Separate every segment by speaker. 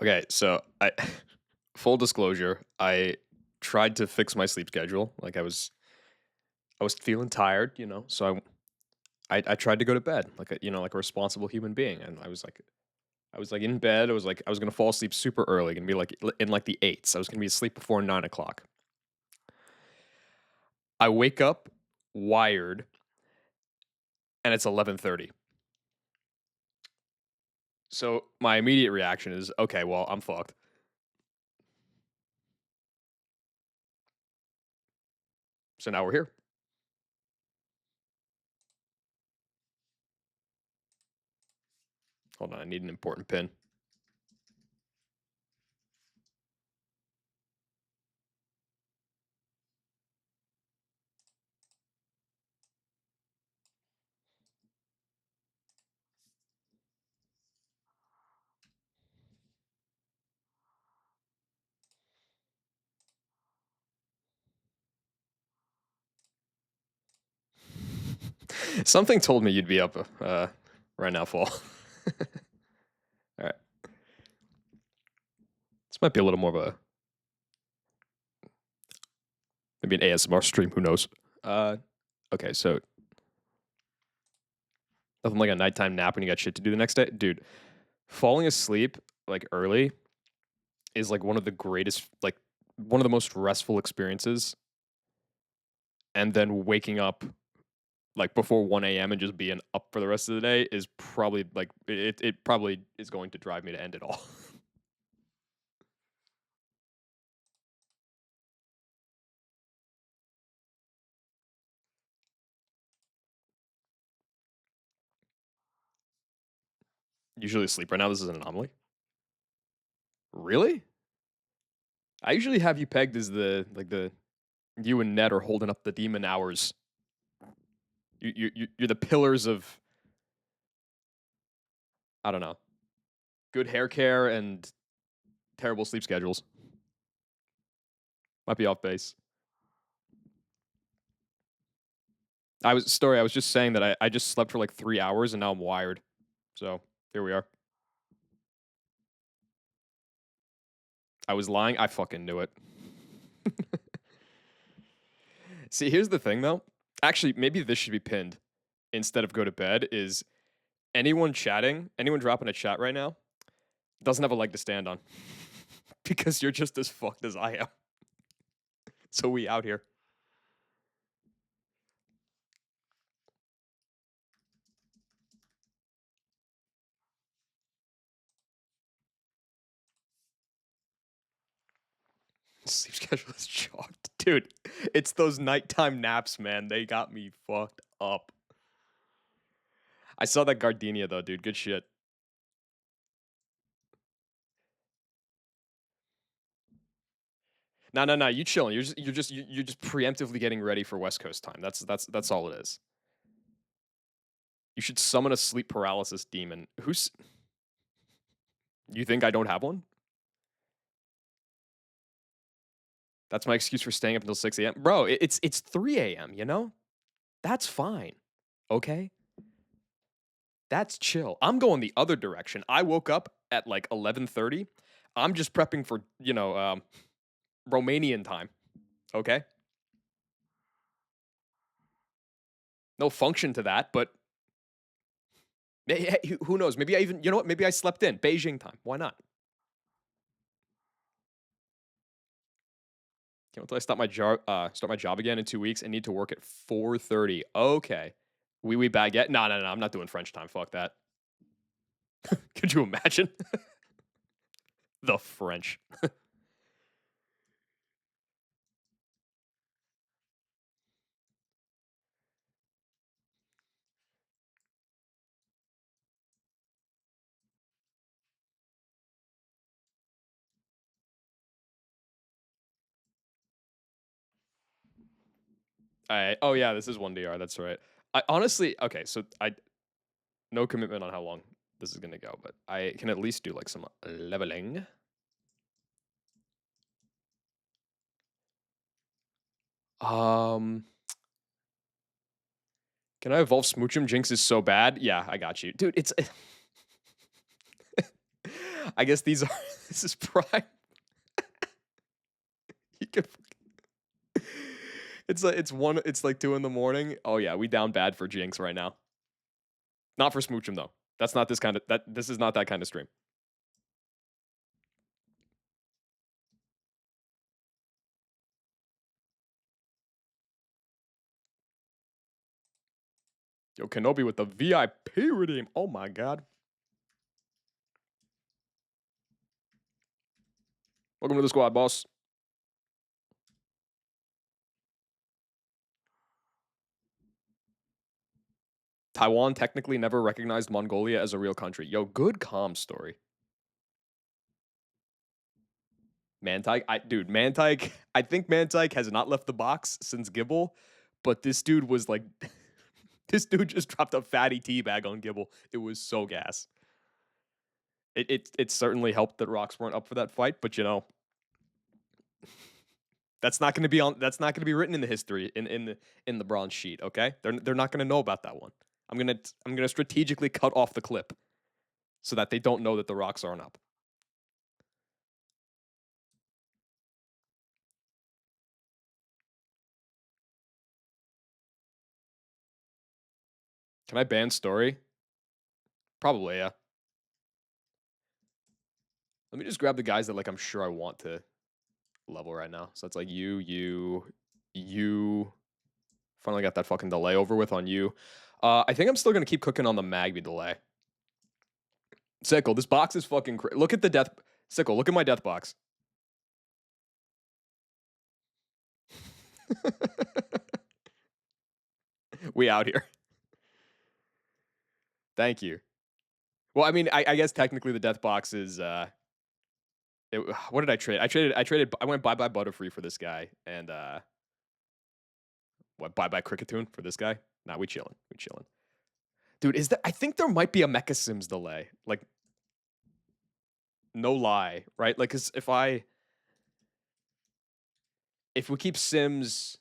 Speaker 1: Okay, so I full disclosure, I tried to fix my sleep schedule. Like I was feeling tired, so I tried to go to bed like like a responsible human being, and I was like in bed. I was gonna fall asleep super early, gonna be like in like the eights. I was gonna be asleep before 9 o'clock. I wake up wired, and it's 11:30. So my immediate reaction is, okay, well, I'm fucked. So now we're here. Hold on, I need an important pin. Something told me you'd be up right now, fall. All right, this might be a little more of a maybe an ASMR stream. Who knows? Uh, okay, so nothing like a nighttime nap when you got shit to do the next day, dude. Falling asleep like early is like one of the greatest, like one of the most restful experiences, and then waking up like before 1 a.m. and just being up for the rest of the day is probably like it probably is going to drive me to end it all. Usually asleep right now. This is an anomaly. Really? I usually have you pegged as the you and Ned are holding up the demon hours. You're the pillars of, I don't know, good hair care and terrible sleep schedules. Might be off base. I was just saying that I just slept for like 3 hours and now I'm wired. So here we are. I was lying. I fucking knew it. See, here's the thing though. Actually, maybe this should be pinned instead of go to bed. Is anyone chatting? Anyone dropping a chat right now? Doesn't have a leg to stand on because you're just as fucked as I am. So we out here. Sleep schedule is chalked. Dude, it's those nighttime naps, man. They got me fucked up. I saw that gardenia though, dude. Good shit. No, no, no. You chilling. You're just preemptively getting ready for West Coast time. That's all it is. You should summon a sleep paralysis demon. Who's You think I don't have one? That's my excuse for staying up until 6 a.m. Bro, it's 3 a.m., you know? That's fine. Okay? That's chill. I'm going the other direction. I woke up at like 11:30. I'm just prepping for, Romanian time. Okay? No function to that, but who knows? Maybe I even, you know what? Maybe I slept in Beijing time. Why not? Can't wait till I start my job again in 2 weeks and need to work at 4:30. Okay. We baguette? No, no, no. I'm not doing French time. Fuck that. Could you imagine? The French. Oh yeah, this is 1 DR. That's right. I honestly, okay, so I no commitment on how long this is gonna go, but I can at least do like some leveling. Um, can I evolve Smoochum? Jinx is so bad. Yeah, I got you, dude. It's I guess these are. This is prime. You can. It's like it's one. It's like 2 in the morning. Oh yeah, we down bad for Jinx right now. Not for Smoochum though. That's not this kind of that. This is not that kind of stream. Yo, Kenobi with the VIP redeem. Oh my god. Welcome to the squad, boss. Taiwan technically never recognized Mongolia as a real country. Yo, good calm story. Mantike, dude, Mantike. I think Mantike has not left the box since Gibble, but this dude was like, this dude just dropped a fatty teabag on Gibble. It was so gas. It certainly helped that Rocks weren't up for that fight, but you know, that's not going to be on. That's not going to be written in the history in the bronze sheet. Okay, they're not going to know about that one. I'm gonna strategically cut off the clip so that they don't know that the Rocks aren't up. Can I ban story? Probably, yeah. Let me just grab the guys that like I'm sure I want to level right now. So it's like you. Finally got that fucking delay over with on you. I think I'm still gonna keep cooking on the Magby delay. Sickle, this box is fucking look at the death. Sickle, look at my death box. We out here. Thank you. Well, I mean, I guess technically the death box is what did I trade? I went bye Butterfree for this guy and what bye Cricketune for this guy? Nah, we chilling. We chilling. Dude, is that I think there might be a Mecha Sims delay. Like no lie, right? Like cuz if we keep Sims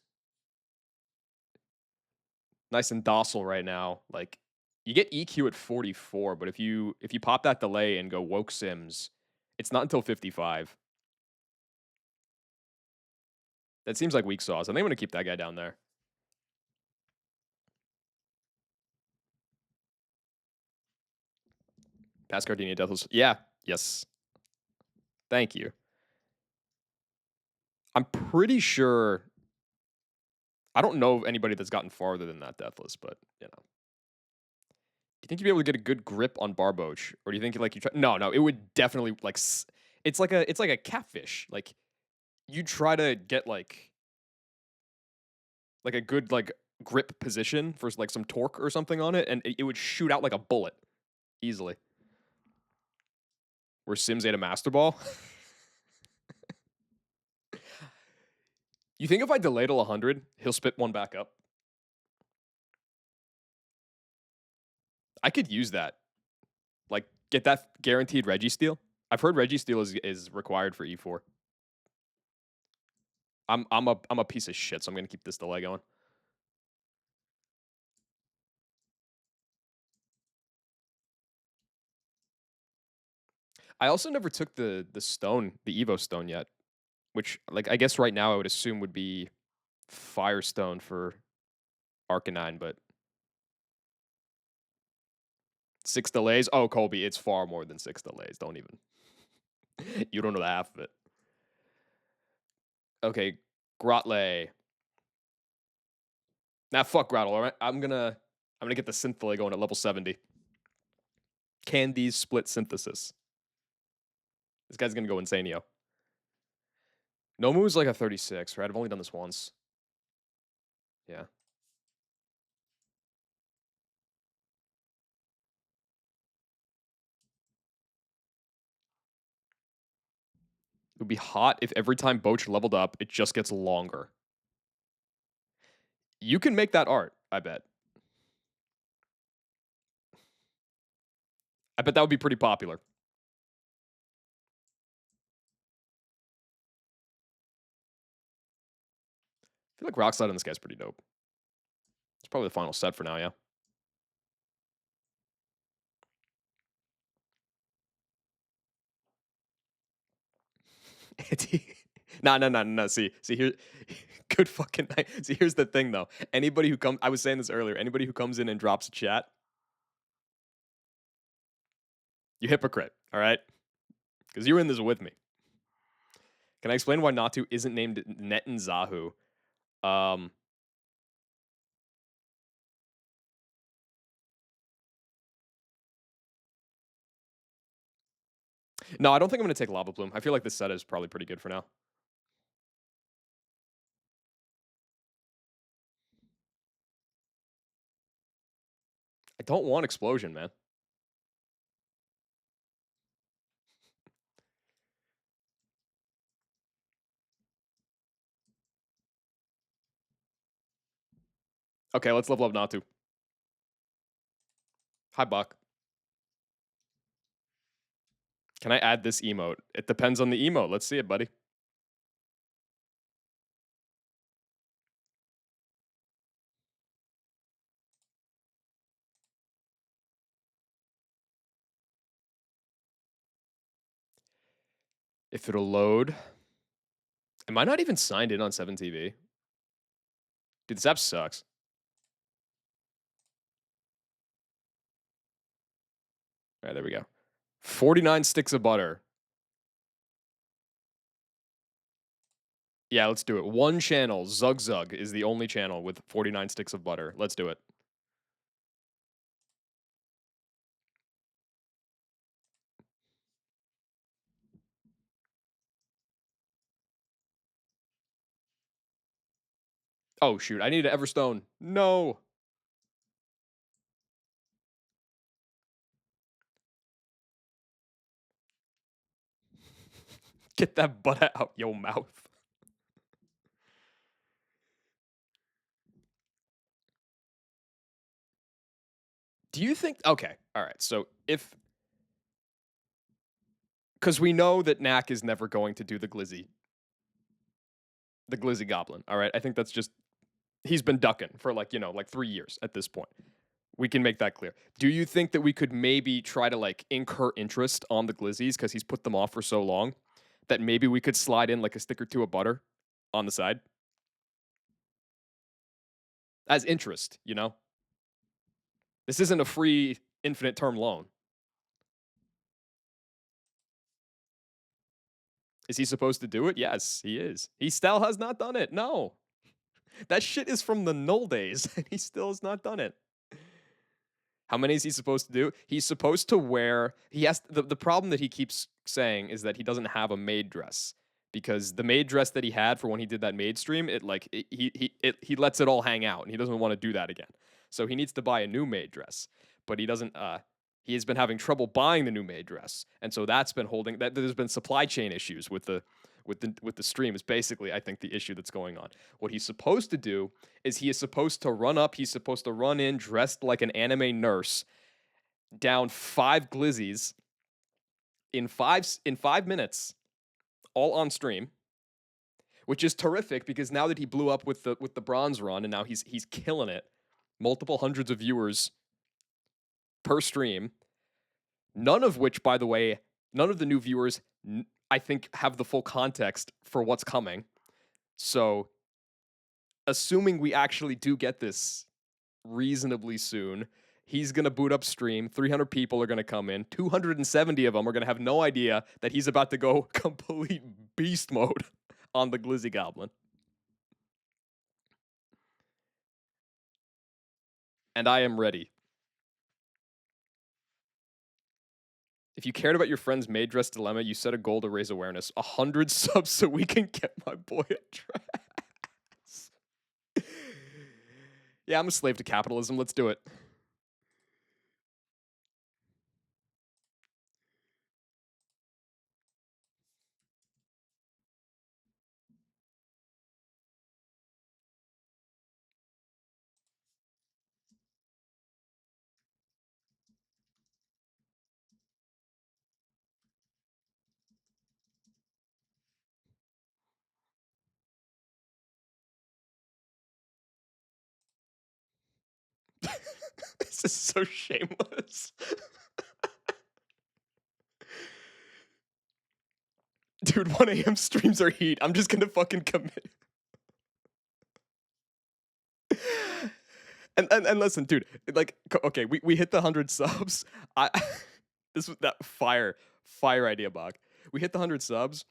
Speaker 1: nice and docile right now, like you get EQ at 44, but if you pop that delay and go woke Sims, it's not until 55. That seems like weak sauce. I think I'm gonna keep that guy down there. Pass Gardenia Deathless. Yeah. Yes. Thank you. I'm pretty sure. I don't know of anybody that's gotten farther than that Deathless, but you know. Do you think you'd be able to get a good grip on Barboach, or do you think like you try? No, no, it would definitely like. It's like a catfish. Like you try to get like a good like grip position for like some torque or something on it, and it would shoot out like a bullet easily. Where Sims ate a Master Ball. You think if I delay till 100, he'll spit one back up? I could use that. Like, get that guaranteed Registeel. I've heard Registeel is required for E4. I'm a piece of shit, so I'm gonna keep this delay going. I also never took the stone, the Evo stone yet, which like I guess right now I would assume would be Firestone for Arcanine, but 6 delays. Oh, Colby, it's far more than 6 delays. Don't even. You don't know the half of it. Okay, Grotley. Nah, fuck Grottle. All right, I'm gonna get the synth delay going at level 70. Candy's split synthesis. This guy's gonna go insane, yo. Nomu's like a 36, right? I've only done this once. Yeah. It would be hot if every time Boach leveled up, it just gets longer. You can make that art, I bet. I bet that would be pretty popular. I feel like Rockslide on this guy's pretty dope. It's probably the final set for now, yeah. No, no, no, no. See here, good fucking night. See, here's the thing though. Anybody who comes, I was saying this earlier. Anybody who comes in and drops a chat, you hypocrite. All right, because you were in this with me. Can I explain why Natu isn't named Netanzahu? Um, no, I don't think I'm gonna take Lava Plume. I feel like this set is probably pretty good for now. I don't want Explosion, man. Okay, let's level up Natu. Hi, Buck. Can I add this emote? It depends on the emote. Let's see it, buddy. If it'll load. Am I not even signed in on 7TV? Dude, this app sucks. All right, there we go. 49 sticks of butter. Yeah, let's do it. One channel, Zug Zug, is the only channel with 49 sticks of butter. Let's do it. Oh, shoot. I need an Everstone. No. Get that butter out your mouth. Do you think... Okay, all right. So if... Because we know that Knack is never going to do the Glizzy. The Glizzy Goblin, all right? I think that's just... He's been ducking for like, like 3 years at this point. We can make that clear. Do you think that we could maybe try to like incur interest on the glizzies because he's put them off for so long that maybe we could slide in like a stick or two of butter on the side as interest, This isn't a free infinite term loan. Is he supposed to do it? Yes, he is. He still has not done it. No. That shit is from the null days and he still has not done it. How many is he supposed to do? He's supposed to wear. He has the problem that he keeps saying is that he doesn't have a maid dress because the maid dress that he had for when he did that maid stream, he lets it all hang out and he doesn't want to do that again. So he needs to buy a new maid dress, but he doesn't. He has been having trouble buying the new maid dress, and so that's been holding. That there's been supply chain issues with the stream is basically I think the issue that's going on. What he's supposed to do is he is supposed to run up, he's supposed to run in dressed like an anime nurse, down 5 glizzies in 5 minutes, all on stream, which is terrific because now that he blew up with the bronze run and now he's killing it, multiple hundreds of viewers per stream, none of which, by the way, none of the new viewers I think have the full context for what's coming. So, assuming we actually do get this reasonably soon, he's going to boot up stream. 300 people are going to come in. 270 of them are going to have no idea that he's about to go complete beast mode on the Glizzy Goblin. And I am ready. If you cared about your friend's maid dress dilemma, you set a goal to raise awareness. 100 subs so we can get my boy a dress. Yeah, I'm a slave to capitalism. Let's do it. This is so shameless. Dude, 1 a.m. streams are heat. I'm just gonna fucking commit. And listen, dude, like, okay, we hit the 100 subs. I this was that fire idea, Bach. We hit the 100 subs,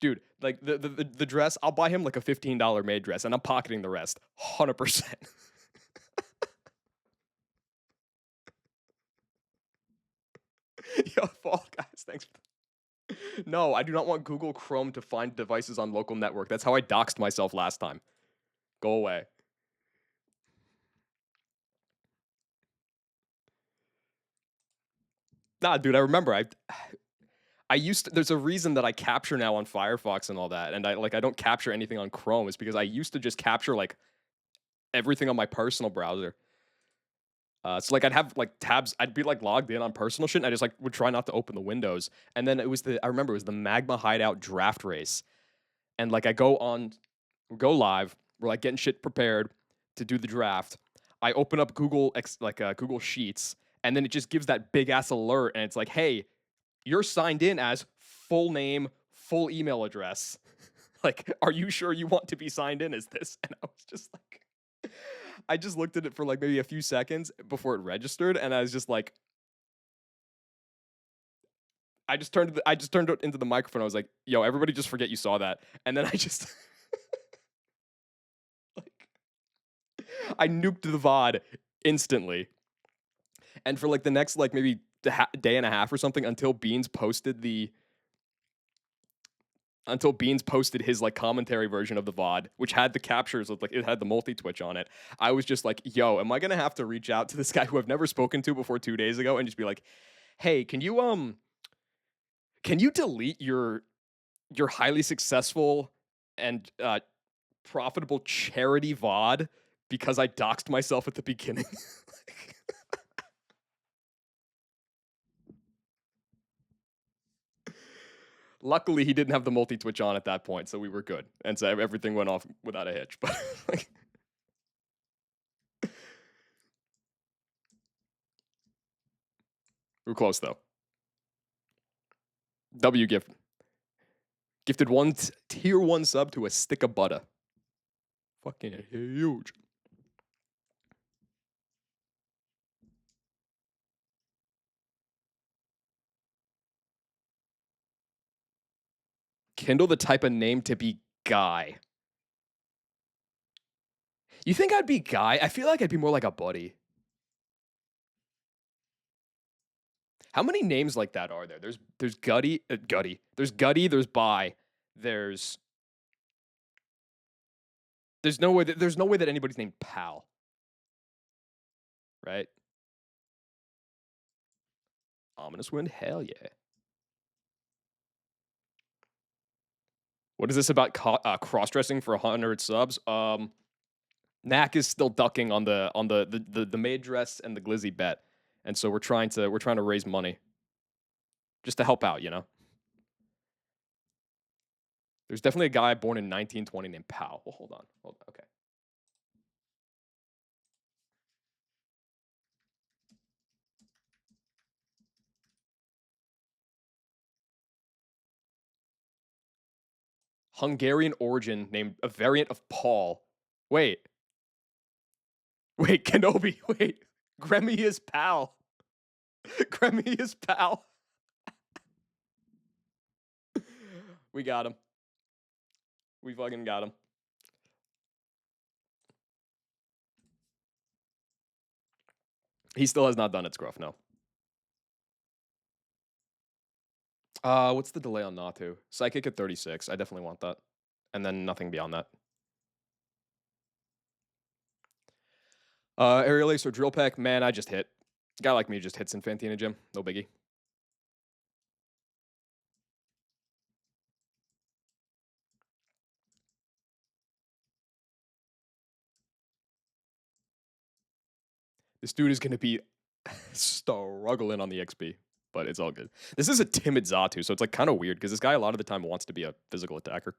Speaker 1: dude. Like the dress, I'll buy him like a $15 maid dress, and I'm pocketing the rest, 100%. Yo, Fall Guys, thanks. No, I do not want Google Chrome to find devices on local network. That's how I doxed myself last time. Go away. Nah, dude, I remember. I used to, there's a reason that I capture now on Firefox and all that, and I don't capture anything on Chrome is because I used to just capture like everything on my personal browser. So like I'd have like tabs, I'd be like logged in on personal shit, and I just like would try not to open the windows. And then I remember it was the Magma Hideout draft race, and like I go live, we're like getting shit prepared to do the draft. I open up Google Sheets, and then it just gives that big ass alert, and it's like, hey, you're signed in as full name, full email address. Like, are you sure you want to be signed in as this? And I was just like, I just looked at it for like maybe a few seconds before it registered, and I was just like, I just turned it into the microphone. I was like, yo, everybody just forget you saw that. And then I just like I nuked the VOD instantly. And for like the next like maybe day and a half or something until Beans posted his like commentary version of the VOD, which had the captures of like it had the multi twitch on it. I was just like, yo, am I gonna have to reach out to this guy who I've never spoken to before 2 days ago and just be like, hey, can you delete your highly successful and profitable charity VOD because I doxed myself at the beginning? Luckily, he didn't have the multi twitch on at that point, so we were good, and so everything went off without a hitch. But like, we're close though. W gifted one tier 1 sub to a stick of butter. Fucking huge. Kindle the type of name to be Guy. You think I'd be Guy? I feel like I'd be more like a buddy. How many names like that are there? There's Gutty. There's Gutty. There's Bi. There's there's no way that anybody's named Pal, right? Ominous Wind. Hell yeah. What is this about cross dressing for 100 subs? Knack is still ducking on the maid dress and the glizzy bet, and so we're trying to raise money just to help out. You know, there's definitely a guy born in 1920 named Pal. Well, hold on. Okay. Hungarian origin named a variant of Paul. Wait, Kenobi. Wait, Gremmy is Pal. Gremmy is Pal. We got him. We fucking got him. He still has not done it, Scruff. No. What's the delay on Natu? Psychic at 36. I definitely want that. And then nothing beyond that. Aerial Ace or Drill Pack, man, I just hit. A guy like me just hits in Fantina Gym. No biggie. This dude is going to be struggling on the XP, but it's all good. This is a timid Zatu, so it's like kind of weird because this guy a lot of the time wants to be a physical attacker.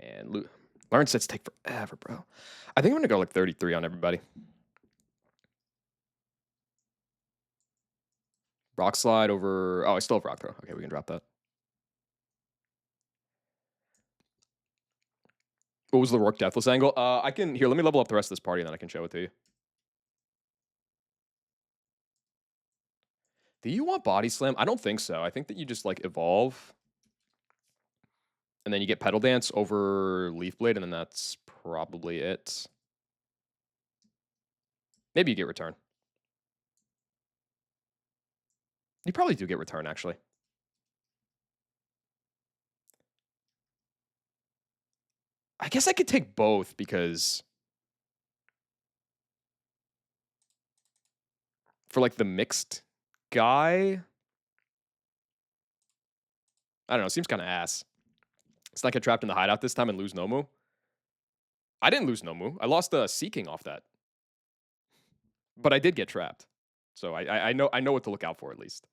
Speaker 1: Man, Learn sets take forever, bro. I think I'm gonna go like 33 on everybody. Rock slide over. Oh, I still have rock throw. Okay, we can drop that. What was the Rourke Deathless angle? I can here. Let me level up the rest of this party, and then I can show it to you. Do you want body slam? I don't think so. I think that you just like evolve, and then you get pedal dance over leaf blade, and then that's probably it. Maybe you get return. You probably do get return, actually. I guess I could take both because for like the mixed guy, I don't know. Seems kind of ass. It's not get trapped in the hideout this time and lose Nomu. I didn't lose Nomu. I lost Seeking off that, but I did get trapped. So I know what to look out for at least.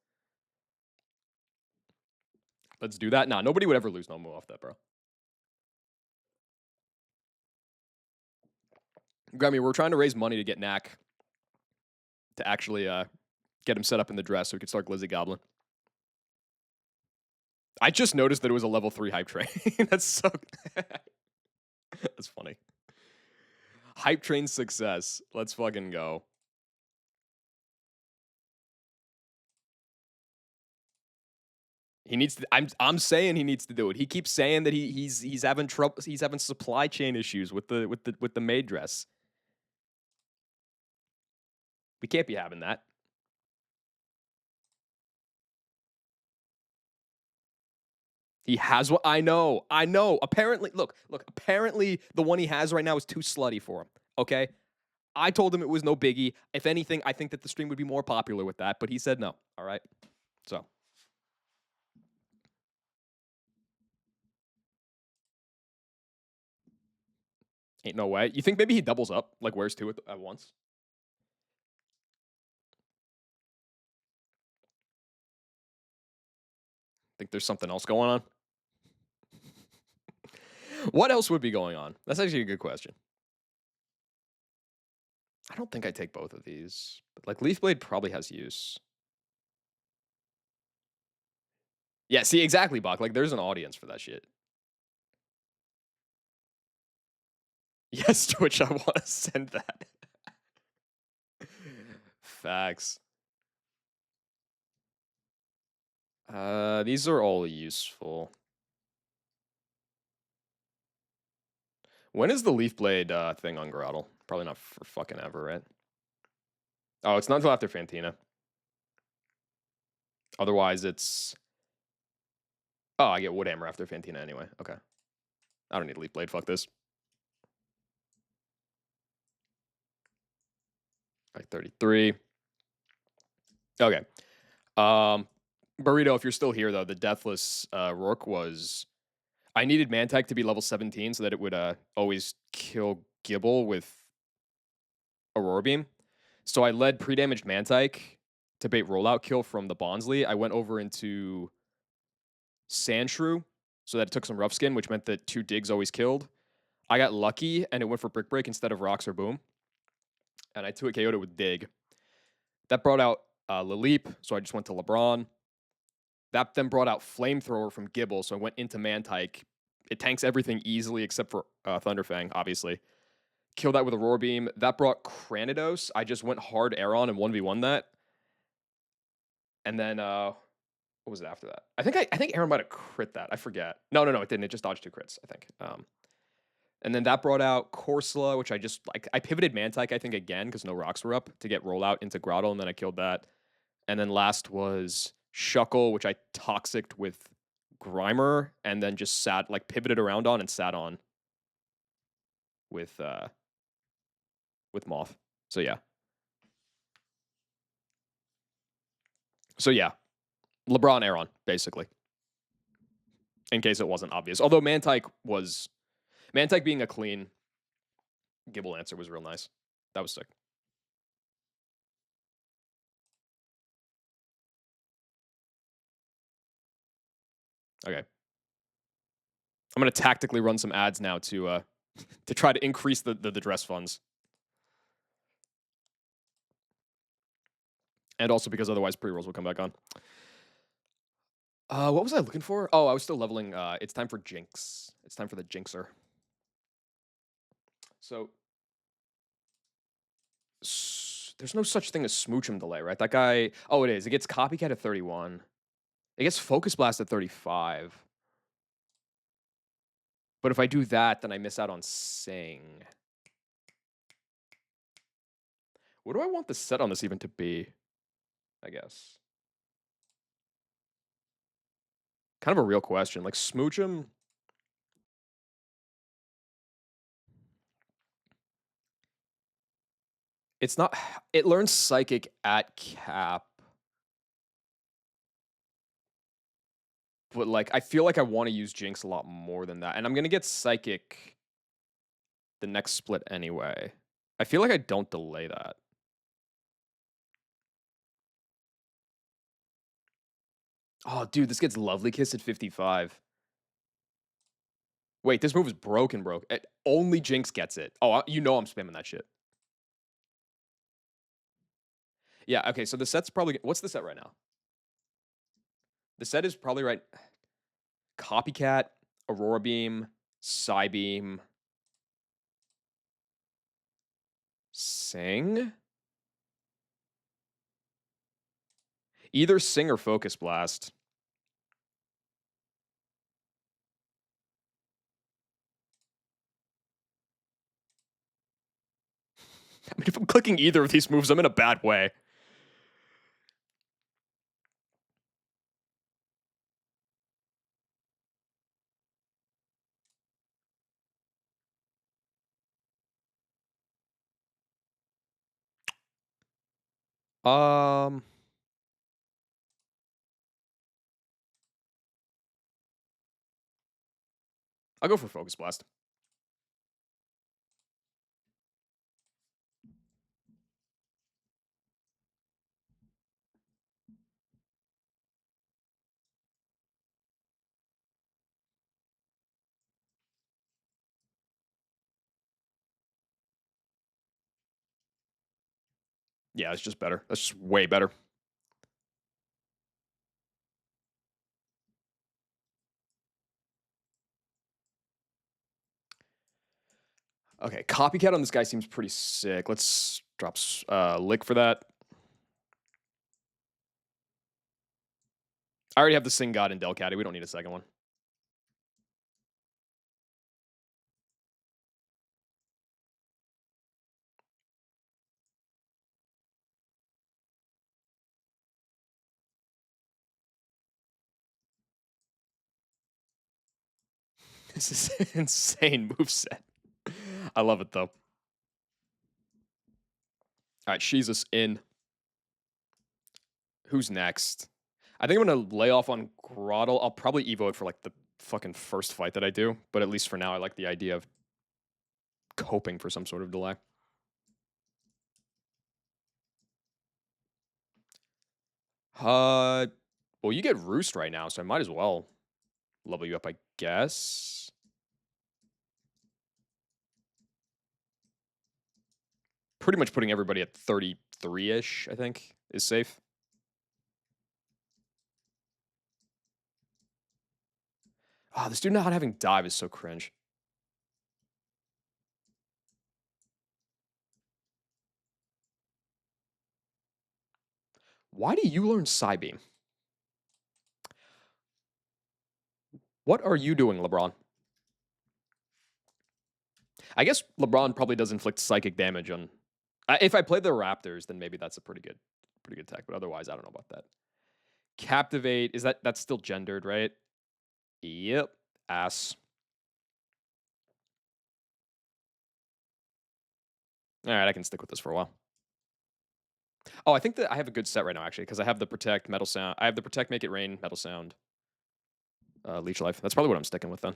Speaker 1: Let's do that. Nah, nobody would ever lose Nomu off that, bro. Grammy, we're trying to raise money to get Knack to actually get him set up in the dress so we could start Glizzy Goblin. I just noticed that it was a level 3 hype train. That's so that's funny. Hype train success. Let's fucking go. He needs to. I'm saying he needs to do it. He keeps saying that he's having trouble. He's having supply chain issues with the maid dress. We can't be having that. He has what I know. I know. Apparently, look. Apparently, the one he has right now is too slutty for him. Okay. I told him it was no biggie. If anything, I think that the stream would be more popular with that. But he said no. All right. So. Ain't no way. You think maybe he doubles up, like wears two at once? Think there's something else going on? What else would be going on? That's actually a good question. I don't think I take both of these. But like Leaf Blade probably has use. Yeah, see, exactly, Bach. Like there's an audience for that shit. Yes, Twitch, I want to send that. Facts. These are all useful. When is the Leaf Blade thing on Grottle? Probably not for fucking ever, right? Oh, it's not until after Fantina. Otherwise, it's... Oh, I get Woodhammer after Fantina anyway. Okay. I don't need Leaf Blade. Fuck this. Like 33. Okay. Burrito, if you're still here, though, the Deathless Rourke was... I needed Mantike to be level 17 so that it would always kill Gibble with Aurora Beam. So I led pre-damaged Mantike to bait rollout kill from the Bonsly. I went over into Sandshrew so that it took some rough skin, which meant that 2 digs always killed. I got lucky and it went for Brick Break instead of Rocks or Boom. And I 2-hit KO'd it with Dig. That brought out Laleep, so I just went to LeBron. That then brought out Flamethrower from Gibble, so I went into Mantike. It tanks everything easily except for Thunderfang, obviously. Killed that with a Roar Beam. That brought Cranidos. I just went hard Aeron and 1v1 that. And then, what was it after that? I think Aeron might have crit that. I forget. No, it didn't. It just dodged 2 crits, I think. And then that brought out Corsola, which I just, like, I pivoted Mantike, I think, again, because no rocks were up, to get rollout into Grottle, and then I killed that. And then last was Shuckle, which I toxiced with Grimer, and then just pivoted around on and sat on with Moth. So yeah. LeBron Aeron, basically. In case it wasn't obvious. Although Mantike being a clean Gibble answer was real nice. That was sick. Okay. I'm going to tactically run some ads now to to try to increase the dress funds. And also because otherwise pre-rolls will come back on. What was I looking for? Oh, I was still leveling. It's time for Jinx. It's time for the Jinxer. So there's no such thing as Smoochum delay, right? That guy. Oh, it is. It gets Copycat at 31. It gets Focus Blast at 35. But if I do that, then I miss out on Sing. What do I want the set on this even to be? I guess. Kind of a real question. Like Smoochum. It's not. It learns Psychic at cap. But like, I feel like I want to use Jinx a lot more than that. And I'm going to get Psychic the next split anyway. I feel like I don't delay that. Oh, dude, this gets Lovely Kiss at 55. Wait, this move is broken. Only Jinx gets it. Oh, you know I'm spamming that shit. Yeah, okay, so the set's probably... What's the set right now? The set is probably right... Copycat, Aurora Beam, Psybeam, Sing? Either Sing or Focus Blast. I mean, if I'm clicking either of these moves, I'm in a bad way. I'll go for Focus Blast. Yeah, it's just better. That's just way better. Okay, Copycat on this guy seems pretty sick. Let's drop Lick for that. I already have the Sing God and Delcatty. We don't need a second one. This is an insane moveset. I love it, though. All right, Jesus in. Who's next? I think I'm going to lay off on Grottle. I'll probably Evo it for, like, the fucking first fight that I do. But at least for now, I like the idea of coping for some sort of delay. Well, you get Roost right now, so I might as well level you up, I guess. Pretty much putting everybody at 33-ish, I think, is safe. Oh, this dude not having dive is so cringe. Why do you learn Psybeam? What are you doing, LeBron? I guess LeBron probably does inflict psychic damage on... if I play the Raptors, then maybe that's a pretty good tech. But otherwise, I don't know about that. Captivate, that's still gendered, right? Yep. Ass. All right, I can stick with this for a while. Oh, I think that I have a good set right now, actually, because I have the Protect, Metal Sound. I have the Protect, Make It Rain, Metal Sound, Leech Life. That's probably what I'm sticking with then.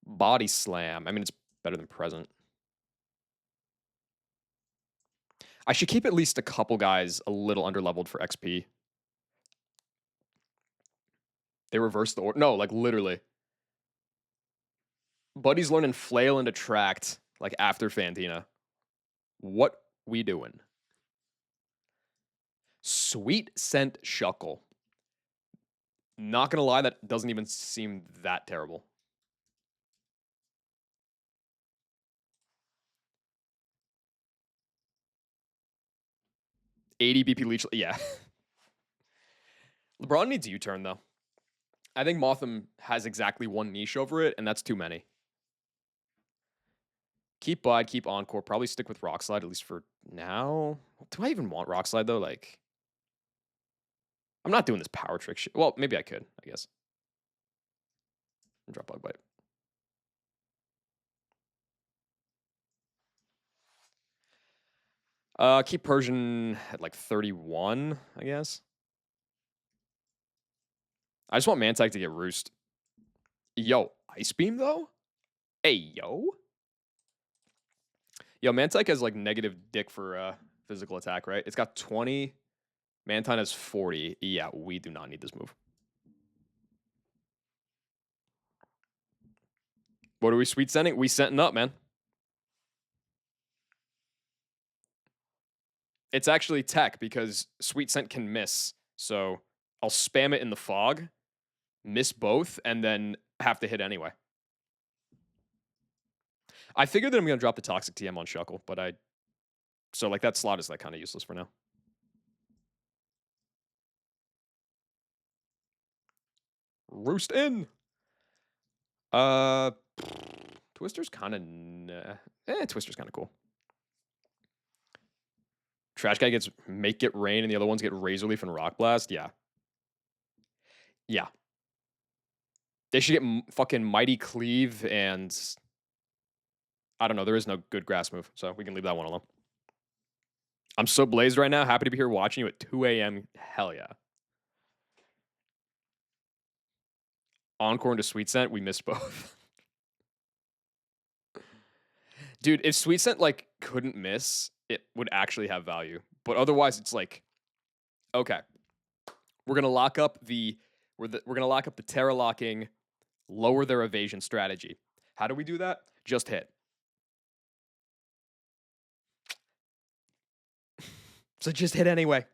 Speaker 1: Body Slam. I mean, it's better than Present. I should keep at least a couple guys a little underleveled for XP. They reversed the order. No, like literally. Buddy's learning flail and attract like after Fantina. What we doing? Sweet scent shuckle. Not gonna lie, that doesn't even seem that terrible. 80 BP leech. Yeah. LeBron needs U-turn though. I think Motham has exactly one niche over it, and that's too many. Keep Bide, keep Encore. Probably stick with Rock Slide, at least for now. Do I even want Rock Slide, though? Like, I'm not doing this power trick shit. Well, maybe I could, I guess. Drop Bug Bite. Keep Persian at like 31, I guess. I just want Mantag to get Roost. Yo, Ice Beam, though? Hey, yo. Yo, Mantike has like negative dick for physical attack, right? It's got 20. Mantine has 40. Yeah, we do not need this move. What are we sweet sending? We scenting up, man. It's actually tech because sweet scent can miss. So I'll spam it in the fog, miss both, and then have to hit anyway. I figured that I'm gonna drop the toxic TM on Shuckle, but so like that slot is like kind of useless for now. Roost in. Uh, Twister's kind of Twister's kind of cool. Trash guy gets make it rain, and the other ones get razor leaf and rock blast. Yeah, yeah. They should get fucking mighty cleave and I don't know. There is no good grass move, so we can leave that one alone. I'm so blazed right now. Happy to be here watching you at 2 a.m. Hell yeah. Encore into Sweet Scent. We missed both. Dude, if Sweet Scent like couldn't miss, it would actually have value. But otherwise, it's like, okay, we're gonna lock up the we're gonna lock up the Terra locking, lower their evasion strategy. How do we do that? Just hit. So just hit anyway.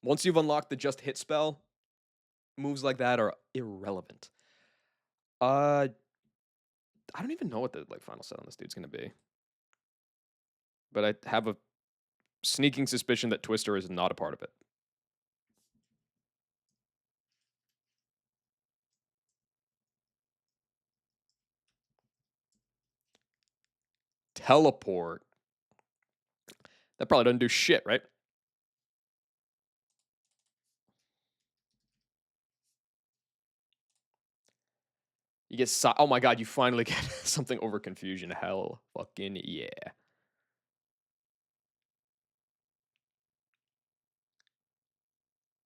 Speaker 1: Once you've unlocked the just hit spell, moves like that are irrelevant. I don't even know what the like final set on this dude's gonna be. But I have a sneaking suspicion that Twister is not a part of it. Teleport. That probably doesn't do shit, right? You get oh my god, you finally get something over confusion. Hell fucking yeah.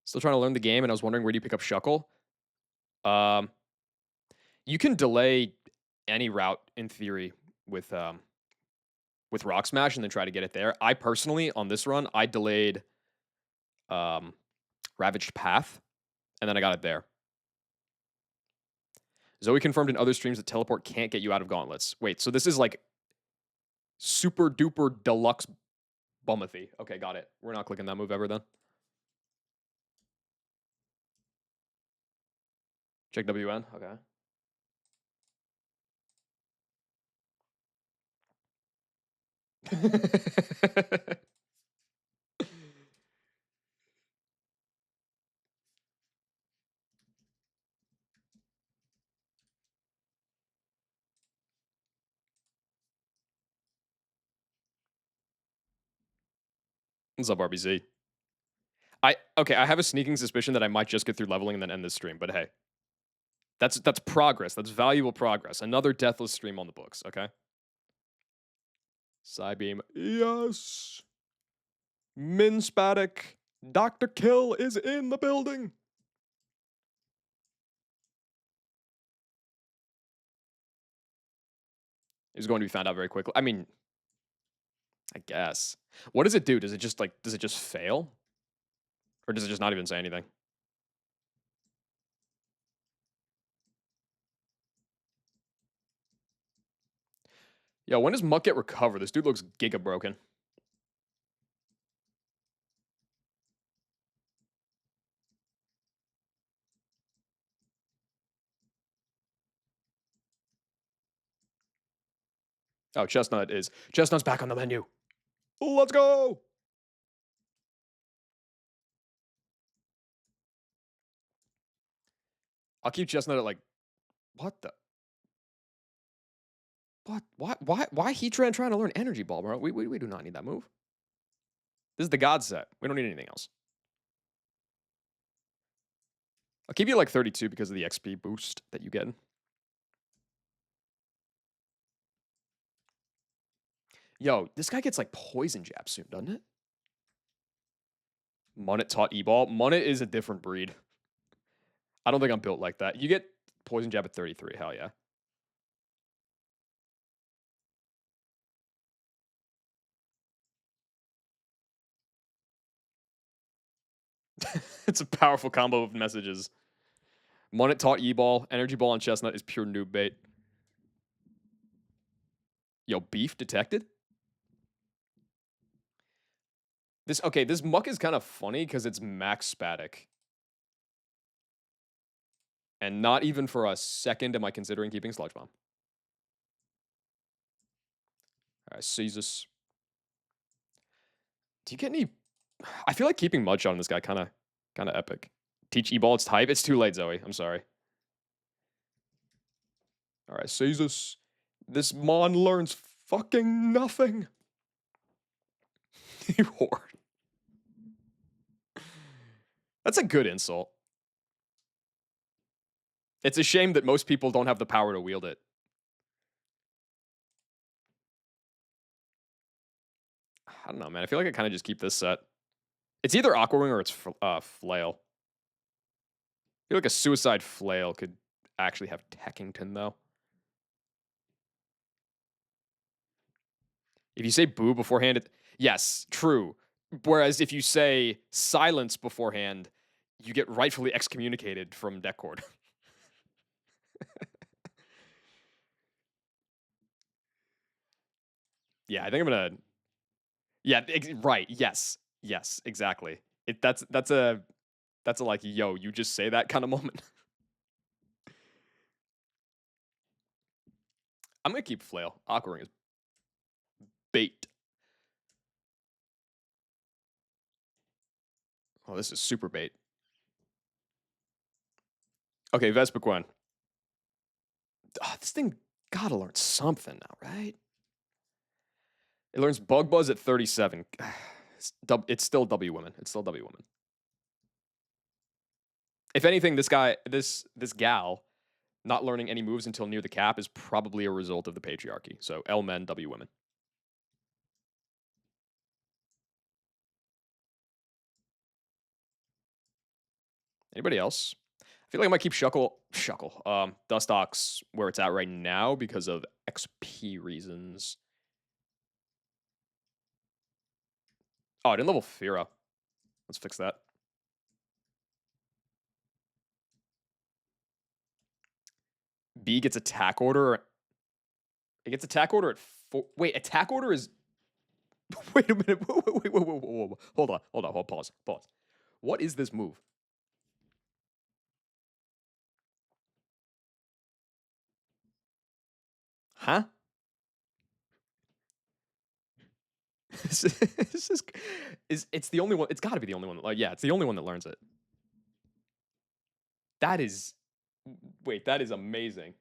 Speaker 1: Still trying to learn the game, and I was wondering where do you pick up Shuckle? You can delay any route in theory with Rock Smash and then try to get it there. I personally on this run I delayed Ravaged Path, and then I got it there. Zoe confirmed in other streams that teleport can't get you out of gauntlets. Wait, so this is like super duper deluxe bummathy. Okay, got it. We're not clicking that move ever then. Check WN. Okay. What's up, RBZ? I have a sneaking suspicion that I might just get through leveling and then end this stream, but hey. That's progress. That's valuable progress. Another deathless stream on the books, okay? Psybeam. Yes. Min Spatic. Dr. Kill is in the building. Is going to be found out very quickly. I mean, I guess. What does it do? Does it just fail? Or does it just not even say anything? Yo, when does Muck get recovered? This dude looks giga broken. Oh, Chestnut's back on the menu. Let's go. I'll keep Chestnut at like, what the? What? Why Heatran trying to learn Energy Ball, bro? We do not need that move. This is the God set. We don't need anything else. I'll keep you like 32 because of the XP boost that you get. Yo, this guy gets like poison jab soon, doesn't it? Munnet taught E-Ball. Munnet is a different breed. I don't think I'm built like that. You get poison jab at 33. Hell yeah. It's a powerful combo of messages. Munnet taught E-Ball. Energy Ball on Chestnut is pure noob bait. Yo, beef detected? This Muck is kind of funny because it's max Spatic. And not even for a second am I considering keeping Sludge Bomb. Alright, Jesus. Do you get any... I feel like keeping Mudshot on this guy kind of epic. Teach E-Ball its type? It's too late, Zoe. I'm sorry. Alright, Jesus. This Mon learns fucking nothing. You whore. That's a good insult. It's a shame that most people don't have the power to wield it. I don't know, man. I feel like I kind of just keep this set. It's either Aqua Ring or it's Flail. I feel like a Suicide Flail could actually have Techington, though. If you say Boo beforehand, yes, true. Whereas if you say Silence beforehand, you get rightfully excommunicated from deck cord. Yeah, I think I'm gonna. Yeah, right. Yes, exactly. That's a like, yo, you just say that kind of moment. I'm gonna keep Flail. Aqua Ring is bait. Oh, this is super bait. Okay, Vespiquen. Oh, this thing gotta learn something now, right? It learns Bug Buzz at 37. It's still W Women. It's still W Women. If anything, this gal, not learning any moves until near the cap is probably a result of the patriarchy. So L men, W women. Anybody else? I feel like I might keep Shuckle, Dustox where it's at right now because of XP reasons. Oh, I didn't level Fira. Let's fix that. B gets attack order. It gets attack order at 4. Wait, attack order is... Wait a minute. Whoa. Hold on. Pause. What is this move? Huh? It's the only one. It's got to be the only one. Yeah, it's the only one that learns it. That is... Wait, that is amazing.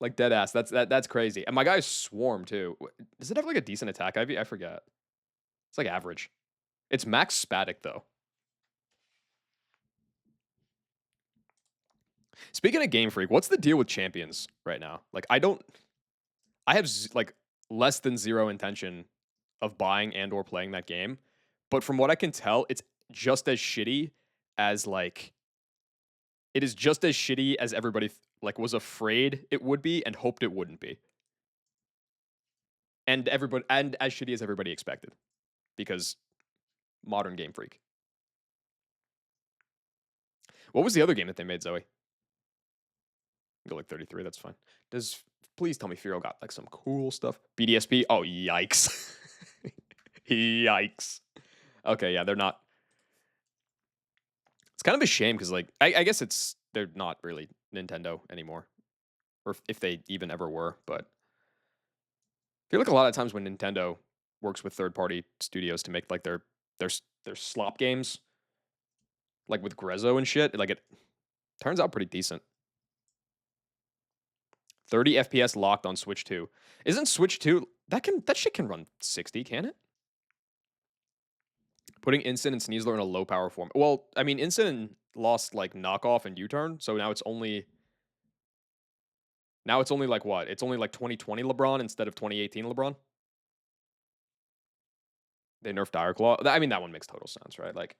Speaker 1: Like dead ass. That's crazy. And my guy's Swarm too. Does it have like a decent attack IV? I forget. It's like average. It's max Spatic though. Speaking of Game Freak, what's the deal with champions right now? Like I have like less than zero intention of buying and or playing that game, but from what I can tell, it's just as shitty as like it is just as shitty as everybody like was afraid it would be and hoped it wouldn't be. And as shitty as everybody expected. Because Modern Game Freak. What was the other game that they made, Zoe? Go like 33. That's fine. Does Please tell me Firo got like some cool stuff? BDSP. Oh yikes! Yikes. Okay, yeah, they're not. It's kind of a shame because like I guess they're not really Nintendo anymore, or if they even ever were. But I feel like a lot of times when Nintendo works with third party studios to make like their their slop games, like with Grezzo and shit, like it turns out pretty decent. 30 FPS locked on Switch 2. Isn't Switch 2 that shit can run 60, can it? Putting Instant and Sneasler in a low power form. Well, I mean, Instant lost like knockoff and U-turn, so now it's only like what? It's only like 2020 LeBron instead of 2018 LeBron. They nerfed Dire Claw. I mean, that one makes total sense, right? Like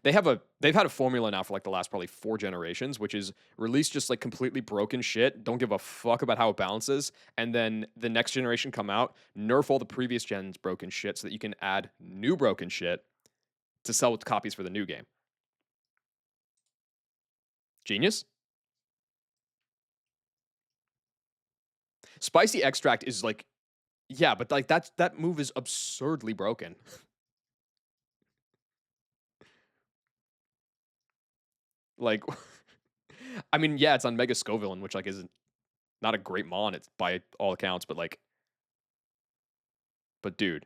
Speaker 1: they've had a formula now for like the last probably 4 generations, which is release just like completely broken shit. Don't give a fuck about how it balances, and then the next generation come out, nerf all the previous gens broken shit so that you can add new broken shit to sell with copies for the new game. Genius. Spicy extract is like, yeah, but like that move is absurdly broken. Like, I mean, yeah, it's on Mega Scovillain, which like is not a great mon. It's by all accounts, but like, but dude,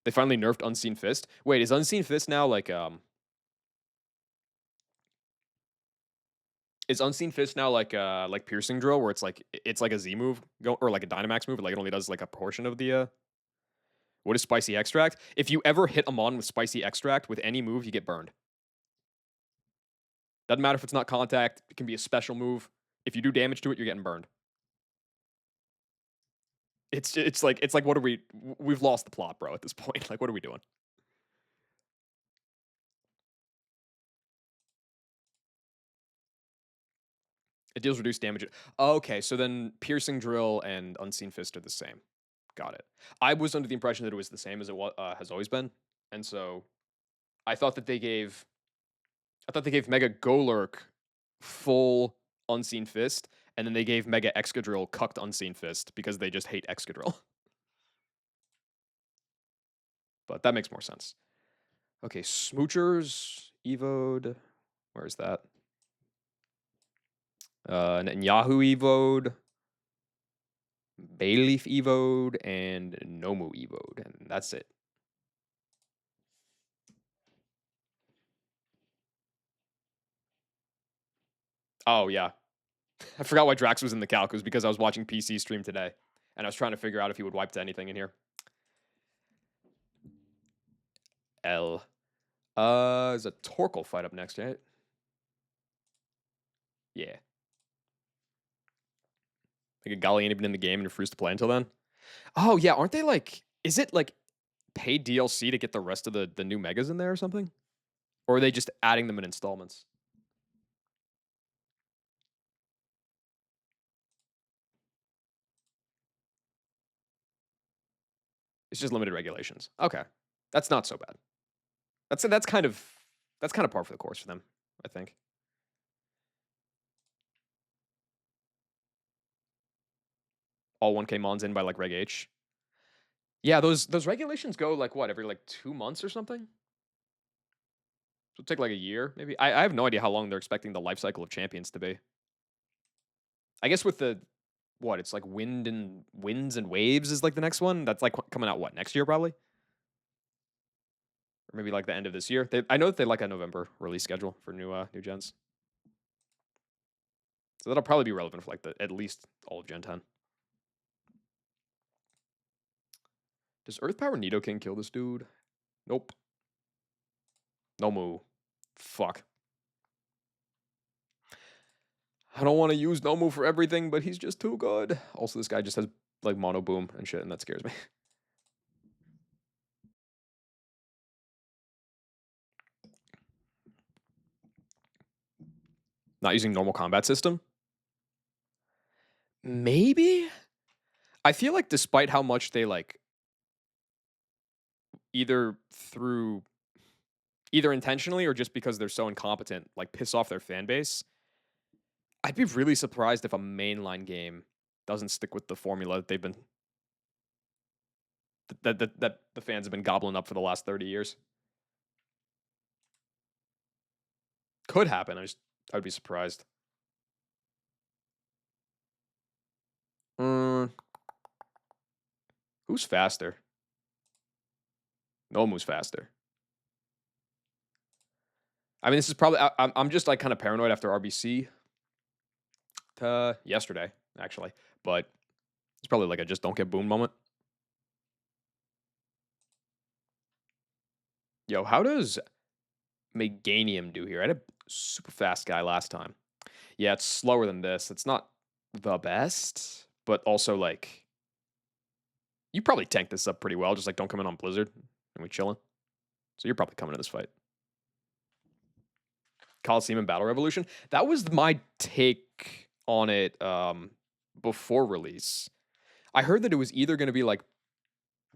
Speaker 1: they finally nerfed Unseen Fist. Wait, is Unseen Fist now is Unseen Fist now like Piercing Drill, where it's like a Z move or like a Dynamax move, like it only does like a portion of the what is Spicy Extract? If you ever hit a mon with Spicy Extract with any move, you get burned. Doesn't matter if it's not contact, it can be a special move. If you do damage to it, you're getting burned. It's like what are we've lost the plot, bro, at this point. Like what are we doing? It deals reduced damage. Okay, so then Piercing Drill and Unseen Fist are the same. Got it. I was under the impression that it was the same as has always been, and so I thought that they gave Mega Golurk full Unseen Fist, and then they gave Mega Excadrill cucked Unseen Fist because they just hate Excadrill. But that makes more sense. Okay, Smoochers Evode. Where's that? Yahoo Evode, Bayleaf Evode, and Nomu Evode, and that's it. Oh yeah, I forgot why Drax was in the calc. It was because I was watching PC stream today, and I was trying to figure out if he would wipe to anything in here. L. There's a Torkoal fight up next, right? Yeah. Like a Golly ain't even in the game and you're free to play until then. Oh yeah, aren't they like? Is it like paid DLC to get the rest of the new megas in there or something? Or are they just adding them in installments? It's just limited regulations. Okay, that's not so bad. That's kind of par for the course for them, I think. All 1K mons in by like Reg H. Yeah, those regulations go like what, every like 2 months or something? So it'll take like a year, maybe. I have no idea how long they're expecting the life cycle of champions to be. I guess with the what, it's like winds and waves is like the next one. That's like coming out what, next year probably? Or maybe like the end of this year. I know that they like a November release schedule for new gens. So that'll probably be relevant for like at least all of Gen 10. Does Earth Power Nidoking kill this dude? Nope. No move. Fuck. I don't want to use Nomu for everything, but he's just too good. Also, this guy just has like mono boom and shit, and that scares me. Not using normal combat system? Maybe? I feel like despite how much they like either through either intentionally or just because they're so incompetent, like piss off their fan base. I'd be really surprised if a mainline game doesn't stick with the formula that they've been that the fans have been gobbling up for the last 30 years. Could happen. I would be surprised. Mm, who's faster? Nomu's faster. I mean, this is probably I'm just like kind of paranoid after RBC yesterday actually, but it's probably like a just don't get boomed moment. Yo, how does Meganium do here? I had a super fast guy last time. Yeah, it's slower than this. It's not the best, but also like you probably tank this up pretty well. Just like don't come in on Blizzard and we chilling. So you're probably coming to this fight. Coliseum and Battle Revolution. That was my take on it before release. I heard that it was either going to be like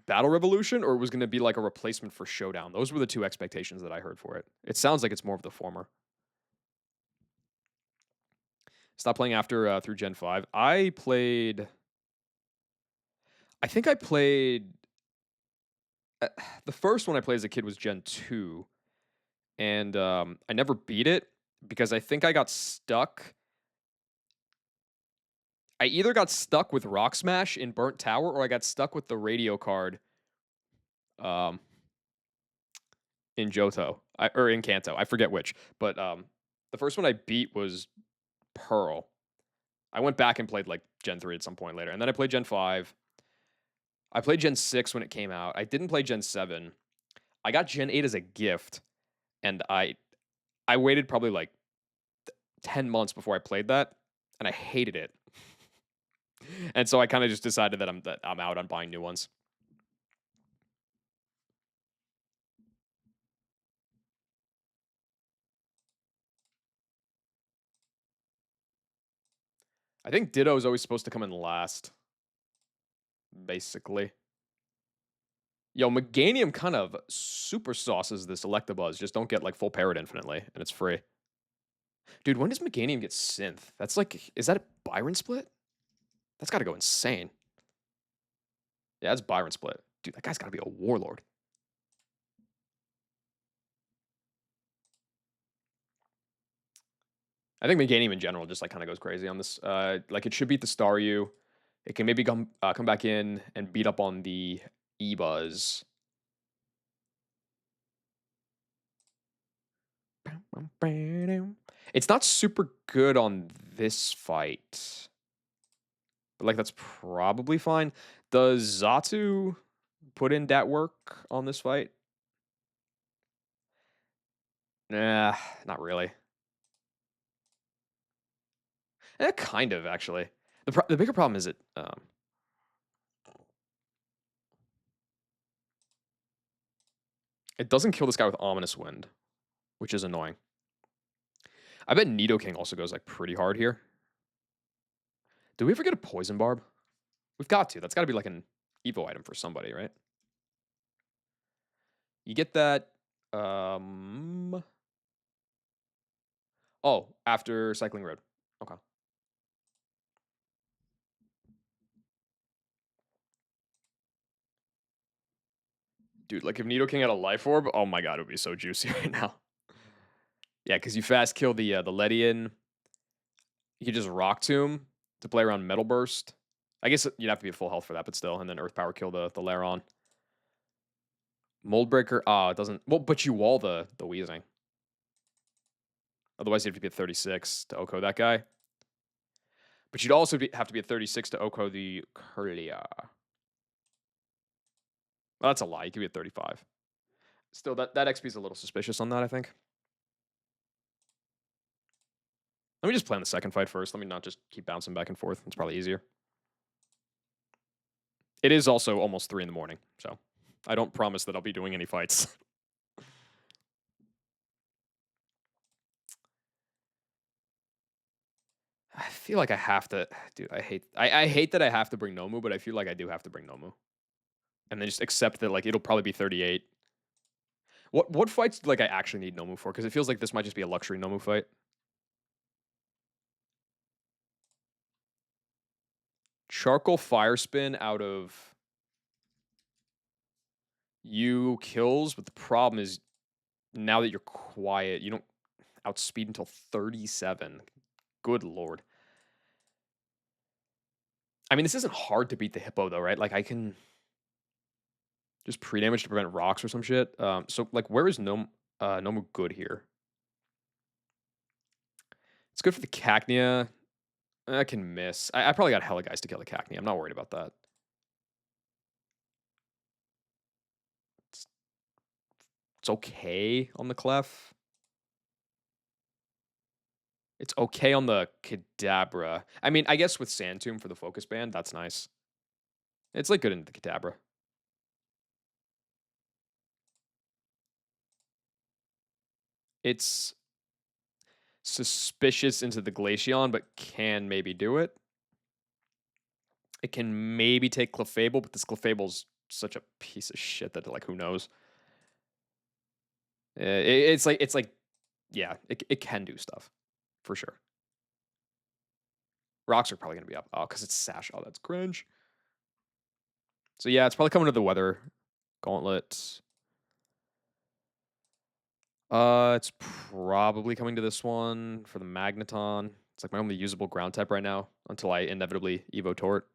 Speaker 1: Battle Revolution or it was going to be like a replacement for Showdown. Those were the two expectations that I heard for it. It sounds like it's more of the former. Stop playing after through Gen 5. I think I played the first one I played as a kid was Gen 2 and I never beat it because I think I got stuck. I either got stuck with Rock Smash in Burnt Tower or I got stuck with the radio card um, in Johto or in Kanto. I forget which, but the first one I beat was Pearl. I went back and played like Gen 3 at some point later, and then I played Gen 5. I played Gen 6 when it came out. I didn't play Gen 7. I got Gen 8 as a gift, and I waited probably like 10 months before I played that, and I hated it. And so I kind of just decided that I'm out on buying new ones. I think Ditto is always supposed to come in last, basically. Yo, Meganium kind of super sauces this Electabuzz. Just don't get like full parrot infinitely, and it's free. Dude, when does Meganium get synth? That's like, is that a Byron split? That's got to go insane. Yeah, that's Byron split. Dude, that guy's got to be a warlord. I think Meganium in general just like kind of goes crazy on this. Like it should beat the Staryu. It can maybe come back in and beat up on the E-Buzz. It's not super good on this fight. But like that's probably fine. Does Zatu put in that work on this fight? Nah, not really. Kind of actually. The bigger problem is it doesn't kill this guy with Ominous Wind, which is annoying. I bet Nidoking also goes like pretty hard here. Do we ever get a Poison Barb? We've got to. That's got to be like an Evo item for somebody, right? You get that. Oh, after Cycling Road. Okay. Dude, like if Nidoking had a Life Orb, oh my god, it would be so juicy right now. Yeah, because you fast kill the Ledian. You could just Rock Tomb to play around Metal Burst. I guess you'd have to be at full health for that, but still. And then Earth Power kill the Laron. Mold Breaker, it doesn't. Well, but you wall the Weezing. Otherwise, you'd have to be at 36 to Oko that guy. But you'd also have to be at 36 to Oko the Curlia. Well, that's a lie. You could be at 35. Still, that XP is a little suspicious on that, I think. Let me just play on the second fight first. Let me not just keep bouncing back and forth. It's probably easier. It is also almost 3 in the morning, so I don't promise that I'll be doing any fights. I feel like I have to, dude. I hate that I have to bring Nomu, but I feel like I do have to bring Nomu, and then just accept that like it'll probably be 38. What fights like I actually need Nomu for? Because it feels like this might just be a luxury Nomu fight. Charcoal Fire Spin out of you kills, but the problem is now that you're quiet, you don't outspeed until 37. Good lord. I mean, this isn't hard to beat the hippo though, right? Like I can just pre-damage to prevent rocks or some shit. So like where is Nomu good here? It's good for the Cacnea. I can miss. I probably got hella guys to kill the Cacnea. I'm not worried about that. It's, it's okay on the Clef. It's okay on the Kadabra. I mean, I guess with Sand Tomb for the focus band, that's nice. It's like good into the Kadabra. It's suspicious into the Glaceon, but can maybe do it. It can maybe take Clefable, but this Clefable's such a piece of shit that like who knows. It's like yeah, it can do stuff for sure. Rocks are probably gonna be up. Oh, because it's Sash. Oh, that's cringe. So yeah, it's probably coming to the weather gauntlet. It's probably coming to this one for the Magneton. It's like my only usable ground type right now until I inevitably Evo Tort.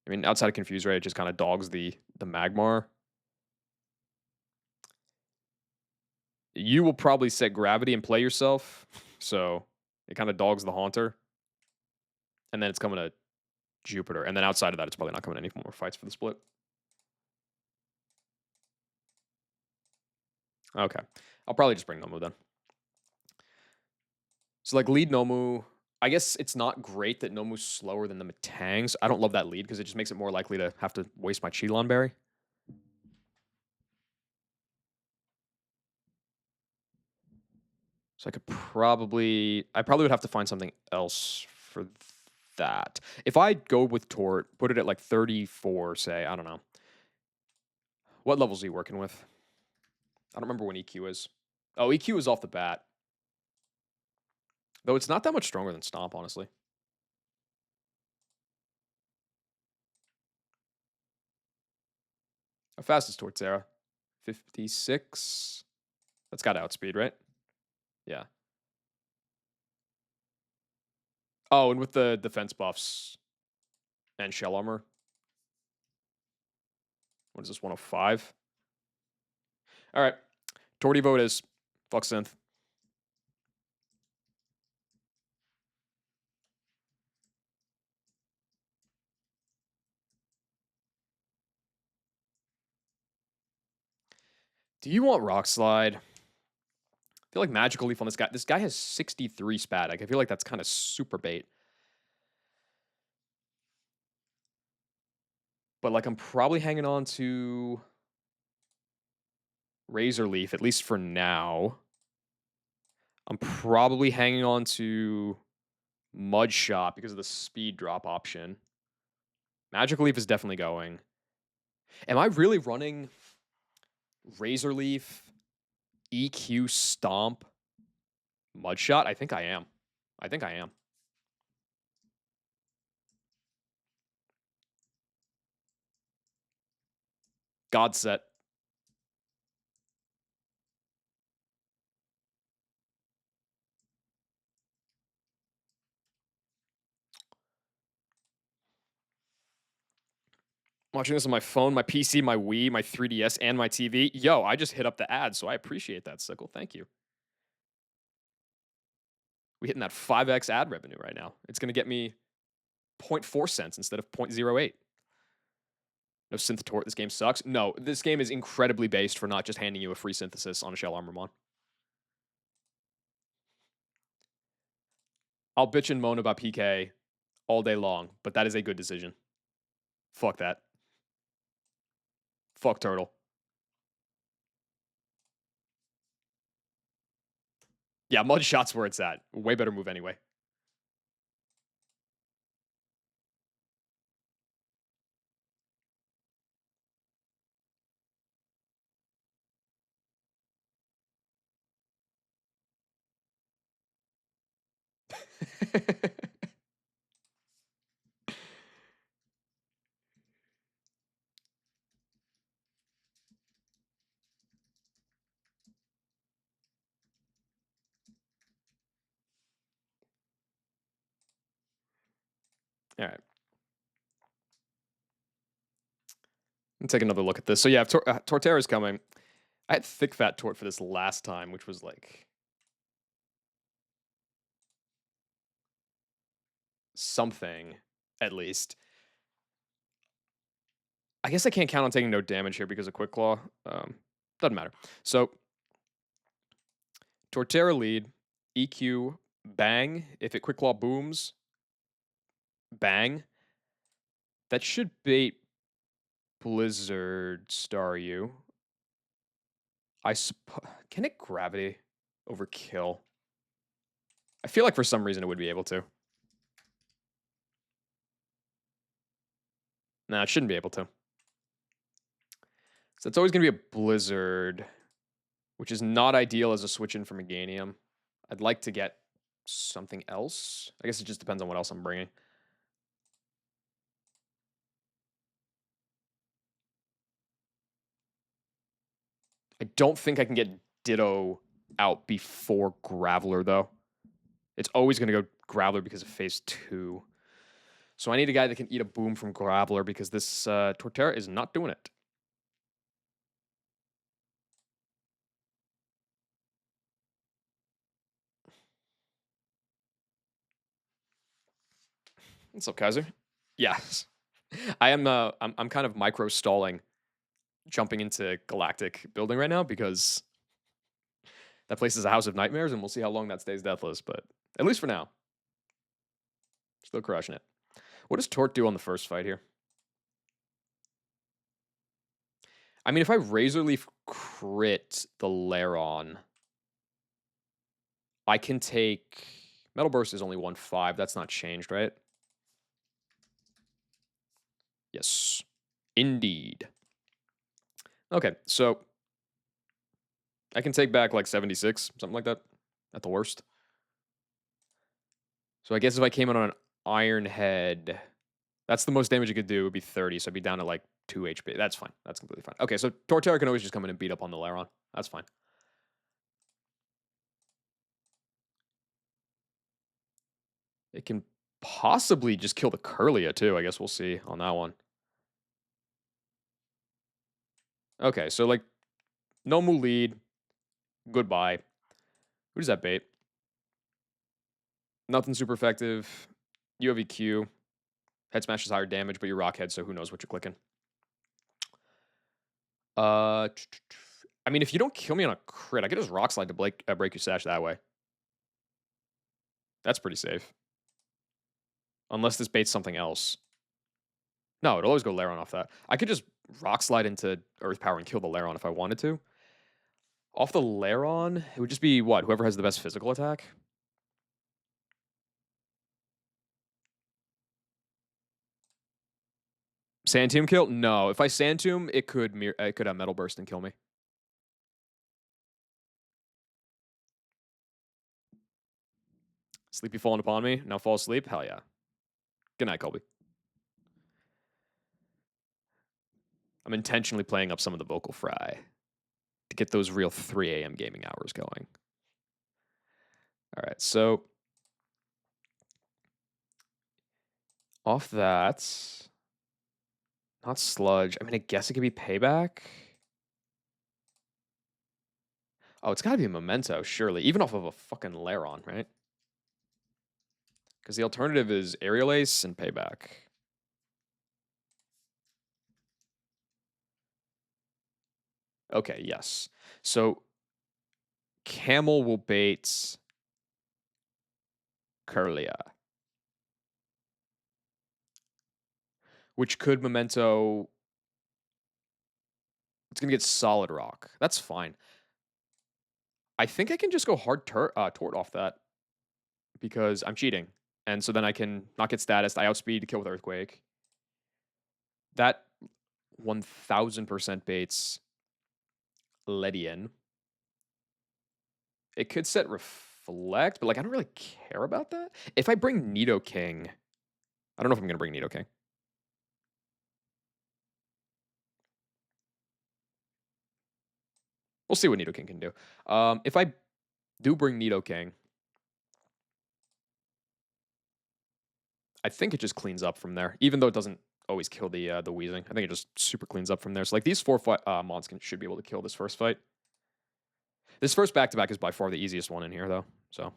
Speaker 1: I mean, outside of Confuse Ray, it just kind of dogs the Magmar. You will probably set Gravity and play yourself, so it kind of dogs the Haunter. And then it's coming to Jupiter. And then outside of that, it's probably not coming to any more fights for the split. Okay. I'll probably just bring Nomu then. So like lead Nomu, I guess it's not great that Nomu's slower than the Matangs. I don't love that lead because it just makes it more likely to have to waste my Cheelon Berry. So I probably would have to find something else for that. If I go with Tort, put it at like 34, say, I don't know. What levels are you working with? I don't remember when EQ is. Oh, EQ is off the bat. Though it's not that much stronger than Stomp, honestly. How fast is Torterra? 56. That's got outspeed, right? Yeah. Oh, and with the defense buffs and shell armor. What is this, 105? All right. Torty vote is fuck synth. Do you want Rock Slide? I feel like Magical Leaf on this guy. This guy has 63 spat. Like, I feel like that's kind of super bait. But like I'm probably hanging on to Razor Leaf, at least for now. I'm probably hanging on to Mud Shot because of the speed drop option. Magical Leaf is definitely going. Am I really running Razor Leaf, EQ, Stomp, Mud Shot? I think I am. I think I am. God set. Watching this on my phone, my PC, my Wii, my 3DS, and my TV. Yo, I just hit up the ad, so I appreciate that, Sickle. Thank you. We hitting that 5x ad revenue right now. It's going to get me 0.4 cents instead of 0.08. No synth tort. This game sucks. No, this game is incredibly based for not just handing you a free synthesis on a Shell Armormon. I'll bitch and moan about PK all day long, but that is a good decision. Fuck that. Fuck Turtle. Yeah, Mud Shot's where it's at. Way better move anyway. All right. Let's take another look at this. So yeah, Torterra's coming. I had thick fat tort for this last time, which was like something at least. I guess I can't count on taking no damage here because of Quick Claw. Doesn't matter. So Torterra lead, EQ, bang. If it Quick Claw booms, bang. That should bait Blizzard Star You. Can it Gravity over Kill? I feel like for some reason it would be able to. No, it shouldn't be able to. So it's always going to be a Blizzard, which is not ideal as a switch in from a Meganium. I'd like to get something else. I guess it just depends on what else I'm bringing. I don't think I can get Ditto out before Graveler, though. It's always going to go Graveler because of phase 2. So I need a guy that can eat a boom from Graveler because this Torterra is not doing it. What's up, Kaiser? Yes. I am I'm kind of micro stalling jumping into Galactic building right now because that place is a house of nightmares and we'll see how long that stays deathless, but at least for now. Still crushing it. What does Tort do on the first fight here? I mean, if I Razor Leaf crit the Laron, I can take... Metal Burst is only 1/5. That's not changed, right? Yes. Indeed. Okay, so I can take back like 76, something like that, at the worst. So I guess if I came in on an Iron Head, that's the most damage it could do. It would be 30, so I'd be down to like 2 HP. That's fine. That's completely fine. Okay, so Torterra can always just come in and beat up on the Laron. That's fine. It can possibly just kill the Curlia too. I guess we'll see on that one. Okay, so like no move lead. Goodbye. Who does that bait? Nothing super effective. You have EQ. Head smash is higher damage, but you're Rockhead, so who knows what you're clicking. I mean, if you don't kill me on a crit, I could just Rock Slide to break your sash that way. That's pretty safe. Unless this baits something else. No, it'll always go Laron off that. I could just Rock Slide into Earth Power and kill the Laron if I wanted to. Off the Laron, it would just be what? Whoever has the best physical attack? Sand Tomb kill? No. If I Sand Tomb, it could have Metal Burst and kill me. Sleepy falling upon me. Now fall asleep? Hell yeah. Good night, Colby. I'm intentionally playing up some of the vocal fry to get those real 3 a.m. gaming hours going. All right, so off that, not Sludge. I mean, I guess it could be Payback. Oh, it's got to be a Memento, surely. Even off of a fucking Laron, right? Because the alternative is Aerial Ace and Payback. Okay, yes. So Camel will bait Curlia, which could Memento. It's going to get Solid Rock. That's fine. I think I can just go hard Tort off that because I'm cheating. And so then I can not get status. I outspeed to kill with Earthquake. That 1000% baits Ledian. It could set deflect, but like I don't really care about that. If I bring Nidoking, I don't know if I'm gonna bring Nidoking. We'll see what Nidoking can do. If I do bring Nidoking, I think it just cleans up from there, even though it doesn't always kill the wheezing. I think it just super cleans up from there. So like these four mons should be able to kill this first fight. This first back to back is by far the easiest one in here, though. So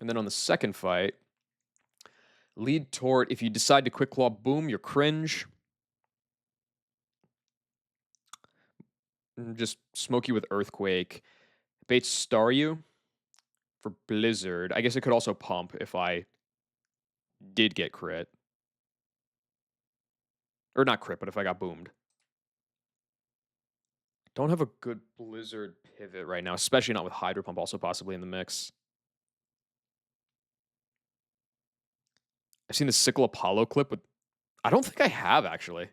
Speaker 1: and then on the second fight, lead tort. If you decide to quick claw, boom, you're cringe. Just smoke you with earthquake. Bait star you for blizzard. I guess it could also pump if I did get crit. Or not crit, but if I got boomed. Don't have a good blizzard pivot right now, especially not with hydro pump also possibly in the mix. I've seen the Sickle Apollo clip, but I don't think I have actually.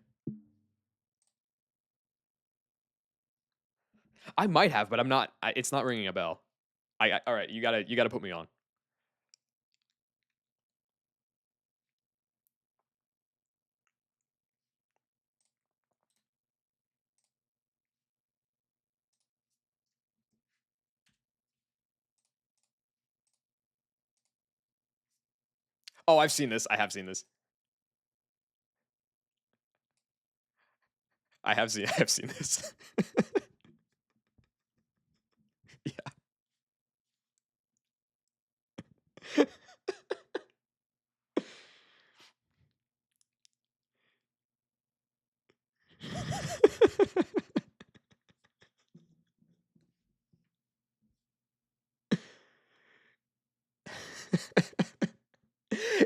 Speaker 1: I might have, but I'm not. It's not ringing a bell. All right. You gotta put me on. Oh, I've seen this. I have seen this. I have seen. I have seen this. Yeah.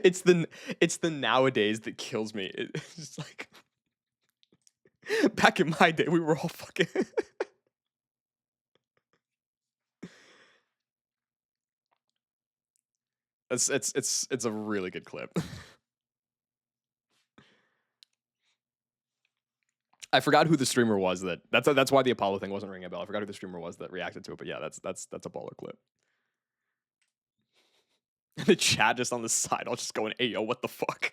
Speaker 1: it's the it's the nowadays that kills me. It's just like back in my day, we were all fucking. It's a really good clip. I forgot who the streamer was that's why the Apollo thing wasn't ringing a bell. I forgot who the streamer was that reacted to it, but yeah, that's a baller clip. The chat just on the side, I'll just going, "Hey yo, what the fuck?"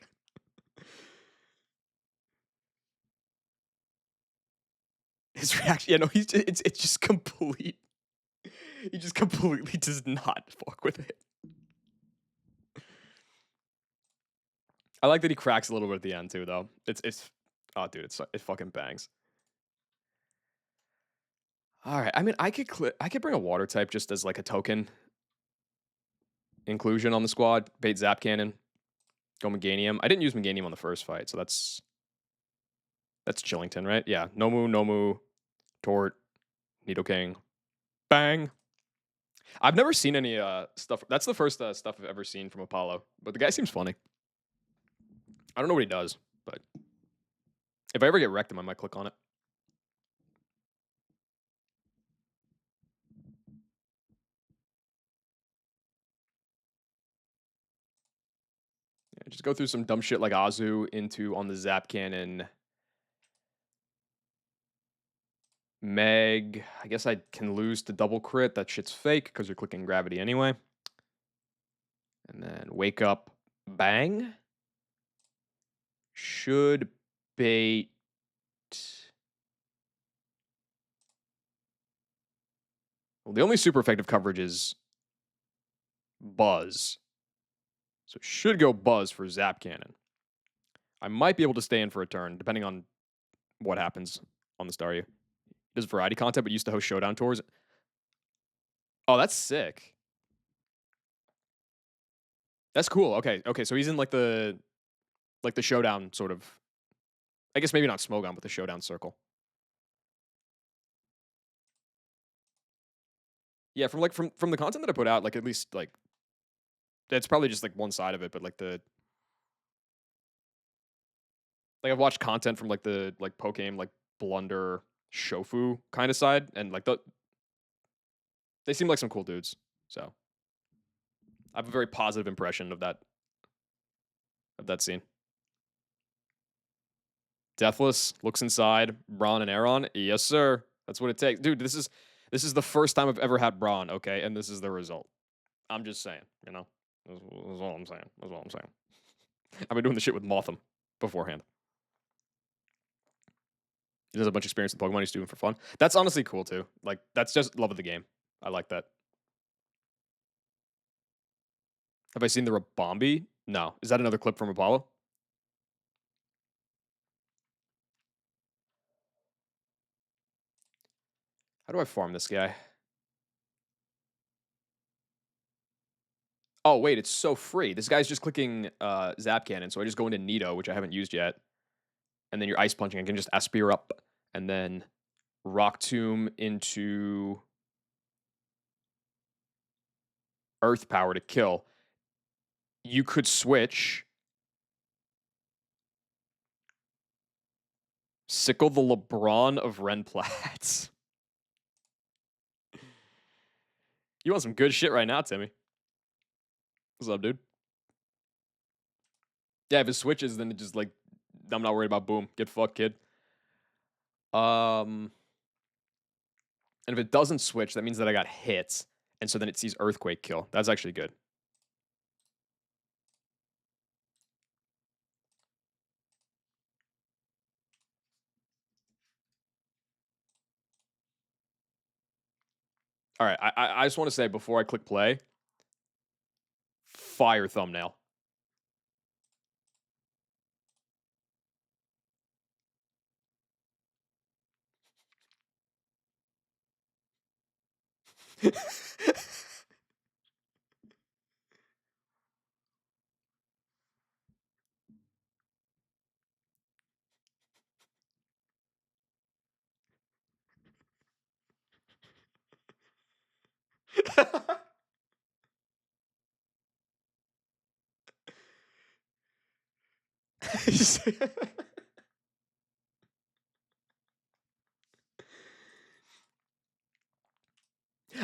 Speaker 1: His reaction, yeah, no, it's just complete. He just completely does not fuck with it. I like that he cracks a little bit at the end too, though. It's oh, dude, it fucking bangs. All right, I mean, I could bring a water type just as like a token inclusion on the squad. Bait Zap Cannon, go Meganium. I didn't use Meganium on the first fight, so that's Chillington, right? Yeah, Nomu, Tort, Nidoking, bang. I've never seen any stuff. That's the first stuff I've ever seen from Apollo, but the guy seems funny. I don't know what he does, but if I ever get wrecked him, I might click on it. Yeah, just go through some dumb shit like Azu into on the Zap Cannon. Meg, I guess I can lose to double crit. That shit's fake because you're clicking gravity anyway. And then wake up, bang. Should bait. Well, the only super effective coverage is Buzz. So it should go Buzz for Zap Cannon. I might be able to stay in for a turn, depending on what happens on the Staryu. He does variety content, but used to host showdown tours. Oh, that's sick. That's cool. Okay. So he's in like the showdown sort of. I guess maybe not Smogon, but the showdown circle. Yeah, from the content that I put out, like at least like that's probably just like one side of it, but like I've watched content from like the like poke game, like Blunder, Shofu kind of side, and like they seem like some cool dudes. So I have a very positive impression of that of that scene. Deathless looks inside. Braun and Aaron. Yes, sir. That's what it takes. Dude, this is the first time I've ever had Braun, okay? And this is the result. I'm just saying, you know? That's all I'm saying. That's all I'm saying. I've been doing the shit with Motham beforehand. He does a bunch of experience with Pokemon he's doing for fun. That's honestly cool too. Like, that's just love of the game. I like that. Have I seen the Rabombi? No. Is that another clip from Apollo? How do I farm this guy? Oh, wait, it's so free. This guy's just clicking Zap Cannon, so I just go into Nito, which I haven't used yet. And then you're Ice Punching. I can just Aspire up. And then Rock Tomb into Earth Power to kill. You could switch. Sickle the LeBron of Renplats. You want some good shit right now, Timmy. What's up, dude? Yeah, if it switches, then it just like I'm not worried about boom. Get fucked, kid. And if it doesn't switch, that means that I got hits. And so then it sees Earthquake kill. That's actually good. All right, I just want to say before I click play, fire thumbnail.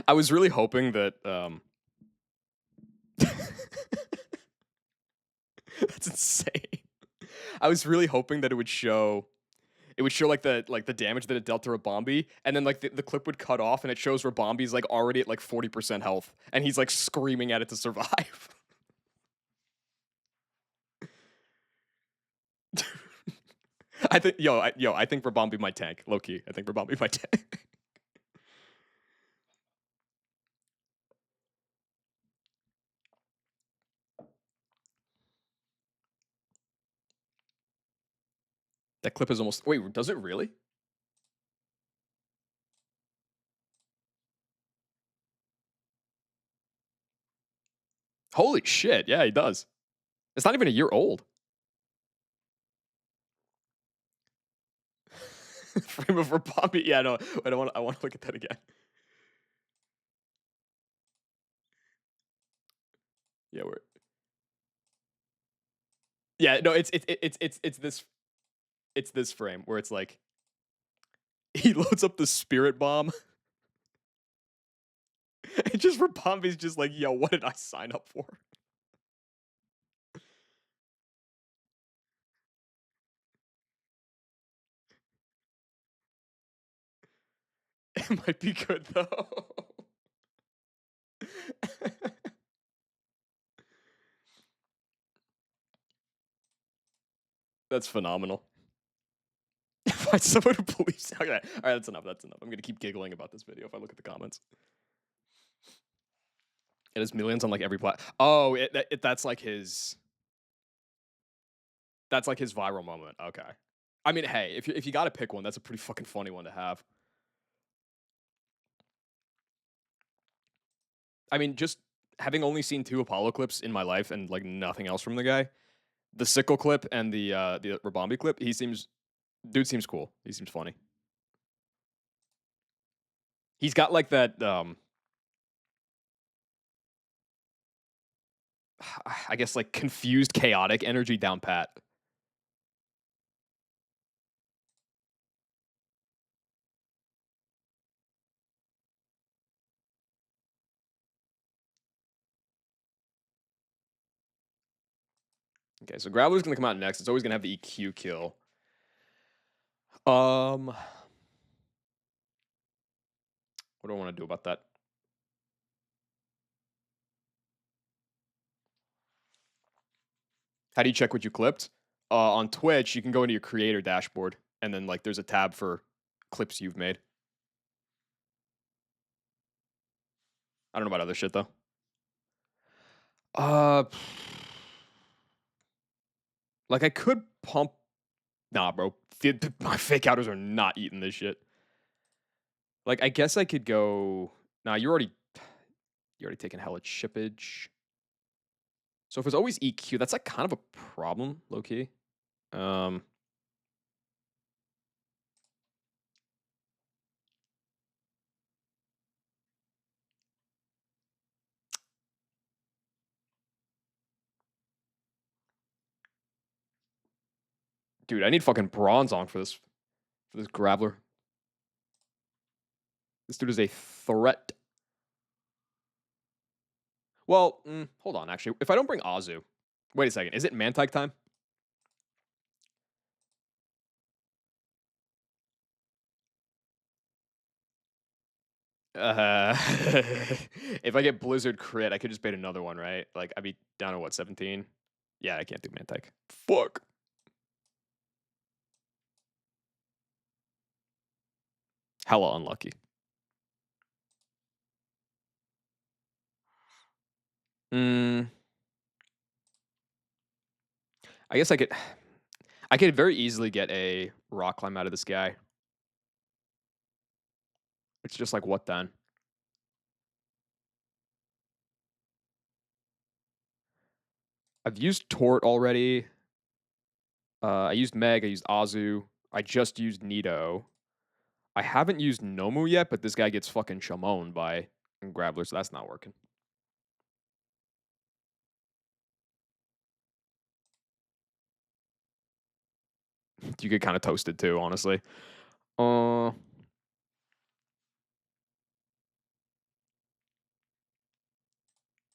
Speaker 1: I was really hoping that that's insane. I was really hoping that it would show like the damage that it dealt to Rabombi, and then like the clip would cut off and it shows Rabombi's like already at like 40% health, and he's like screaming at it to survive. I think I think Rabombi might tank. Low key. I think Rabombi might tank. That clip is almost wait, does it really? Holy shit, yeah, he does. It's not even a year old. Frame of Rabombi. Yeah, no, I want to look at that again. Yeah, we're yeah, no, it's this frame where it's like he loads up the spirit bomb. And just Rabombi's just like, yo, what did I sign up for? It might be good though. That's phenomenal. Find someone who believes. Okay, all right, that's enough. That's enough. I'm gonna keep giggling about this video if I look at the comments. It has millions on like every plat. Oh, that's like his. That's like his viral moment. Okay. I mean, hey, if you got to pick one, that's a pretty fucking funny one to have. I mean, just having only seen two Apollo clips in my life and like nothing else from the guy, the sickle clip and the Rabombi clip, dude seems cool. He seems funny. He's got like that I guess like confused chaotic energy down pat. Okay, so Grappler's gonna come out next. It's always gonna have the EQ kill. What do I want to do about that? How do you check what you clipped? On Twitch, you can go into your creator dashboard, and then like there's a tab for clips you've made. I don't know about other shit though. Uh, like I could pump. Nah, bro. My fake outers are not eating this shit. Like I guess I could go. Nah, you already taken hella chippage. So if it's always EQ, that's like kind of a problem, low key. Um, dude, I need fucking bronze on for this grappler. This dude is a threat. Well, hold on. Actually, if I don't bring Azu, wait a second. Is it Mantike time? If I get Blizzard crit, I could just bait another one, right? Like I'd be down to what 17. Yeah, I can't do Mantike. Fuck. Hella unlucky. Mm, I guess I could. I could very easily get a rock climb out of this guy. It's just like what then? I've used Tort already. I used Meg. I used Azu. I just used Nito. I haven't used Nomu yet, but this guy gets fucking shamoned by Grappler, so that's not working. You get kind of toasted too, honestly. Uh,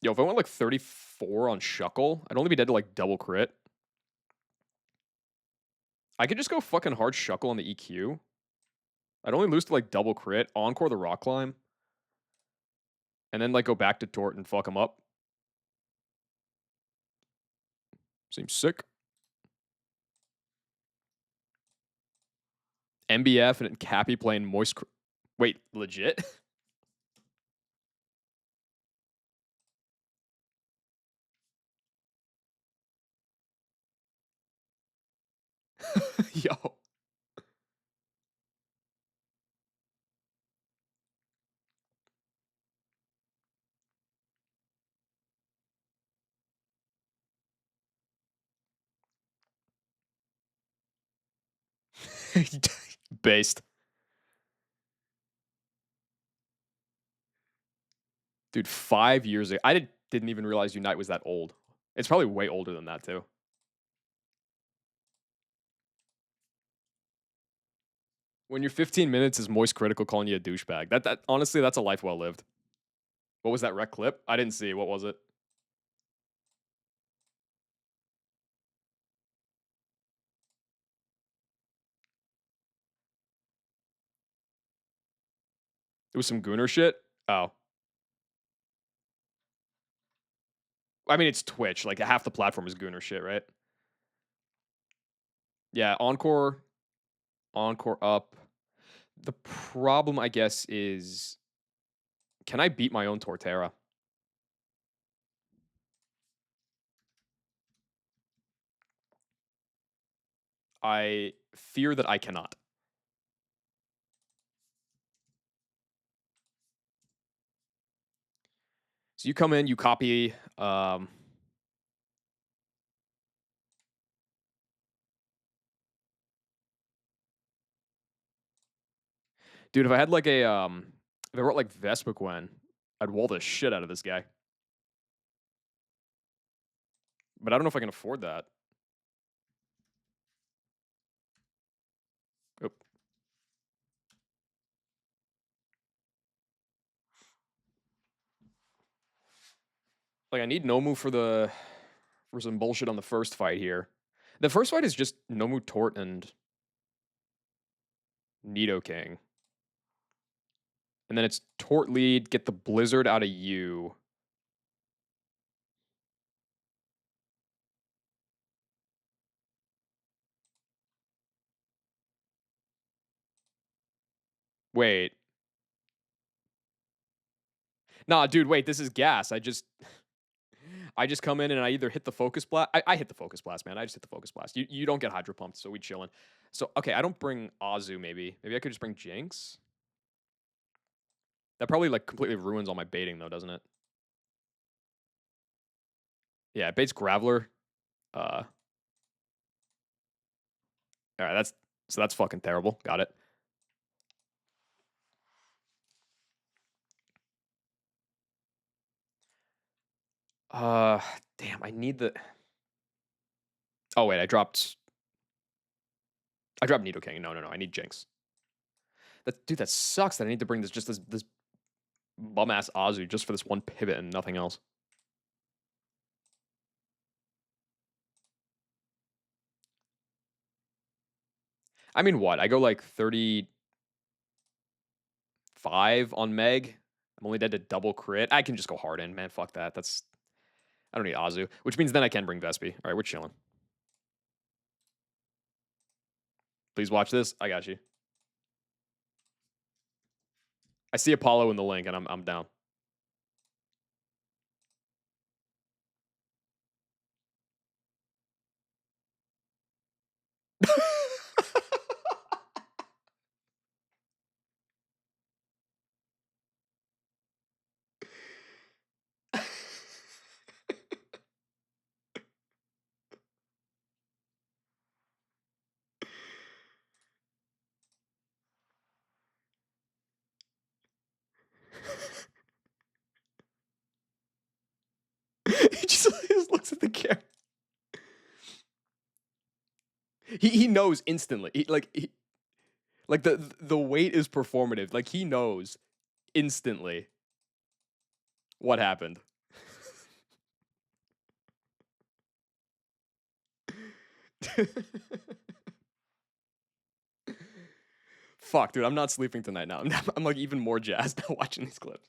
Speaker 1: if I went like 34 on Shuckle, I'd only be dead to like double crit. I could just go fucking hard Shuckle on the EQ. I'd only lose to like double crit, encore the rock climb, and then like go back to Tort and fuck him up. Seems sick. MBF and Cappy playing Moist. Wait, legit? Yo. Based. Dude, 5 years ago. Didn't even realize Unite was that old. It's probably way older than that, too. When your 15 minutes is Moist Critical calling you a douchebag. That honestly, that's a life well lived. What was that rec clip? I didn't see. What was it? It was some Gooner shit. Oh. I mean, it's Twitch. Like half the platform is Gooner shit, right? Yeah, Encore up. The problem, I guess, is can I beat my own Torterra? I fear that I cannot. So you come in, you copy. Dude, if I had like if I wrote like Vespa Gwen, I'd wall the shit out of this guy. But I don't know if I can afford that. Oop. Like I need Nomu for the for some bullshit on the first fight here. The first fight is just Nomu Tort and Nidoking. And then it's Tort lead, get the Blizzard out of you. Wait. Nah, dude, wait, this is gas. I just come in and I either hit the focus blast. I hit the focus blast, man. I just hit the focus blast. You don't get hydro pumped, so we chillin'. So okay, I don't bring Azu. Maybe I could just bring Jinx. That probably like completely ruins all my baiting though, doesn't it? Yeah, it baits Graveler. All right, that's fucking terrible. Got it. Uh, damn, I need the. Oh wait, I dropped Nidoking. No, I need Jinx. Dude, that sucks that I need to bring this bum ass Azu just for this one pivot and nothing else. I mean, what? I go like 35 on Meg. I'm only dead to double crit. I can just go hard in, man. Fuck that. I don't need Azu, which means then I can bring Vespi. All right, we're chilling. Please watch this. I got you. I see Apollo in the link, and I'm down. He just looks at the camera. He knows instantly. Like the weight is performative. Like he knows instantly what happened. Fuck, dude, I'm not sleeping tonight now. I'm like even more jazzed now watching these clips.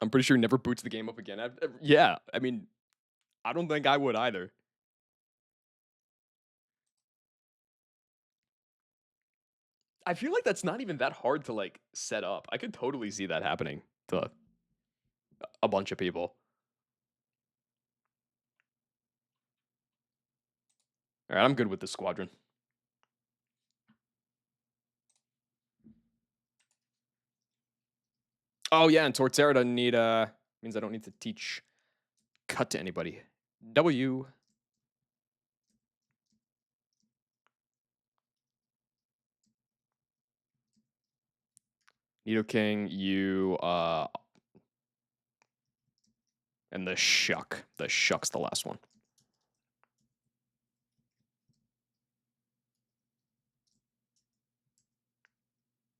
Speaker 1: I'm pretty sure he never boots the game up again. Yeah, I mean, I don't think I would either. I feel like that's not even that hard to like set up. I could totally see that happening to a bunch of people. All right, I'm good with this squadron. Oh yeah, and Torterra doesn't need means I don't need to teach cut to anybody. W. Nidoking, you and the Shuck. The Shuck's the last one.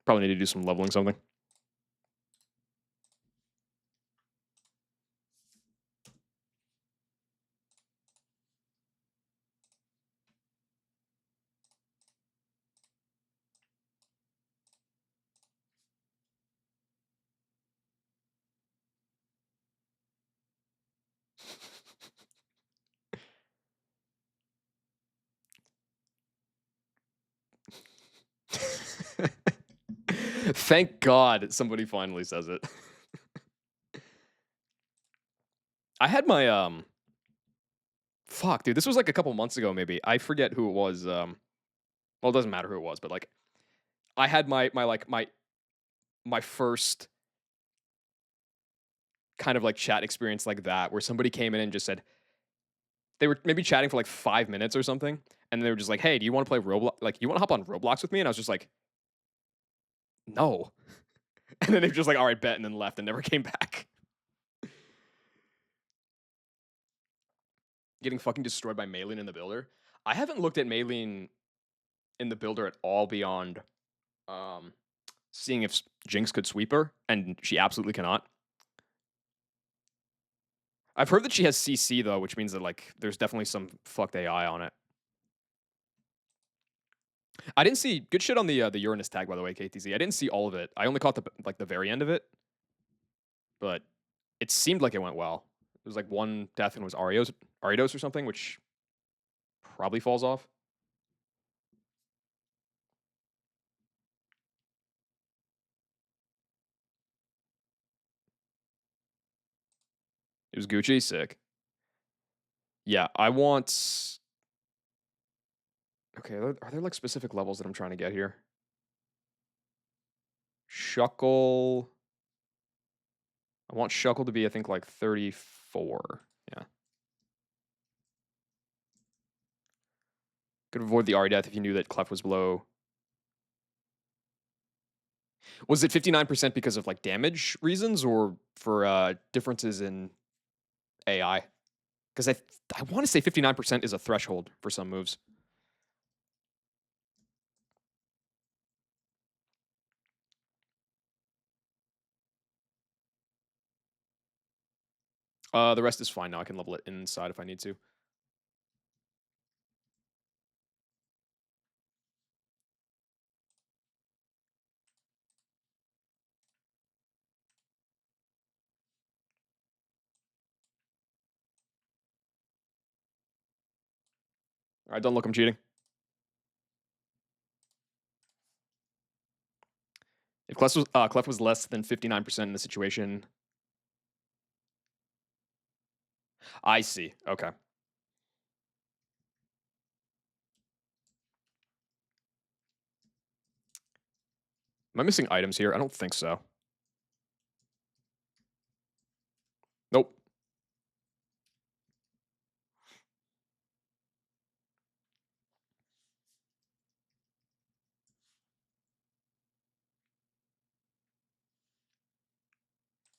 Speaker 1: Probably need to do some leveling something. Thank God somebody finally says it. I had my fuck, dude. This was like a couple months ago, maybe. I forget who it was. Well, it doesn't matter who it was, but like, I had my first kind of like chat experience like that, where somebody came in and just said they were maybe chatting for like 5 minutes or something, and they were just like, "Hey, do you want to play Roblox? Like, you want to hop on Roblox with me?" And I was just like, "No." And then they were just like, "All right, bet," and then left and never came back. Getting fucking destroyed by Maylene in the builder. I haven't looked at Maylene in the builder at all beyond um, seeing if Jinx could sweep her, and she absolutely cannot. I've heard that she has CC though, which means that like there's definitely some fucked AI on it. I didn't see good shit on the Uranus tag by the way, KTZ. I didn't see all of it. I only caught the very end of it, but it seemed like it went well. It was like one death and it was Aridos or something, which probably falls off. It was Gucci, sick. Yeah, I want. Okay, are there like specific levels that I'm trying to get here? Shuckle. I want Shuckle to be, I think, like 34. Yeah. Could avoid the Ari death if you knew that Clef was below. Was it 59% because of like damage reasons or for differences in AI? Because I want to say 59% is a threshold for some moves. The rest is fine now. I can level it inside if I need to. All right, don't look. I'm cheating. If Clef was less than 59% in the situation, I see. Okay. Am I missing items here? I don't think so. Nope.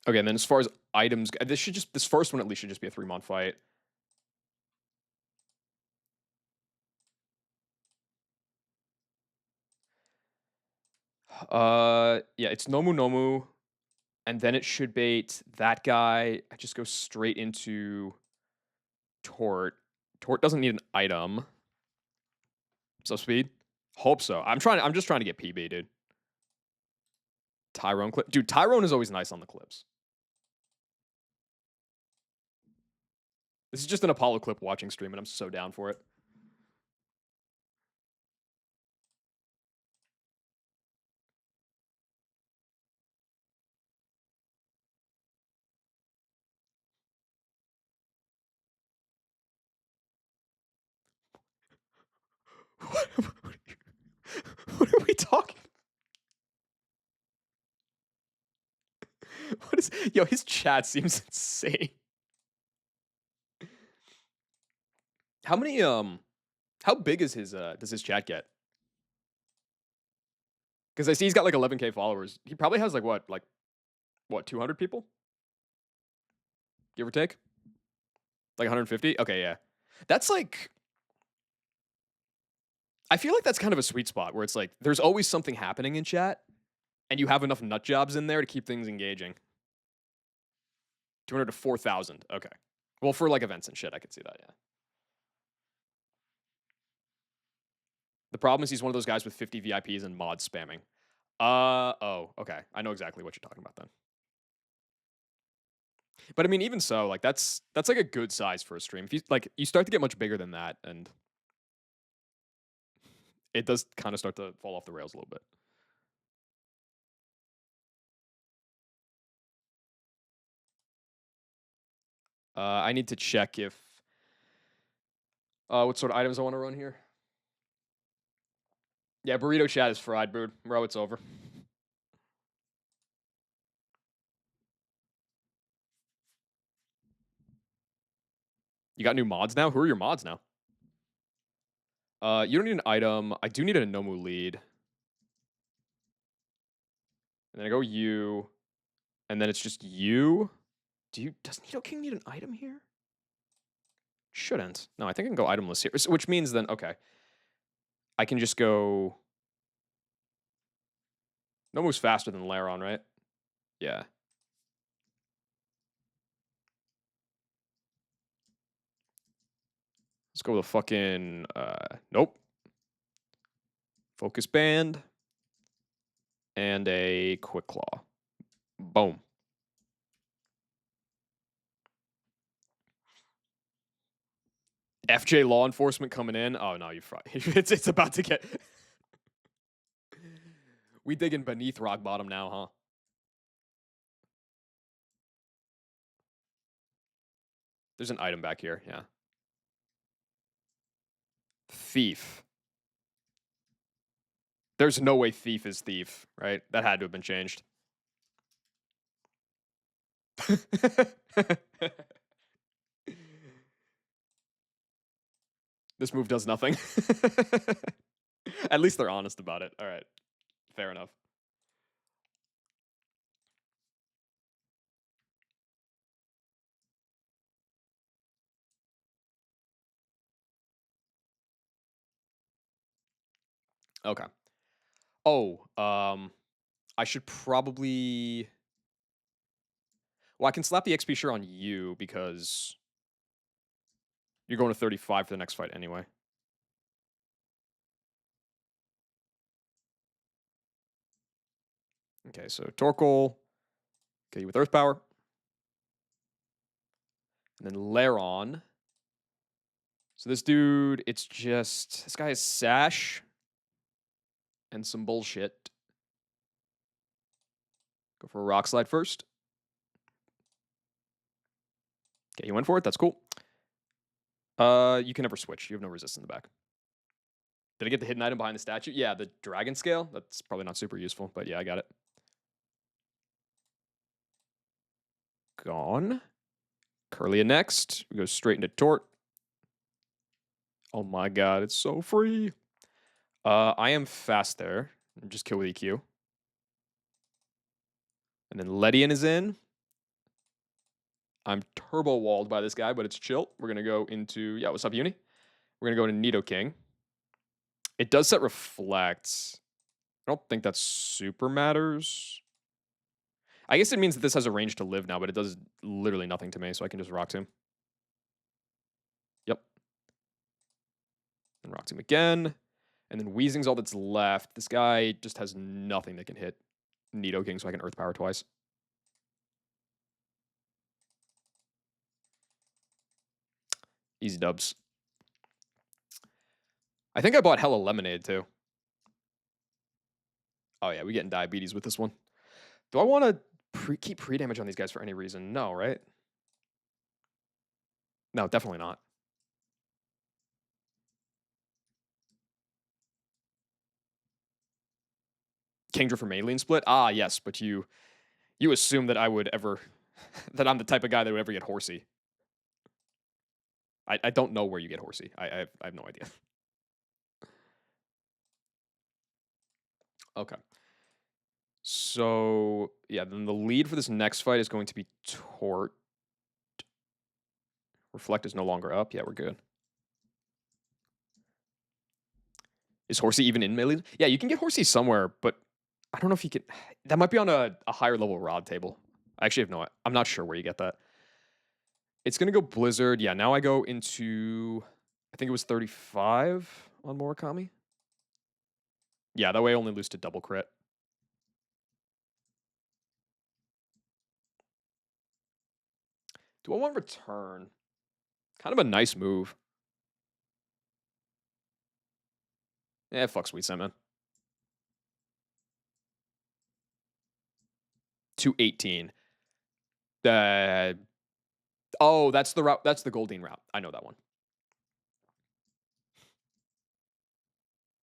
Speaker 1: Okay, and then as far as items, this first one at least should just be a 3-mon fight. Yeah, it's Nomu Nomu, and then it should bait that guy. I just go straight into Tort. Tort doesn't need an item. So speed. Hope so. I'm just trying to get PB, dude. Tyrone clip, dude. Tyrone is always nice on the clips. This is just an Apollo clip watching stream, and I'm so down for it. What are we talking? What is yo? His chat seems insane. How many how big is his does his chat get? Because I see he's got like 11K followers. He probably has like what 200 people, give or take, like 150. Okay, yeah, that's like I feel like that's kind of a sweet spot where it's like there's always something happening in chat, and you have enough nut jobs in there to keep things engaging. 200 to 4,000. Okay, well for like events and shit, I could see that. Yeah. The problem is he's one of those guys with 50 VIPs and mods spamming. Oh, okay. I know exactly what you're talking about then. But I mean, even so, like that's like a good size for a stream. If you start to get much bigger than that, and it does kind of start to fall off the rails a little bit. I need to check if what sort of items I want to run here. Yeah, burrito chat is fried, dude. Bro, it's over. You got new mods now? Who are your mods now? You don't need an item. I do need a Nomu lead. And then I go you. And then it's just you. Does Nidoking need an item here? Shouldn't. No, I think I can go itemless here. Which means then, okay. I can just go. Nomu's faster than Laron, right? Yeah. go with a fucking, nope. Focus Band. And a Quick Claw. Boom. FJ Law Enforcement coming in. Oh, no, you're fried. It's about to get... We digging beneath rock bottom now, huh? There's an item back here, yeah. Thief. There's no way Thief is Thief, right? That had to have been changed. This move does nothing. At least they're honest about it. All right. Fair enough. Okay. Oh, I should probably... Well, I can slap the XP share on you because you're going to 35 for the next fight anyway. Okay, so Torkoal, get you with Earth Power. And then Laron. So this dude, it's just... This guy has Sash and some bullshit. Go for a Rock Slide first. Okay, you went for it. That's cool. You can never switch. You have no resist in the back. Did I get the hidden item behind the statue? Yeah, the Dragon Scale. That's probably not super useful, but yeah, I got it. Gone. Curlia next. We go straight into Tort. Oh my god, it's so free. I am fast there. Just kill with EQ. And then Ledian is in. I'm turbo walled by this guy, but it's chill. We're going to go into... Yeah, what's up, Uni? We're going to go into Nidoking. It does set Reflect. I don't think that super matters. I guess it means that this has a range to live now, but it does literally nothing to me, so I can just Rock Tomb. Yep. And Rock Tomb again. And then Weezing's all that's left. This guy just has nothing that can hit Nidoking, so I can Earth Power twice. Easy dubs. I think I bought hella Lemonade, too. Oh, yeah, we getting diabetes with this one. Do I want to keep pre-damage on these guys for any reason? No, right? No, definitely not. Kingdra for Maylene split? Ah, yes, but you assume that I would ever... that I'm the type of guy that would ever get Horsey. I don't know where you get Horsey. I have no idea. Okay. So, yeah, then the lead for this next fight is going to be Tort. Reflect is no longer up. Yeah, we're good. Is Horsey even in melee? Yeah, you can get Horsey somewhere, but I don't know if you can... That might be on a higher level rod table. I actually have no... I'm not sure where you get that. It's going to go Blizzard. Yeah, now I go into... I think it was 35 on Murakami. Yeah, that way I only lose to double crit. Do I want return? Kind of a nice move. Yeah, fuck Sweet Scent, man. 218. Oh, that's the route. That's the Goldeen route. I know that one.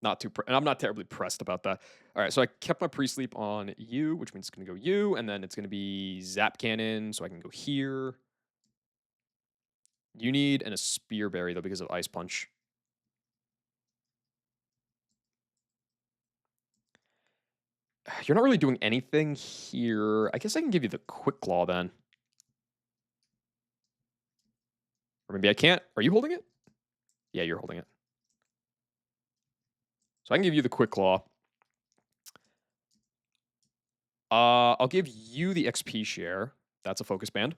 Speaker 1: Not too, and I'm not terribly pressed about that. All right, so I kept my pre-sleep on you, which means it's going to go you, and then it's going to be Zap Cannon, so I can go here. You need a Spear Berry, though, because of Ice Punch. You're not really doing anything here. I guess I can give you the Quick Claw, then. Or maybe I can't. Are you holding it? Yeah, you're holding it. So I can give you the Quick Claw. I'll give you the XP share. That's a Focus Band.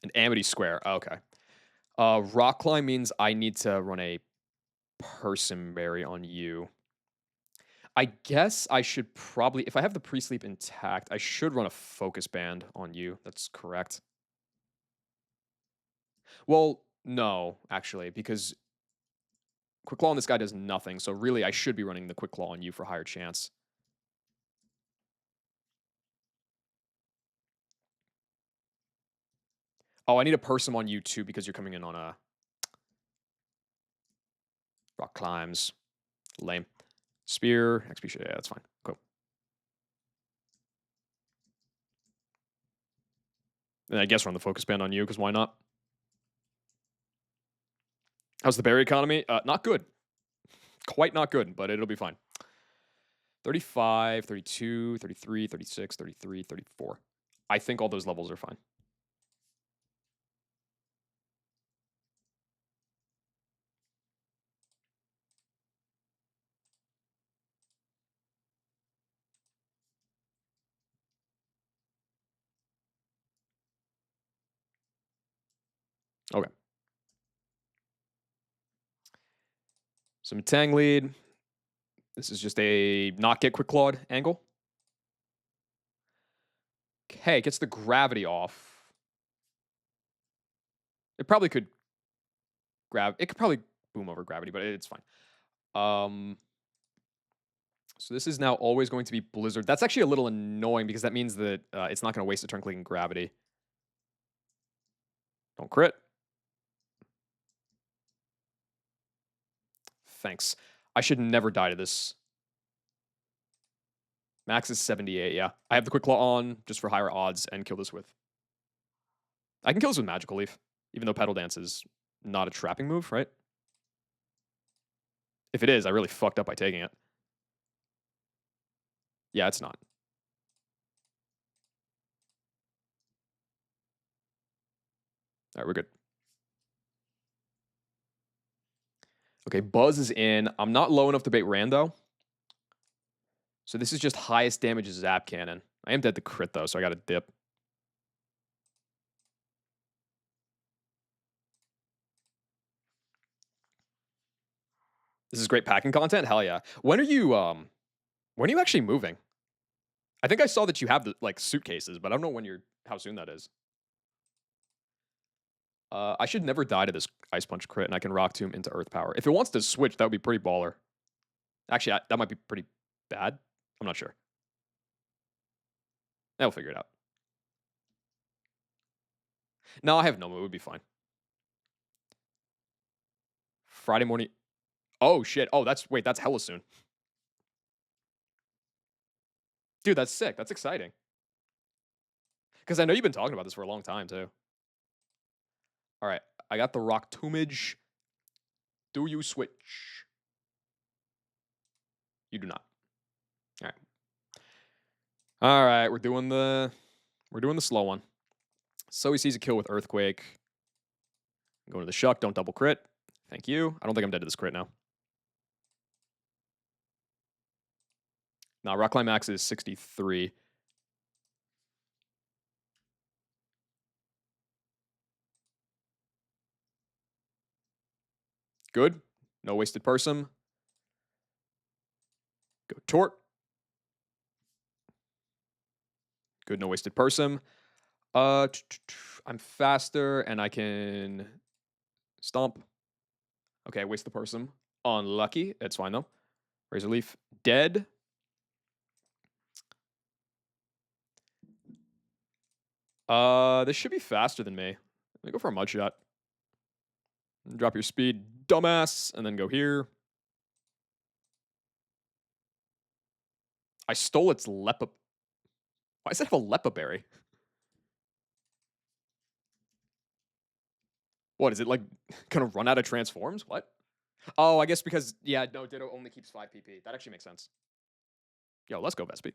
Speaker 1: An Amity Square. Okay. Rock climb means I need to run a person berry on you. I guess I should probably, if I have the pre-sleep intact, I should run a focus band on you. That's correct. Well, no, actually, because quick claw on this guy does nothing. So really, I should be running the quick claw on you for higher chance. Oh, I need a person on you too because you're coming in on a rock climbs. Lame. Spear, XP. Yeah, that's fine. Cool. And I guess run the focus band on you because why not? How's the berry economy? Not good. Quite not good, but it'll be fine. 35, 32, 33, 36, 33, 34. I think all those levels are fine. Okay. Some Tang lead. This is just a not get quick clawed angle. Okay, gets the gravity off. It probably could it could probably boom over gravity, but it's fine. So this is now always going to be Blizzard. That's actually a little annoying because that means that it's not going to waste a turn clicking gravity. Don't crit. Thanks. I should never die to this. Max is 78, yeah. I have the quick claw on just for higher odds and kill this with. I can kill this with Magical Leaf, even though Pedal Dance is not a trapping move, right? If it is, I really fucked up by taking it. Yeah, it's not. All right, we're good. Okay, Buzz is in. I'm not low enough to bait Rando. So this is just highest damage Zap Cannon. I am dead to crit, though, so I got to dip. This is great packing content? Hell yeah. When are you actually moving? I think I saw that you have the like suitcases, but I don't know when you're how soon that is. I should never die to this Ice Punch crit, and I can Rock Tomb into Earth Power. If it wants to switch, that would be pretty baller. Actually, that might be pretty bad. I'm not sure. I'll figure it out. No, I have no move. It would be fine. Friday morning. Oh shit. Oh, that's hella soon. Dude, that's sick. That's exciting. Because I know you've been talking about this for a long time too. All right, I got the Rock Tombage. Do you switch? You do not. All right. All right, we're doing the slow one. So he sees a kill with Earthquake. Going to the Shuck, don't double crit. Thank you. I don't think I'm dead to this crit now. Now, Rock Climax is 63. Good. No wasted person. Go Tort. Good, no wasted person. I'm faster and I can stomp. Okay, waste the person. Unlucky. It's fine though. Razor Leaf. Dead. This should be faster than me. Let me go for a mud shot. Drop your speed, dumbass, and then go here. I stole its Lepa. Why does it have a Lepa berry? What is it like? Gonna run out of transforms? What? Oh, I guess because yeah, no, Ditto only keeps 5 PP. That actually makes sense. Yo, let's go, Vespi.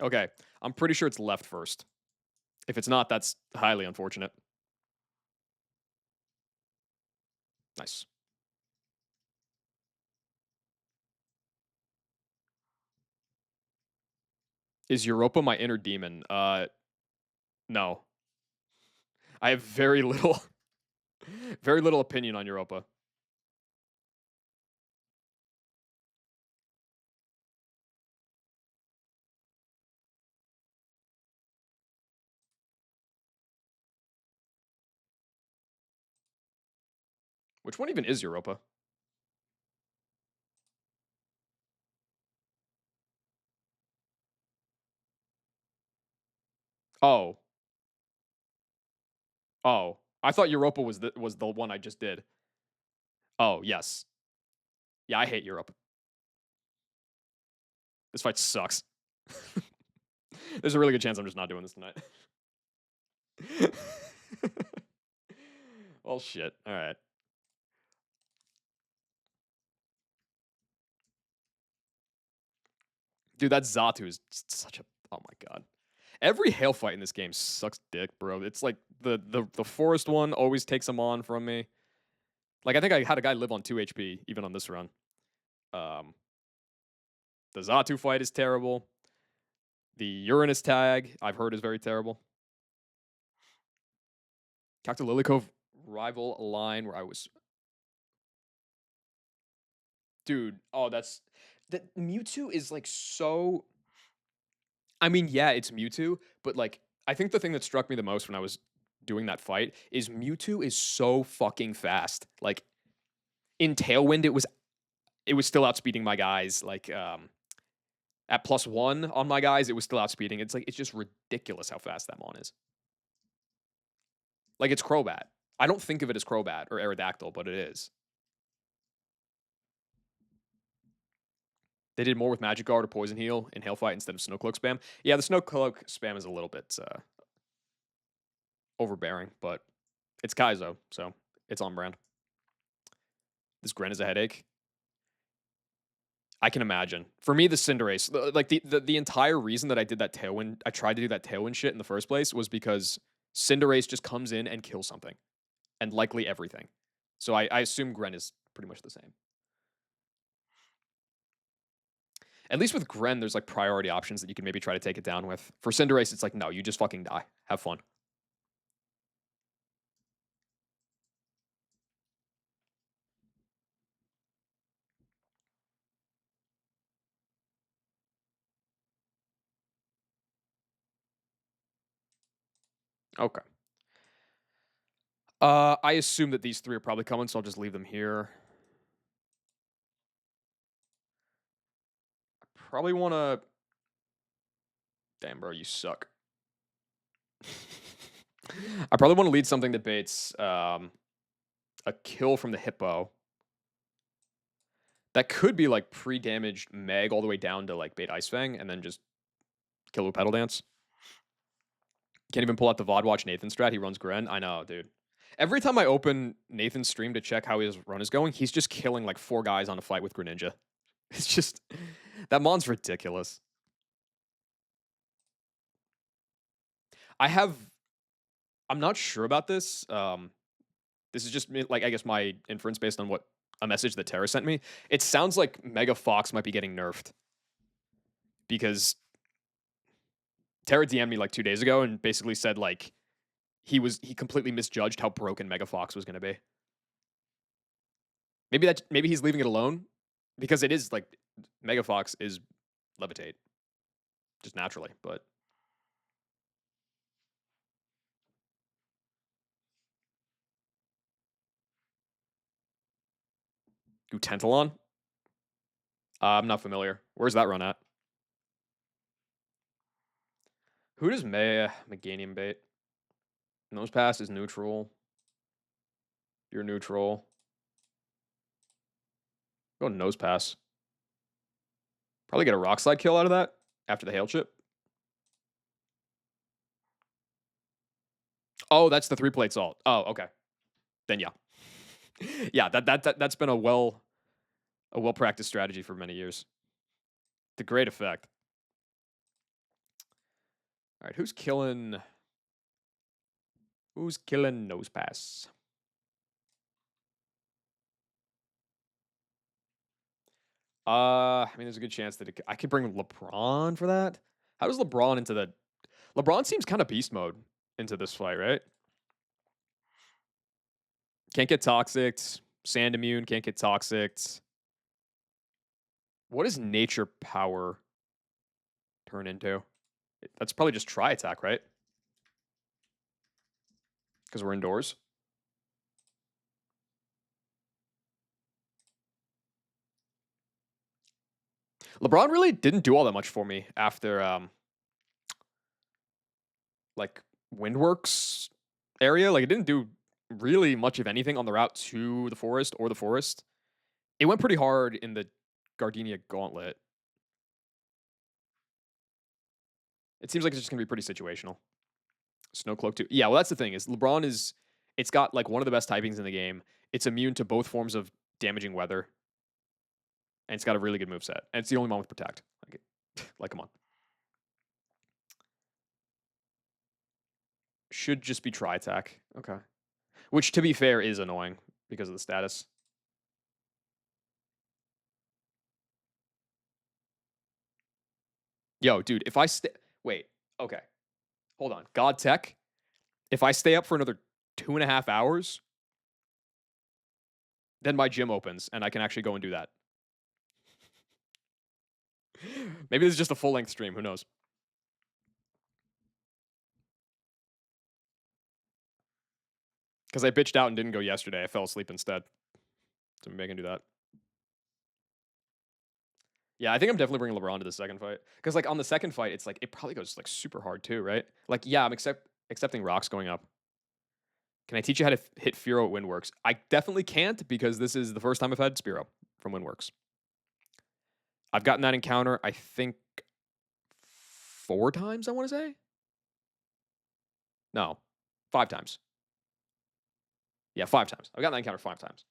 Speaker 1: Okay, I'm pretty sure it's left first. If it's not, that's highly unfortunate. Nice. Is Europa my inner demon? No. I have very little, very little opinion on Europa. Which one even is Europa? Oh, oh. I thought Europa was the one I just did. Oh, yes. Yeah, I hate Europe. This fight sucks. There's a really good chance I'm just not doing this tonight. Well, shit. All right. Dude, that Zatu is such a. Oh my god. Every hail fight in this game sucks dick, bro. It's like the forest one always takes him on from me. Like I think I had a guy live on 2 HP even on this run. Um, the Zatu fight is terrible. The Uranus tag I've heard is very terrible. Cactus Lily Cove rival line where I was, dude. Oh, that Mewtwo is like so. I mean, yeah, it's Mewtwo, but like I think the thing that struck me the most when I was doing that fight is Mewtwo is so fucking fast. Like in Tailwind, it was still outspeeding my guys. Like at +1 on my guys, it was still outspeeding. It's like it's just ridiculous how fast that mon is. Like it's Crobat. I don't think of it as Crobat or Aerodactyl, but it is. They did more with Magic Guard or Poison Heal in Hail Fight instead of Snow Cloak spam. Yeah, the Snow Cloak spam is a little bit overbearing, but it's Kaizo, so it's on brand. This Gren is a headache. I can imagine. For me, the Cinderace, like the entire reason that I did that Tailwind, I tried to do that Tailwind shit in the first place was because Cinderace just comes in and kills something, and likely everything. So I assume Gren is pretty much the same. At least with Gren, there's like priority options that you can maybe try to take it down with. For Cinderace, it's like, no, you just fucking die. Have fun. Okay. I assume that these three are probably coming, so I'll just leave them here. Probably want to. Damn, bro, you suck. I probably want to lead something that baits a kill from the Hippo. That could be like pre-damaged Meg all the way down to like bait Ice Fang and then just kill with Petal Dance. Can't even pull out the VOD watch Nathan strat. He runs Gren. I know, dude. Every time I open Nathan's stream to check how his run is going, he's just killing like 4 guys on a fight with Greninja. It's just that mon's ridiculous. I have I'm not sure about this. This is just like I guess my inference based on what a message that Terra sent me. It sounds like Mega Fox might be getting nerfed because Terra DM'd me like 2 days ago and basically said like he completely misjudged how broken Mega Fox was going to be. Maybe he's leaving it alone because it is like Mega Fox is levitate just naturally, but Gutentalon? I'm not familiar. Where's that run at? Who does Meganium bait? Nose pass is neutral. You're neutral. Go nose pass. Probably get a rock slide kill out of that after the hail chip. Oh, that's the 3-plate salt. Oh, okay. Then yeah. Yeah, that's been a well practiced strategy for many years. The great effect. All right, who's killing nose pass? I mean, there's a good chance that I could bring LeBron for that. How does LeBron into the? LeBron seems kind of beast mode into this fight, right? Can't get toxic. Sand immune can't get toxic. What does nature power turn into? That's probably just try attack, right? Because we're indoors. LeBron really didn't do all that much for me after like Windworks area. Like it didn't do really much of anything on the route to the forest or the forest. It went pretty hard in the Gardenia Gauntlet. It seems like it's just gonna be pretty situational. Snowcloak too. Yeah, well that's the thing is LeBron is it's got like one of the best typings in the game. It's immune to both forms of damaging weather. And it's got a really good move set. And it's the only one with protect. Like come on. Should just be try attack. Okay. Which to be fair is annoying because of the status. Yo, dude, if I stay wait, okay. Hold on. God Tech. If I stay up for another 2.5 hours, then my gym opens and I can actually go and do that. Maybe this is just a full length stream. Who knows? Because I bitched out and didn't go yesterday. I fell asleep instead. So maybe I can do that. Yeah, I think I'm definitely bringing LeBron to the second fight. Because like on the second fight, it's like it probably goes like super hard too, right? Like yeah, I'm accepting rocks going up. Can I teach you how to hit Firo at Windworks? I definitely can't because this is the first time I've had Spiro from Windworks. I've gotten that encounter, I think, 4 times, I want to say. No, 5 times. Yeah, 5 times. I've gotten that encounter 5 times.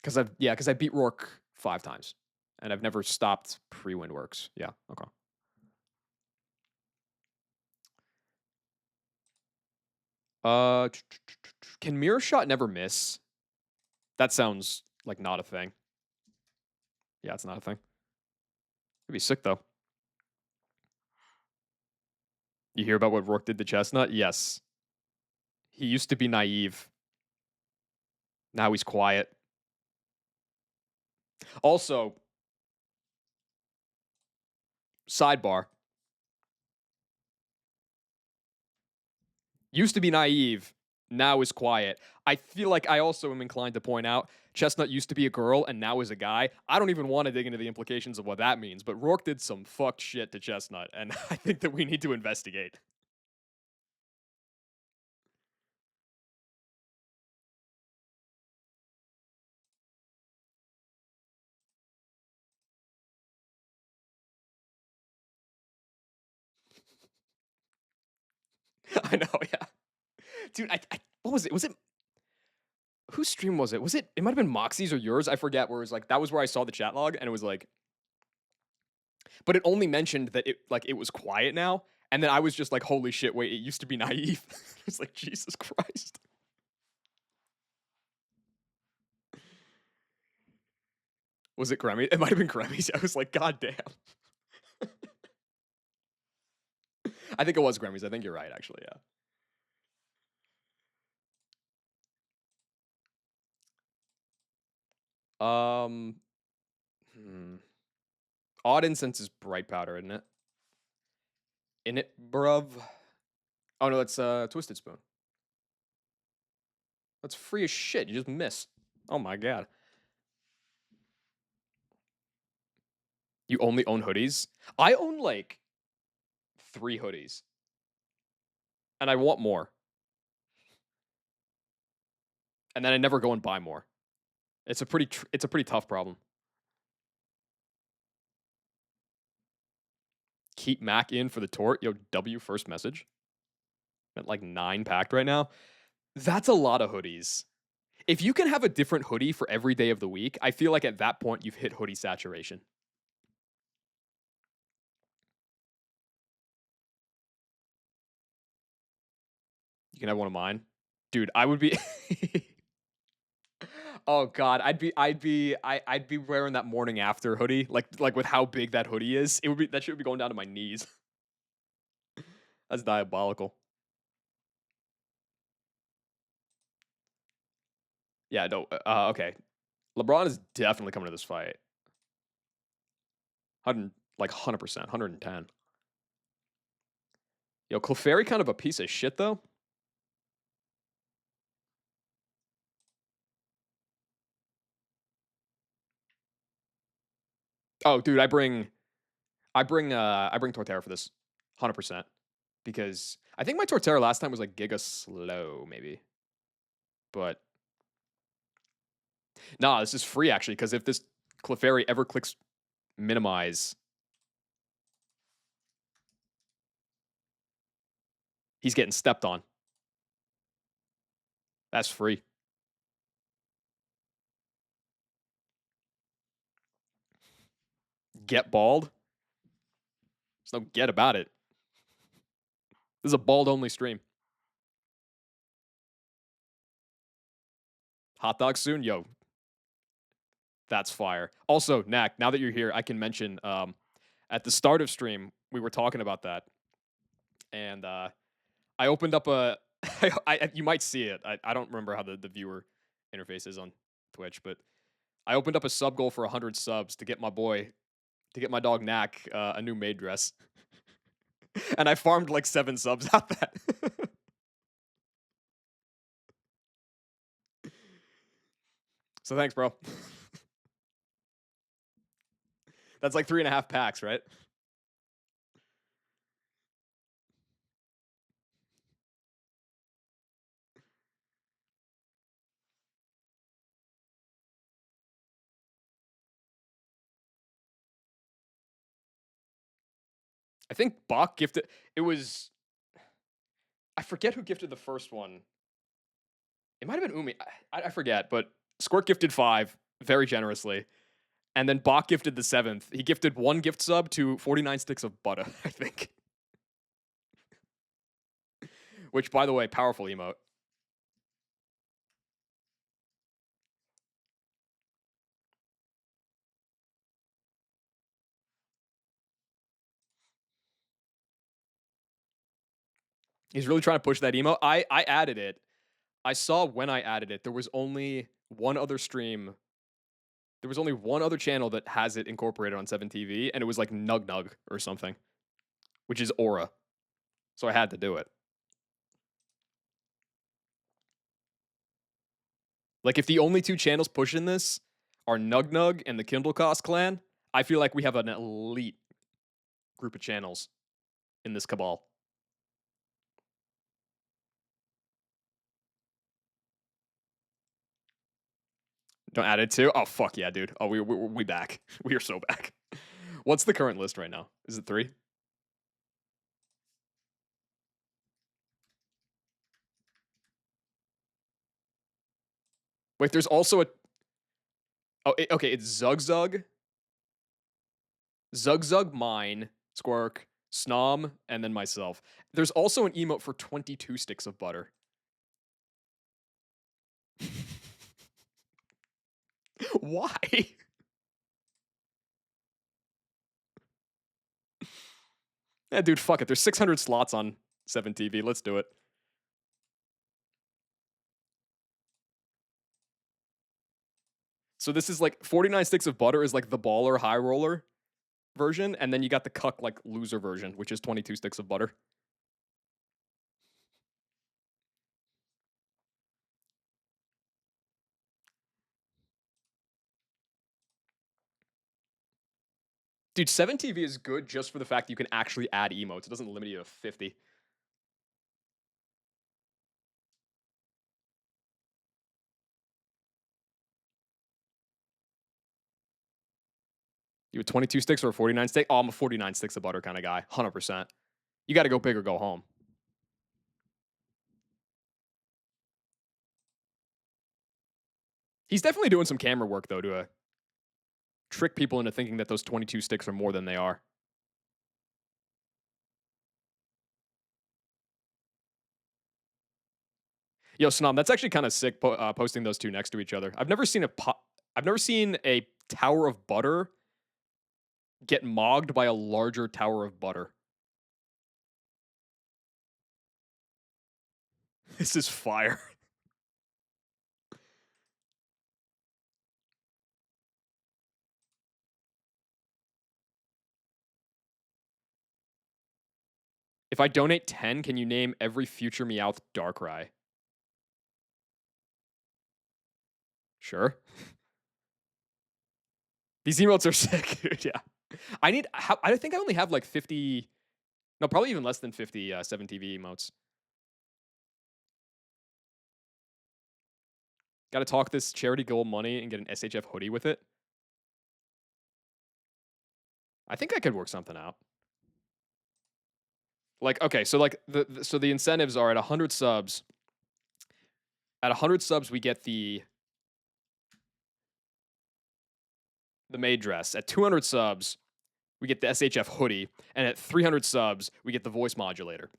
Speaker 1: Because I beat Rourke 5 times. And I've never stopped pre-Windworks. Yeah, okay. Can Mirror Shot never miss? That sounds like not a thing. Yeah, it's not a thing. It'd be sick though. You hear about what Rourke did to Chestnut? Yes. He used to be naive. Now he's quiet. Also, sidebar. Used to be naive. Now is quiet. I feel like I also am inclined to point out Chestnut used to be a girl and now is a guy. I don't even want to dig into the implications of what that means, but Rourke did some fucked shit to Chestnut, and I think that we need to investigate. I know, yeah. Dude, what was it? Was it whose stream was it? Was it? It might have been Moxie's or yours. I forget. Where it was like that was where I saw the chat log, and it was like, but it only mentioned that it was quiet now, and then I was just like, holy shit! Wait, it used to be naive. It's like Jesus Christ. Was it Grammy? It might have been Grammys. I was like, God damn. I think it was Grammys. I think you're right, actually. Yeah. Odd Incense is bright powder, isn't it? In it, bruv. Oh no, that's Twisted Spoon. That's free as shit. You just missed. Oh my god. You only own hoodies? I own like 3 hoodies, and I want more. And then I never go and buy more. It's a pretty tough problem. Keep Mac in for the tort. Yo, W first message. At like 9 packed right now. That's a lot of hoodies. If you can have a different hoodie for every day of the week, I feel like at that point you've hit hoodie saturation. can have one of mine. Dude, I would be Oh god, I'd be wearing that morning after hoodie, like with how big that hoodie is. It would be that shit would be going down to my knees. That's diabolical. Yeah, no, okay. LeBron is definitely coming to this fight. 100 like 100%, 110. Yo, Clefairy kind of a piece of shit though. Oh, dude, I bring Torterra for this. 100%. Because I think my Torterra last time was like Giga Slow, maybe. But nah, this is free actually, because if this Clefairy ever clicks minimize, he's getting stepped on. That's free. Get bald? There's no get about it. This is a bald only stream. Hot dog soon? Yo, that's fire. Also, Knack, now that you're here, I can mention at the start of stream, we were talking about that. And I opened up a. You might see it. I don't remember how the viewer interface is on Twitch, but I opened up a sub goal for 100 subs to get my dog Knack a new maid dress. And I farmed like 7 subs out that. So thanks, bro. That's like 3.5 packs, right? I think Bach gifted. It was. I forget who gifted the first one. It might have been Umi. I forget, but Squirt gifted 5 very generously. And then Bach gifted the 7th. He gifted 1 gift sub to 49 sticks of butter, I think. Which, by the way, powerful emote. He's really trying to push that emote. I added it. I saw when I added it, there was only one other stream. There was only one other channel that has it incorporated on 7TV, and it was like Nug Nug or something, which is Aura. So I had to do it. Like, if the only 2 channels pushing this are Nug Nug and the Kindle Cost clan, I feel like we have an elite group of channels in this cabal. Don't add it too? Oh, fuck yeah, dude. Oh, we back. We are so back. What's the current list right now? Is it 3? Wait, there's also a. Oh, okay. It's Zug Zug, Zug Zug, mine, Squark, Snom, and then myself. There's also an emote for 22 sticks of butter. Why? Yeah, dude, fuck it. There's 600 slots on 7TV. Let's do it. So this is like 49 sticks of butter is like the baller high roller version, and then you got the cuck like loser version, which is 22 sticks of butter. Dude, 7TV is good just for the fact that you can actually add emotes. It doesn't limit you to 50. You a 22 sticks or a 49 stick? Oh, I'm a 49 sticks of butter kind of guy. 100%. You got to go big or go home. He's definitely doing some camera work, though, to trick people into thinking that those 22 sticks are more than they are. Yo, Snom, that's actually kind of sick. Posting those two next to each other. I've never seen a tower of butter get mogged by a larger tower of butter. This is fire. If I donate 10, can you name every future Meowth Darkrai? Sure. These emotes are sick, dude. Yeah. I think I only have like 50. No, probably even less than 50 7TV emotes. Got to talk this charity goal money and get an SHF hoodie with it. I think I could work something out. Like, okay, so like the incentives are at 100 subs. At 100 subs, we get the maid dress. At 200 subs, we get the SHF hoodie, and at 300 subs, we get the voice modulator.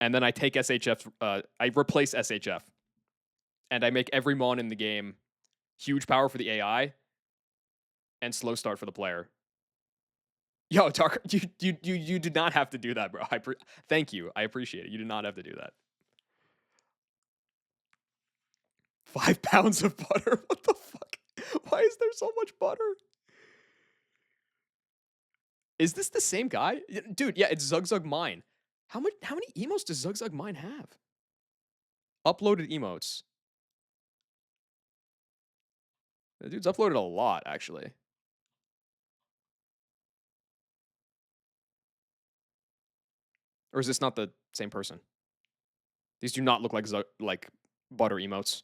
Speaker 1: And then I take SHF, I replace SHF, and I make every mon in the game huge power for the AI and slow start for the player. Yo, Tark, you did not have to do that, bro. Thank you. I appreciate it. You did not have to do that. 5 pounds of butter. What the fuck? Why is there so much butter? Is this the same guy? Dude, yeah, it's Zugzug Mine. How many emotes does Zugzug Mine have? Uploaded emotes. The dude's uploaded a lot, actually. Or is this not the same person? These do not look like butter emotes.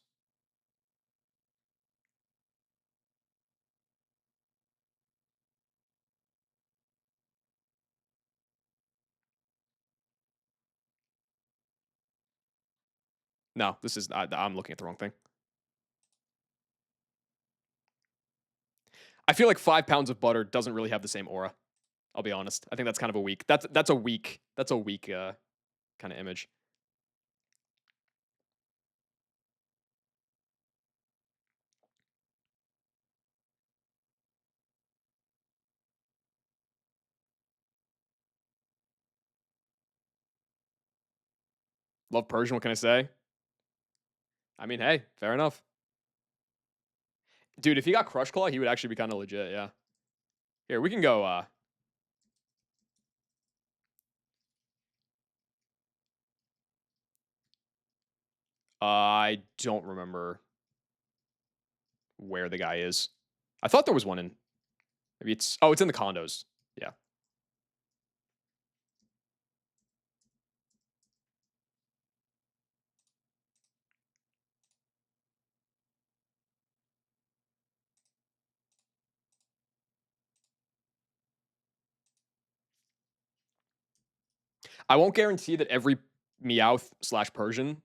Speaker 1: No, this is I'm looking at the wrong thing. I feel like 5 pounds of butter doesn't really have the same aura. I'll be honest. I think that's kind of a weak. That's a weak kind of image. Love Persian. What can I say? I mean, hey, fair enough. Dude, if he got Crush Claw, he would actually be kind of legit. Yeah. Here we can go. I don't remember where the guy is. I thought there was one in. Maybe it's in the condos. Yeah. I won't guarantee that every Meowth slash Persian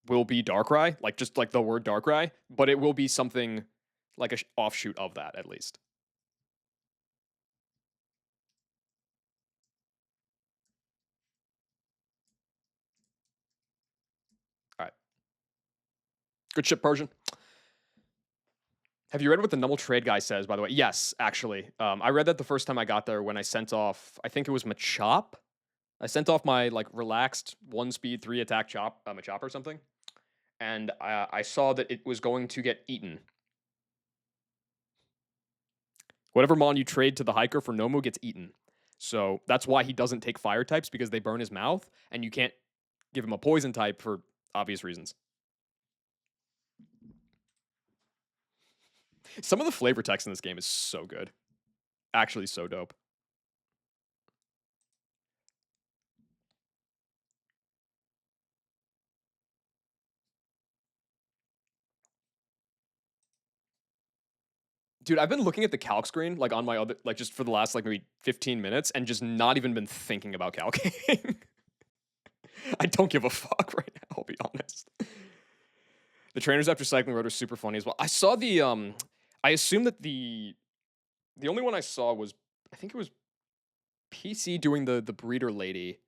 Speaker 1: will be Darkrai, like just like the word Darkrai, but it will be something like a offshoot of that at least. All right. Good shit, Persian. Have you read what the Numble Trade guy says, by the way? Yes, actually. I read that the first time I got there when I sent off, I think it was Machop. I sent off my like relaxed 1 speed 3 attack Machop or something. And I saw that it was going to get eaten. Whatever mon you trade to the hiker for Nomu gets eaten. So that's why he doesn't take fire types, because they burn his mouth, and you can't give him a poison type for obvious reasons. Some of the flavor text in this game is so good. Actually, so dope. Dude, I've been looking at the calc screen like on my other, like just for the last like maybe 15 minutes, and just not even been thinking about calcing. I don't give a fuck right now, I'll be honest. The trainers after cycling road are super funny as well. I saw I assume that the only one I saw was, I think it was PC doing the breeder lady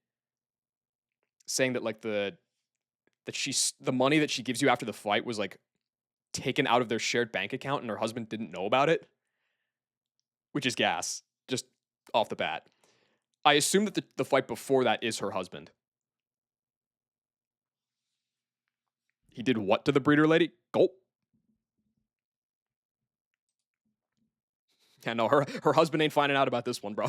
Speaker 1: saying that like that the money that she gives you after the fight was like taken out of their shared bank account and her husband didn't know about it, which is gas, just off the bat. I assume that the fight before that is her husband. He did what to the breeder lady? Gulp. Yeah, no, her husband ain't finding out about this one, bro.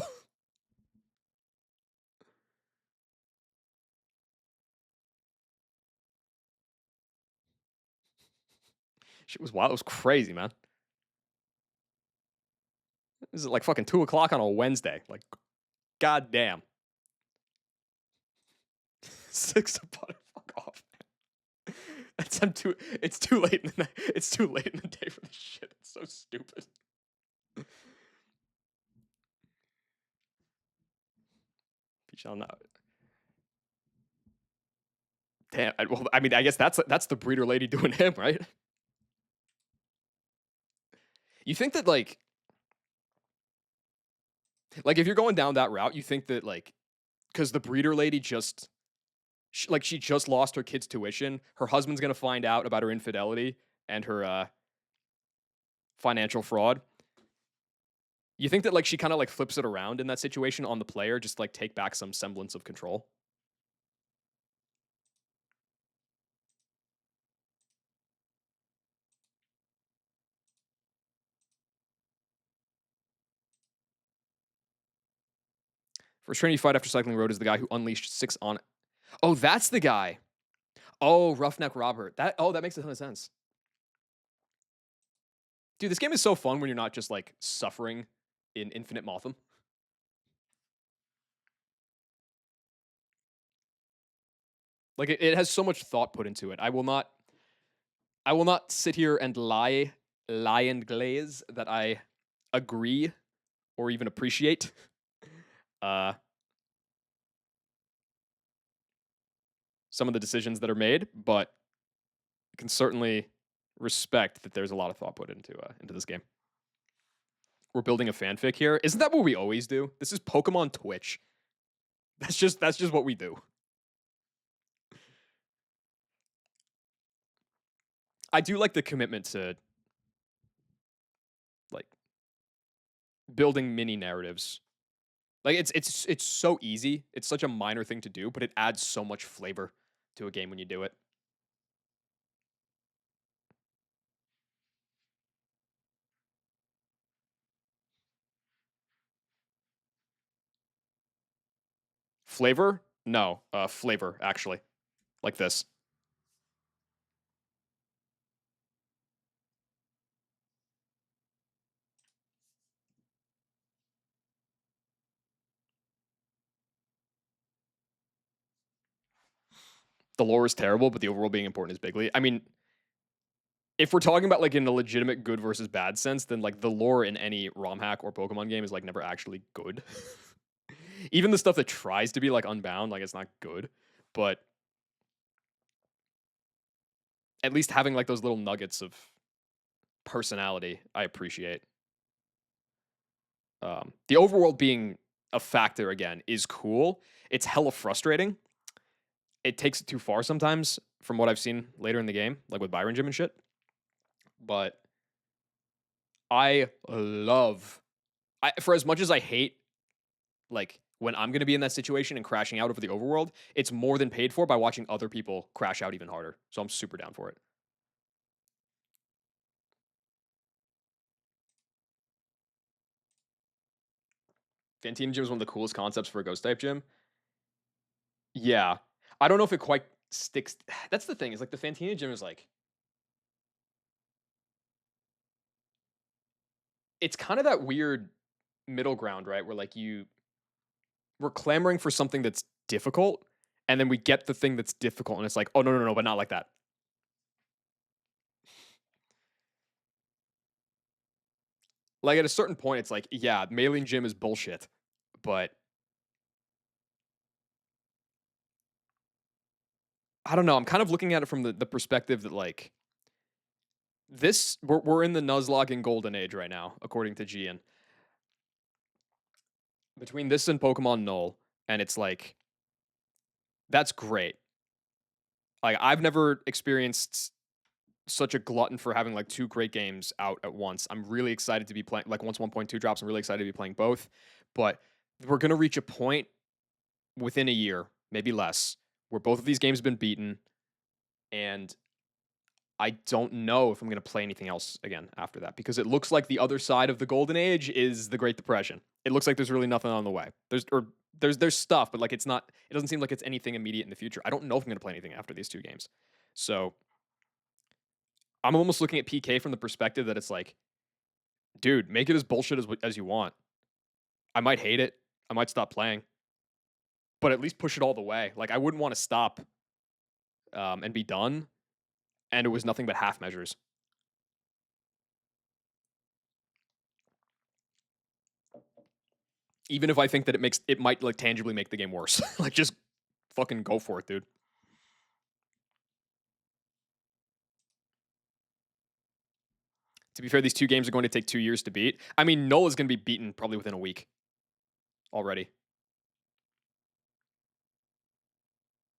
Speaker 1: Shit was wild. It was crazy, man. This is like fucking 2 o'clock on a Wednesday. Like, goddamn. 6 to butter. Fuck off. It's too late in the night. It's too late in the day for this shit. It's so stupid. You shall not. Damn. Well, I mean, I guess that's the breeder lady doing him, right? You think that like if you're going down that route, you think that like because the breeder lady just she just lost her kid's tuition, her husband's gonna find out about her infidelity and her financial fraud. You think that like she kind of like flips it around in that situation on the player, just like take back some semblance of control? First train you fight after cycling road is the guy who unleashed six on. Oh, that's the guy. Oh, Roughneck Robert. That makes a ton of sense. Dude, this game is so fun when you're not just like suffering in Infinite Motham. Like it has so much thought put into it. I will not sit here and lie and glaze that I agree or even appreciate. Uh, some of the decisions that are made, but I can certainly respect that there's a lot of thought put into this game. We're building a fanfic here. Isn't that what we always do? This is Pokemon Twitch. That's just what we do. I do like the commitment to like building mini narratives. Like it's so easy. It's such a minor thing to do, but it adds so much flavor to a game when you do it. Flavor? No, flavor actually. Like this. The lore is terrible, but the overall being important is bigly. I mean, if we're talking about like in a legitimate good versus bad sense, then like the lore in any ROM hack or Pokemon game is like never actually good. Even the stuff that tries to be like Unbound, like it's not good. But at least having like those little nuggets of personality, I appreciate. The overworld being a factor again is cool. It's hella frustrating. It takes it too far sometimes, from what I've seen later in the game, like with Byron Gym and shit. But I love, for as much as I hate, like when I'm gonna be in that situation and crashing out over the overworld, it's more than paid for by watching other people crash out even harder. So I'm super down for it. Fantina Gym is one of the coolest concepts for a ghost type gym. Yeah, I don't know if it quite sticks. That's the thing. Is like the Fantina Gym is like it's kind of that weird middle ground, right? Where like we're clamoring for something that's difficult, and then we get the thing that's difficult, and it's like, oh no, no, no, but not like that. Like at a certain point, it's like, yeah, mailing gym is bullshit, but I don't know. I'm kind of looking at it from the perspective that like this, we're in the Nuzlocke and Golden Age right now, according to Gian. Between this and Pokemon Null, and it's like that's great. Like I've never experienced such a glutton for having like two great games out at once. I'm really excited to be playing like once 1.2 drops, I'm really excited to be playing both. But we're gonna reach a point within a year, maybe less, where both of these games have been beaten, and I don't know if I'm going to play anything else again after that because it looks like the other side of the golden age is the Great Depression. It looks like there's really nothing on the way. There's stuff, but like it's not. It doesn't seem like it's anything immediate in the future. I don't know if I'm going to play anything after these two games. So I'm almost looking at PK from the perspective that it's like, dude, make it as bullshit as you want. I might hate it. I might stop playing, but at least push it all the way. Like I wouldn't want to stop and be done, and it was nothing but half measures. Even if I think that it might like tangibly make the game worse. Like just fucking go for it, dude. To be fair, these two games are going to take 2 years to beat. I mean, Null is going to be beaten probably within a week already.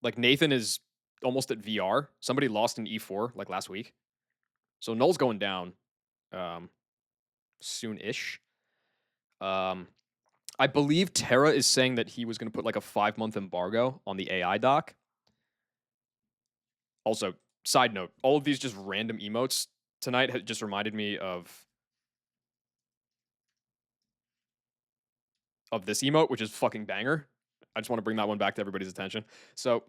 Speaker 1: Like Nathan is almost at VR. Somebody lost in E4 like last week. So Null's going down soon-ish. I believe Terra is saying that he was going to put like a 5-month embargo on the AI doc. Also, side note, all of these just random emotes tonight had just reminded me of this emote, which is fucking banger. I just want to bring that one back to everybody's attention. So,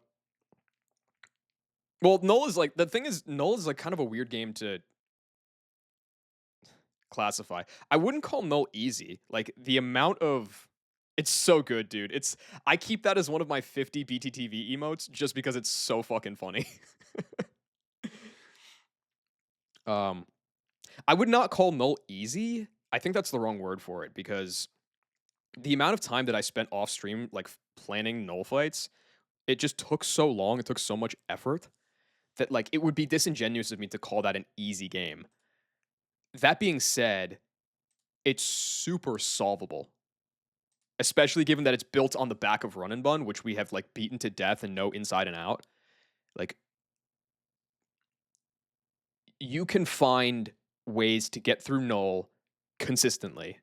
Speaker 1: well, Null is like, the thing is, Null is like kind of a weird game to classify. I wouldn't call Null easy. Like the amount of, it's so good, dude. I keep that as one of my 50 BTTV emotes just because it's so fucking funny. I would not call Null easy. I think that's the wrong word for it because the amount of time that I spent off stream, like planning Null fights, it just took so long. It took so much effort that like it would be disingenuous of me to call that an easy game. That being said, it's super solvable, especially given that it's built on the back of Run and Bun, which we have like beaten to death and know inside and out. Like you can find ways to get through Null consistently,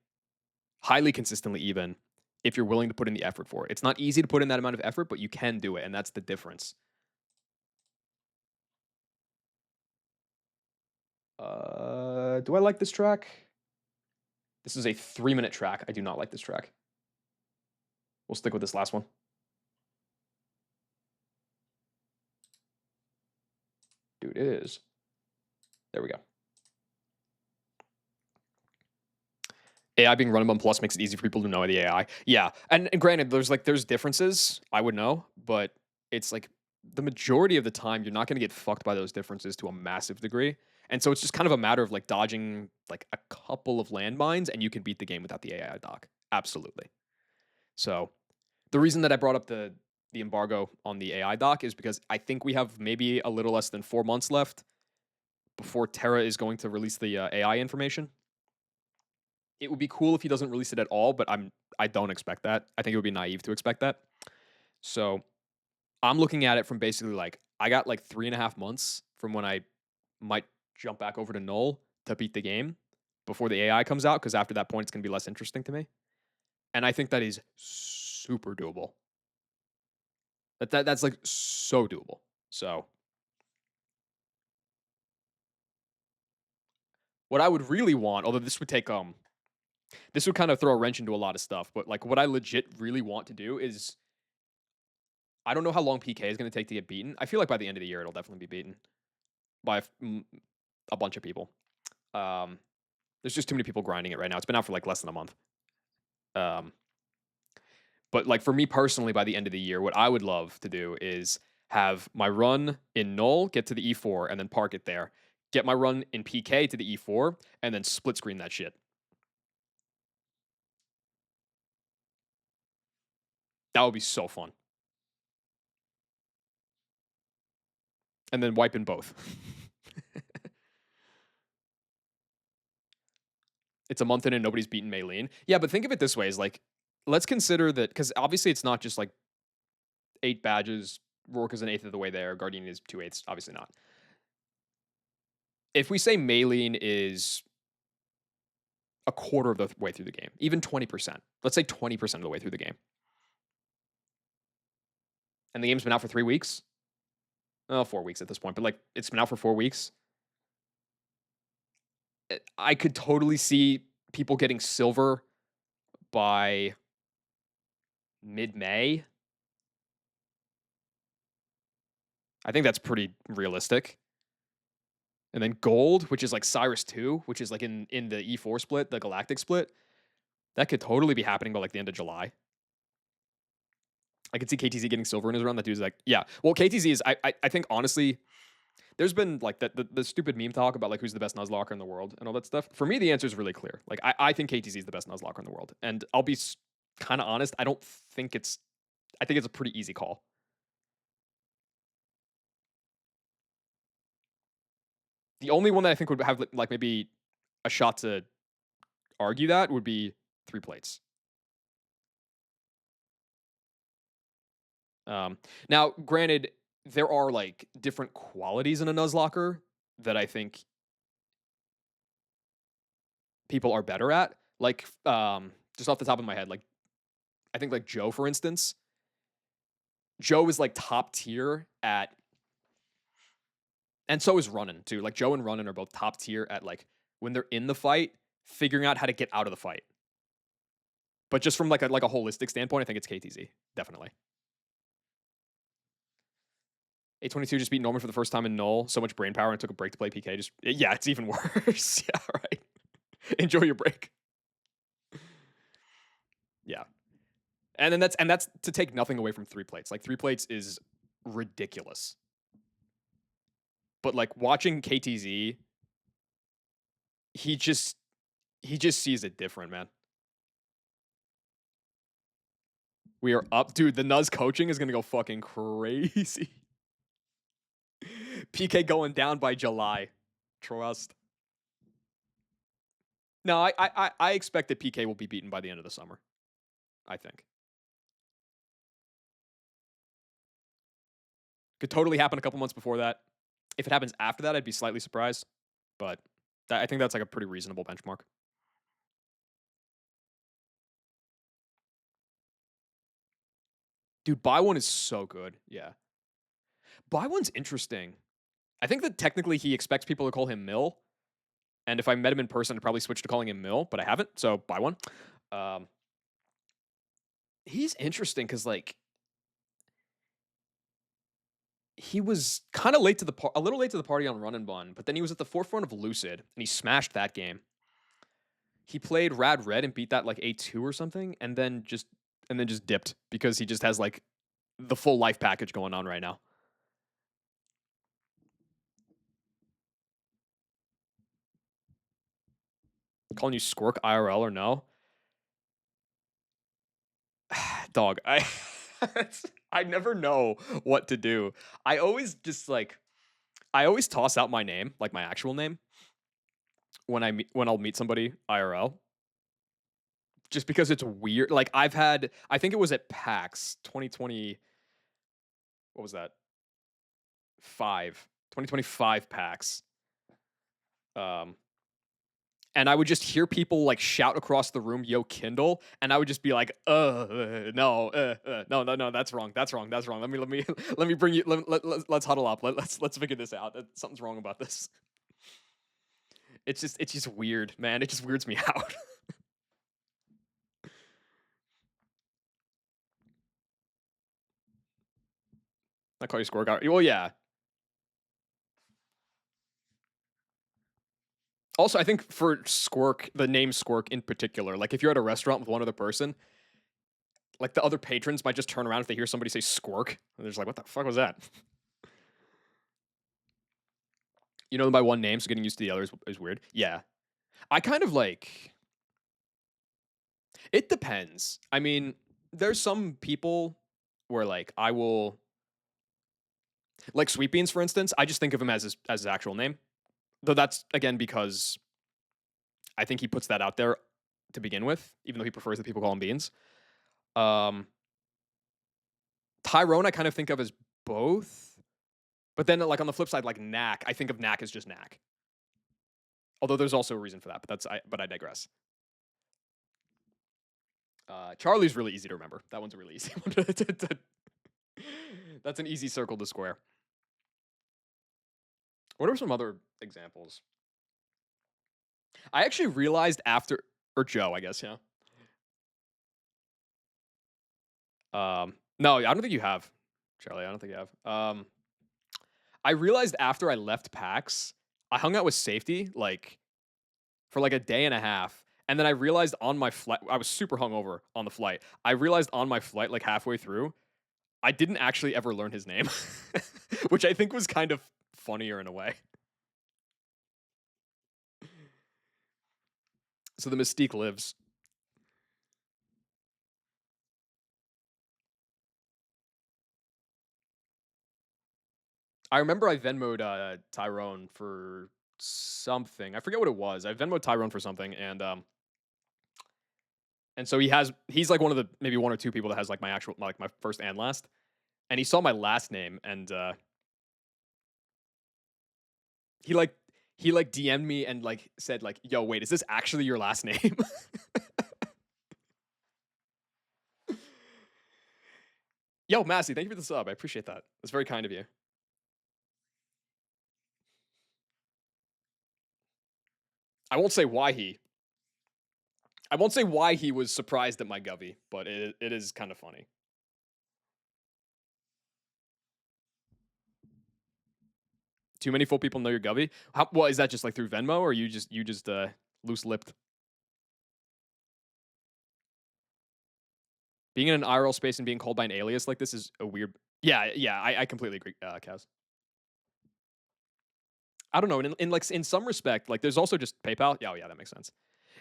Speaker 1: highly consistently even, if you're willing to put in the effort for it. It's not easy to put in that amount of effort, but you can do it, and that's the difference. Do I like this track? This is a 3-minute track. I do not like this track. We'll stick with this last one. Dude, it is. There we go. AI being run on plus makes it easy for people to know the AI. Yeah, and granted, there's differences. I would know, but it's like the majority of the time you're not going to get fucked by those differences to a massive degree, and so it's just kind of a matter of like dodging like a couple of landmines, and you can beat the game without the AI doc. Absolutely. So the reason that I brought up the embargo on the AI doc is because I think we have maybe a little less than 4 months left before Terra is going to release the AI information. It would be cool if he doesn't release it at all, but I don't expect that. I think it would be naive to expect that. So I'm looking at it from basically like I got like 3.5 months from when I might jump back over to Null to beat the game before the AI comes out, because after that point it's gonna be less interesting to me. And I think that is super doable. That's like so doable. So what I would really want, although this would kind of throw a wrench into a lot of stuff, but like what I legit really want to do is I don't know how long PK is going to take to get beaten. I feel like by the end of the year it'll definitely be beaten by a bunch of people. There's just too many people grinding it right now. It's been out for like less than a month. But like for me personally, by the end of the year, what I would love to do is have my run in Null get to the E4 and then park it there. Get my run in PK to the E4 and then split screen that shit. That would be so fun. And then wipe in both. It's a month in and nobody's beaten Maylene. Yeah, but think of it this way: is like, let's consider that because obviously it's not just like 8 badges Rourke is an eighth of the way there. Gardini is 2/8. Obviously not. If we say Maylene is a quarter of the way through the game, even 20%. Let's say 20% of the way through the game. And the game's been out for 3 weeks. Oh, 4 weeks at this point, but like it's been out for 4 weeks. I could totally see people getting silver by mid-May. I think that's pretty realistic. And then gold, which is like Cyrus 2, which is like in the E4 split, the Galactic split, that could totally be happening by like the end of July. I could see KTZ getting silver in his run. That dude's like, yeah. Well, KTZ is, I think honestly, there's been like the stupid meme talk about like who's the best Nuzlocker in the world and all that stuff. For me, the answer is really clear. Like I think KTZ is the best Nuzlocker in the world, and I'll be kind of honest. I think it's a pretty easy call. The only one that I think would have like maybe a shot to argue that would be 3 plates. Now, granted, there are like different qualities in a Nuzlocker that I think people are better at. Like, just off the top of my head, like I think like Joe, for instance, Joe is like top tier at, and so is Runnin too. Like Joe and Runnin are both top tier at like when they're in the fight, figuring out how to get out of the fight. But just from like a holistic standpoint, I think it's KTZ definitely. 822 just beat Norman for the first time in Null. So much brain power and took a break to play PK. Just yeah, it's even worse. Yeah, right. Enjoy your break. Yeah. And then that's to take nothing away from 3 plates. Like 3 plates is ridiculous. But like watching KTZ, he just sees it different, man. We are up, dude. The Nuz coaching is gonna go fucking crazy. PK going down by July. Trust. No, I expect that PK will be beaten by the end of the summer. I think. Could totally happen a couple months before that. If it happens after that, I'd be slightly surprised. But I think that's like a pretty reasonable benchmark. Dude, buy one is so good. Yeah. Buy one's interesting. I think that technically he expects people to call him Mill. And if I met him in person, I'd probably switch to calling him Mill, but I haven't. So buy one. He's interesting because like he was kind of late to a little late to the party on Run and Bun, but then he was at the forefront of Lucid and he smashed that game. He played Rad Red and beat that like A2 or something, and then just dipped because he just has like the full life package going on right now. Calling you Squirk IRL or no? Dog, I never know what to do. I always just like I always toss out my name, like my actual name, when I'll meet somebody IRL. Just because it's weird. Like I think it was at PAX 2020. What was that? 2025 PAX. And I would just hear people like shout across the room, "Yo, Kindle," and I would just be like, no, no, that's wrong. Let me bring you. Let's huddle up. Let's figure this out. Something's wrong about this." It's just weird, man. It just weirds me out. I call you Squirk. Well, yeah. Also, I think for Squirk, the name Squirk in particular, like if you're at a restaurant with one other person, like the other patrons might just turn around if they hear somebody say Squirk, and they're just like, "What the fuck was that?" You know them by one name, so getting used to the others is weird. Yeah, I kind of like. It depends. I mean, there's some people where like I will, like Sweet Beans, for instance. I just think of him as his actual name, though that's again because I think he puts that out there to begin with, even though he prefers that people call him Beans. Tyrone, I kind of think of as both. But then, like, on the flip side, like Knack, I think of Knack as just Knack. Although there's also a reason for that, but I digress. Charlie's really easy to remember. That one's a really easy one. That's an easy circle to square. What are some other examples? I actually realized after, or Joe, I guess, yeah. No, I don't think you have, Charlie. I don't think you have. I realized after I left PAX, I hung out with Safety like for like a day and a half, and then I realized on my flight, I was super hungover on the flight. I realized on my flight, like halfway through, I didn't actually ever learn his name, which I think was kind of funnier in a way. So the mystique lives. I remember I Venmoed Tyrone for something. I forget what it was. I Venmoed Tyrone for something, and so he's like one of the maybe one or two people that has like my actual like my first and last, and he saw my last name and he like he like DM'd me and like said like, "Yo, wait, is this actually your last name?" Yo, Massey, thank you for the sub. I appreciate that. That's very kind of you. I won't say why he. I won't say why he was surprised at my Govy, but it is kind of funny. Too many full people know your Govy. Well, is that just like through Venmo, or you just loose lipped? Being in an IRL space and being called by an alias like this is a weird. Yeah, yeah, I completely agree, Kaz. I don't know. In like in some respect, like there's also just PayPal. Yeah, oh, yeah, that makes sense.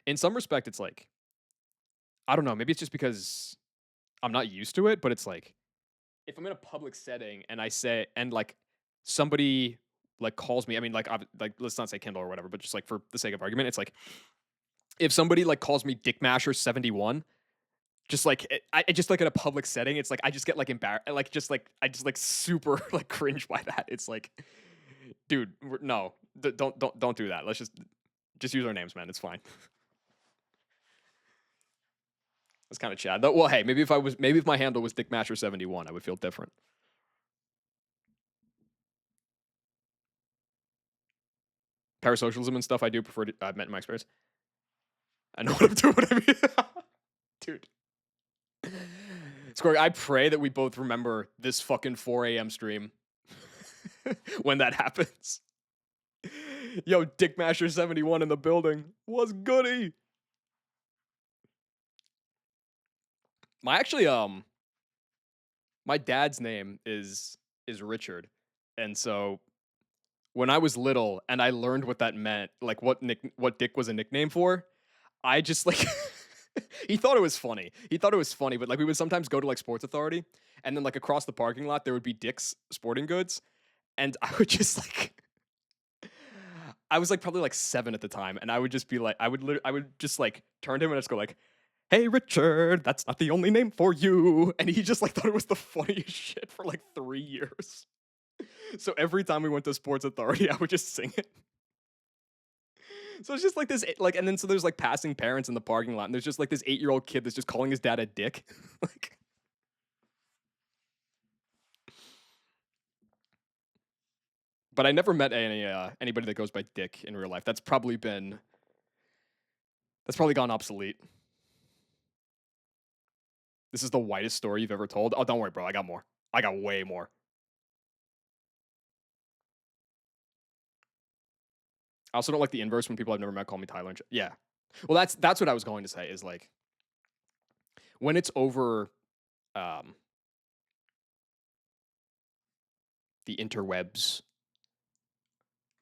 Speaker 1: In some respect, it's like I don't know. Maybe it's just because I'm not used to it, but it's like if I'm in a public setting and I say and like somebody like calls me. I mean, like let's not say Kindle or whatever, but just like for the sake of argument, it's like if somebody like calls me Dick Masher 71, just like I just like in a public setting, it's like I just get like embarrassed, like just like I just like super like cringe by that. It's like, dude, no, don't do that. Let's just use our names, man. It's fine. It's kind of Chad. Well, hey, maybe if my handle was Dick Masher 71, I would feel different. Parasocialism and stuff, I do prefer to. I've met in my experience. I know what I'm doing. What I mean, dude. Scoring. I pray that we both remember this fucking 4 a.m. stream when that happens. Yo, Dick Masher 71 in the building. What's goody? My actually my dad's name is Richard. And so when I was little and I learned what that meant, like what Dick was a nickname for, I just like he thought it was funny. He thought it was funny, but like we would sometimes go to like Sports Authority and then like across the parking lot there would be Dick's Sporting Goods and I would just like I was like probably like 7 at the time and I would just be like I would just like turn to him and just go like, "Hey Richard, that's not the only name for you." And he just like thought it was the funniest shit for like 3 years. So every time we went to Sports Authority, I would just sing it. So it's just like this, like, and then so there's like passing parents in the parking lot, and there's just like this 8-year-old kid that's just calling his dad a dick. Like, but I never met anybody that goes by Dick in real life. That's probably gone obsolete. This is the whitest story you've ever told. Oh, don't worry, bro. I got more. I got way more. I also don't like the inverse when people I've never met call me Tyler. Yeah. Well, that's what I was going to say. Is like when it's over um, the interwebs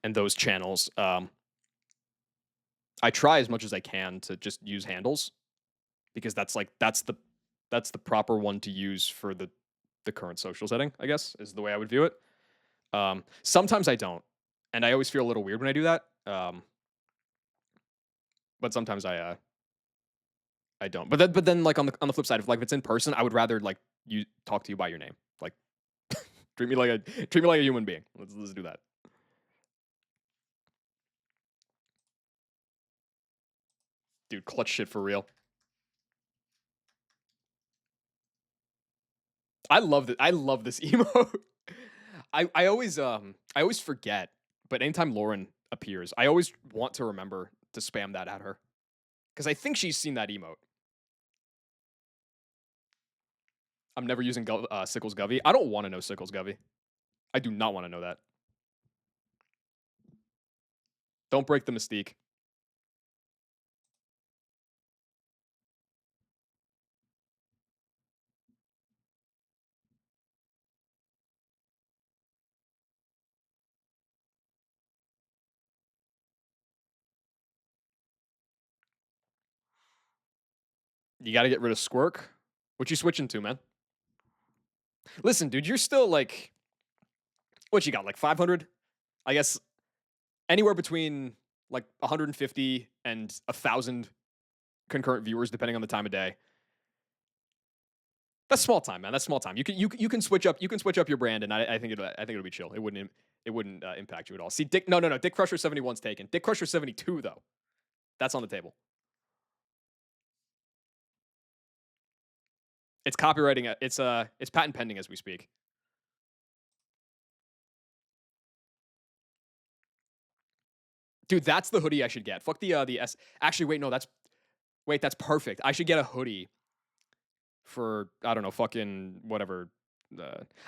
Speaker 1: and those channels. I try as much as I can to just use handles because that's the proper one to use for the current social setting. I guess is the way I would view it. Sometimes I don't, and I always feel a little weird when I do that. But sometimes I don't. But then like on the flip side, if it's in person, I would rather like you talk to you by your name. Like treat me like a human being. Let's do that. Dude, clutch shit for real. I love this emote. I always forget, but anytime Lauren appears, I always want to remember to spam that at her. Because I think she's seen that emote. I'm never using Sickles Govy. I don't want to know Sickles Govy. I do not want to know that. Don't break the mystique. You got to get rid of Squirk. What you switching to, man? Listen, dude, you're still like, what you got, like 500? I guess anywhere between like 150 and 1,000 concurrent viewers, depending on the time of day. That's small time, man. That's small time. You can switch up your brand, and I think it'll be chill. It wouldn't impact you at all. See, Dick, no, Dick Crusher 71's taken. Dick Crusher 72 though, that's on the table. It's copywriting. It's patent pending as we speak. Dude, that's the hoodie I should get. Fuck the S. Actually, wait, no, that's perfect. I should get a hoodie for I don't know, fucking whatever.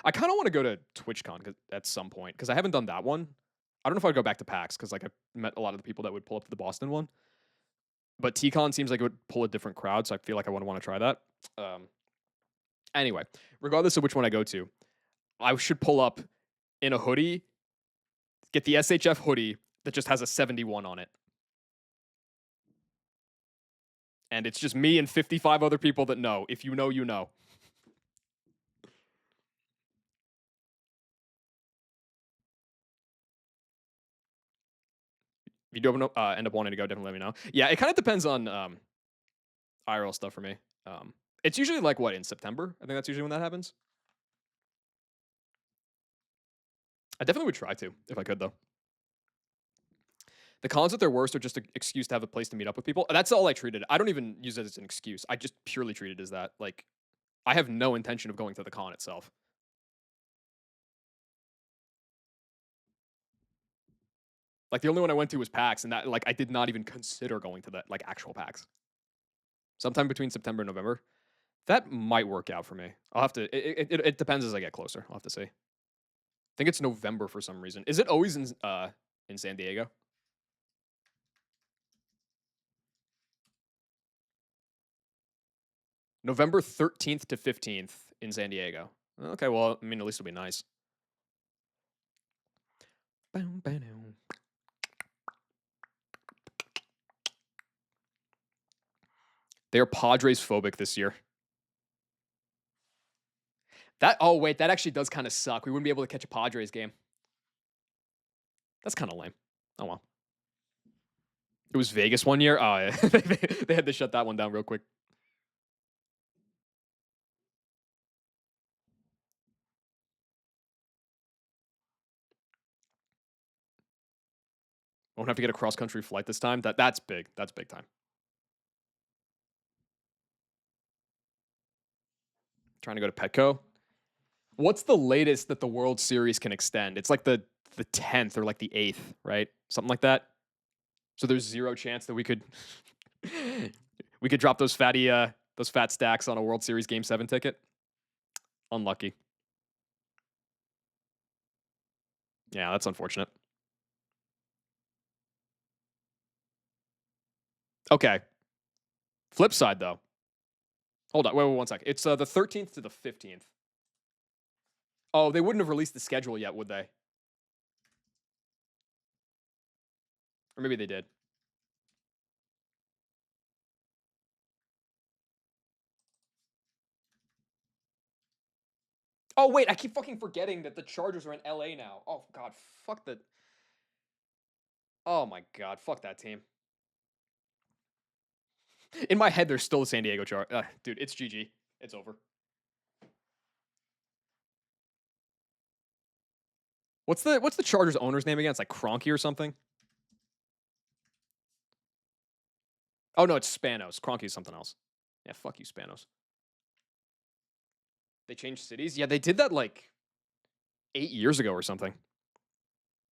Speaker 1: I kind of want to go to TwitchCon at some point because I haven't done that one. I don't know if I'd go back to PAX because like I met a lot of the people that would pull up to the Boston one. But TCon seems like it would pull a different crowd, so I feel like I would want to try that. Anyway, regardless of which one I go to, I should pull up in a hoodie, get the SHF hoodie that just has a 71 on it. And it's just me and 55 other people that know. If you know, you know. If you do end up wanting to go, definitely let me know. Yeah, it kind of depends on IRL stuff for me. It's usually like what, in September? I think that's usually when that happens. I definitely would try to if I could though. The cons at their worst are just an excuse to have a place to meet up with people. That's all I treated. I don't even use it as an excuse. I just purely treat it as that. Like, I have no intention of going to the con itself. Like, the only one I went to was PAX, and that, like, I did not even consider going to that, like, actual PAX. Sometime between September and November. That might work out for me. I'll have to, it depends as I get closer. I'll have to see. I think it's November for some reason. Is it always in San Diego? November 13th to 15th in San Diego. Okay, well, I mean, at least it'll be nice. They are Padres phobic this year. Oh wait, that actually does kind of suck. We wouldn't be able to catch a Padres game. That's kind of lame. Oh well. It was Vegas one year. Oh yeah, they had to shut that one down real quick. Won't have to get a cross country flight this time. That's big. That's big time. Trying to go to Petco. What's the latest that the World Series can extend? It's like the 10th or like the 8th, right? Something like that. So there's zero chance that we could drop those fat stacks on a World Series Game 7 ticket. Unlucky. Yeah, that's unfortunate. Okay. Flip side though. Hold on. Wait 1 second. It's the 13th to the 15th. Oh, they wouldn't have released the schedule yet, would they? Or maybe they did. Oh, wait, I keep fucking forgetting that the Chargers are in LA now. Oh, God, fuck the. Oh, my God, fuck that team. In my head, there's still the San Diego Chargers. Dude, it's GG. It's over. What's the Chargers owner's name again? It's like Kroenke or something. Oh no, it's Spanos. Kroenke is something else. Yeah, fuck you, Spanos. They changed cities. Yeah, they did that like 8 years ago or something.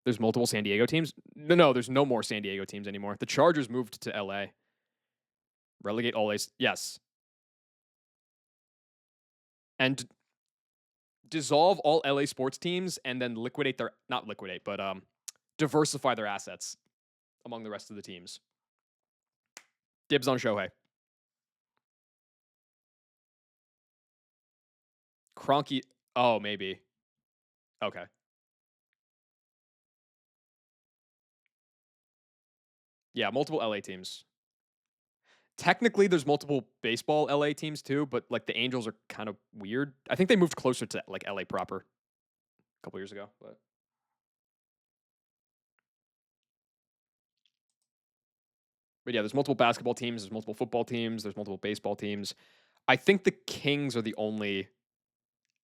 Speaker 1: There's multiple San Diego teams. No, there's no more San Diego teams anymore. The Chargers moved to LA. Relegate all A's. Yes, and dissolve all LA sports teams and then liquidate their not liquidate, but diversify their assets among the rest of the teams. Dibs on Shohei. Kroenke. Oh, maybe. Okay. Yeah, multiple LA teams. Technically, there's multiple baseball LA teams too, but like the Angels are kind of weird. I think they moved closer to like LA proper a couple years ago. But yeah, there's multiple basketball teams, there's multiple football teams, there's multiple baseball teams. I think the Kings are the only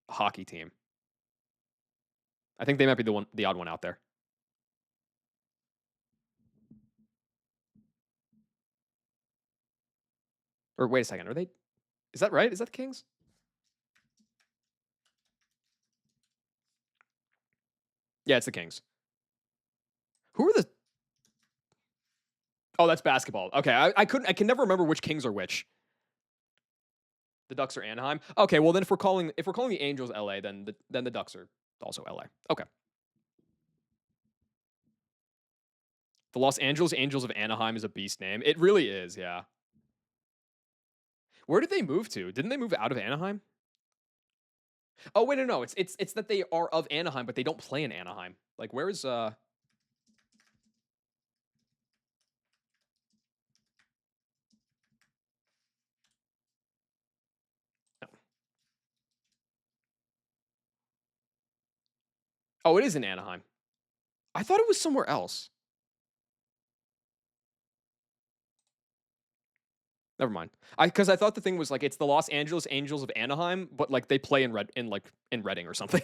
Speaker 1: hockey team. I think they might be the odd one out there. Or wait a second, are they? Is that right? Is that the Kings? Yeah, it's the Kings. Who are the? Oh, that's basketball. Okay, I couldn't. I can never remember which Kings are which. The Ducks are Anaheim. Okay, well then if we're calling the Angels LA, then the Ducks are also LA. Okay. The Los Angeles Angels of Anaheim is a beast name. It really is, yeah. Where did they move to? Didn't they move out of Anaheim? Oh wait, no. It's that they are of Anaheim, but they don't play in Anaheim. Like where's Oh, it is in Anaheim. I thought it was somewhere else. Never mind. I thought the thing was like it's the Los Angeles Angels of Anaheim, but like they play in Reading or something.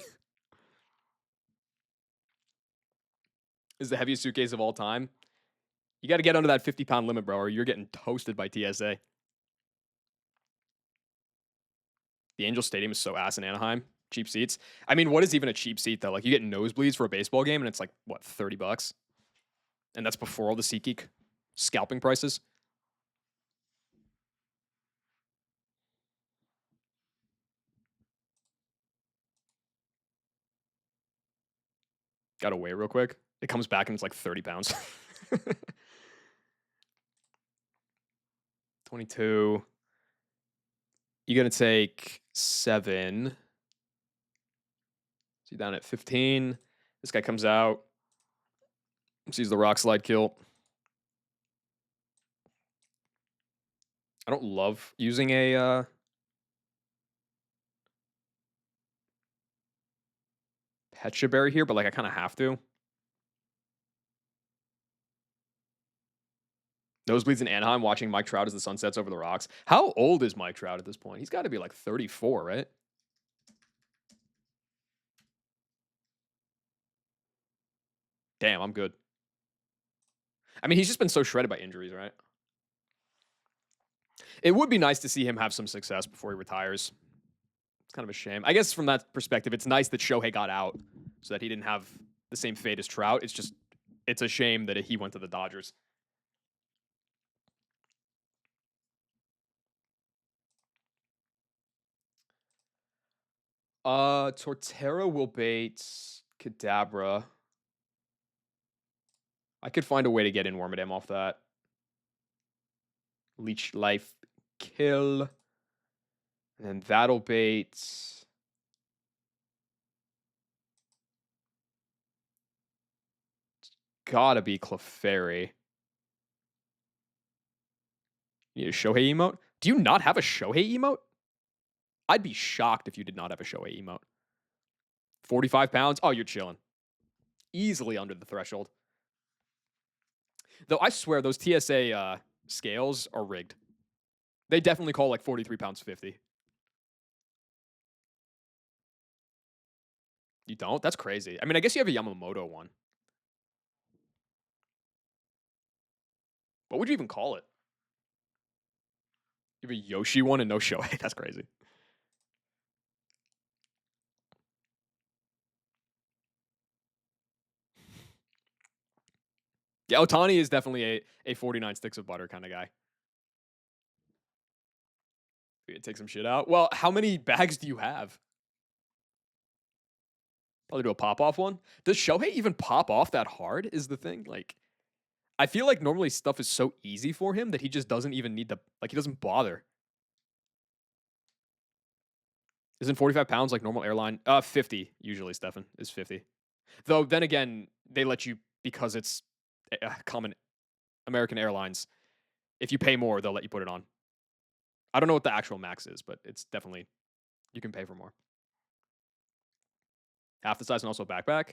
Speaker 1: Is the heaviest suitcase of all time. You got to get under that 50-pound limit, bro, or you're getting toasted by TSA. The Angel Stadium is so ass in Anaheim. Cheap seats. I mean, what is even a cheap seat though? Like you get nosebleeds for a baseball game, and it's like what $30, and that's before all the SeatGeek scalping prices. Got to weigh real quick. It comes back and it's like 30 pounds. 22. You're going to take 7. So you're down at 15. This guy comes out, sees the rock slide kill. I don't love using a Pecha Berry here, but like I kind of have to. Nosebleeds in Anaheim watching Mike Trout as the sun sets over the rocks. How old is Mike Trout at this point? He's got to be like 34, right? Damn, I'm good. I mean, he's just been so shredded by injuries, right? It would be nice to see him have some success before he retires. It's kind of a shame. I guess from that perspective, it's nice that Shohei got out so that he didn't have the same fate as Trout. It's a shame that he went to the Dodgers. Torterra will bait Kadabra. I could find a way to get in Wormadam off that. Leech Life Kill. And then that'll bait. Gotta be Clefairy. You need a Shohei emote? Do you not have a Shohei emote? I'd be shocked if you did not have a Shohei emote. 45 pounds? Oh, you're chilling. Easily under the threshold. Though I swear those TSA scales are rigged. They definitely call like 43 pounds 50. You don't? That's crazy. I mean, I guess you have a Yamamoto one. What would you even call it? You have a Yoshi one and no Shohei. That's crazy. Yeah, Otani is definitely a 49 sticks of butter kind of guy. Take some shit out. Well, how many bags do you have? Probably do a pop off one. Does Shohei even pop off that hard? Is the thing like I feel like normally stuff is so easy for him that he just doesn't even need to like he doesn't bother. Isn't 45 pounds like normal airline? 50 usually. Stefan is 50. Though then again, they let you because it's common American Airlines. If you pay more, they'll let you put it on. I don't know what the actual max is, but it's definitely you can pay for more. Half the size and also backpack.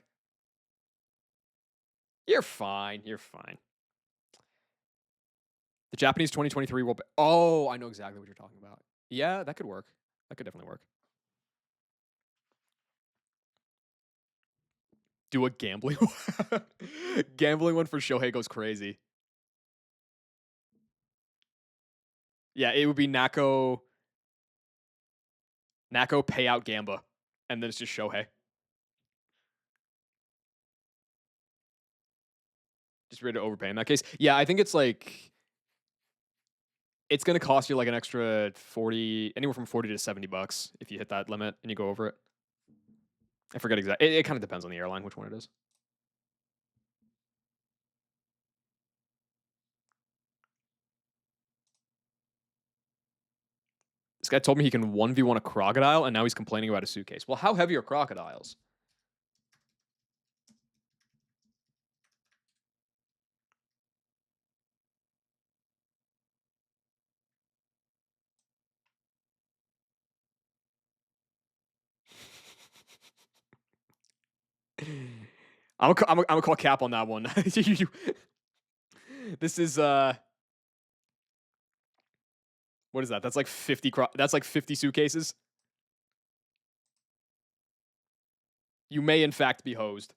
Speaker 1: You're fine. You're fine. The Japanese 2023 World. Oh, I know exactly what you're talking about. Yeah, that could work. That could definitely work. Do a gambling gambling one for Shohei goes crazy. Yeah, it would be Nako payout Gamba, and then it's just Shohei. Just ready to overpay in that case. Yeah, I think it's like it's gonna cost you like an extra 40, anywhere from 40 to $70 if you hit that limit and you go over it. I forget exactly. It kind of depends on the airline which one it is. This guy told me he can 1v1 a crocodile, and now he's complaining about a suitcase. Well, how heavy are crocodiles? I'm gonna call cap on that one. This is what is that? That's like 50 that's like 50 suitcases. You may in fact be hosed.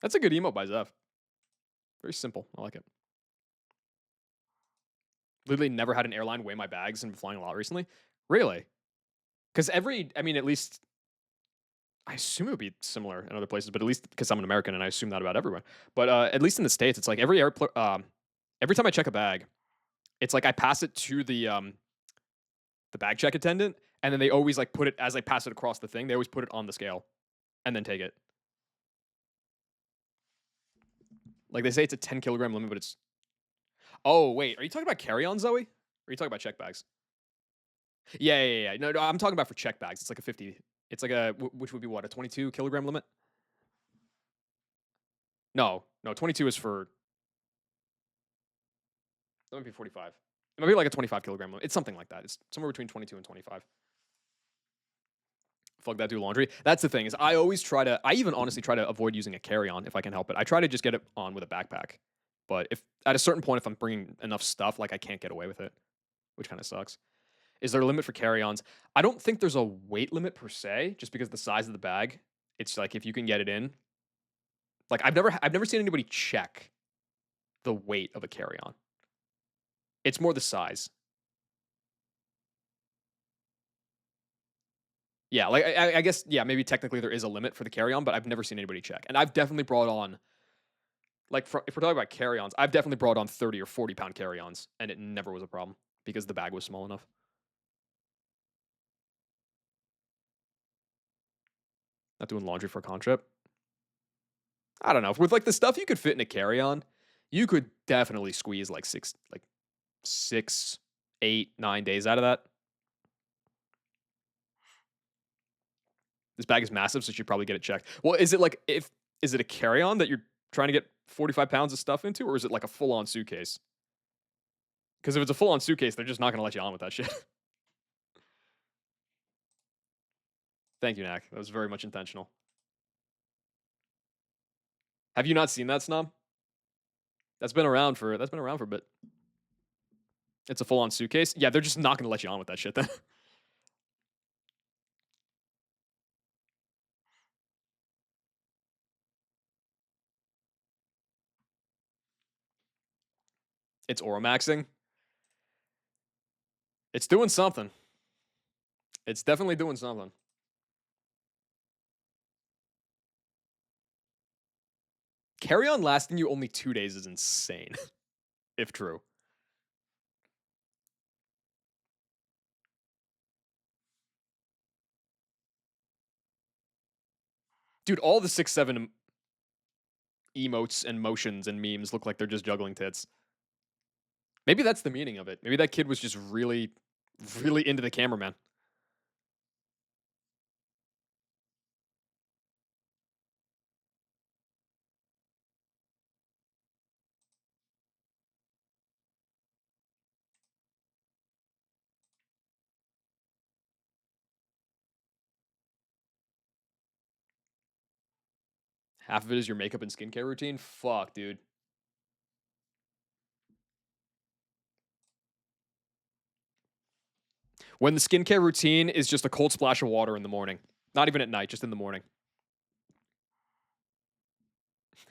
Speaker 1: That's a good emo by Zev. Very simple. I like it. Literally never had an airline weigh my bags and been flying a lot recently. Really? Because I mean, at least I assume it would be similar in other places, but at least because I'm an American and I assume that about everyone. But at least in the States, it's like every time I check a bag, it's like I pass it to the bag check attendant, and then they always like put it as I pass it across the thing. They always put it on the scale, and then take it. Like they say it's a 10 kilogram limit, but it's. Oh wait, are you talking about carry-on, Zoe? Or are you talking about check bags? Yeah. No, I'm talking about for check bags. It's like a 50. It's like which would be what, a 22 kilogram limit? No, 22 is for. That might be 45. It might be like a 25 kilogram limit. It's something like that. It's somewhere between 22 and 25. Fuck that, do laundry. That's the thing is I even honestly try to avoid using a carry-on if I can help it. I try to just get it on with a backpack. But if at a certain point, if I'm bringing enough stuff, like I can't get away with it, which kind of sucks. Is there a limit for carry-ons? I don't think there's a weight limit per se, just because the size of the bag. It's like if you can get it in. Like I've never seen anybody check the weight of a carry-on. It's more the size. Yeah, like I guess yeah, maybe technically there is a limit for the carry-on, but I've never seen anybody check. And I've definitely brought on like if we're talking about carry-ons, I've definitely brought on 30 or 40 pound carry-ons, and it never was a problem because the bag was small enough. Not doing laundry for a con trip. I don't know. With like the stuff you could fit in a carry-on, you could definitely squeeze like 6, 8, 9 days out of that. This bag is massive, so you should probably get it checked. Well, is it like is it a carry-on that you're trying to get 45 pounds of stuff into, or is it like a full-on suitcase? Because if it's a full-on suitcase, they're just not going to let you on with that shit. Thank you, Knack. That was very much intentional. Have you not seen that, Snob? That's been around for a bit. It's a full-on suitcase. Yeah, they're just not gonna let you on with that shit then. It's Oromaxing. It's doing something. It's definitely doing something. Carry on lasting you only 2 days is insane, if true. Dude, all the 6'7" emotes and motions and memes look like they're just juggling tits. Maybe that's the meaning of it. Maybe that kid was just really, really into the cameraman. Half of it is your makeup and skincare routine. Fuck, dude. When the skincare routine is just a cold splash of water in the morning, not even at night, just in the morning.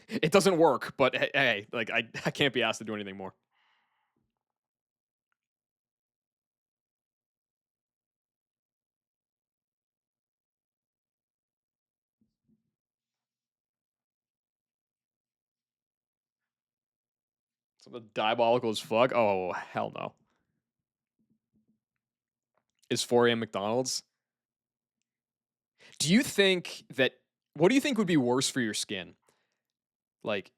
Speaker 1: It doesn't work, but hey, like I can't be asked to do anything more. Something diabolical as fuck. Oh hell no. Is 4 a.m. McDonald's? Do you think that? What do you think would be worse for your skin? Like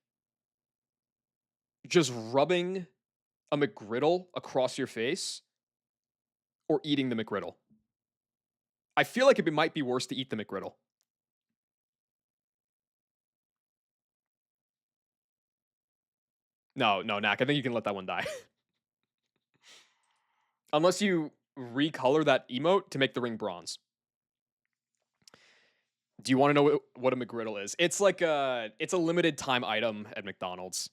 Speaker 1: just rubbing a McGriddle across your face, or eating the McGriddle? I feel like it might be worse to eat the McGriddle. No, no, Knack. I think you can let that one die. Unless you recolor that emote to make the ring bronze. Do you want to know what a McGriddle is? It's like it's a limited time item at McDonald's.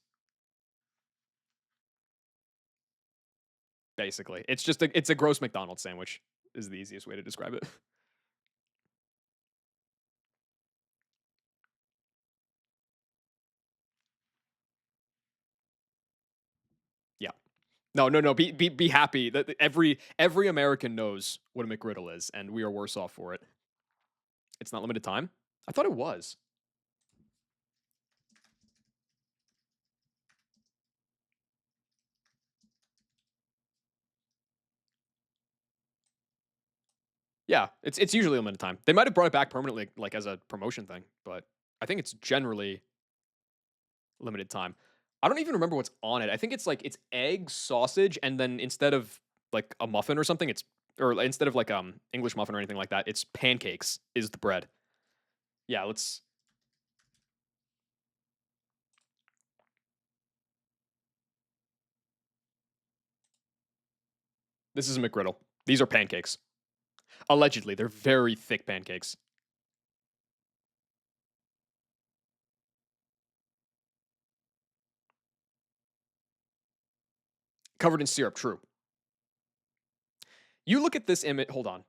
Speaker 1: Basically, it's a gross McDonald's sandwich. Is the easiest way to describe it. Yeah. No, no, no. Be happy that every American knows what a McGriddle is, and we are worse off for it. It's not limited time. I thought it was. Yeah, it's usually limited time. They might have brought it back permanently, like as a promotion thing, but I think it's generally limited time. I don't even remember what's on it. I think it's like it's egg, sausage, and then instead of like a muffin or something, it's or instead of like English muffin or anything like that, it's pancakes is the bread. Yeah, let's. This is a McGriddle. These are pancakes. Allegedly, they're very thick pancakes. Covered in syrup, true. You look at this image. Hold on.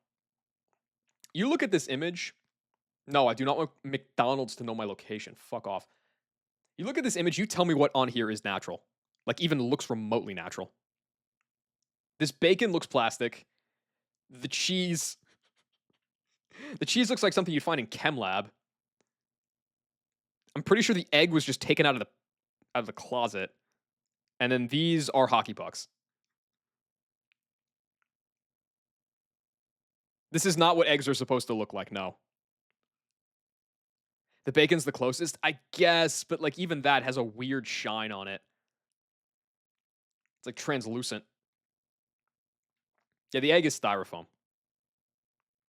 Speaker 1: You look at this image. No, I do not want McDonald's to know my location. Fuck off. You look at this image. You tell me what on here is natural. Like even looks remotely natural. This bacon looks plastic. The cheese. The cheese looks like something you'd find in chem lab. I'm pretty sure the egg was just taken out of the closet. And then these are hockey pucks. This is not what eggs are supposed to look like. No. The bacon's the closest, I guess, but like even that has a weird shine on it. It's like translucent. Yeah, the egg is styrofoam.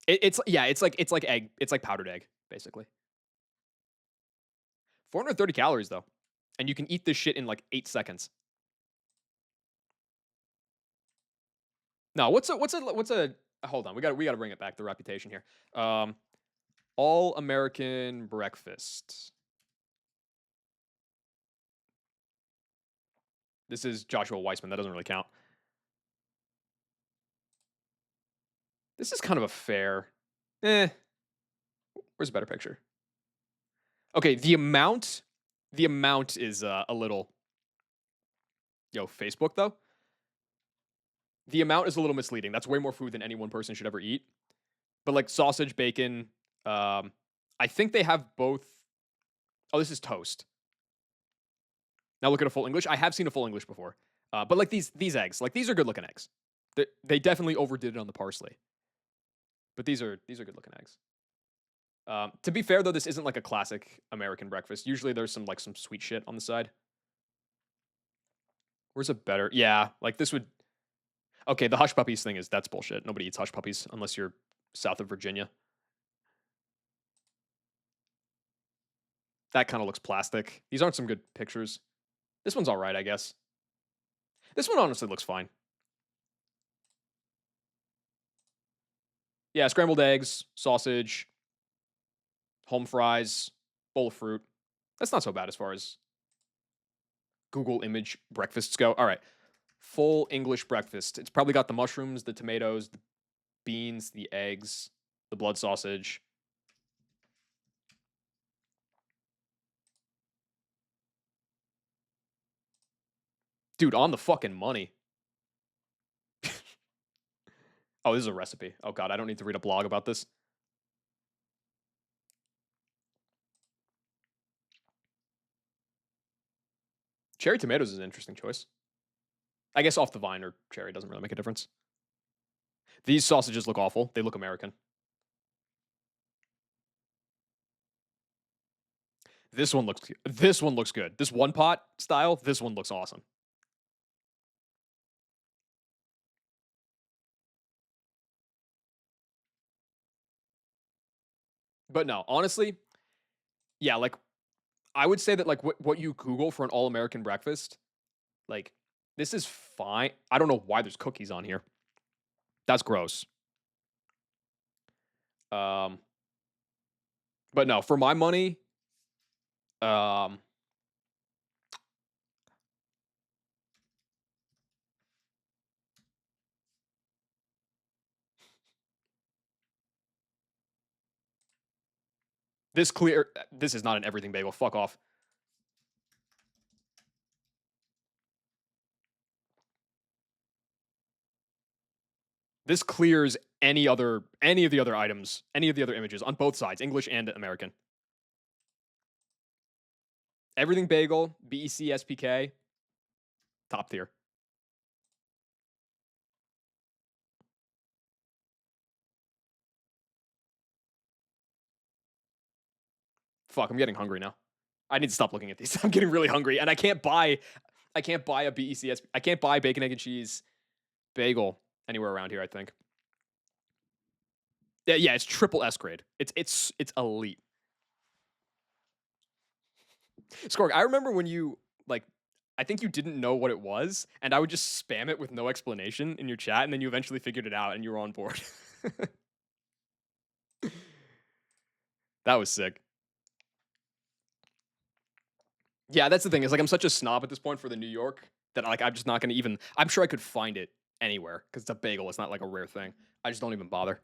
Speaker 1: It's yeah, it's like egg. It's like powdered egg, basically. 430 calories though, and you can eat this shit in like 8 seconds. No, what's a? Hold on, we got to bring it back. The reputation here. All American breakfast. This is Joshua Weissman. That doesn't really count. This is kind of a fair. Eh, where's a better picture? Okay, the amount is a little. Yo, Facebook though. The amount is a little misleading. That's way more food than any one person should ever eat. But like sausage, bacon. Um, I think they have both. Oh, this is toast. Now look at a full English. I have seen a full English before, but like these eggs, like these are good looking eggs. They definitely overdid it on the parsley, but these are good looking eggs. To be fair though, this isn't like a classic American breakfast. Usually there's some sweet shit on the side. Where's a better? Yeah, like this would. Okay, the hush puppies thing is that's bullshit. Nobody eats hush puppies unless you're south of Virginia. That kind of looks plastic. These aren't some good pictures. This one's all right, I guess. This one honestly looks fine. Yeah, scrambled eggs, sausage, home fries, bowl of fruit. That's not so bad as far as Google image breakfasts go. All right. Full English breakfast. It's probably got the mushrooms, the tomatoes, the beans, the eggs, the blood sausage. Dude, on the fucking money. Oh, this is a recipe. Oh god, I don't need to read a blog about this. Cherry tomatoes is an interesting choice. I guess off the vine or cherry doesn't really make a difference. These sausages look awful. They look American. This one looks good. This one pot style, this one looks awesome. But no, honestly, yeah, like I would say that like what you Google for an all American breakfast, like this is fine. I don't know why there's cookies on here. That's gross. Um, but no, for my money, um, this is not an everything bagel. Fuck off. This clears any of the other items, any of the other images on both sides, English and American. Everything bagel, BEC SPK, top tier. Fuck, I'm getting hungry now. I need to stop looking at these. I'm getting really hungry, and I can't buy a BECS. I can't buy bacon, egg, and cheese bagel anywhere around here. I think. Yeah, yeah, it's triple S grade. It's elite. Skorg, I remember when you like. I think you didn't know what it was, and I would just spam it with no explanation in your chat, and then you eventually figured it out, and you were on board. That was sick. Yeah, that's the thing. Is like I'm such a snob at this point for the New York that like I'm just not gonna even. I'm sure I could find it anywhere because it's a bagel. It's not like a rare thing. I just don't even bother.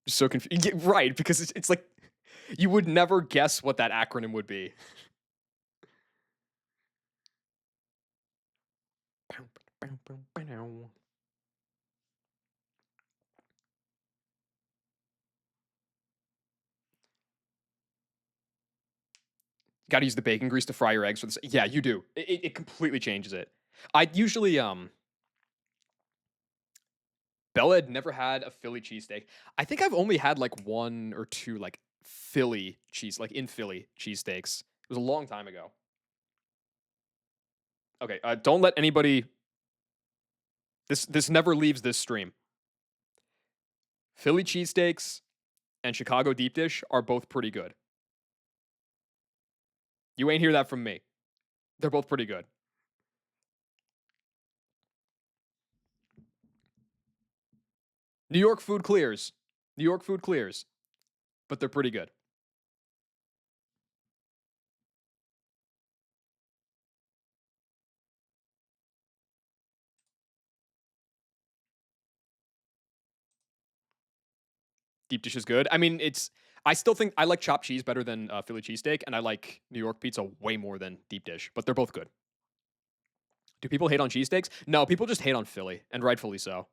Speaker 1: Just so confused. Right, because it's like you would never guess what that acronym would be. Got to use the bacon grease to fry your eggs for this. Yeah, you do. It completely changes it. I usually Bella had never had a Philly cheesesteak. I think I've only had like one or two like Philly cheese, like in Philly cheesesteaks. It was a long time ago. Okay, don't let anybody. This never leaves this stream. Philly cheesesteaks and Chicago deep dish are both pretty good. You ain't hear that from me. They're both pretty good. New York food clears. New York food clears, but they're pretty good. Deep dish is good. I mean, it's. I still think I like chopped cheese better than Philly cheesesteak, and I like New York pizza way more than deep dish. But they're both good. Do people hate on cheesesteaks? No, people just hate on Philly, and rightfully so.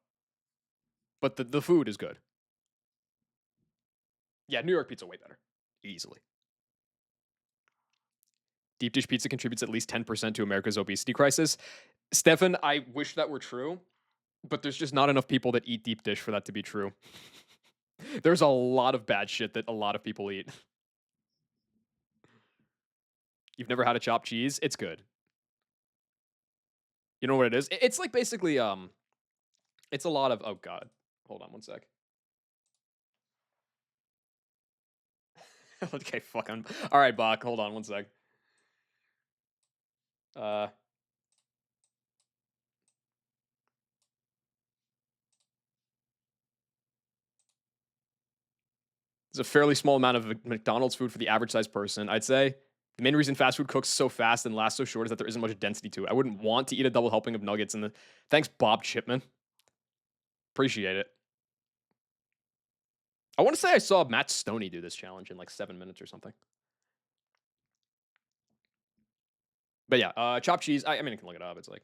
Speaker 1: But the food is good. Yeah, New York pizza way better, easily. Deep dish pizza contributes at least 10% to America's obesity crisis. Stefan, I wish that were true, but there's just not enough people that eat deep dish for that to be true. There's a lot of bad shit that a lot of people eat. You've never had a chopped cheese? It's good. You know what it is? It's like basically it's a lot of oh god. Hold on one sec. Okay, fuck on. All right, Bach, hold on one sec. Uh it's a fairly small amount of McDonald's food for the average sized person, I'd say. The main reason fast food cooks so fast and lasts so short is that there isn't much density to it. I wouldn't want to eat a double helping of nuggets in the. Thanks, Bob Chipman. Appreciate it. I want to say I saw Matt Stoney do this challenge in like 7 minutes or something. But yeah, chopped cheese. I mean, you can look it up. It's like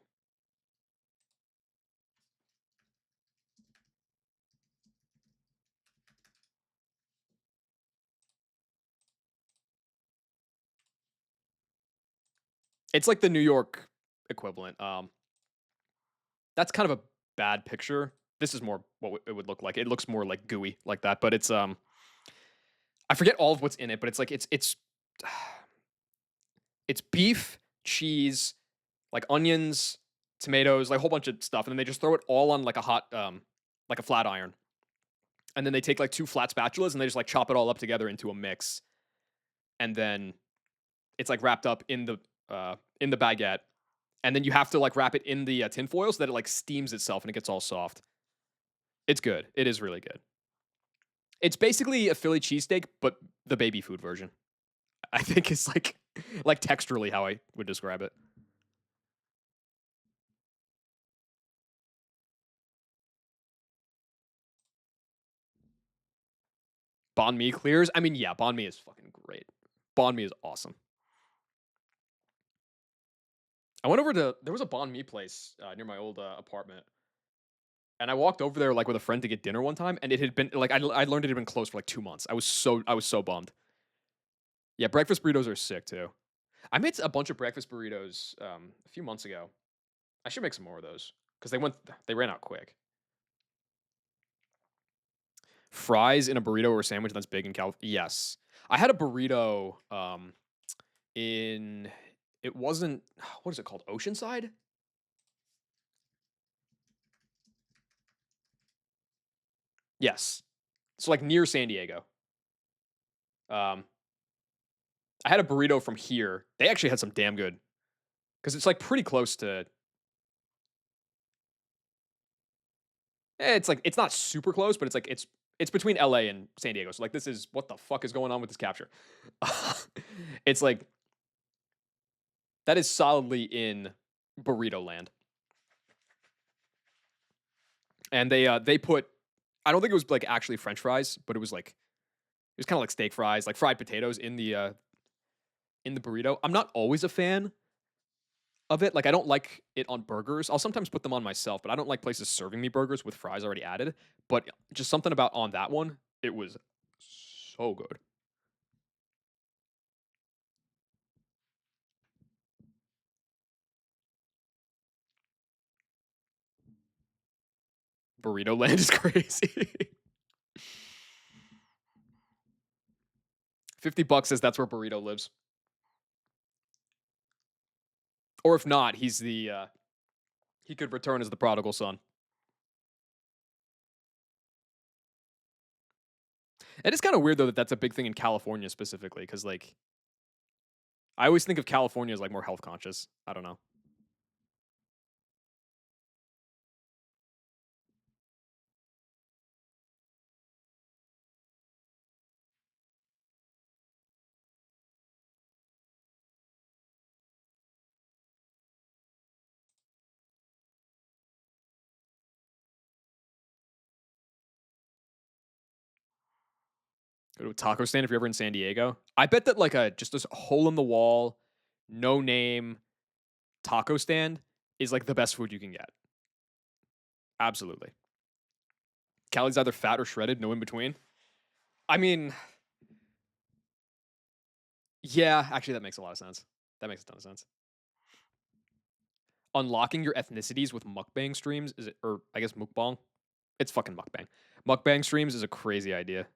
Speaker 1: it's like the New York equivalent. That's kind of a bad picture. This is more what it would look like. It looks more like gooey like that, but it's I forget all of what's in it, but it's like it's beef, cheese, like onions, tomatoes, like a whole bunch of stuff, and then they just throw it all on like a hot like a flat iron. And then they take like two flat spatulas and they just like chop it all up together into a mix. And then it's like wrapped up in the baguette. And then you have to like wrap it in the tinfoil so that it like steams itself and it gets all soft. It's good. It is really good. It's basically a Philly cheesesteak, but the baby food version. I think it's like texturally how I would describe it. Banh mi clears. I mean, yeah, banh mi is fucking great. Banh mi is awesome. I went over to there was a banh mi place near my old apartment, and I walked over there like with a friend to get dinner one time, and it had been like I learned it had been closed for like 2 months. I was so bummed. Yeah, breakfast burritos are sick too. I made a bunch of breakfast burritos a few months ago. I should make some more of those because they ran out quick. Fries in a burrito or a sandwich that's big in California. Yes, I had a burrito in it wasn't what is it called Oceanside. Yes, so like near San Diego. Um, I had a burrito from here. They actually had some damn good because it's like pretty close to. It's like it's not super close, but it's between LA and San Diego. So like this is what the fuck is going on with this capture? It's like that is solidly in burrito land, and they put. I don't think it was like actually French fries, but it was kind of like steak fries, like fried potatoes in the burrito. I'm not always a fan of it. Like I don't like it on burgers. I'll sometimes put them on myself, but I don't like places serving me burgers with fries already added. But just something about on that one, it was so good. Burrito land is crazy. 50 bucks says that's where burrito lives. Or if not, he could return as the prodigal son. It is kind of weird though that that's a big thing in California specifically, because like I always think of California as like more health conscious. I don't know. Go to a taco stand if you're ever in San Diego. I bet that like a just this hole in the wall, no name taco stand is like the best food you can get. Absolutely. Cali's either fat or shredded, no in between. I mean, yeah, actually that makes a lot of sense. That makes a ton of sense. Unlocking your ethnicities with mukbang streams is it, or I guess mukbang? It's fucking mukbang. Mukbang streams is a crazy idea.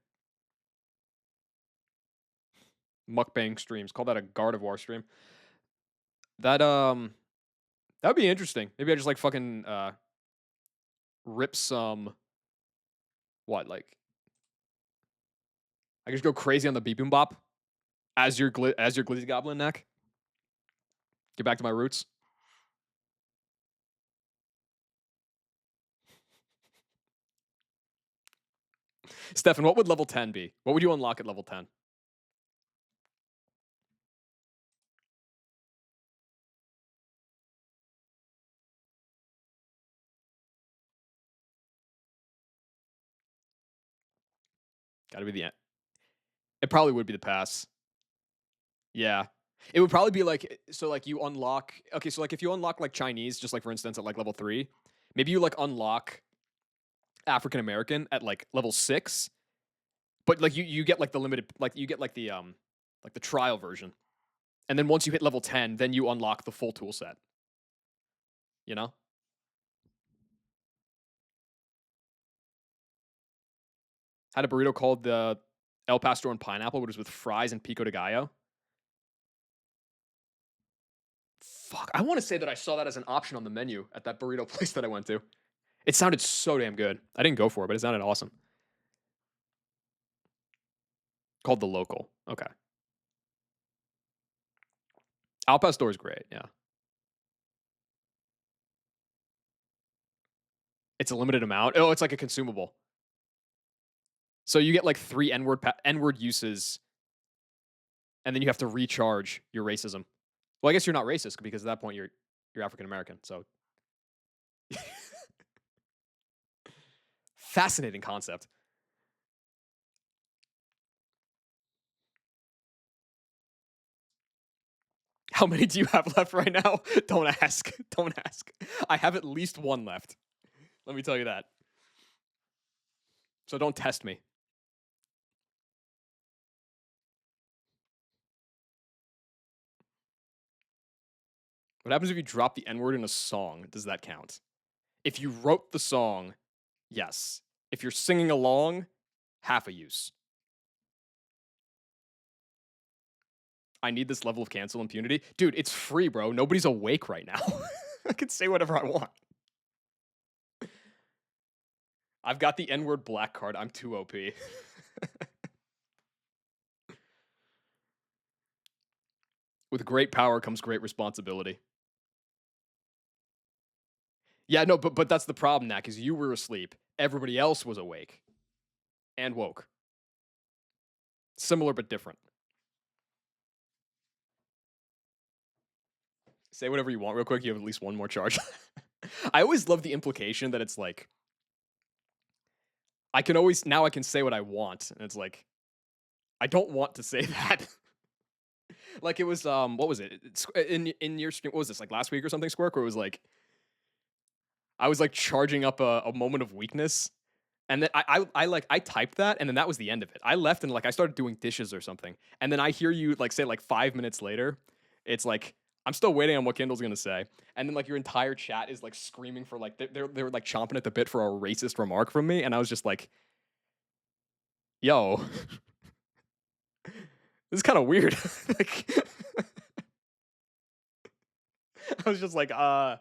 Speaker 1: Mukbang streams. Call that a Gardevoir stream. That that'd be interesting. Maybe I just like fucking rip some what like I just go crazy on the beep boom bop as your glizzy goblin neck. Get back to my roots. Stefan, what would level 10 be? What would you unlock at level 10? Gotta be the end. It probably would be the pass. Yeah. It would probably be like so like you unlock okay, so like if you unlock like Chinese, just like for instance at like level 3, maybe you like unlock African American at like level 6, but like you get like the limited like you get like the trial version. And then once you hit level 10, then you unlock the full tool set, you know? Had a burrito called the El Pastor and Pineapple, which was with fries and pico de gallo. Fuck, I want to say that I saw that as an option on the menu at that burrito place that I went to. It sounded so damn good. I didn't go for it, but it sounded awesome. Called the local. Okay. Al Pastor is great. Yeah. It's a limited amount. Oh, it's like a consumable. So you get like 3 N-word uses, and then you have to recharge your racism. Well, I guess you're not racist because at that point you're African American. So fascinating concept. How many do you have left right now? Don't ask. Don't ask. I have at least one left. Let me tell you that. So don't test me. What happens if you drop the N word in a song? Does that count? If you wrote the song, yes. If you're singing along, half a use. I need this level of cancel impunity. Dude, it's free, bro. Nobody's awake right now. I can say whatever I want. I've got the N word black card. I'm too OP. With great power comes great responsibility. Yeah, no, but that's the problem, Nak, is you were asleep. Everybody else was awake and woke. Similar but different. Say whatever you want real quick. You have at least one more charge. I always love the implication that it's like I can always now I can say what I want, and it's like I don't want to say that. Like it was what was it? It's in your stream? What was this like last week or something? Squirk, where it was like I was like charging up a moment of weakness, and then I like I typed that, and then that was the end of it. I left and like I started doing dishes or something, and then I hear you like say like 5 minutes later, it's like I'm still waiting on what Kindle's gonna say, and then like your entire chat is like screaming for like they were like chomping at the bit for a racist remark from me, and I was just like, yo, this is kind of weird. Like, I was just like, all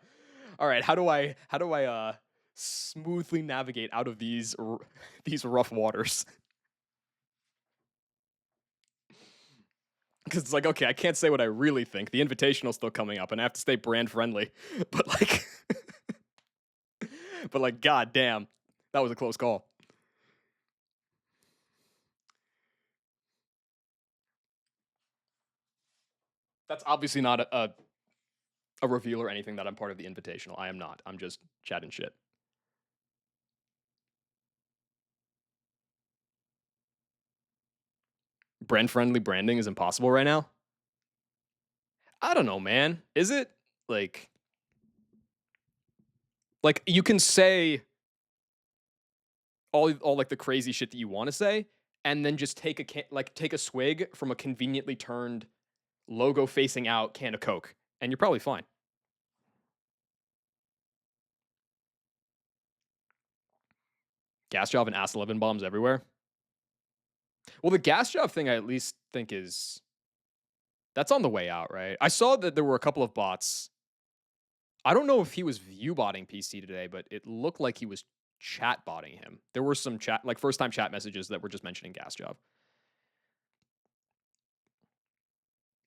Speaker 1: right, how do I smoothly navigate out of these rough waters? Because it's like, okay, I can't say what I really think. The invitational's still coming up, and I have to stay brand friendly. But like, but like, god damn, that was a close call. That's obviously not a reveal or anything that I'm part of the invitational. I am not. I'm just chatting shit. Brand friendly branding is impossible right now. I don't know, man. Is it like you can say all like the crazy shit that you want to say, and then just take a swig from a conveniently turned logo facing out can of Coke, and you're probably fine. Gas job and ass 11 bombs everywhere. Well, the gas job thing I at least think is that's on the way out, right? I saw that there were a couple of bots. I don't know if he was view botting PC today, but it looked like he was chat botting him. There were some chat, like first time chat messages that were just mentioning gas job.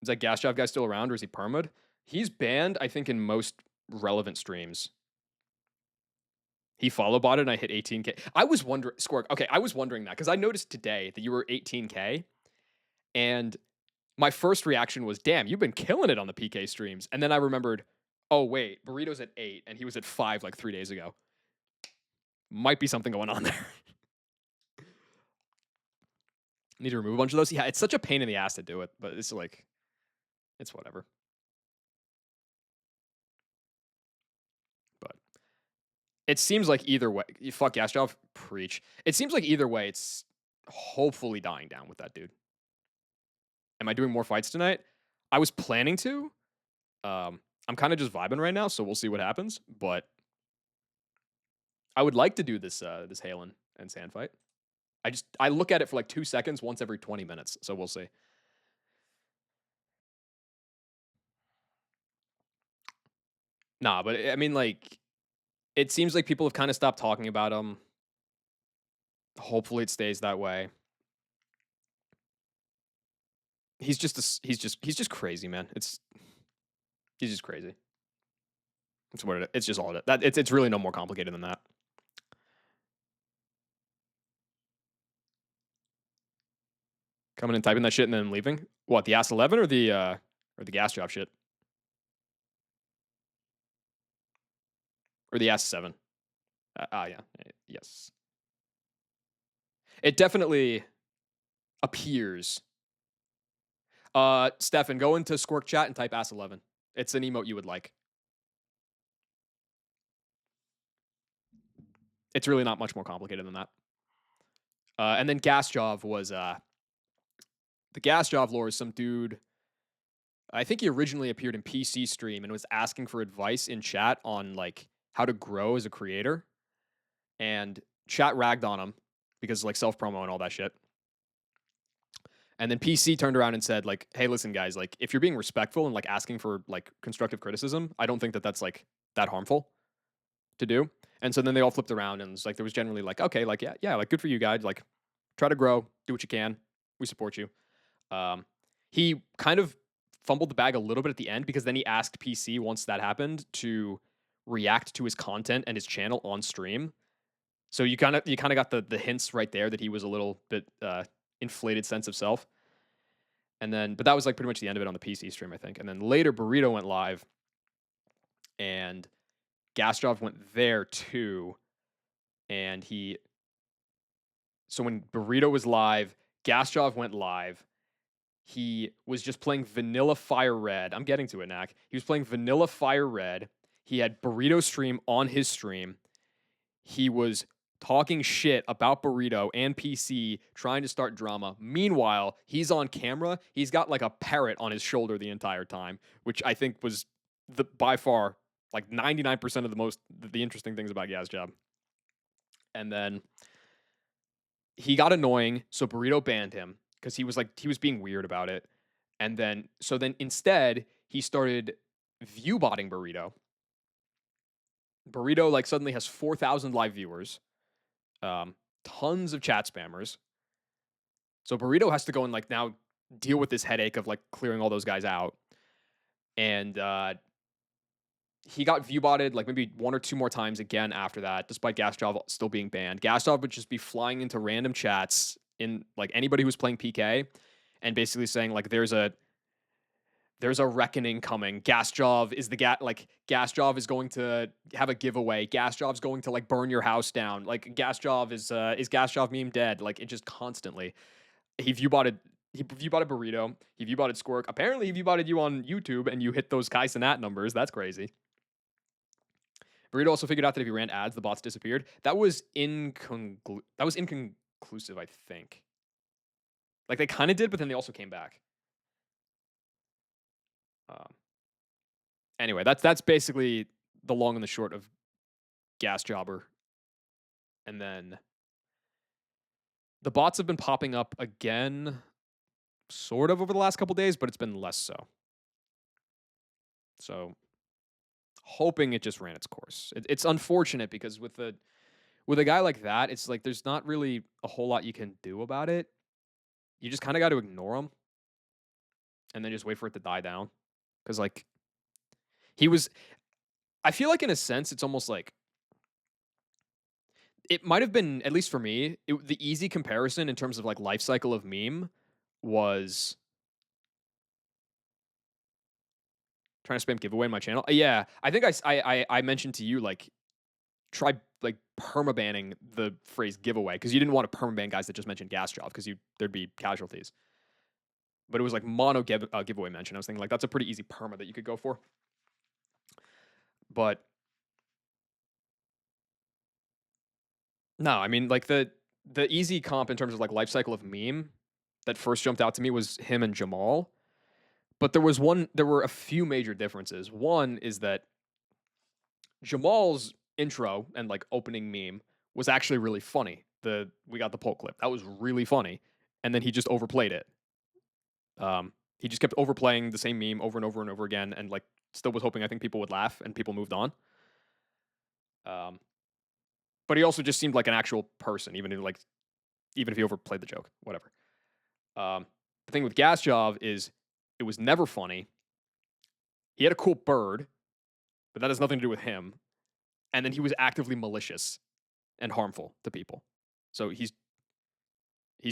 Speaker 1: Is that gas job guy still around or is he permad? He's banned, I think, in most relevant streams. He follow botted and I hit 18K. I was wondering, Squark, okay, I was wondering that because I noticed today that you were 18K and my first reaction was, damn, you've been killing it on the PK streams. And then I remembered, oh, wait, Burrito's at 8 and he was at 5 like 3 days ago. Might be something going on there. Need to remove a bunch of those. Yeah, it's such a pain in the ass to do it, but it's like, it's whatever. But it seems like either way, you fuck Gastrov, preach. It seems like either way, it's hopefully dying down with that dude. Am I doing more fights tonight? I was planning to. I'm kind of just vibing right now, so we'll see what happens. But I would like to do this this Halen and Sand fight. I look at it for like 2 seconds once every 20 minutes, so we'll see. Nah, but I mean, like, it seems like people have kind of stopped talking about him. Hopefully, it stays that way. He's just crazy, man. He's just crazy. That's what it is. It's just all that. It's really no more complicated than that. Coming and typing that shit and then leaving. What, the ass 11 or the gas drop shit or the ass 7? Yeah, yes. It definitely appears. Stefan, go into Squirk chat and type ass 11. It's an emote you would like. It's really not much more complicated than that. And then Gas Job was the Gas Job lore is some dude. I think he originally appeared in PC stream and was asking for advice in chat on like how to grow as a creator. And chat ragged on him because like self promo and all that shit. And then PC turned around and said like, "Hey, listen, guys, like if you're being respectful and like asking for like constructive criticism, I don't think that that's like that harmful to do." And so then they all flipped around and it's like there was generally like, "Okay, like yeah, like good for you guys. Like try to grow, do what you can. We support you." He kind of fumbled the bag a little bit at the end because then he asked PC once that happened to react to his content and his channel on stream. So you kind of got the hints right there that he was a little bit inflated sense of self. And then, but that was like pretty much the end of it on the PC stream, I think. And then later, Burrito went live, and Gastrov went there too. And so when Burrito was live, Gastrov went live. He was just playing Vanilla Fire Red. I'm getting to it, Knack. He was playing Vanilla Fire Red. He had Burrito stream on his stream. He was talking shit about Burrito and PC, trying to start drama. Meanwhile, he's on camera. He's got like a parrot on his shoulder the entire time, which I think was by far like 99% of the interesting things about Gaz Job. And then he got annoying, so Burrito banned him because he was being weird about it. And then instead he started view botting Burrito. Burrito like suddenly has 4,000 live viewers. Tons of chat spammers. So Burrito has to go and like now deal with this headache of like clearing all those guys out. And he got view botted like maybe 1 or 2 more times again after that, despite Gastrov still being banned. Gastrov would just be flying into random chats in like anybody who was playing PK and basically saying like there's a reckoning coming. Gastrov is Gastrov is going to have a giveaway. Gastrov's going to like burn your house down. Like Gastrov is Gastrov meme dead? Like it just constantly. He view botted He view botted Burrito. He view botted Squirk. Apparently, he view botted you on YouTube, and you hit those Kai Cenat numbers. That's crazy. Burrito also figured out that if you ran ads, the bots disappeared. That was inconclusive, I think. Like they kind of did, but then they also came back. Um, anyway, that's basically the long and the short of Gas Jobber. And then the bots have been popping up again, sort of over the last couple days, but it's been less so. So, hoping it just ran its course. It's unfortunate because with a guy like that, it's like there's not really a whole lot you can do about it. You just kind of got to ignore him and then just wait for it to die down. Because like he was, I feel like in a sense, it's almost like it might have been, at least for me, the easy comparison in terms of like life cycle of meme was trying to spam giveaway in my channel. Yeah, I think I mentioned to you like try like permabanning the phrase giveaway because you didn't want to permaban guys that just mentioned gas job because there'd be casualties. But it was like mono giveaway mention. I was thinking like that's a pretty easy perma that you could go for. But no, I mean like the easy comp in terms of like life cycle of meme that first jumped out to me was him and Jamal. But there were a few major differences. One is that Jamal's intro and like opening meme was actually really funny. We got the poll clip. That was really funny. And then he just overplayed it. He just kept overplaying the same meme over and over and over again and like still was hoping I think people would laugh and people moved on. But he also just seemed like an actual person, even if he overplayed the joke, whatever. The thing with Gas Job is it was never funny. He had a cool bird, but that has nothing to do with him. And then he was actively malicious and harmful to people. So he's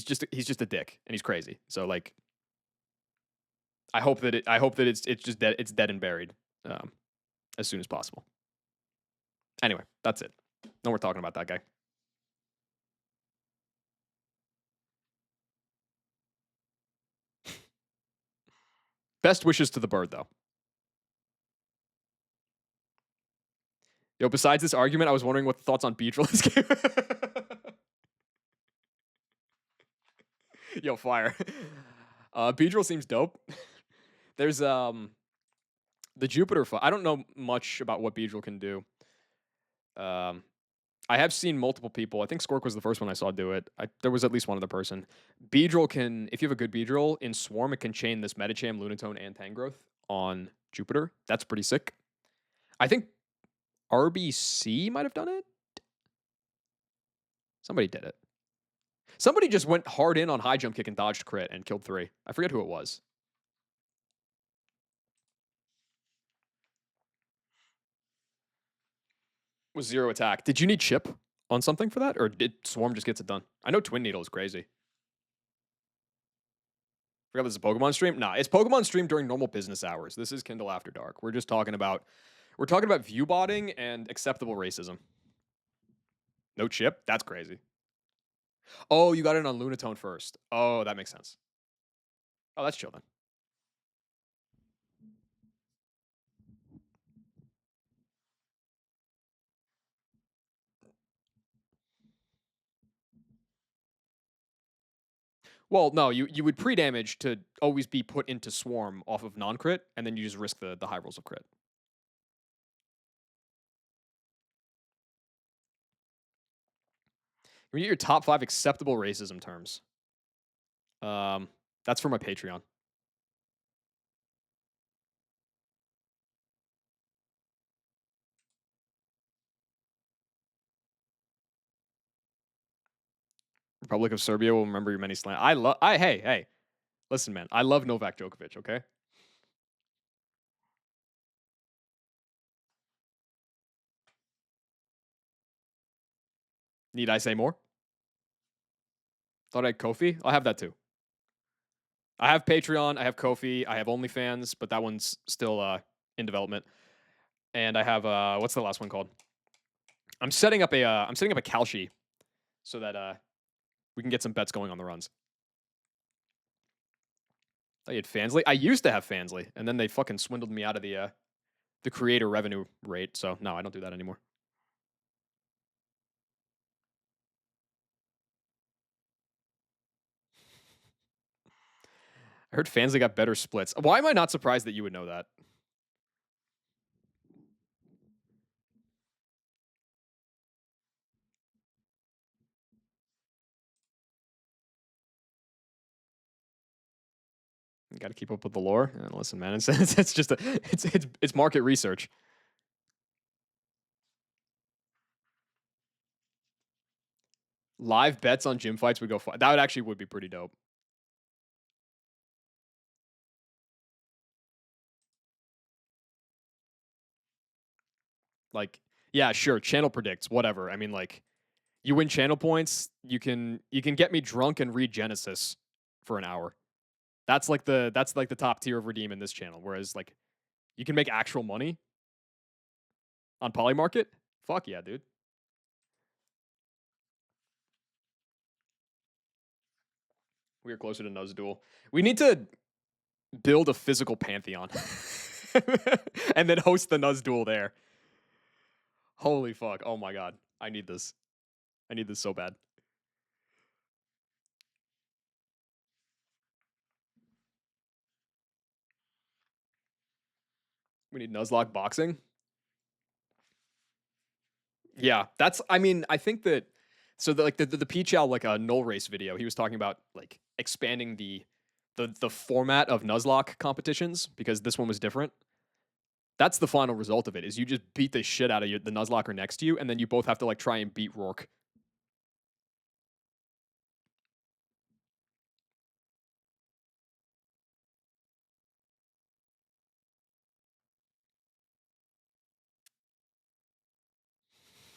Speaker 1: just a dick and he's crazy. So like I hope that it's just dead, it's dead and buried as soon as possible. Anyway, that's it. No more talking about that guy. Best wishes to the bird though. Yo, besides this argument, I was wondering what the thoughts on Beedrill this game. Yo, fire. Beedrill seems dope. There's the Jupiter I don't know much about what Beedrill can do. I have seen multiple people. I think Squirk was the first one I saw do it. There was at least one other person. Beedrill can, if you have a good Beedrill in Swarm, it can chain this Medicham, Lunatone, and Tangrowth on Jupiter. That's pretty sick. I think RBC might have done it. Somebody did it. Somebody just went hard in on high jump kick and dodged crit and killed 3. I forget who it was. Was 0 attack. Did you need chip on something for that, or did Swarm just gets it done? I know Twin Needle is crazy. Forgot this is a Pokemon stream? Nah, it's Pokemon stream during normal business hours. This is Kindle After Dark. We're talking about view botting and acceptable racism. No chip? That's crazy. Oh, you got it on Lunatone first. Oh, that makes sense. Oh, that's chill then. Well, no, you would pre-damage to always be put into Swarm off of non-crit, and then you just risk the high rolls of crit. Can we get your top 5 acceptable racism terms? That's for my Patreon. Republic of Serbia will remember your many slant. Hey. Listen, man, I love Novak Djokovic, okay? Need I say more? Thought I had Kofi. I'll have that too. I have Patreon. I have Kofi. I have OnlyFans, but that one's still in development. And I have what's the last one called? I'm setting up a Kalshi so that we can get some bets going on the runs. I had Fansly. I used to have Fansly, and then they fucking swindled me out of the creator revenue rate. So no, I don't do that anymore. I heard Fansly got better splits. Why am I not surprised that you would know that? You got to keep up with the lore. And listen, man, it's just it's market research. Live bets on gym fights would go far. That would actually would be pretty dope. Like, yeah, sure, channel predicts, whatever. I mean, like, you win channel points, you can get me drunk and read Genesis for an hour. That's like the top tier of redeem in this channel. Whereas like you can make actual money on Polymarket. Fuck yeah, dude. We are closer to Nuzduel. We need to build a physical pantheon and then host the Nuzduel there. Holy fuck. Oh my god. I need this. I need this so bad. We need Nuzlocke boxing. Yeah, that's. I mean, I think that. So the Peachow like a null race video, he was talking about like expanding the format of Nuzlocke competitions because this one was different. That's the final result of it. Is you just beat the shit out of the Nuzlocker next to you, and then you both have to like try and beat Rourke.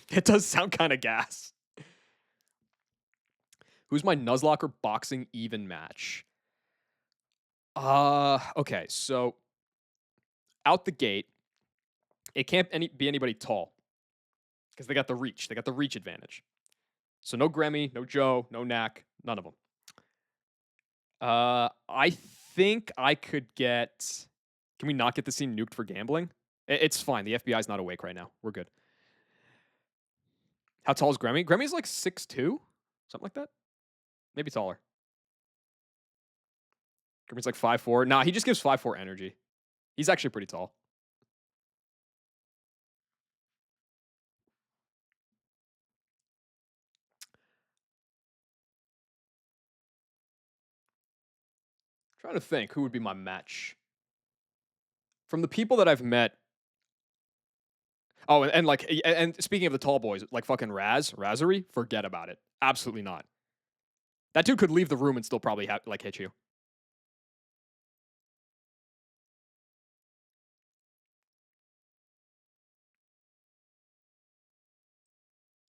Speaker 1: It does sound kind of gas. Who's my Nuzlocker boxing even match? Okay, so out the gate, it can't be anybody tall because they got the reach. They got the reach advantage. So no Grammy, no Joe, no Knack, none of them. I think I could get. Can we not get the scene nuked for gambling? It's fine. The FBI's not awake right now. We're good. How tall is Grammy? Grammy's like 6'2", something like that. Maybe taller. Grammy's like 5'4". Nah, he just gives 5'4" energy. He's actually pretty tall. Trying to think who would be my match. From the people that I've met. Oh, and like, and speaking of the tall boys, like fucking Razzery, forget about it. Absolutely not. That dude could leave the room and still probably like hit you.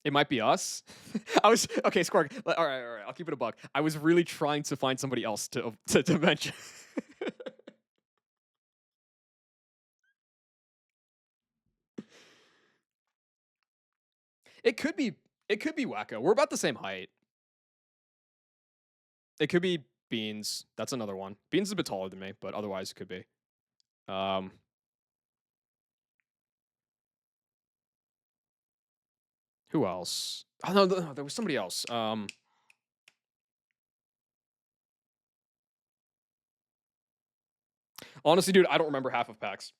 Speaker 1: It might be us. I was okay, Squark. All right, all right. I'll keep it a buck. I was really trying to find somebody else to mention. It could be. It could be Wacko. We're about the same height. It could be Beans. That's another one. Beans is a bit taller than me, but otherwise it could be. Um, who else? Oh no, there was somebody else. Honestly, dude, I don't remember half of PAX.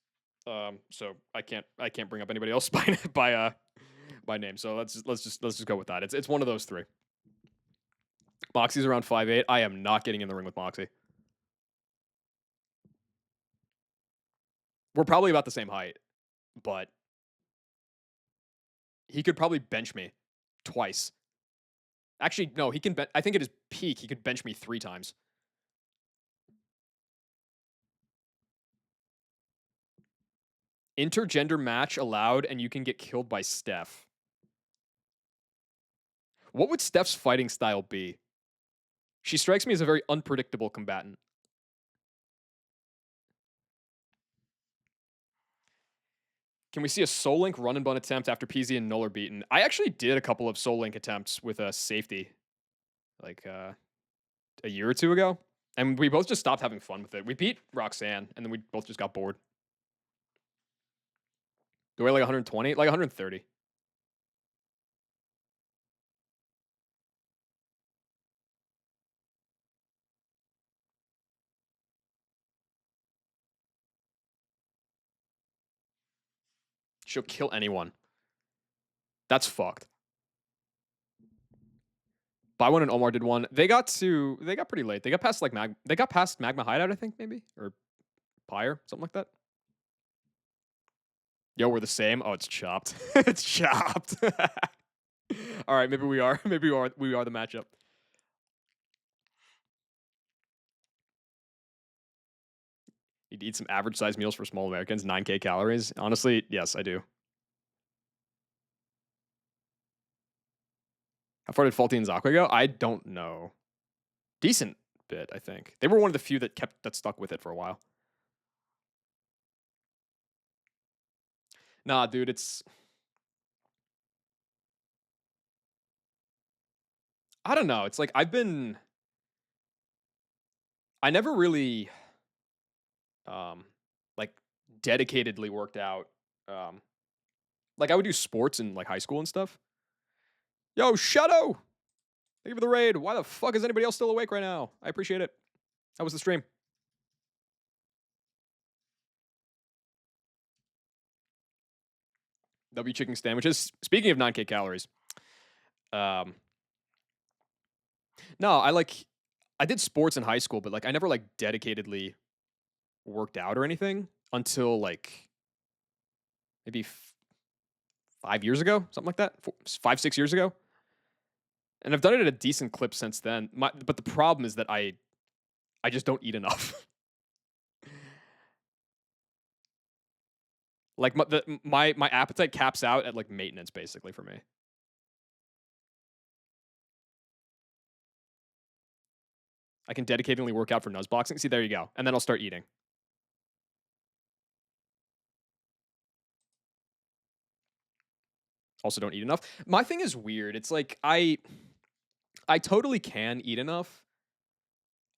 Speaker 1: So I can't bring up anybody else by name. So let's just go with that. It's one of those three. Moxie's around 5'8". I am not getting in the ring with Moxie. We're probably about the same height, but he could probably bench me twice. Actually, no, he can. I think at his peak, he could bench me 3 times. Intergender match allowed, and you can get killed by Steph. What would Steph's fighting style be? She strikes me as a very unpredictable combatant. Can we see a Soul Link run and bun attempt after PZ and Null are beaten? I actually did a couple of Soul Link attempts with a safety, like a year or two ago, And we both just stopped having fun with it. We beat Roxanne, and then we both just got bored. Do we weigh like 120? Like 130. She'll kill anyone. That's fucked. Bywon and Omar did one. They got pretty late. They got past like they got past Magma Hideout, I think, maybe? Or Pyre, something like that. Yo, we're the same. Oh, it's chopped. It's chopped. All right, maybe we are. Maybe we are the matchup. You'd eat some average sized meals for small Americans, 9K calories. Honestly, yes, I do. How far did Faulty and Zakwe go? I don't know. Decent bit, I think. They were one of the few that stuck with it for a while. Nah, dude, it's I don't know. It's like I never really um like dedicatedly worked out. Um like I would do sports in like high school and stuff. Yo, Shadow! Thank you for the raid. Why the fuck is anybody else still awake right now? I appreciate it. How was the stream? W chicken sandwiches. Speaking of 9K calories, um, no, I did sports in high school, but like I never like dedicatedly worked out or anything until like maybe 5 years ago, something like that. 5, 6 years ago, and I've done it at a decent clip since then. But the problem is that I just don't eat enough. Like my appetite caps out at like maintenance basically for me. I can dedicatedly work out for nuzboxing. See, there you go, and then I'll start eating. Also, don't eat enough. My thing is weird. It's like I totally can eat enough.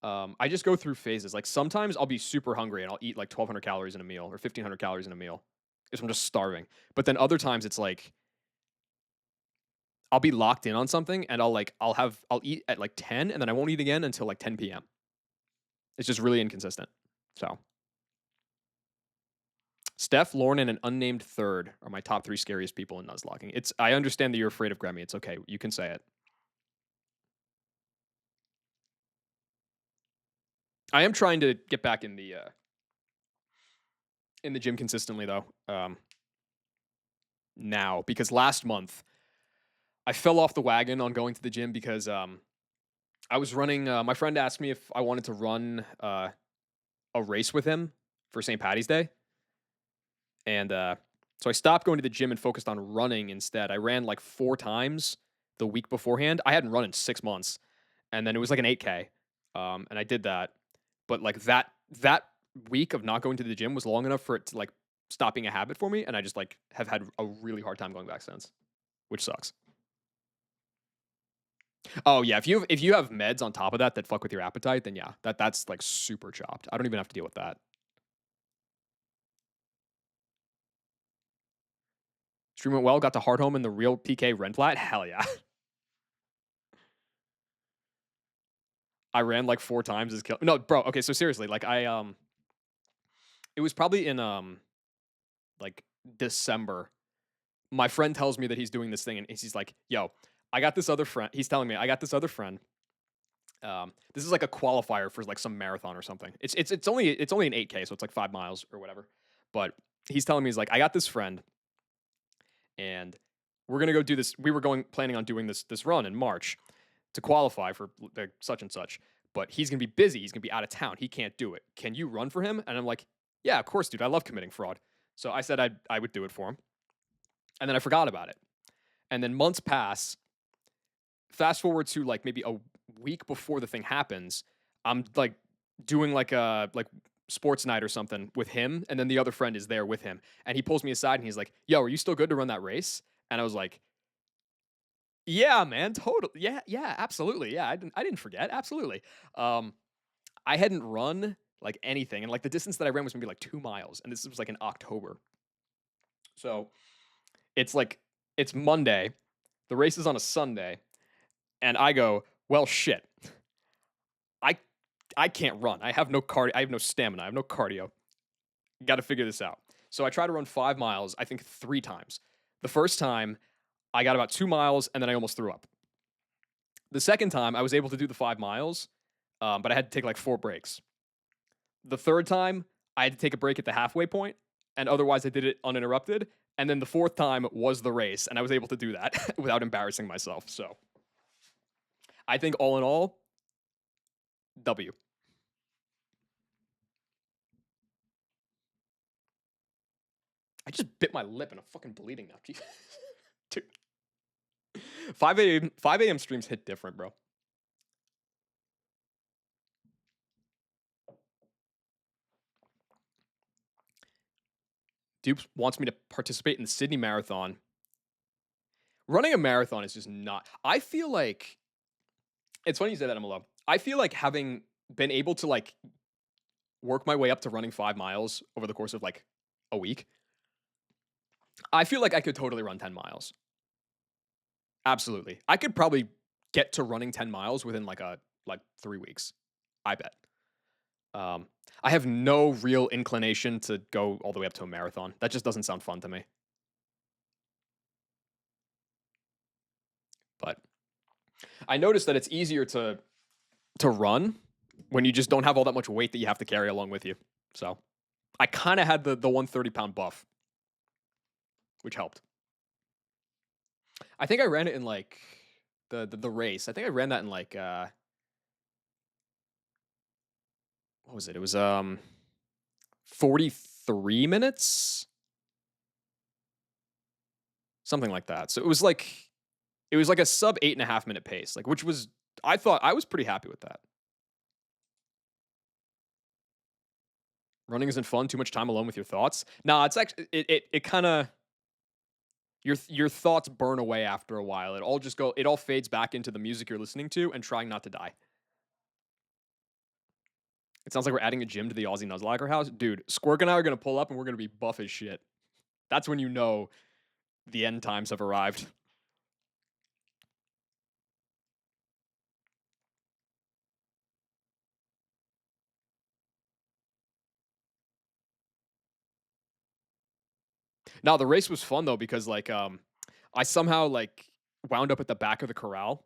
Speaker 1: I just go through phases. Like sometimes I'll be super hungry and I'll eat like 1,200 calories in a meal or 1,500 calories in a meal if I'm just starving. But then other times it's like I'll be locked in on something and I'll eat at like 10 and then I won't eat again until like 10 p.m. It's just really inconsistent. So Steph, Lauren, and an unnamed third are my top 3 scariest people in Nuzlocking. I understand that you're afraid of Grammy. It's okay. You can say it. I am trying to get back in the gym consistently though. Now because last month I fell off the wagon on going to the gym because I was running. My friend asked me if I wanted to run a race with him for St. Patty's Day, and so I stopped going to the gym and focused on running instead. I ran like 4 times the week beforehand. I hadn't run in 6 months, and then it was like an 8K, and I did that. But like that week of not going to the gym was long enough for it to like stop being a habit for me, and I just like have had a really hard time going back since, which sucks. Oh yeah, if you have meds on top of that fuck with your appetite, then yeah, that's like super chopped. I don't even have to deal with that. Stream went well. Got to hard home in the real PK Ren flat. Hell yeah. I ran like 4 times as kill. No, bro. Okay, so seriously, like it was probably in like December. My friend tells me that he's doing this thing, and he's like, "Yo, I got this other friend." He's telling me I got this other friend. This is like a qualifier for like some marathon or something. It's only an 8K, so it's like 5 miles or whatever. But he's telling me he's like, I got this friend, and we're gonna go do this. We were planning on doing this run in March to qualify for like such and such. But he's gonna be busy. He's gonna be out of town. He can't do it. Can you run for him? And I'm like, yeah, of course, dude. I love committing fraud. So I said I would do it for him, and then I forgot about it. And then months pass. Fast forward to like maybe a week before the thing happens, I'm like doing like a sports night or something with him, and then the other friend is there with him, and he pulls me aside and he's like, "Yo, are you still good to run that race?" And I was like, "Yeah, man, totally. Yeah, yeah, absolutely. Yeah, I didn't forget. Absolutely." Um, I hadn't run like anything, and like the distance that I ran was maybe like 2 miles, and this was like in October. So it's like it's Monday, the race is on a Sunday, and I go, well, shit, I I can't run. I have no cardio. I have no stamina. I have no cardio. Got to figure this out. So I try to run 5 miles. I think 3 times. The first time I got about 2 miles, and then I almost threw up. The second time I was able to do the 5 miles, but I had to take like 4 breaks. The third time, I had to take a break at the halfway point, and otherwise I did it uninterrupted. And then the fourth time was the race, and I was able to do that without embarrassing myself. So I think all in all, W. I just bit my lip and I'm fucking bleeding now. Dude. 5 a.m. streams hit different, bro. Dupe wants me to participate in the Sydney Marathon. Running a marathon is just not. I feel like it's funny you say that, Emma. I feel like having been able to like work my way up to running 5 miles over the course of like a week, I feel like I could totally run 10 miles. Absolutely. I could probably get to running 10 miles within like 3 weeks. I bet. Um, I have no real inclination to go all the way up to a marathon. That just doesn't sound fun to me. But I noticed that it's easier to run when you just don't have all that much weight that you have to carry along with you. So I kind of had the 130-pound buff, which helped. I think I ran it in like the race. I think I ran that in like what was it? It was 43 minutes, something like that. So it was like a sub 8.5 minute pace, like which was I thought I was pretty happy with that. Running isn't fun. Too much time alone with your thoughts. Nah, it's actually it kind of your thoughts burn away after a while. It all fades back into the music you're listening to and trying not to die. It sounds like we're adding a gym to the Aussie Nuzlocke house. Dude, Squirk and I are gonna pull up and we're gonna be buff as shit. That's when you know the end times have arrived. Now the race was fun though because I somehow like wound up at the back of the corral.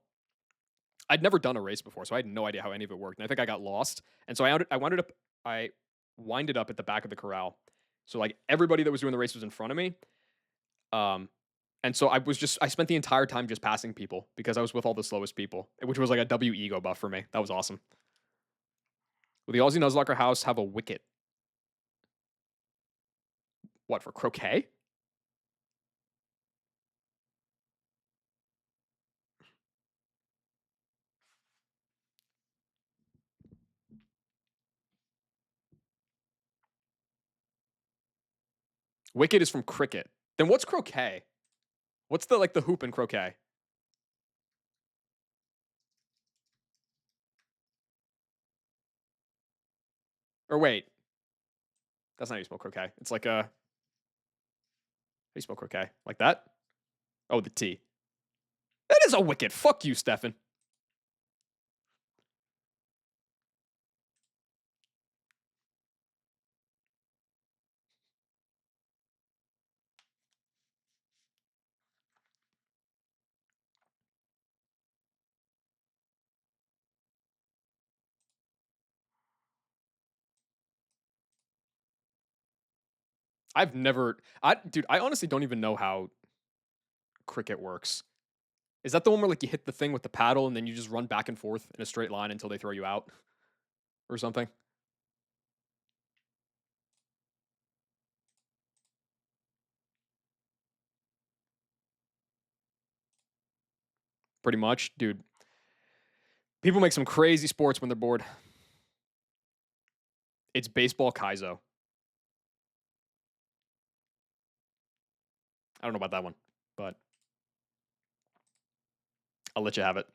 Speaker 1: I'd never done a race before, so I had no idea how any of it worked. And I think I got lost. And so I winded up at the back of the corral. So like everybody that was doing the race was in front of me. Um, and so I spent the entire time just passing people because I was with all the slowest people, which was like a W ego buff for me. That was awesome. Will the Aussie Nuzlocke house have a wicket? What, for croquet? Wicket is from cricket. Then what's croquet? What's the hoop in croquet? Or wait, that's not how you spell croquet. It's like how do you spell croquet? Like that? Oh, the T. That is a wicket. Fuck you, Stefan. Dude, I honestly don't even know how cricket works. Is that the one where like you hit the thing with the paddle and then you just run back and forth in a straight line until they throw you out or something? Pretty much, dude. People make some crazy sports when they're bored. It's baseball Kaizo. I don't know about that one, but I'll let you have it.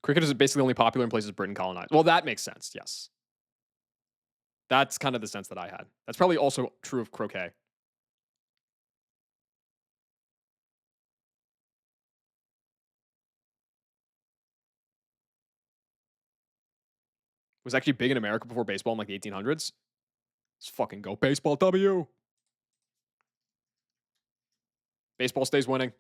Speaker 1: Cricket is basically only popular in places Britain colonized. Well, that makes sense. Yes. That's kind of the sense that I had. That's probably also true of croquet. Was actually big in America before baseball in like the 1800s. Let's fucking go baseball W. Baseball stays winning.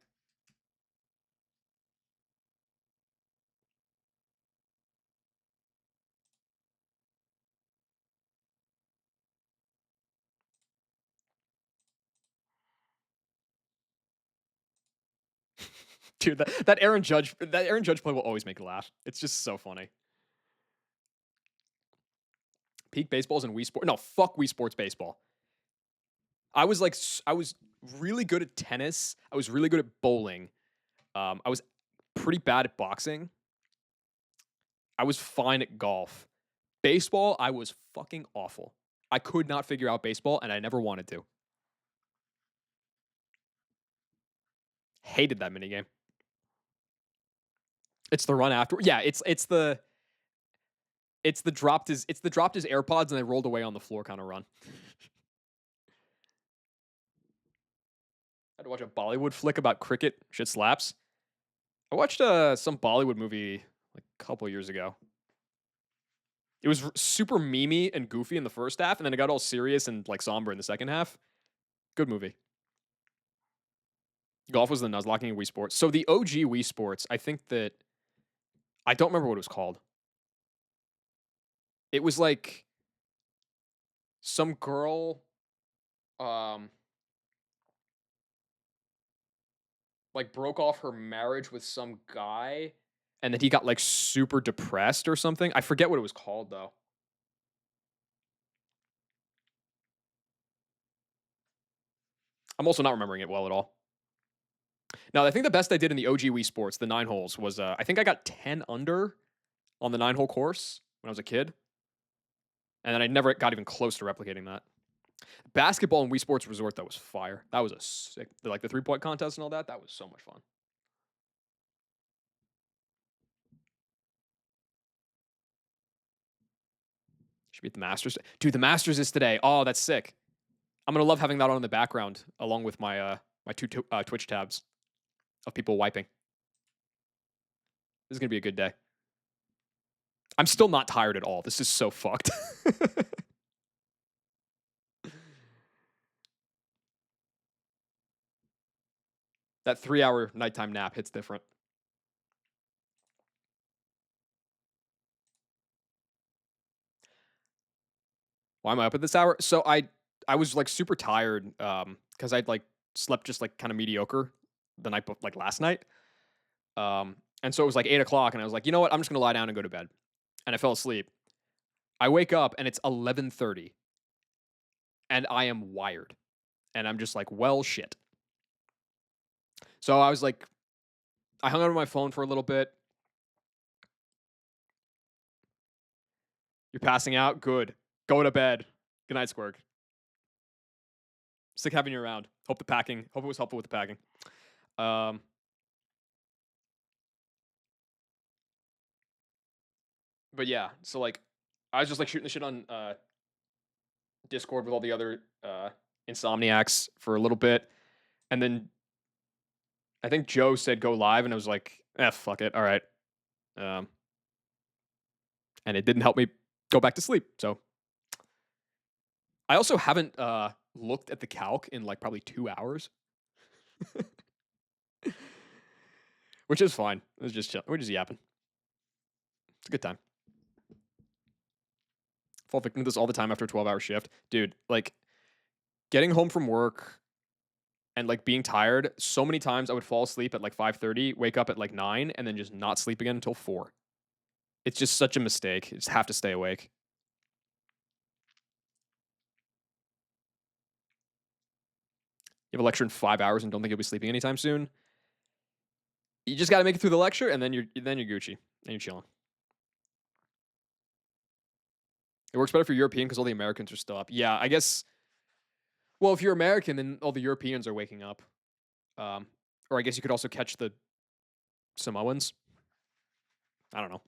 Speaker 1: Dude, that Aaron Judge play will always make me laugh. It's just so funny. Peak baseballs and Wii Sport. No, fuck Wii Sports baseball. I was really good at tennis. I was really good at bowling. I was pretty bad at boxing. I was fine at golf. Baseball, I was fucking awful. I could not figure out baseball, and I never wanted to. Hated that minigame. It's the run after. Yeah, it's the dropped his AirPods and they rolled away on the floor kind of run. I had to watch a Bollywood flick about cricket. Shit slaps. I watched some Bollywood movie like a couple years ago. It was super memey and goofy in the first half, and then it got all serious and like somber in the second half. Good movie. Golf was the Nuzlocking of Wii Sports. So the OG Wii Sports, I think that I don't remember what it was called. It was like some girl um like broke off her marriage with some guy and then he got like super depressed or something. I forget what it was called though. I'm also not remembering it well at all. Now, I think the best I did in the OG Wii Sports, the 9 holes, was I think I got 10 under on the 9-hole course when I was a kid. And then I never got even close to replicating that. Basketball in Wii Sports Resort, that was fire. That was a sick, like the 3-point contest and all that. That was so much fun. Should be at the Masters. Dude, the Masters is today. Oh, that's sick. I'm gonna love having that on in the background along with my two Twitch tabs of people wiping. This is gonna be a good day. I'm still not tired at all. This is so fucked. That 3-hour nighttime nap hits different. Why am I up at this hour? So I was like super tired because I'd like slept just like kind of mediocre the night like last night. And so it was like 8 o'clock, and I was like, you know what? I'm just gonna lie down and go to bed. And I fell asleep. I wake up and it's 11:30, and I am wired, and I'm just like, well, shit. So I was like, I hung out on my phone for a little bit. You're passing out. Good. Go to bed. Good night, Squirg. Sick having you around. Hope it was helpful with the packing. Um, but yeah, so like, I was just like shooting the shit on Discord with all the other insomniacs for a little bit, and then I think Joe said go live, and I was like, fuck it, all right. Um, and it didn't help me go back to sleep. So I also haven't looked at the calc in like probably 2 hours, which is fine. It's just chill. We're just yapping. It's a good time. Fall victim to this all the time after a 12-hour shift, dude. Like getting home from work and like being tired. So many times I would fall asleep at like 5:30, wake up at like 9, and then just not sleep again until 4. It's just such a mistake. You just have to stay awake. You have a lecture in 5 hours and don't think you'll be sleeping anytime soon. You just got to make it through the lecture, and then you're Gucci and you're chilling. It works better for European because all the Americans are still up. Yeah, I guess. Well, if you're American, then all the Europeans are waking up. Um, or I guess you could also catch the Samoans. I don't know.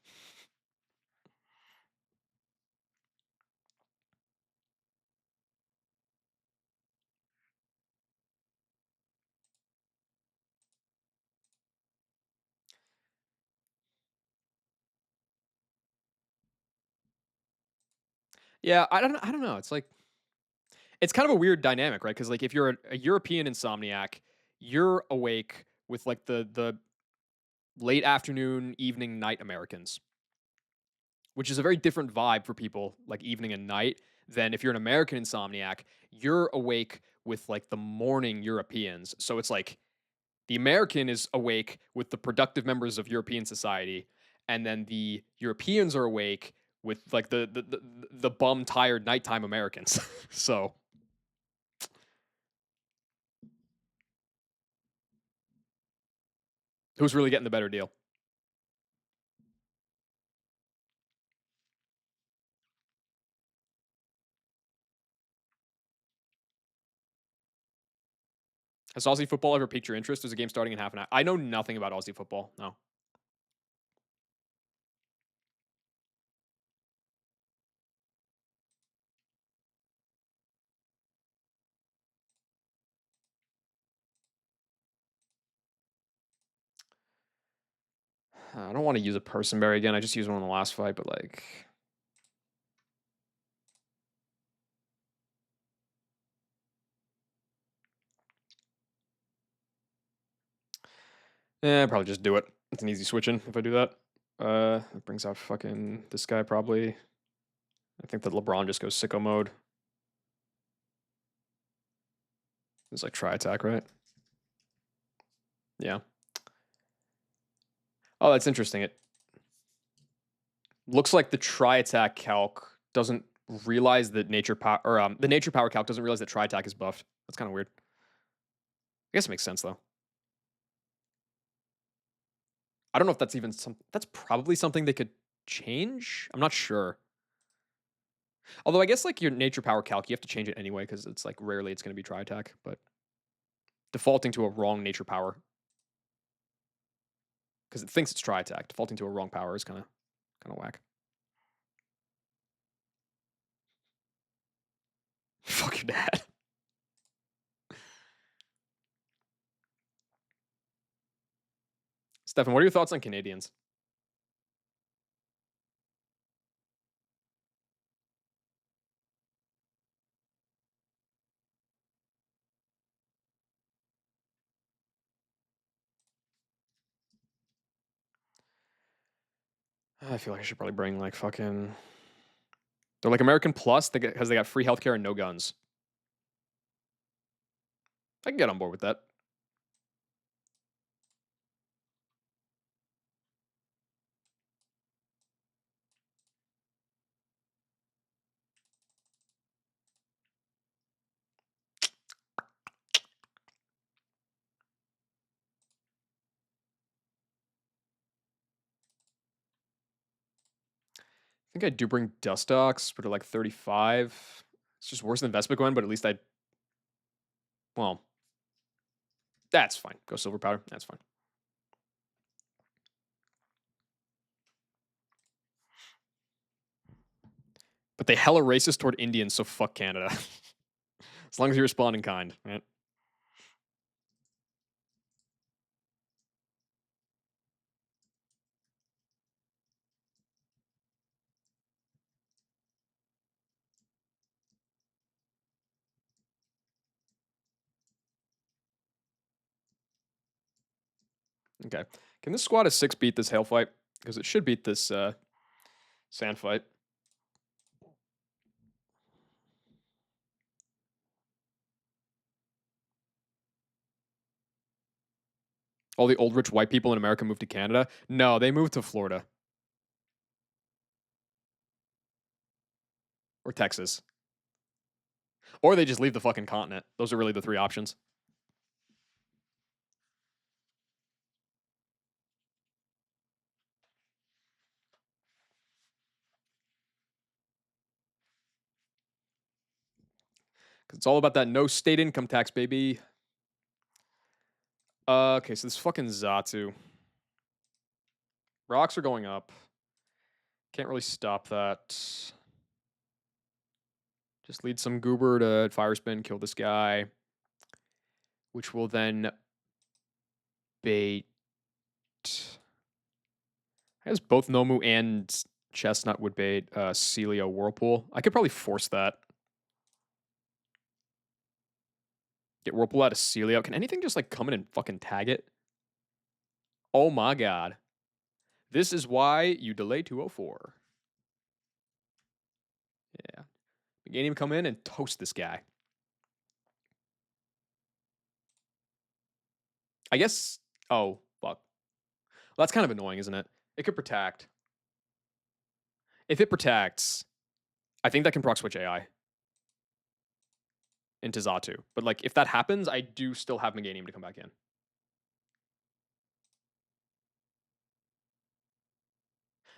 Speaker 1: Yeah, I don't know. It's like it's kind of a weird dynamic, right? Because like if you're a European insomniac, you're awake with like the late afternoon, evening, night Americans, which is a very different vibe for people like evening and night than if you're an American insomniac, you're awake with like the morning Europeans. So it's like the American is awake with the productive members of European society, and then the Europeans are awake with like the bum tired nighttime Americans. So who's really getting the better deal? Has Aussie football ever piqued your interest? There's a game starting in half an hour. I know nothing about Aussie football. No. I don't want to use a personberry again. I just used one in the last fight, but like, probably just do it. It's an easy switching if I do that. It brings out fucking this guy probably. I think that LeBron just goes sicko mode. It's like try attack, right? Yeah. Oh, that's interesting. It looks like the try attack calc doesn't realize that nature power or the nature power calc doesn't realize that try attack is buffed. That's kind of weird. I guess it makes sense though. I don't know if that's even some. That's probably something they could change. I'm not sure. Although I guess like your nature power calc, you have to change it anyway because it's like rarely it's going to be try attack. But defaulting to a wrong nature power because it thinks it's try attack, defaulting to a wrong power is kind of whack. Fuck your dad. Stefan, what are your thoughts on Canadians? I feel like I should probably bring like fucking. They're like American Plus because they got free healthcare and no guns. I can get on board with that. I think I do bring Dustox, but at like 35. It's just worse than Vespa Gwen, but at least I. Well, that's fine. Go silver powder. That's fine. But they hella racist toward Indians, so fuck Canada. As long as you respond in kind, right? Okay. Can this squad of 6 beat this hail fight? Because it should beat this sand fight. All the old rich white people in America moved to Canada. No, they moved to Florida or Texas. Or they just leave the fucking continent. Those are really the three options. Because it's all about that no state income tax, baby. Okay, so this fucking Zatu. Rocks are going up. Can't really stop that. Just lead some goober to fire spin, kill this guy, which will then bait. I guess both Nomu and Chestnut would bait Celio Whirlpool. I could probably force that. Get Whirlpool out of Celio. Can anything just like come in and fucking tag it? Oh my god. This is why you delay 204. Yeah. Meganium come in and toast this guy. I guess. Oh, fuck. Well, that's kind of annoying, isn't it? It could protect. If it protects, I think that can proc switch AI into Zatu. But like, if that happens, I do still have Meganium to come back in.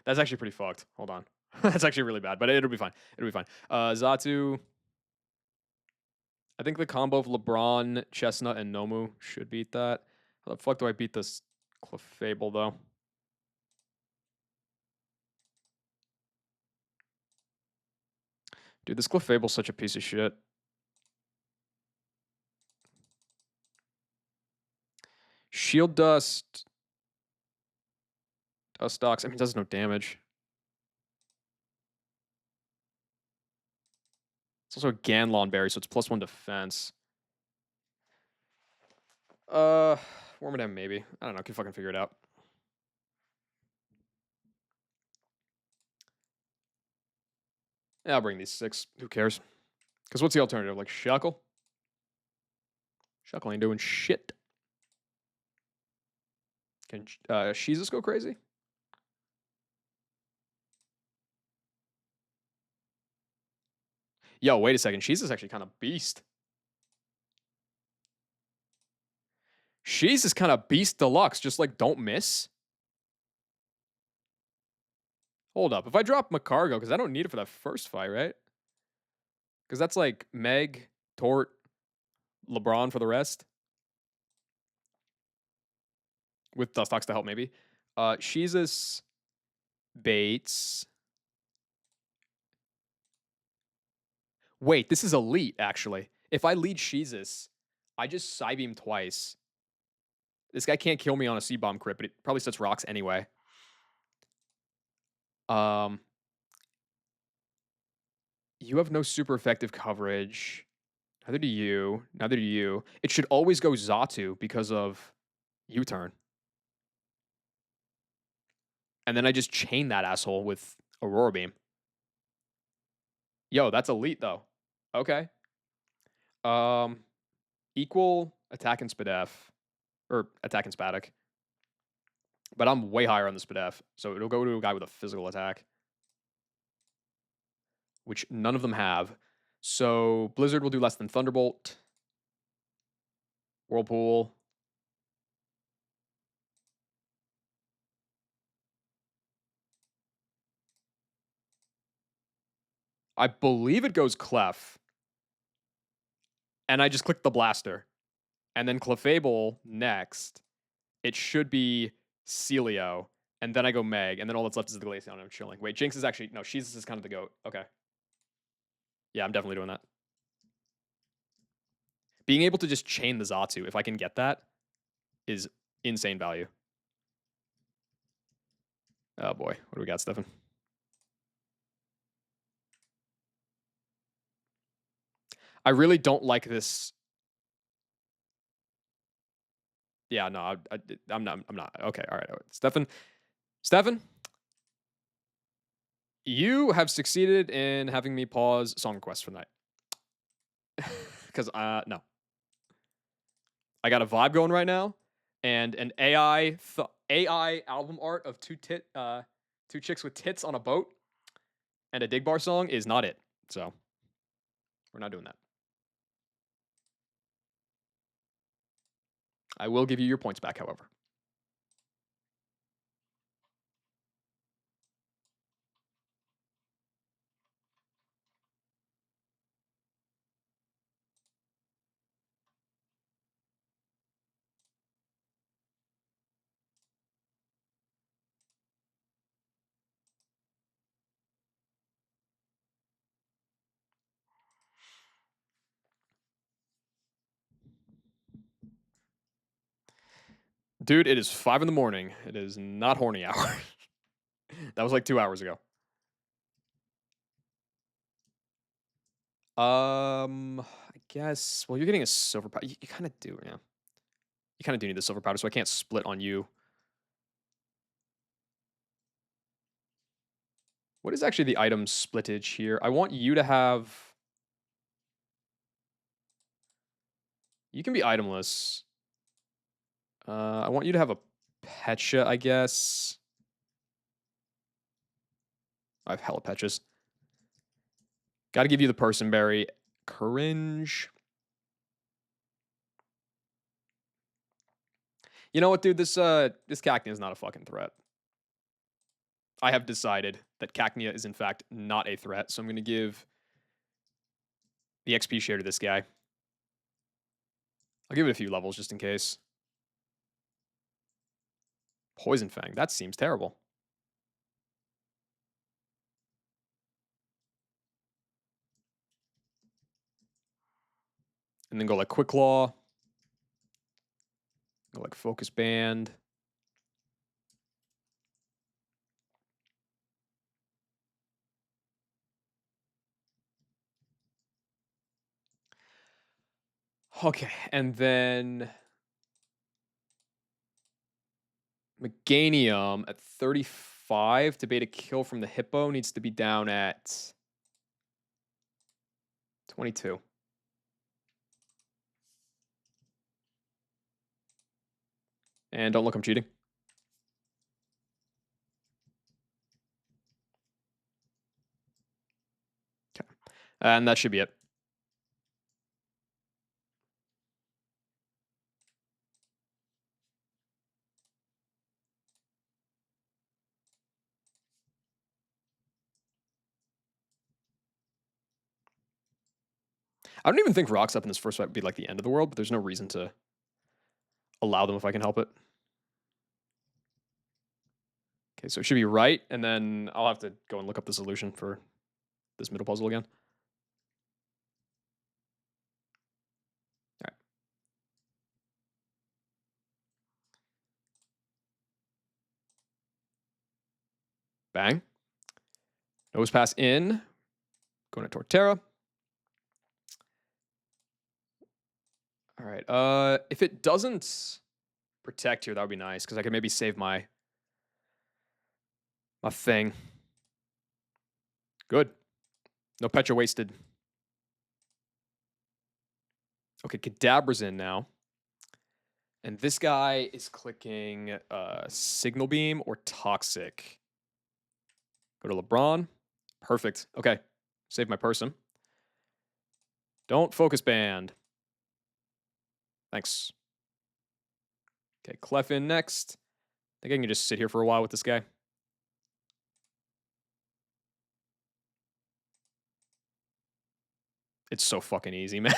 Speaker 1: That's actually pretty fucked. Hold on. That's actually really bad, but it'll be fine. It'll be fine. Zatu. I think the combo of LeBron, Chestnut, and Nomu should beat that. How the fuck do I beat this Clefable, though? Dude, this Clefable's such a piece of shit. Shield Dust. Dust Docs. I mean, it does no damage. It's also a Ganlon Berry, so it's +1 defense. Wormadam maybe. I don't know. I can fucking figure it out. Yeah, I'll bring these 6. Who cares? Because what's the alternative? Like Shuckle? Shuckle ain't doing shit. Can Sheezus go crazy? Yo, wait a second. Sheezus actually kind of beast. Sheezus kind of beast deluxe. Just like don't miss. Hold up. If I drop Macargo, because I don't need it for that first fight, right? Because that's like Meg, Tort, LeBron for the rest. With Dustox to help, maybe. Sheezus, Bates. Wait, this is elite, actually. If I lead Sheezus, I just Psybeam twice. This guy can't kill me on a C-Bomb crit, but it probably sets rocks anyway. You have no super effective coverage. Neither do you. Neither do you. It should always go Zatu because of U-turn. And then I just chain that asshole with Aurora Beam. Yo, that's elite though. Okay. Equal attack and Spadef. Or attack and Spadek. But I'm way higher on the Spadef. So it'll go to a guy with a physical attack. Which none of them have. So Blizzard will do less than Thunderbolt. Whirlpool. I believe it goes Clef. And I just click the blaster. And then Clefable next. It should be Celio. And then I go Meg. And then all that's left is the Glaceon. I'm chilling. Wait, Jinx is actually... No, Sheezus is kind of the GOAT. Okay. Yeah, I'm definitely doing that. Being able to just chain the Zatu, if I can get that, is insane value. Oh boy. What do we got, Stefan? I really don't like this. Yeah, no, I'm not. Okay, all right. Stefan, you have succeeded in having me pause song requests for the night. Because, no. I got a vibe going right now, and an AI album art of two chicks with tits on a boat and a dig bar song is not it. So, we're not doing that. I will give you your points back, however. Dude, it is 5 in the morning. It is not horny hour. That was like 2 hours ago. I guess. Well, you're getting a silver powder. You kind of do, yeah. You kind of do need the silver powder, so I can't split on you. What is actually the item splittage here? I want you to have. You can be itemless. I want you to have a Pecha, I guess. I have hella Pechas. Got to give you the person berry. Cringe. You know what, dude? This Cacnea is not a fucking threat. I have decided that Cacnea is in fact not a threat, so I'm going to give the XP share to this guy. I'll give it a few levels just in case. Poison Fang. That seems terrible. And then go like Quick Claw. Go like Focus Band. Okay, and then Meganium at 35 to bait a kill from the Hippo needs to be down at 22. And don't look, I'm cheating. Okay. And that should be it. I don't even think rocks up in this first fight would be like the end of the world, but there's no reason to allow them if I can help it. Okay, so it should be right, and then I'll have to go and look up the solution for this middle puzzle again. All right. Bang. Nose pass in. Going to Torterra. All right. If it doesn't protect here, that would be nice, because I could maybe save my thing. Good. No Petra wasted. Okay, Kadabra's in now. And this guy is clicking Signal Beam or Toxic. Go to LeBron. Perfect. Okay. Save my person. Don't Focus Band. Thanks. Okay, Clef in next. I think I can just sit here for a while with this guy. It's so fucking easy, man.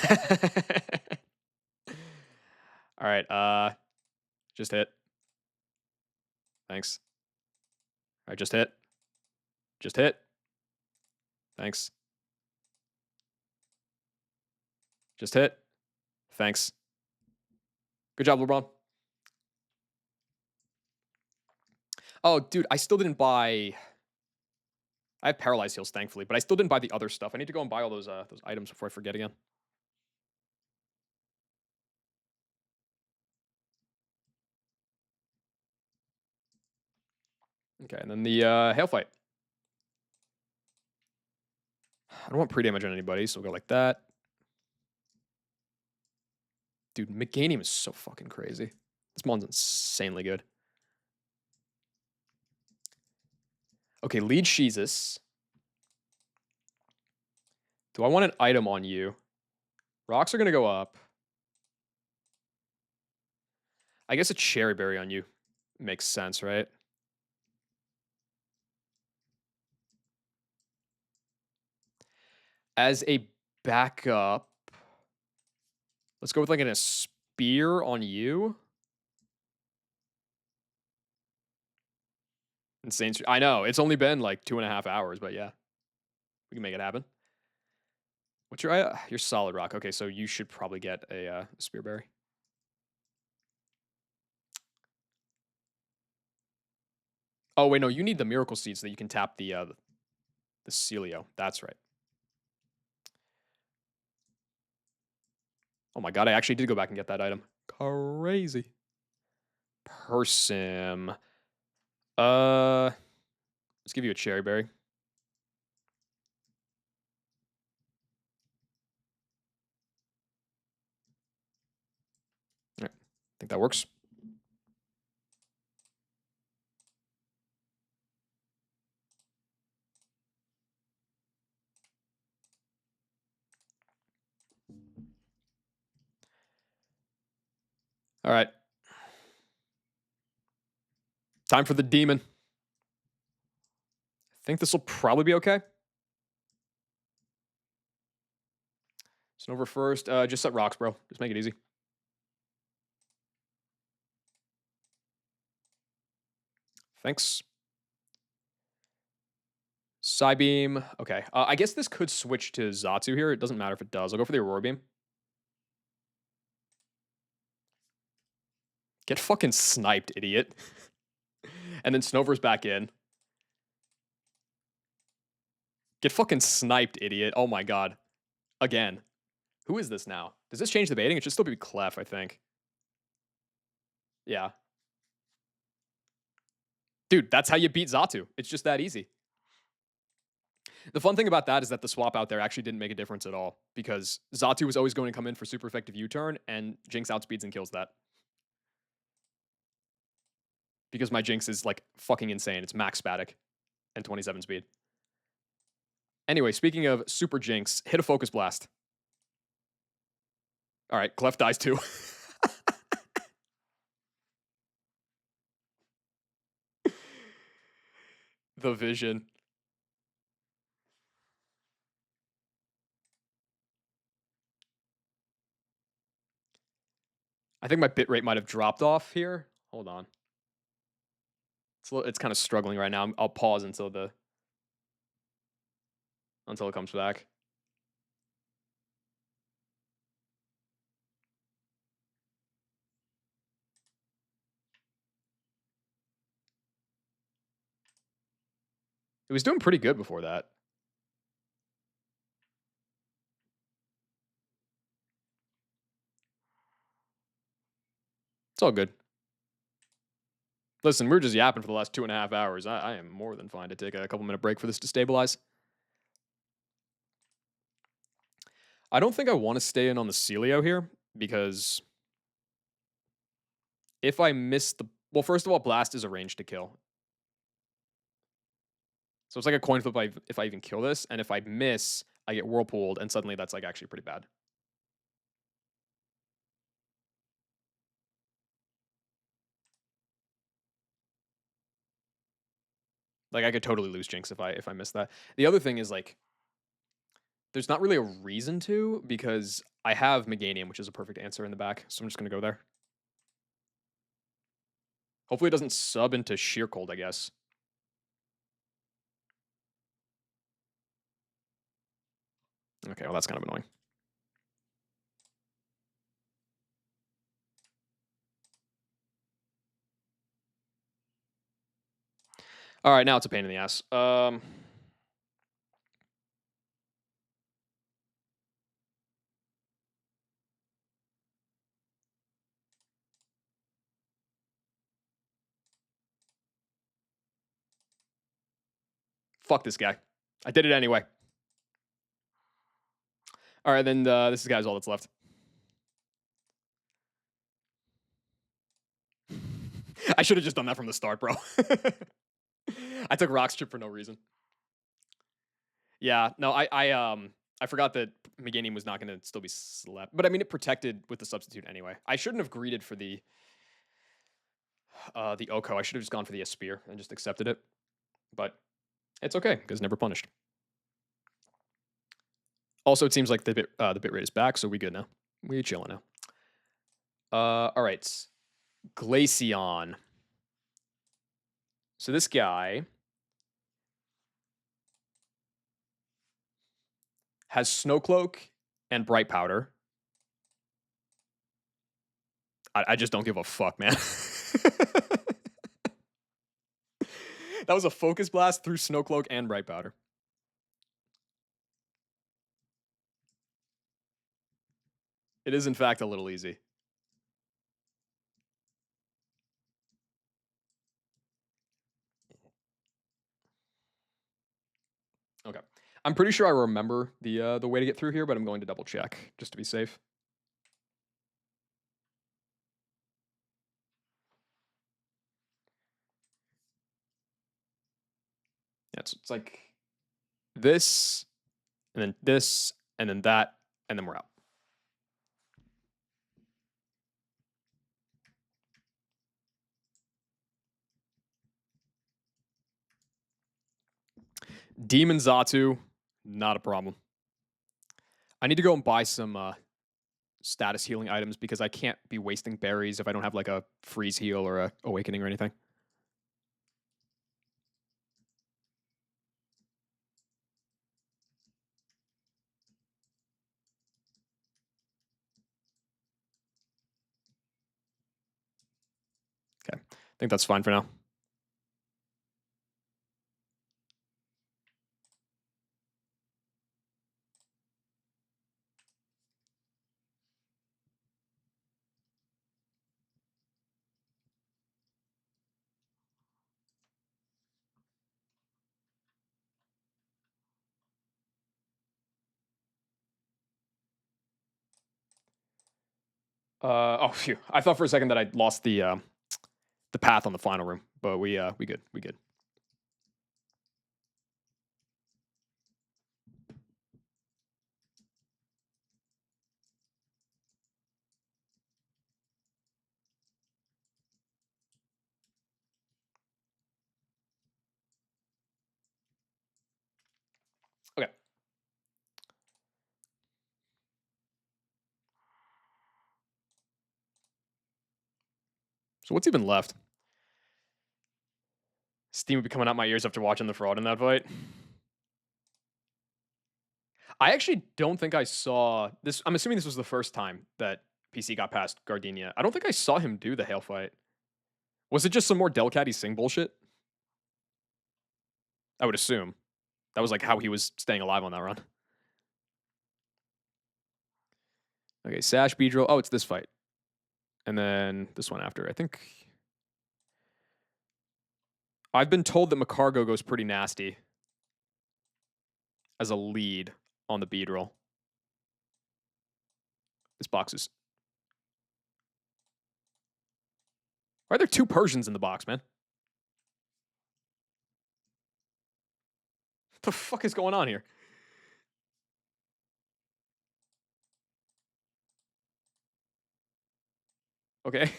Speaker 1: All right, just hit. Thanks. All right, just hit. Just hit. Thanks. Just hit. Thanks. Good job, LeBron. Oh, dude, I still didn't buy. I have paralyzed heals, thankfully, but I still didn't buy the other stuff. I need to go and buy all those items before I forget again. Okay, and then the hail fight. I don't want pre-damage on anybody, so we'll go like that. Dude, Meganium is so fucking crazy. This mon's insanely good. Okay, lead Sheezus. Do I want an item on you? Rocks are going to go up. I guess a Cherry Berry on you makes sense, right? As a backup, let's go with like a Spear on you. Insane. I know. It's only been like 2.5 hours, but yeah. We can make it happen. What's your solid rock? Okay, so you should probably get a Spearberry. Oh wait, no, you need the Miracle Seed so that you can tap the Celio. That's right. Oh my god, I actually did go back and get that item. Crazy. Persim. Let's give you a Cherry Berry. All right, I think that works. All right. Time for the demon. I think this will probably be okay. Snover first. Just set rocks, bro. Just make it easy. Thanks. Psybeam. Okay. I guess this could switch to Zatsu here. It doesn't matter if it does. I'll go for the Aurora Beam. Get fucking sniped, idiot. And then Snover's back in. Get fucking sniped, idiot. Oh my god. Again. Who is this now? Does this change the baiting? It should still be Clef, I think. Yeah. Dude, that's how you beat Zatu. It's just that easy. The fun thing about that is that the swap out there actually didn't make a difference at all because Zatu was always going to come in for super effective U-turn and Jinx outspeeds and kills that. Because my Jinx is like fucking insane. It's max spatic and 27 speed. Anyway, speaking of super Jinx, hit a focus blast. All right, Clef dies too. The vision. I think my bitrate might have dropped off here. Hold on. It's kind of struggling right now. I'll pause until it comes back. It was doing pretty good before that. It's all good. Listen, we were just yapping for the last 2.5 hours. I am more than fine to take a couple-minute break for this to stabilize. I don't think I want to stay in on the Celio here because if I miss the... Well, first of all, Blast is a range to kill. So it's like a coin flip if I even kill this, and if I miss, I get Whirlpooled, and suddenly that's like actually pretty bad. Like I could totally lose Jinx if I miss that. The other thing is like there's not really a reason to because I have Meganium, which is a perfect answer in the back, so I'm just gonna go there. Hopefully it doesn't sub into Sheer Cold, I guess. Okay, well that's kind of annoying. All right, now it's a pain in the ass. Fuck this guy. I did it anyway. All right, then this guy's all that's left. I should have just done that from the start, bro. I took Rock Strip for no reason. Yeah, no, I forgot that Meganium was not going to still be slept, but I mean it protected with the substitute anyway. I shouldn't have greeted for the Oko. I should have just gone for the Spear and just accepted it, but it's okay because never punished. Also, it seems like the bit rate is back, so we good now. We chilling now. All right, Glaceon. So this guy has Snowcloak and Bright Powder. I just don't give a fuck, man. That was a focus blast through Snow Cloak and Bright Powder. It is, in fact, a little easy. Okay. I'm pretty sure I remember the way to get through here, but I'm going to double check just to be safe. Yeah, it's like this, and then this, and then that, and then we're out. Demon Zatu, not a problem. I need to go and buy some status healing items because I can't be wasting berries if I don't have like a freeze heal or a awakening or anything. Okay, I think that's fine for now. Oh, phew. I thought for a second that I lost the path on the final room, but we good. We good. Okay. So what's even left? Steam would be coming out my ears after watching the fraud in that fight. I actually don't think I saw this. I'm assuming this was the first time that PC got past Gardenia. I don't think I saw him do the hail fight. Was it just some more Delcatty Sing bullshit? I would assume. That was like how he was staying alive on that run. Okay, Sash, Beedrill. Oh, it's this fight. And then this one after. I think I've been told that Macargo goes pretty nasty as a lead on the Beedrill. This box is. Why are there two Persians in the box, man? What the fuck is going on here? Okay.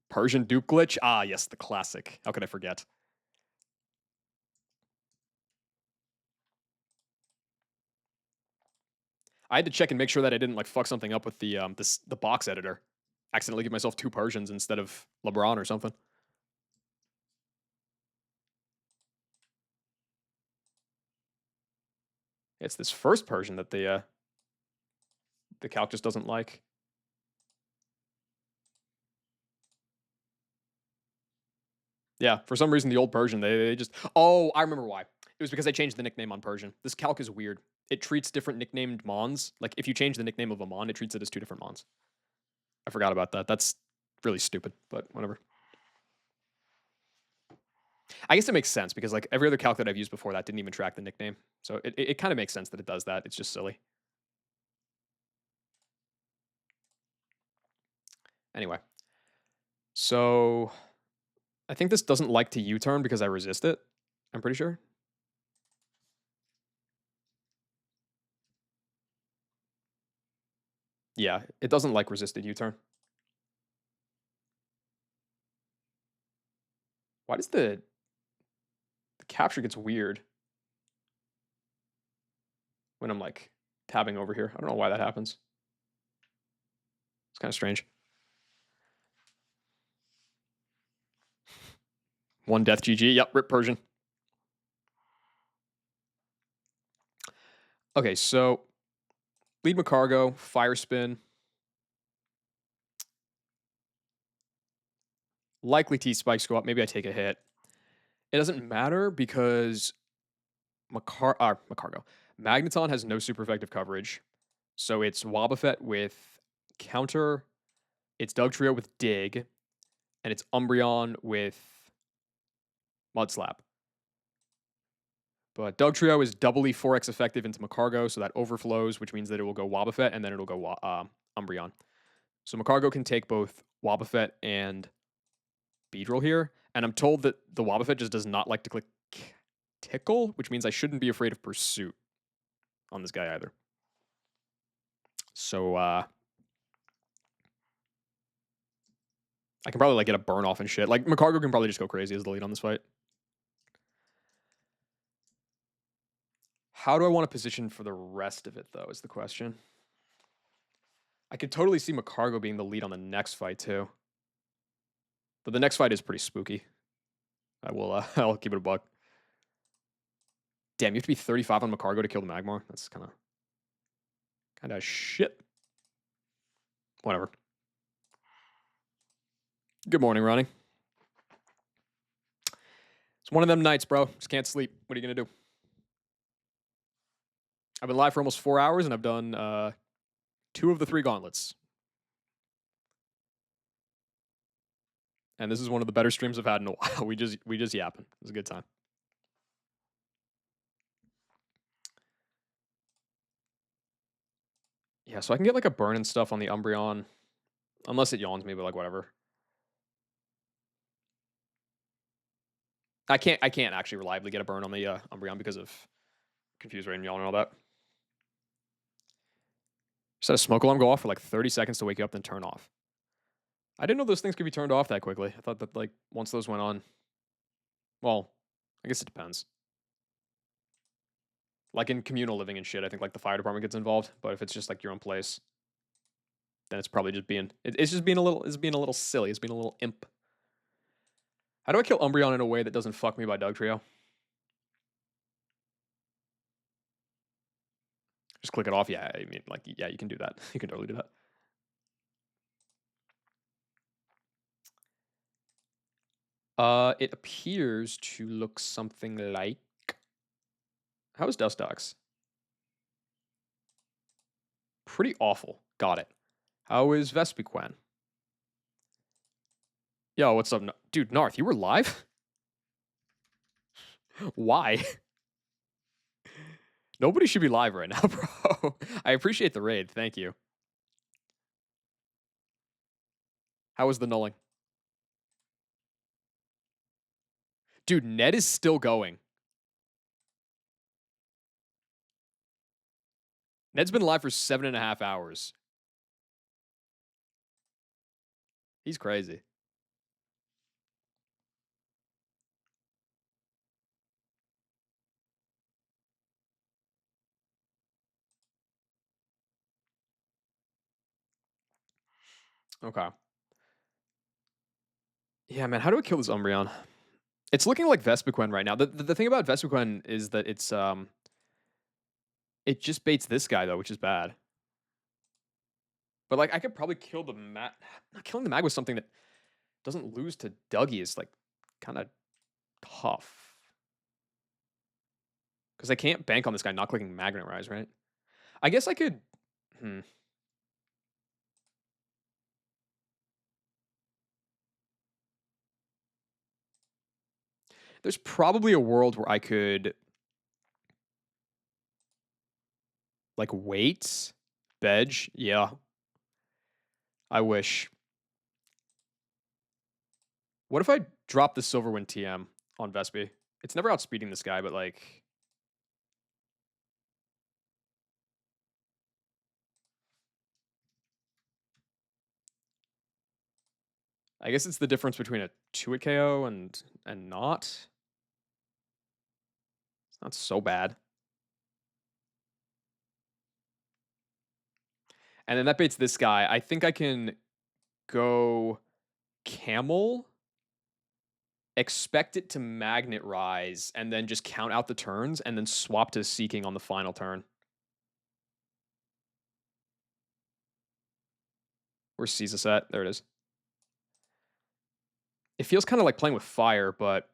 Speaker 1: Persian dupe glitch? Ah, yes, the classic. How could I forget? I had to check and make sure that I didn't like fuck something up with the box editor. Accidentally give myself two Persians instead of LeBron or something. It's this first Persian that the calc just doesn't like. Yeah, for some reason the old Persian they just. Oh, I remember why. It was because I changed the nickname on Persian. This calc is weird. It treats different nicknamed Mons. Like if you change the nickname of a Mon, it treats it as two different Mons. I forgot about that. That's really stupid, but whatever. I guess it makes sense because like every other calc that I've used before that didn't even track the nickname. So it kind of makes sense that it does that. It's just silly. Anyway, so I think this doesn't like to U-turn because I resist it. I'm pretty sure. Yeah, it doesn't like resisted U-turn. Why does the capture gets weird when I'm like tabbing over here? I don't know why that happens. It's kind of strange. One death GG. Yep, rip Persian. Okay, so lead Macargo, fire spin. Likely T spikes go up. Maybe I take a hit. It doesn't matter because Macargo. Magneton has no super effective coverage. So it's Wobbuffet with counter, it's Dugtrio with dig, and it's Umbreon with Mud Slap. But Dugtrio is doubly 4x effective into Macargo, so that overflows, which means that it will go Wobbuffet and then it'll go Umbreon. So Macargo can take both Wobbuffet and Beedrill here, and I'm told that the Wobbuffet just does not like to click Tickle, which means I shouldn't be afraid of Pursuit on this guy either. So I can probably like get a burn off and shit. Like Macargo can probably just go crazy as the lead on this fight. How do I want to position for the rest of it though is the question. I could totally see Macargo being the lead on the next fight too. But the next fight is pretty spooky. I will I'll keep it a buck. Damn, you have to be 35 on Macargo to kill the Magmar. That's kind of shit. Whatever. Good morning, Ronnie. It's one of them nights, bro. Just can't sleep. What are you gonna do? I've been live for almost 4 hours and I've done 2 of the 3 gauntlets. And this is one of the better streams I've had in a while. We just yapping. It was a good time. Yeah, so I can get like a burn and stuff on the Umbreon. Unless it yawns me, but like whatever. I can't actually reliably get a burn on the Umbreon because of Confuse Rain and Yawn and all that. Just had a smoke alarm go off for like 30 seconds to wake you up, then turn off. I didn't know those things could be turned off that quickly. I thought that like once those went on, well, I guess it depends. Like in communal living and shit, I think like the fire department gets involved. But if it's just like your own place, then it's probably just being it's just being a little silly. It's being a little imp. How do I kill Umbreon in a way that doesn't fuck me by Dugtrio? Just click it off. Yeah, I mean, like, yeah, you can do that. You can totally do that. It appears to look something like. How is Dustox? Pretty awful. Got it. How is Vespiquen? Yo, what's up, dude? Narth, you were live? Why? Nobody should be live right now, bro. I appreciate the raid. Thank you. How was the nulling? Dude, Ned is still going. Ned's been live for 7.5 hours. He's crazy. Okay. Yeah, man, how do I kill this Umbreon? It's looking like Vespiquen right now. The thing about Vespiquen is that it just baits this guy though, which is bad. But like I could probably kill the Mag. Not killing the Mag with something that doesn't lose to Dougie is like kind of tough. Because I can't bank on this guy not clicking Magnet Rise, right? I guess I could. There's probably a world where I could like wait, Bedge. Yeah, I wish. What if I drop the Silverwind TM on Vespi? It's never outspeeding this guy, but like. I guess it's the difference between a 2-hit KO and not. It's not so bad. And then that baits this guy. I think I can go Camel, expect it to Magnet Rise, and then just count out the turns, and then swap to Seeking on the final turn. Where's Caesar at? There it is. It feels kind of like playing with fire, but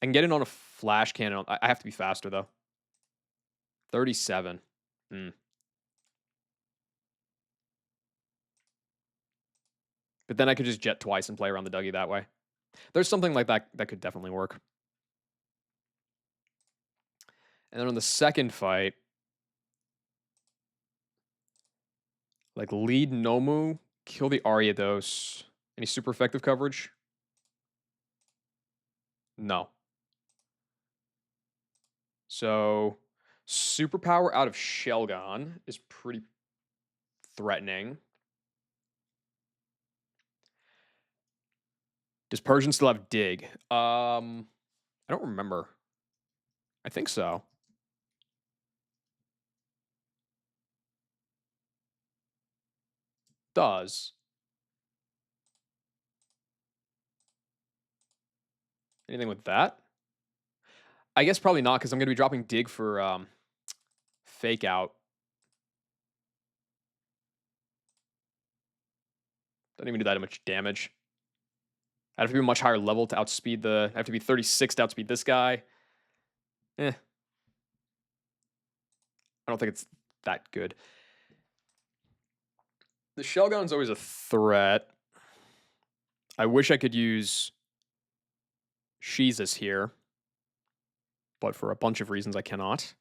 Speaker 1: I can get in on a flash cannon. I have to be faster though. 37. Mm. But then I could just jet twice and play around the Dougie that way. There's something like that that could definitely work. And then on the second fight, like lead Nomu, kill the Ariados. Any super effective coverage? No. So superpower out of Shelgon is pretty threatening. Does Persian still have dig? I don't remember. I think so. Does. Anything with that? I guess probably not because I'm going to be dropping dig for fake out. Doesn't even do that much damage. I have to be a much higher level to outspeed the. I have to be 36 to outspeed this guy. I don't think it's that good. The Shelgon's always a threat. I wish I could use Sheezus here, but for a bunch of reasons I cannot.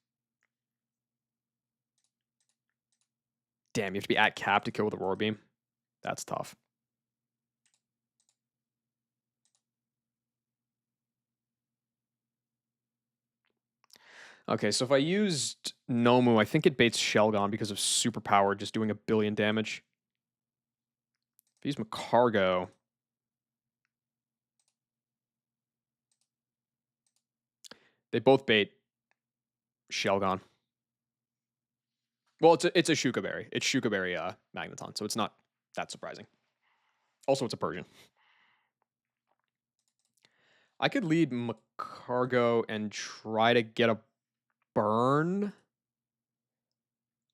Speaker 1: Damn, you have to be at cap to kill with a Roar Beam. That's tough. Okay, so if I used Nomu, I think it baits Shelgon because of superpower, just doing 1 billion damage. If I use Macargo, they both bait Shelgon. Well, it's a Shuka Berry. It's Shuka Berry Magneton, so it's not that surprising. Also, it's a Persian. I could lead Macargo and try to get a burn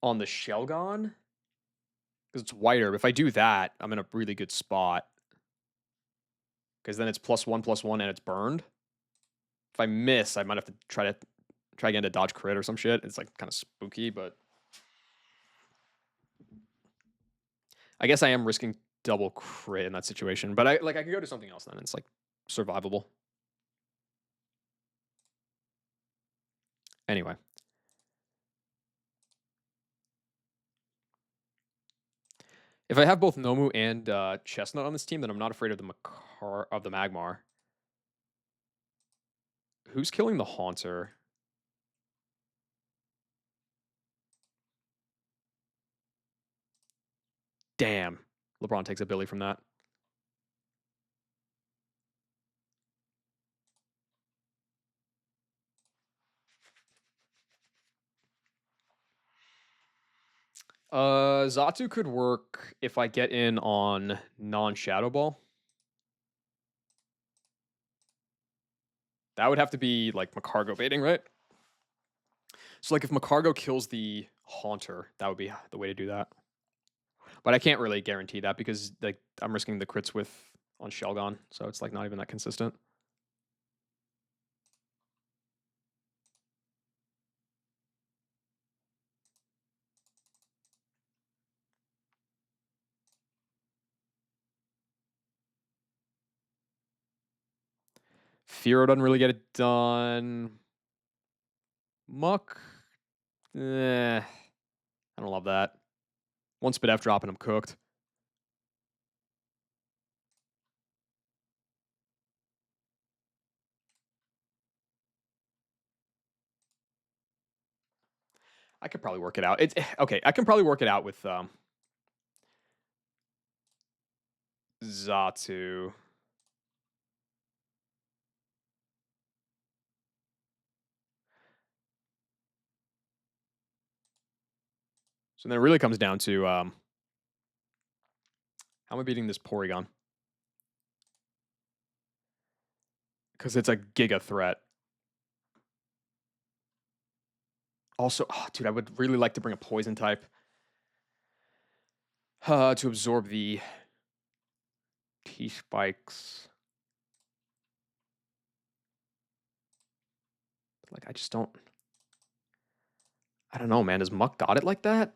Speaker 1: on the Shelgon because it's whiter. But if I do that, I'm in a really good spot because then it's +1/+1 and it's burned. If I miss, I might have to try again to dodge crit or some shit. It's like kind of spooky, but I guess I am risking double crit in that situation. But I could go to something else then. It's like survivable. Anyway. If I have both Nomu and Chestnut on this team, then I'm not afraid of the Magmar. Who's killing the Haunter? Damn. LeBron takes a Billy from that. Zatu could work if I get in on non-Shadow Ball. That would have to be like Macargo baiting, right? So like if Macargo kills the Haunter, that would be the way to do that. But I can't really guarantee that because like I'm risking the crits on Shelgon, so it's like not even that consistent. Fearow doesn't really get it done. Muck. I don't love that. One Spit F drop and I'm cooked. I could probably work it out. It's okay. I can probably work it out with Zatu. So then it really comes down to how am I beating this Porygon? Because it's a Giga threat. Also, oh, dude, I would really like to bring a Poison type. To absorb the T spikes. Like, I don't know, man. Does Muck got it like that?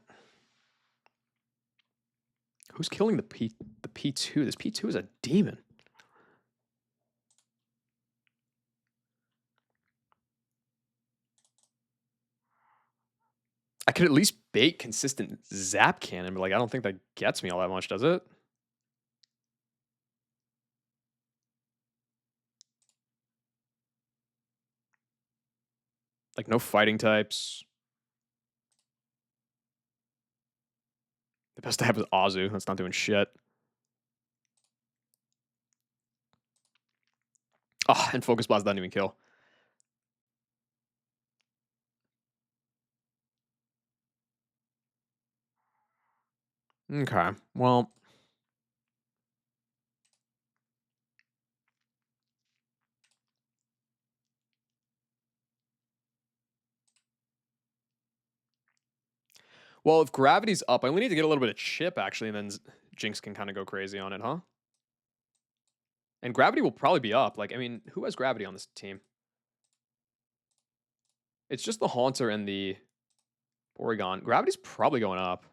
Speaker 1: Who's killing the P2? This P2 is a demon. I could at least bait consistent zap cannon, but like I don't think that gets me all that much, does it? Like no fighting types. The best I have is Azu. That's not doing shit. Oh, and Focus Blast doesn't even kill. Okay, well. Well, if gravity's up, I only need to get a little bit of chip, actually, and then Jinx can kind of go crazy on it, huh? And gravity will probably be up. Like, I mean, who has gravity on this team? It's just the Haunter and the Porygon. Gravity's probably going up.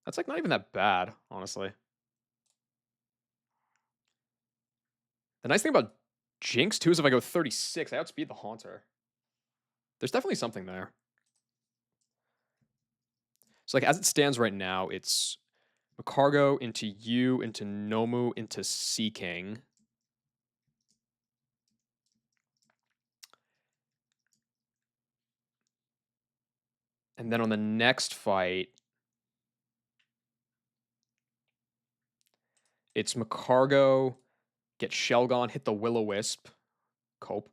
Speaker 1: That's like not even that bad, honestly. The nice thing about Jinx, too, is if I go 36, I outspeed the Haunter. There's definitely something there. So, like, as it stands right now, it's Macargo into you, into Nomu, into Seaking. And then on the next fight, it's Macargo, get Shelgon, hit the Will-O-Wisp, cope.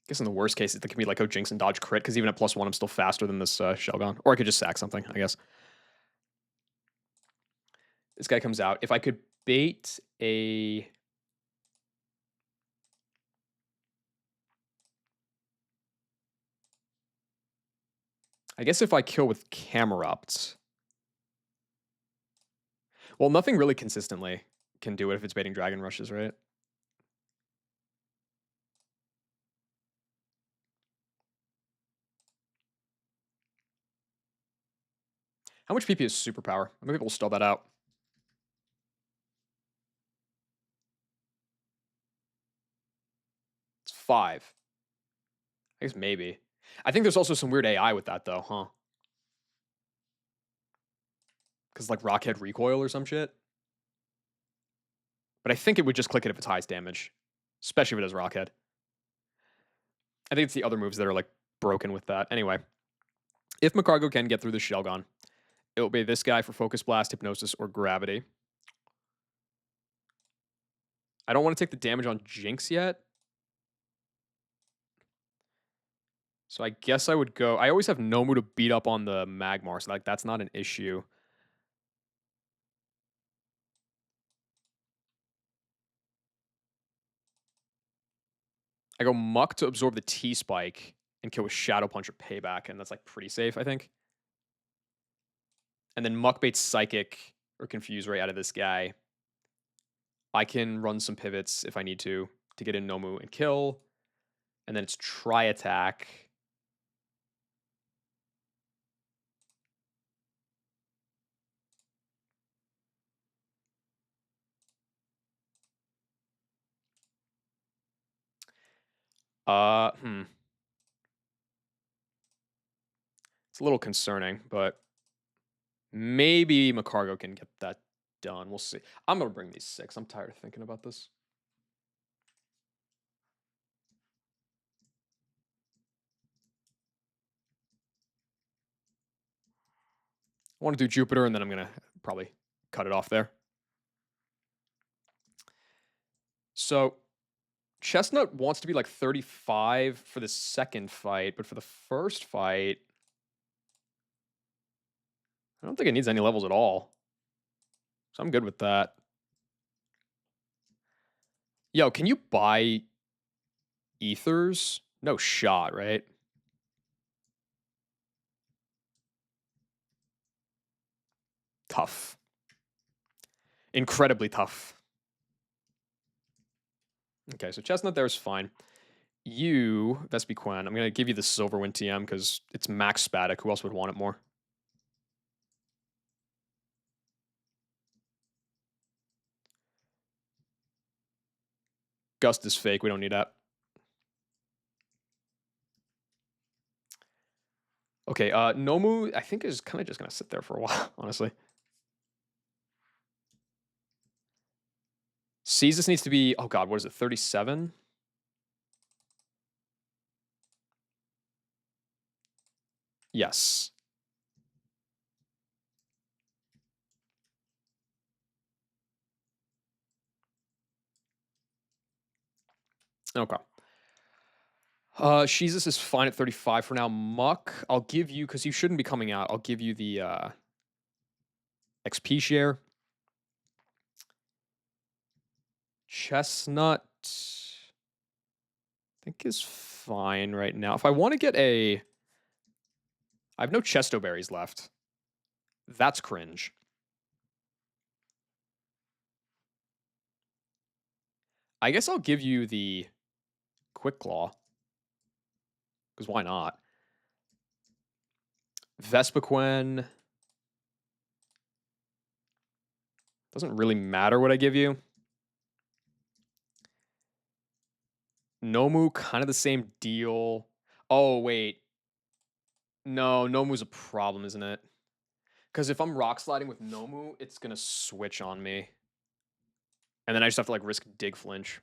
Speaker 1: Guess in the worst case, it can be like, oh, Jinx and dodge crit, because even at +1, I'm still faster than this Shelgon. Or I could just sack something, I guess. This guy comes out. If I could bait a... I guess if I kill with Camerupt... Well, nothing really consistently can do it if it's baiting Dragon Rushes, right? How much PP is Superpower? Maybe we'll spell that out. It's 5. I guess maybe. I think there's also some weird AI with that, though, huh? Because like Rockhead Recoil or some shit. But I think it would just click it if it's highest damage, especially if it has Rockhead. I think it's the other moves that are like broken with that. Anyway, if Macargo can get through the Shelgon, it will be this guy for Focus Blast, Hypnosis, or Gravity. I don't want to take the damage on Jinx yet. So I guess I would go... I always have Nomu to beat up on the Magmar, so like that's not an issue. I go Muck to absorb the T-Spike and kill with Shadow Punch or Payback, and that's like pretty safe, I think. And then Muck baits Psychic or Confuse Ray out of this guy. I can run some pivots if I need to get in Nomu and kill. And then it's Tri-Attack. It's a little concerning, but maybe Macargo can get that done. We'll see. I'm going to bring these 6. I'm tired of thinking about this. I want to do Jupiter, and then I'm going to probably cut it off there. So Chestnut wants to be like 35 for the second fight, but for the first fight, I don't think it needs any levels at all. So I'm good with that. Yo, can you buy ethers? No shot, right? tough. Incredibly tough. Okay, so Chestnut there is fine. You, Vespiquen, I'm going to give you the Silverwind TM because it's max Spatic. Who else would want it more? Gust is fake. We don't need that. Okay, Nomu, I think, is kind of just going to sit there for a while, honestly. Caestus needs to be, oh god, what is it, 37? Yes. Okay. Sheezus is fine at 35 for now. Muck, I'll give you, because you shouldn't be coming out, I'll give you the XP share. Chestnut, I think is fine right now. If I want to get I have no Chesto berries left. That's cringe. I guess I'll give you the Quick Claw. Because why not? Vespiquen. Doesn't really matter what I give you. Nomu, kind of the same deal. Oh, wait. No, Nomu's a problem, isn't it? Because if I'm rock sliding with Nomu, it's going to switch on me. And then I just have to like risk dig flinch.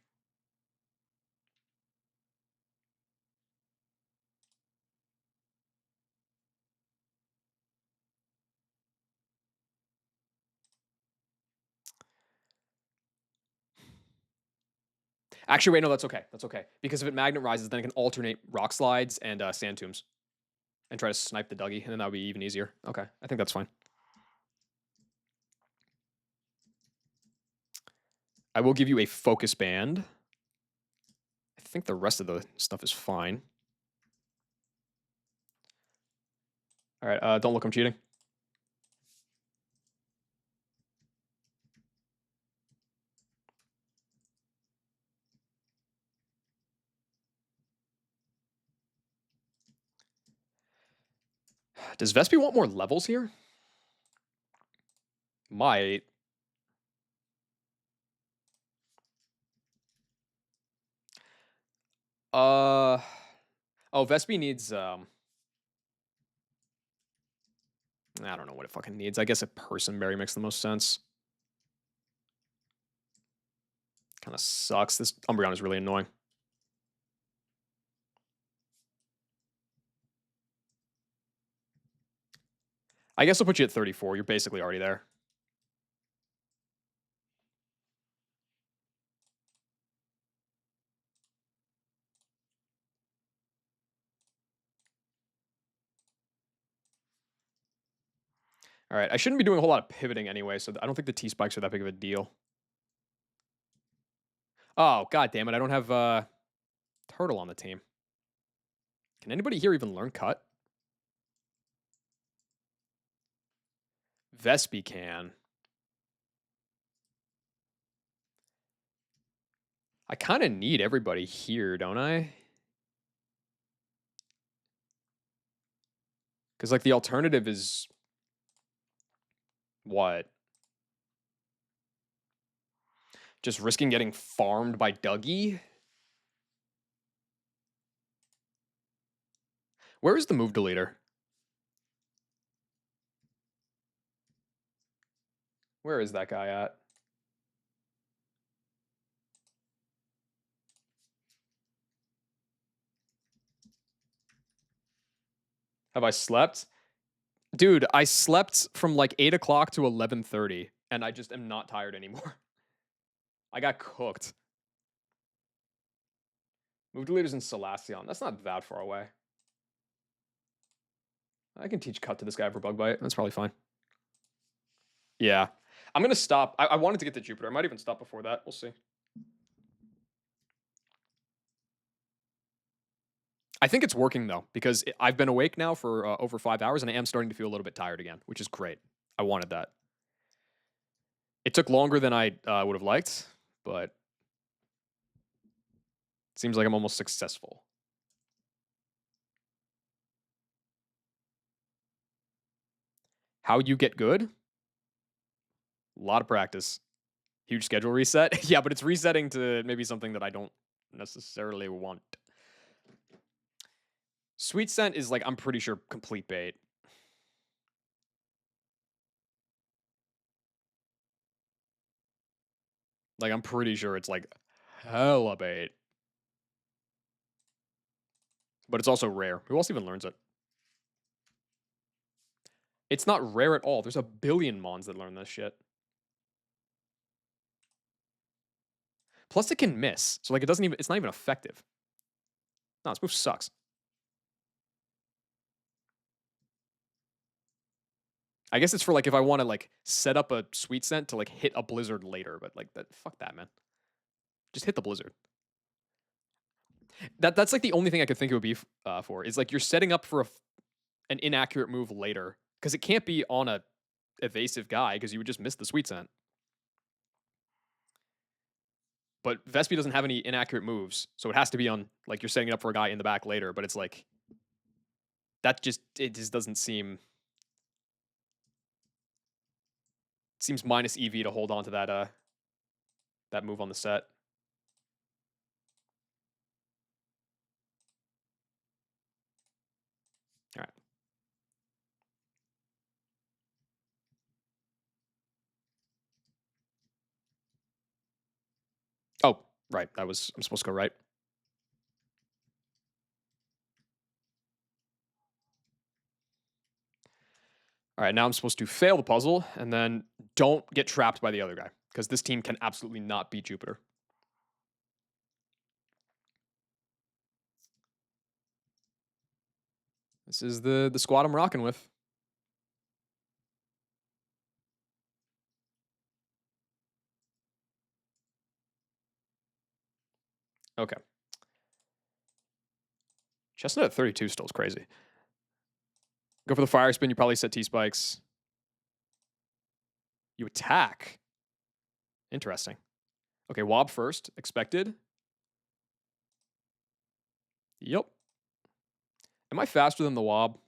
Speaker 1: Actually, wait, no, that's okay. That's okay. Because if it Magnet Rises, then I can alternate Rock Slides and Sand Tombs. And try to snipe the Dougie, and then that would be even easier. Okay, I think that's fine. I will give you a Focus Band. I think the rest of the stuff is fine. All right, don't look, I'm cheating. Does Vespi want more levels here? Might. Oh, Vespi needs, I don't know what it fucking needs. I guess a Person Berry makes the most sense. Kind of sucks. This Umbreon is really annoying. I guess I'll put you at 34. You're basically already there. All right, I shouldn't be doing a whole lot of pivoting anyway, so I don't think the T-Spikes are that big of a deal. Oh, god damn it, I don't have Turtle on the team. Can anybody here even learn Cut? Vespi can. I kind of need everybody here, don't I? Because, like, the alternative is... What? Just risking getting farmed by Dougie? Where is the move deleter? Where is that guy at? Have I slept? Dude, I slept from like 8 o'clock to 11:30, and I just am not tired anymore. I got cooked. Move deleter's in Salacion. That's not that far away. I can teach Cut to this guy for Bug Bite. That's probably fine. Yeah. I'm going to stop. I wanted to get to Jupiter. I might even stop before that. We'll see. I think it's working, though, because I've been awake now for over 5 hours, and I am starting to feel a little bit tired again, which is great. I wanted that. It took longer than I would have liked, but it seems like I'm almost successful. How you get good? A lot of practice. Huge schedule reset. Yeah, but it's resetting to maybe something that I don't necessarily want. Sweet scent is like I'm pretty sure complete bait. Like I'm pretty sure it's like hella bait. But it's also rare. Who else even learns it? It's not rare at all. There's a billion mons that learn this shit. Plus it can miss. So like it doesn't even it's not even effective. No, this move sucks. I guess it's for like if I want to like set up a sweet scent to like hit a blizzard later, but like that fuck that, man. Just hit the blizzard. That's like the only thing I could think it would be for is like you're setting up for an inaccurate move later because it can't be on a evasive guy because you would just miss the sweet scent. But Vespi doesn't have any inaccurate moves, so it has to be on like you're setting it up for a guy in the back later. But it's like that just it just doesn't seems minus EV to hold on to that move on the set. All right. Oh, right. I'm supposed to go right. All right, now I'm supposed to fail the puzzle and then don't get trapped by the other guy because this team can absolutely not beat Jupiter. This is the squad I'm rocking with. Okay. Chestnut at 32 still is crazy. Go for the fire spin. You probably set T spikes. You attack. Interesting. Okay, Wob first. Expected. Yep. Am I faster than the Wob?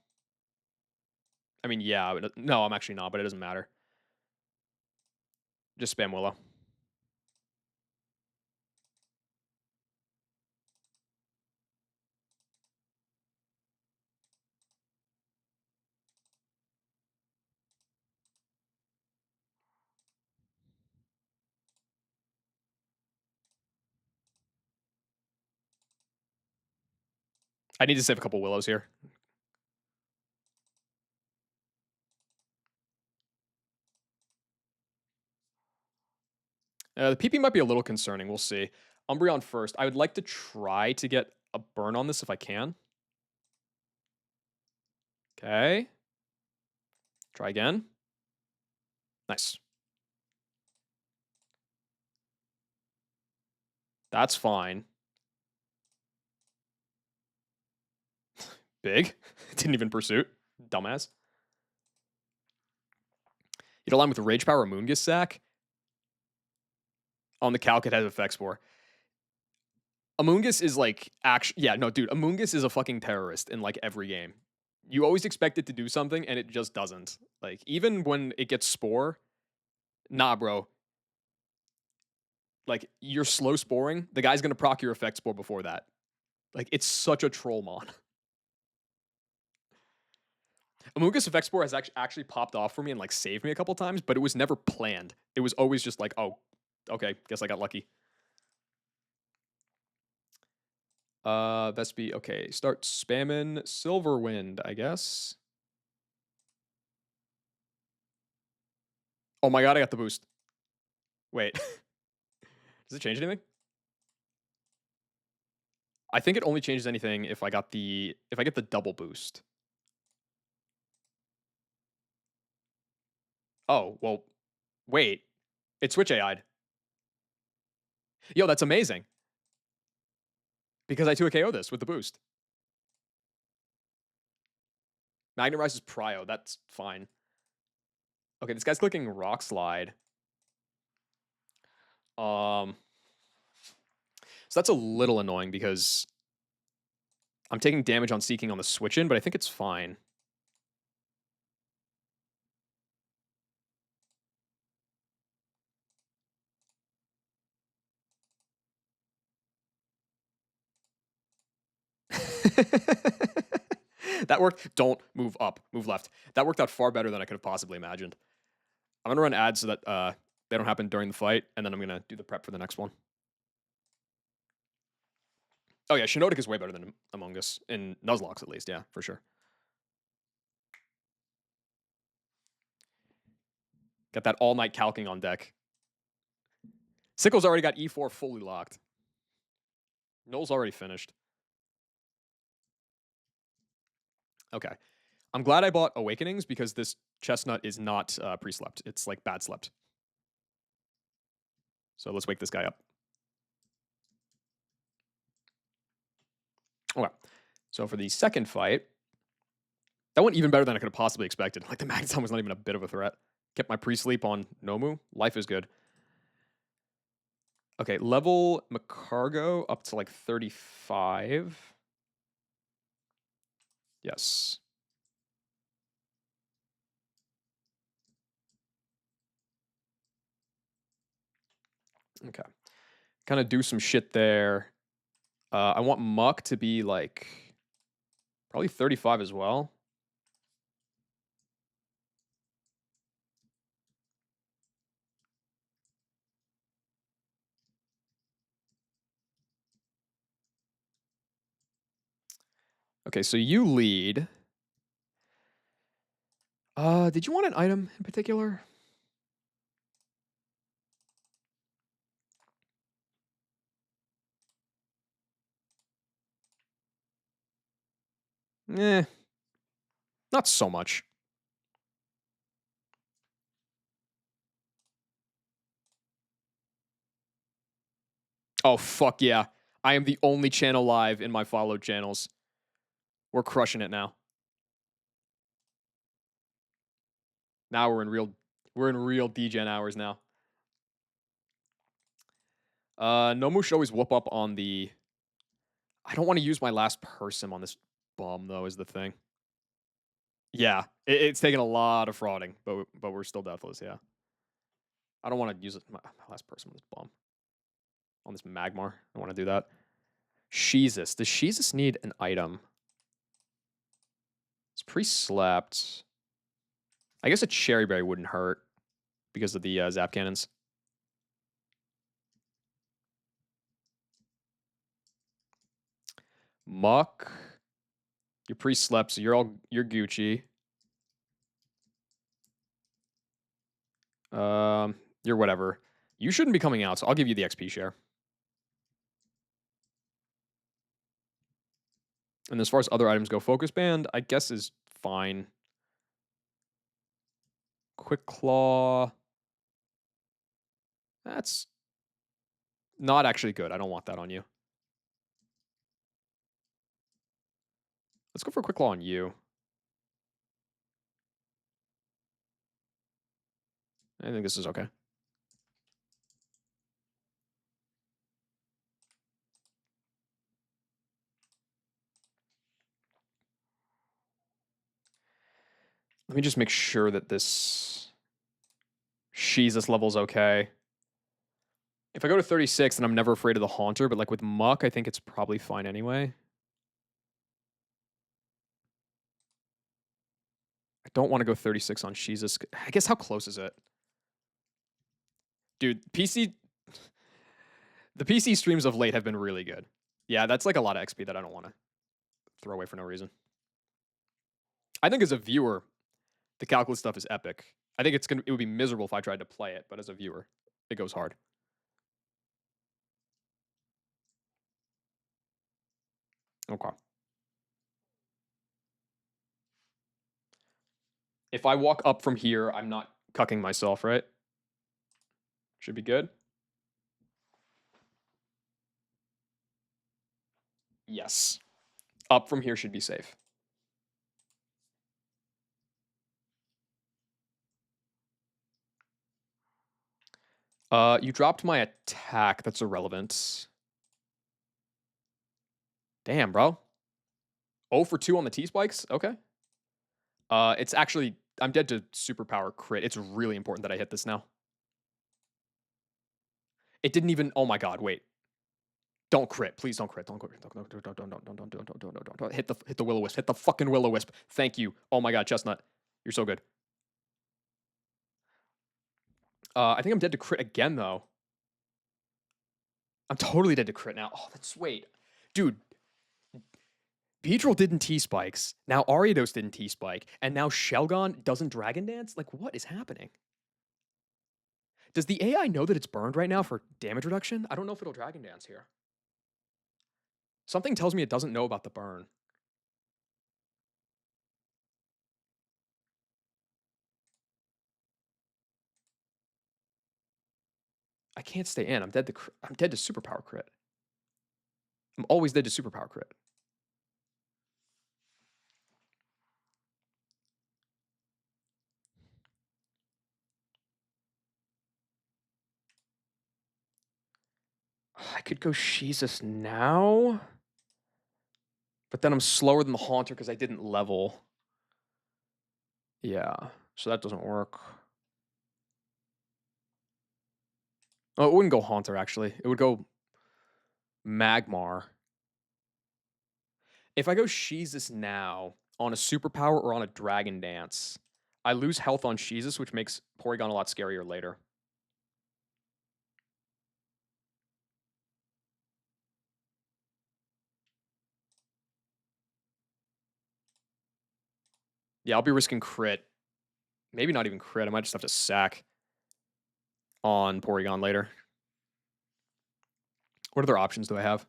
Speaker 1: I mean, yeah. No, I'm actually not, but it doesn't matter. Just spam Willow. I need to save a couple Willows here. The PP might be a little concerning. We'll see. Umbreon first. I would like to try to get a burn on this if I can. Okay. Try again. Nice. That's fine. Big. Didn't even pursue. Dumbass. You'd align with Rage Power Moongus Sack. On the calc, it has effects for. Amoongus is like actually, yeah, no, dude, Amoongus is a fucking terrorist in like every game. You always expect it to do something and it just doesn't. Like even when it gets Spore, nah, bro. Like you're slow sporing, the guy's gonna proc your effect Spore before that. Like it's such a troll mon. Amoongus effect Spore has actually popped off for me and like saved me a couple times, but it was never planned. It was always just like, oh, okay, guess I got lucky. Vespi, okay, start spamming Silverwind, I guess. Oh my god, I got the boost. Wait. Does it change anything? I think it only changes anything if I get the double boost. Oh, well, wait. It switch AI'd. Yo, that's amazing. Because I 2 KO this with the boost. Magnet Rise is Prio. That's fine. Okay, this guy's clicking Rock Slide. So that's a little annoying because I'm taking damage on Seeking on the switch in, but I think it's fine. That worked. Don't move up, move left. That worked out far better than I could have possibly imagined. I'm gonna run ads so that they don't happen during the fight, and then I'm gonna do the prep for the next one. Oh yeah, Shiinotic is way better than Among Us in Nuzlocke at least. Yeah, for sure. Got that all night calking on deck. Sickle's already got E4 fully locked. Noel's already finished. Okay. I'm glad I bought Awakenings because this chestnut is not pre-slept. It's like bad slept. So let's wake this guy up. Okay. So for the second fight, that went even better than I could have possibly expected. Like the Magneton was not even a bit of a threat. Kept my pre-sleep on Nomu. Life is good. Okay, level Macargo up to like 35. Yes. Okay. Kind of do some shit there. I want Muck to be like probably 35 as well. Okay, so you lead. Did you want an item in particular? Eh, not so much. Oh, fuck yeah. I am the only channel live in my followed channels. We're crushing it now. Now we're in real DGen hours now. Nomu should always whoop up on the... I don't want to use my last person on this bum, though, is the thing. Yeah, it's taken a lot of frauding, but we're still deathless, yeah. I don't want to use my last person on this bum. On this Magmar. I don't want to do that. Sheezus. Does Sheezus need an item? It's pre-slept. I guess a Cherry Berry wouldn't hurt because of the Zap Cannons. Muck. You're pre-slept, so you're Gucci. You're whatever. You shouldn't be coming out, so I'll give you the XP share. And as far as other items go, Focus Band, I guess, is fine. Quick Claw. That's not actually good. I don't want that on you. Let's go for Quick Claw on you. I think this is okay. Let me just make sure that this Sheezus level's okay. If I go to 36, then I'm never afraid of the Haunter, but like with Muck, I think it's probably fine anyway. I don't want to go 36 on Sheezus. I guess how close is it? Dude, the PC streams of late have been really good. Yeah, that's like a lot of XP that I don't want to throw away for no reason. I think as a viewer, the calculus stuff is epic. I think it would be miserable if I tried to play it, but as a viewer, it goes hard. Okay. If I walk up from here, I'm not cucking myself, right? Should be good. Yes. Up from here should be safe. You dropped my attack. That's irrelevant. Damn, bro. 0 for 2 on the T-spikes? Okay. It's actually I'm dead to superpower crit. It's really important that I hit this now. It didn't even oh my god, wait. Don't crit. Please don't crit. Don't crit. Don't. Hit the will-o-wisp. Hit the fucking will-o-wisp. Thank you. Oh my god, Chestnut. You're so good. I think I'm dead to crit again, though. I'm totally dead to crit now. Oh, that's wait. Dude, Beedrill didn't T-spikes. Now Ariados didn't T-spike. And now Shelgon doesn't Dragon Dance? Like, what is happening? Does the AI know that it's burned right now for damage reduction? I don't know if it'll Dragon Dance here. Something tells me it doesn't know about the burn. I can't stay in. I'm dead to superpower crit. I'm always dead to superpower crit. I could go Jesus now, but then I'm slower than the Haunter because I didn't level. Yeah, so that doesn't work. Oh, it wouldn't go Haunter, actually. It would go Magmar. If I go Jesus now on a superpower or on a Dragon Dance, I lose health on Jesus, which makes Porygon a lot scarier later. Yeah, I'll be risking crit. Maybe not even crit. I might just have to sack on Porygon later. What other options do I have?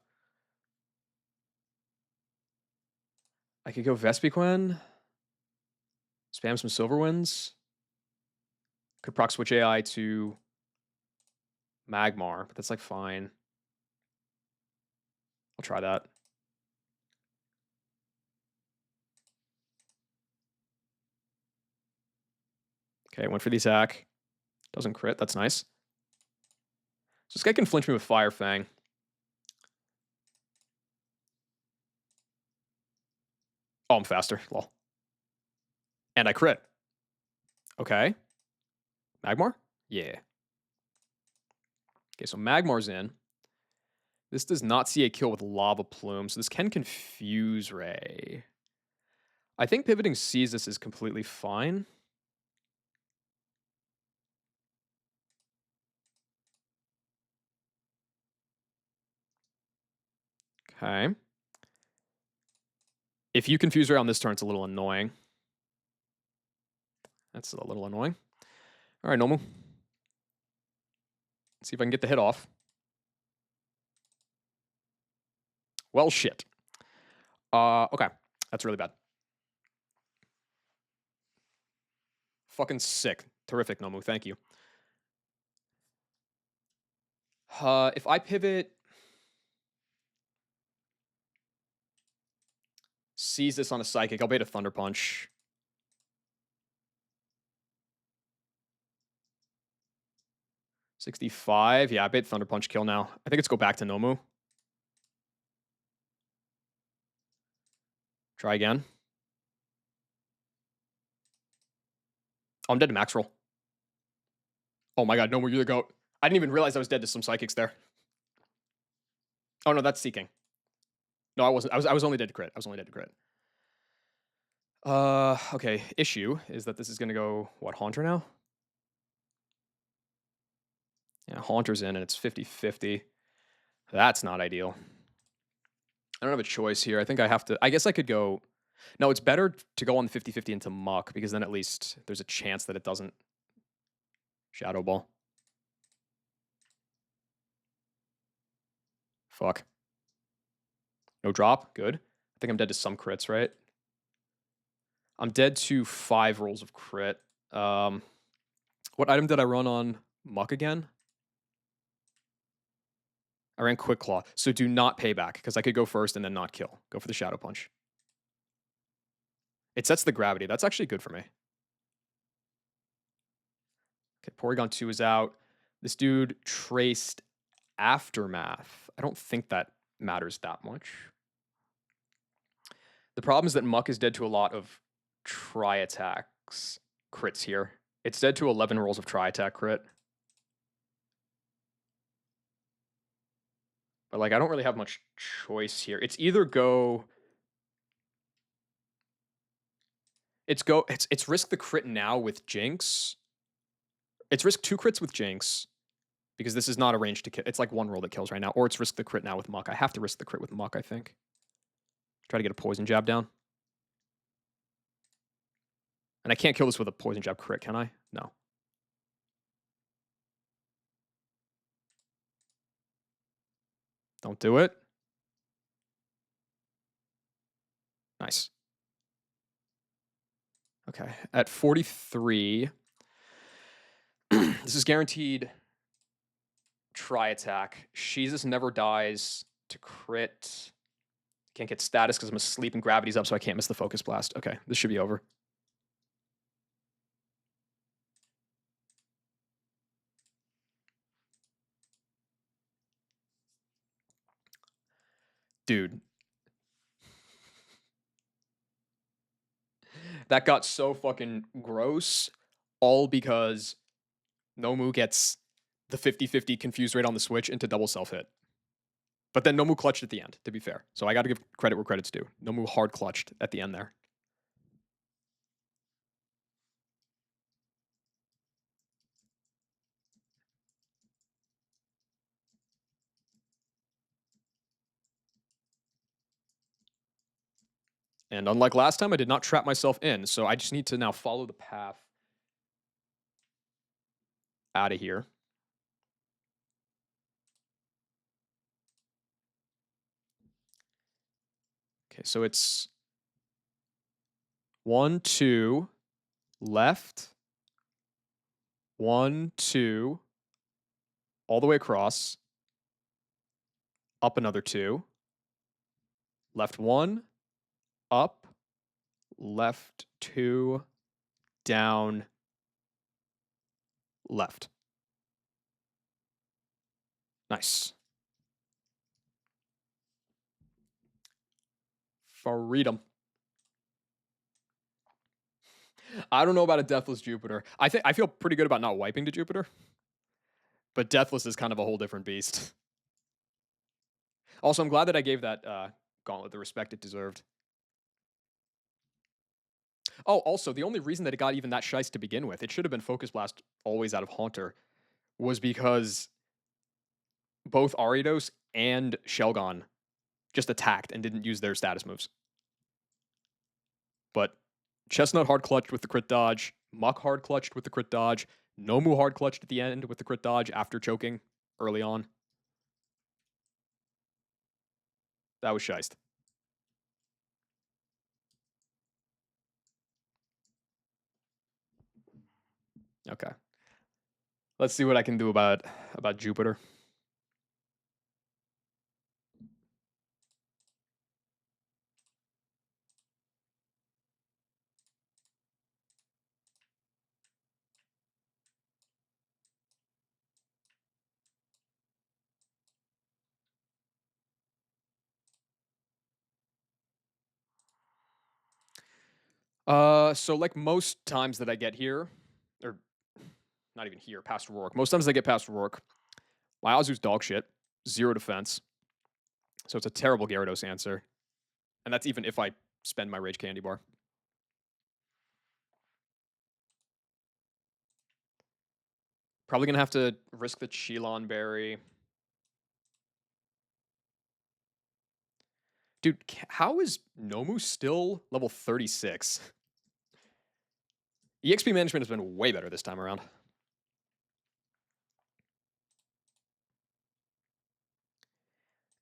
Speaker 1: I could go Vespiquen. Spam some Silver Winds. Could proc switch AI to Magmar, but that's like fine. I'll try that. Okay, went for the attack. Doesn't crit. That's nice. So this guy can flinch me with Fire Fang. Oh, I'm faster. Lol. And I crit. Okay. Magmar? Yeah. Okay, so Magmar's in. This does not see a kill with Lava Plume, so this can confuse Ray. I think pivoting sees this is completely fine. Okay. If you confuse Ray on this turn, it's a little annoying. That's a little annoying. All right, normal. See if I can get the hit off. Well, shit. Okay. That's really bad. Fucking sick. Terrific, Nomu. Thank you. If I pivot, seize this on a Psychic, I'll bait a Thunder Punch. $65. Yeah, I bait Thunder Punch kill now. I think it's go back to Nomu. Try again. Oh, I'm dead to Max Roll. Oh my god, Nomu, you're the GOAT. I didn't even realize I was dead to some Psychics there. Oh no, that's Seeking. No, I wasn't. I was only dead to crit. I was only dead to crit. Okay. Issue is that this is gonna go, what, Haunter now? Yeah, Haunter's in and it's 50-50. That's not ideal. I don't have a choice here. I think I have to. I guess I could go. No, it's better to go on 50-50 into Muck because then at least there's a chance that it doesn't Shadow Ball. Fuck. No drop. Good. I think I'm dead to some crits, right? I'm dead to 5 rolls of crit. What item did I run on Muck again? I ran Quick Claw. So do not payback because I could go first and then not kill. Go for the Shadow Punch. It sets the gravity. That's actually good for me. Okay, Porygon 2 is out. This dude traced Aftermath. I don't think that matters that much. The problem is that Muck is dead to a lot of tri-attacks crits here. It's dead to 11 rolls of tri-attack crit. But like, I don't really have much choice here. It's either go... It's risk the crit now with Jinx. It's risk 2 crits with Jinx, because this is not a range to kill. It's like 1 roll that kills right now. Or it's risk the crit now with Muck. I have to risk the crit with Muck, I think. Try to get a poison jab down. And I can't kill this with a poison jab crit, can I? No. Don't do it. Nice. Okay, at 43, this is guaranteed tri-attack. Jesus never dies to crit. Can't get status because I'm asleep and gravity's up, so I can't miss the focus blast. Okay, this should be over. Dude. That got so fucking gross, all because Nomu gets the 50-50 confused rate on the switch into double self-hit. But then Nomu clutched at the end, to be fair. So I got to give credit where credit's due. Nomu hard clutched at the end there. And unlike last time, I did not trap myself in, so I just need to now follow the path out of here. Okay, so it's 1, 2, left, 1, 2, all the way across, up another 2, left 1, up, left 2, down, left. Nice. Freedom. I don't know about a Deathless Jupiter. I feel pretty good about not wiping to Jupiter. But Deathless is kind of a whole different beast. Also, I'm glad that I gave that gauntlet the respect it deserved. Oh, also, the only reason that it got even that shice to begin with, it should have been Focus Blast always out of Haunter, was because both Ariados and Shelgon just attacked and didn't use their status moves. But Chestnut hard clutched with the crit dodge, Muck hard clutched with the crit dodge, Nomu hard clutched at the end with the crit dodge after choking early on. That was shiced. Okay. Let's see what I can do about Jupiter. So like most times that I get here, or not even here, past Rourke. Most times I get past Rourke. My Azu's dog shit, 0 defense. So it's a terrible Gyarados answer. And that's even if I spend my Rage Candy Bar. Probably gonna have to risk the Chilon Berry. Dude, how is Nomu still level 36? EXP management has been way better this time around.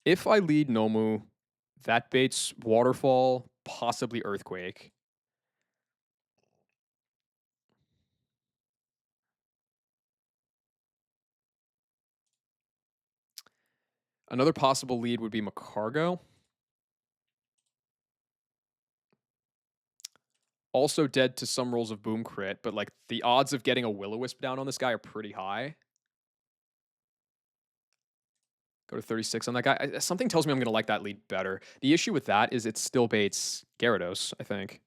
Speaker 1: If I lead Nomu, that baits Waterfall, possibly Earthquake. Another possible lead would be Macargo. Also dead to some rolls of Boom Crit, but like the odds of getting a Will-O-Wisp down on this guy are pretty high. Go to 36 on that guy. Something tells me I'm going to like that lead better. The issue with that is it still baits Gyarados, I think.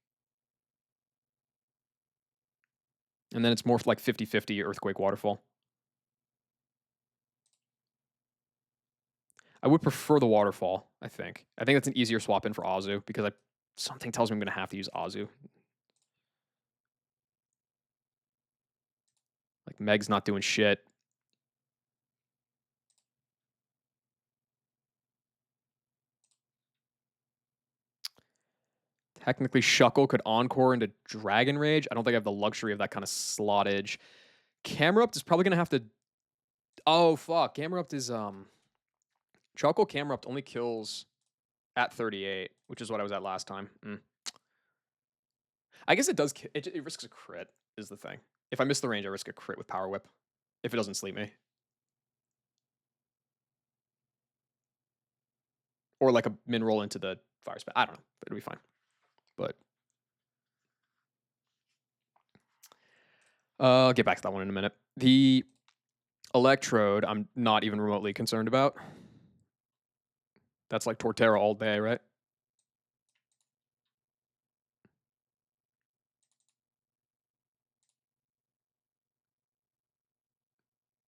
Speaker 1: And then it's more like 50-50 Earthquake Waterfall. I would prefer the Waterfall, I think. I think that's an easier swap in for Azu because something tells me I'm going to have to use Azu. Like, Meg's not doing shit. Technically, Shuckle could Encore into Dragon Rage. I don't think I have the luxury of that kind of slottage. Camerupt is probably going to have to... Oh, fuck. Camerupt is... Chuckle Camerupt only kills at 38, which is what I was at last time. I guess it does... It risks a crit, is the thing. If I miss the range, I risk a crit with Power Whip. If it doesn't sleep me. Or like a min roll into the Fire Spit. I don't know. It'll be fine. But... I'll get back to that one in a minute. The Electrode, I'm not even remotely concerned about. That's like Torterra all day, right?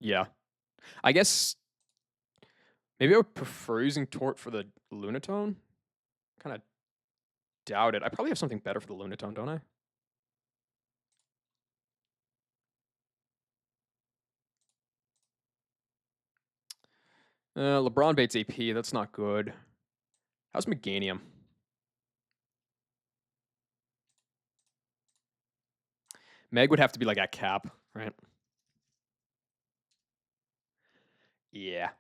Speaker 1: Yeah. I guess maybe I would prefer using Tort for the Lunatone. Kind of doubt it. I probably have something better for the Lunatone, don't I? LeBron baits AP. That's not good. How's Meganium? Meg would have to be like at cap, right? Yeah.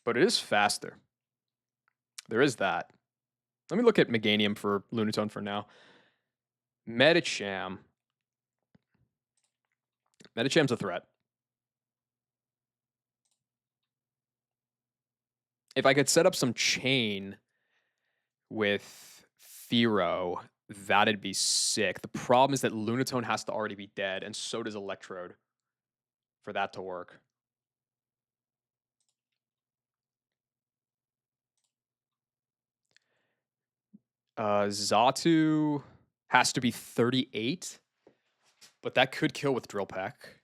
Speaker 1: But it is faster. There is that. Let me look at Meganium for Lunatone for now. Medicham. Medicham's a threat. If I could set up some chain with Thero, that'd be sick. The problem is that Lunatone has to already be dead, and so does Electrode for that to work. Xatu has to be 38, but that could kill with Drill Peck.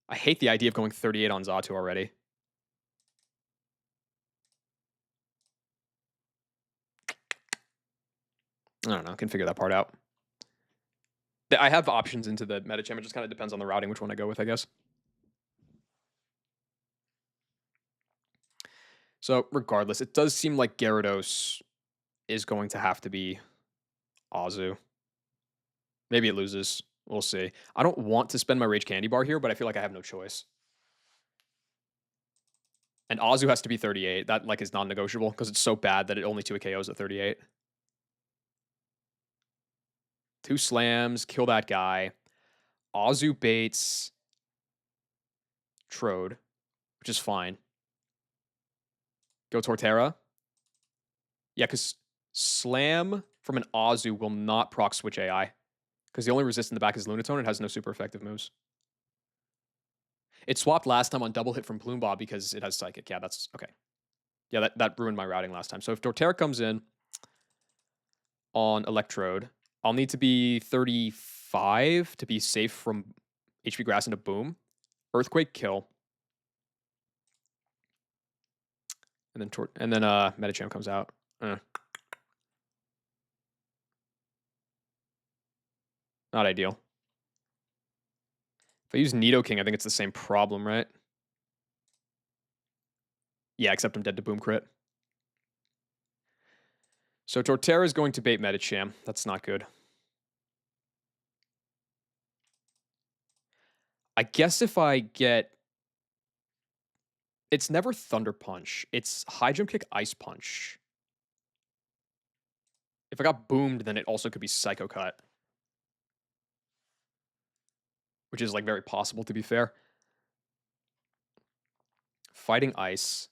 Speaker 1: I hate the idea of going 38 on Xatu already. I don't know. I can figure that part out. I have options into the Medicham. It just kind of depends on the routing, which one I go with, I guess. So regardless, it does seem like Gyarados is going to have to be Azu. Maybe it loses. We'll see. I don't want to spend my Rage Candy Bar here, but I feel like I have no choice. And Azu has to be 38. That like is non-negotiable because it's so bad that it only 2 KOs at 38. 2 slams, kill that guy. Azu baits Trode, which is fine. Go Torterra. Yeah, because Slam from an Azu will not proc switch AI. Because the only resist in the back is Lunatone. It has no super effective moves. It swapped last time on double hit from Plume Bob because it has Psychic. Yeah, that's okay. Yeah, that ruined my routing last time. So if Torterra comes in on Electrode, I'll need to be 35 to be safe from HP Grass into Boom. Earthquake kill. And then Medicham comes out. Not ideal. If I use Nidoking, I think it's the same problem, right? Yeah, except I'm dead to Boom Crit. So Torterra is going to bait Medicham. That's not good. I guess if I get... It's never Thunder Punch. It's High Jump Kick, Ice Punch. If I got boomed, then it also could be Psycho Cut. Which is like very possible, to be fair. Fighting Ice.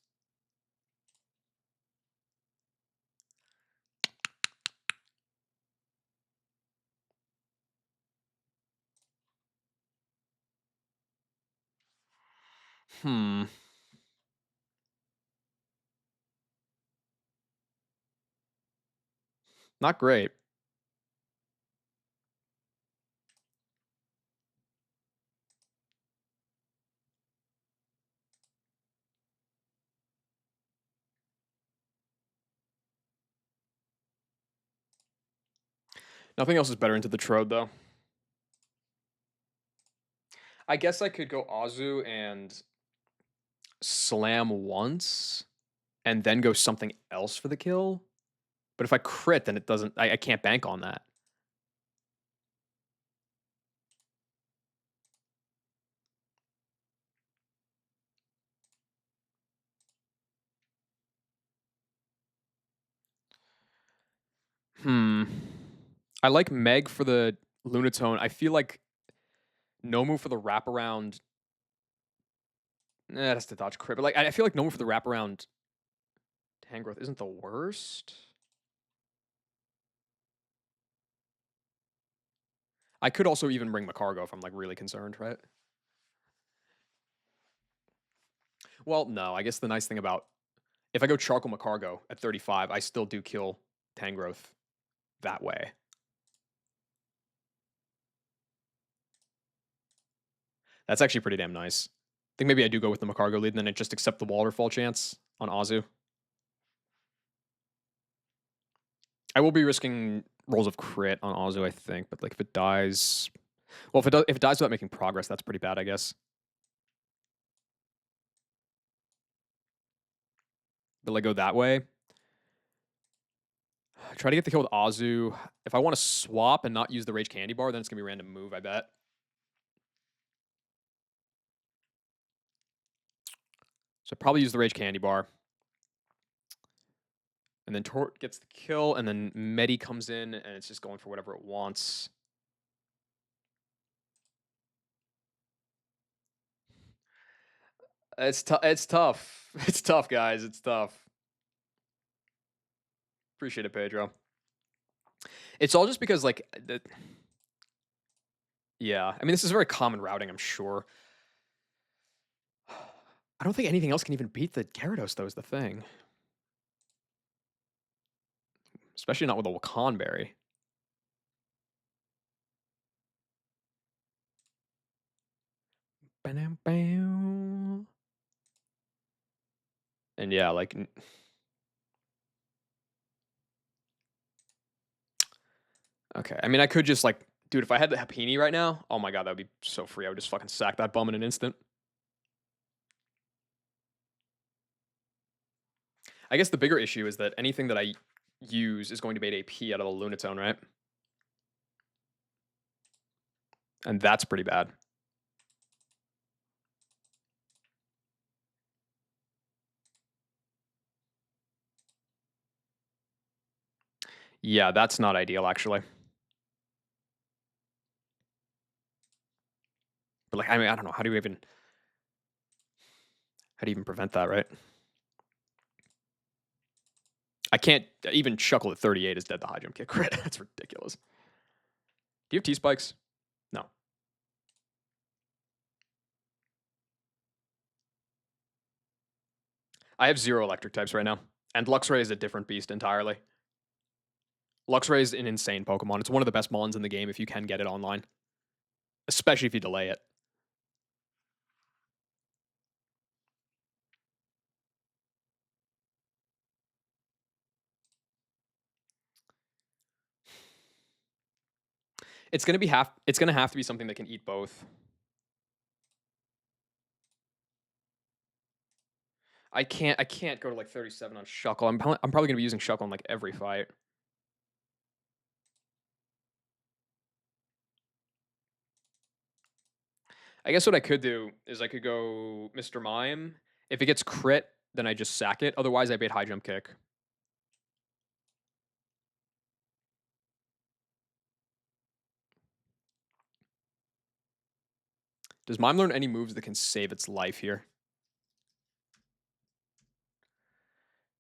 Speaker 1: Hmm. Not great. Nothing else is better into the Trode, though. I guess I could go Azu and slam once, and then go something else for the kill. But if I crit, then it doesn't. I can't bank on that. Hmm. I like Meg for the Lunatone. I feel like Nomu for the wraparound. That's the dodge crit. But like, I feel like Nomu for the wraparound Tangrowth isn't the worst. I could also even bring Macargo if I'm like really concerned, right? Well, no. I guess the nice thing about if I go Charcoal Macargo at 35, I still do kill Tangrowth that way. That's actually pretty damn nice. I think maybe I do go with the Macargo lead and then I just accept the waterfall chance on Azu. I will be risking rolls of crit on Azu, I think, but like if it dies, well, if it dies without making progress, that's pretty bad, I guess. But like go that way. Try to get the kill with Azu. If I want to swap and not use the Rage Candy Bar, then it's gonna be a random move, I bet. So probably use the Rage Candy Bar. And then Tort gets the kill, and then Medi comes in, and it's just going for whatever it wants. It's tough. It's tough. It's tough, guys. It's tough. Appreciate it, Pedro. It's all just because, like, yeah. I mean, this is very common routing, I'm sure. I don't think anything else can even beat the Gyarados, though, is the thing. Especially not with a Wakan Berry. And yeah, like. Okay. I mean, I could just, like. Dude, if I had the Happini right now, oh my god, that would be so free. I would just fucking sack that bum in an instant. I guess the bigger issue is that anything that I use is going to be AP out of the Lunatone, right? And that's pretty bad. Yeah, that's not ideal, actually. But like, I mean, I don't know. How do you even prevent that, right? I can't even Chuckle at 38 is dead the high jump kick crit. That's ridiculous. Do you have T spikes? No. I have 0 electric types right now. And Luxray is a different beast entirely. Luxray is an insane Pokemon. It's one of the best Mons in the game if you can get it online. Especially if you delay it. It's gonna have to be something that can eat both. I can't go to like 37 on Shuckle. I'm probably gonna be using Shuckle in like every fight. I guess what I could do is I could go Mr. Mime. If it gets crit, then I just sack it. Otherwise, I bait high jump kick. Does Mime learn any moves that can save its life here?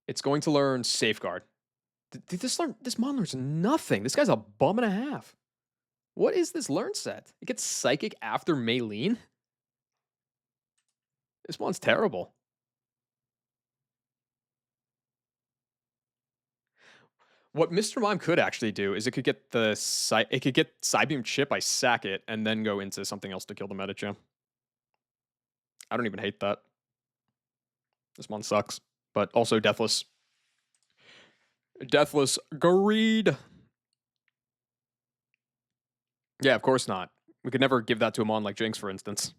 Speaker 1: It's going to learn Safeguard. Did this Mon learns nothing. This guy's a bum and a half. What is this learn set? It gets Psychic after Maylene? This one's terrible. What Mr. Mime could actually do is it could get the it could get Psybeam Chip, I sack it, and then go into something else to kill the Medicham. I don't even hate that. This one sucks. But also Deathless. Deathless Greed. Yeah, of course not. We could never give that to a mon like Jinx, for instance.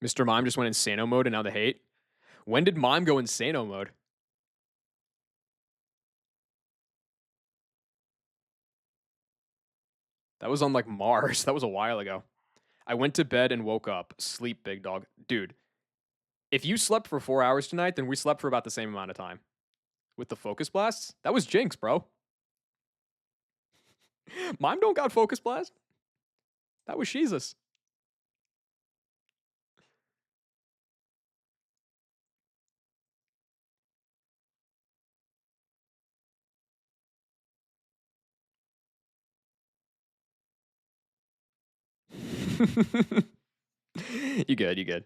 Speaker 1: Mr. Mime just went Insano mode and now the hate. When did Mime go Insano mode? That was on like Mars. That was a while ago. I went to bed and woke up. Sleep, big dog. Dude, if you slept for 4 hours tonight, then we slept for about the same amount of time. With the Focus Blasts? That was Jinx, bro. Mime don't got Focus Blast. That was Jesus. You good, you good.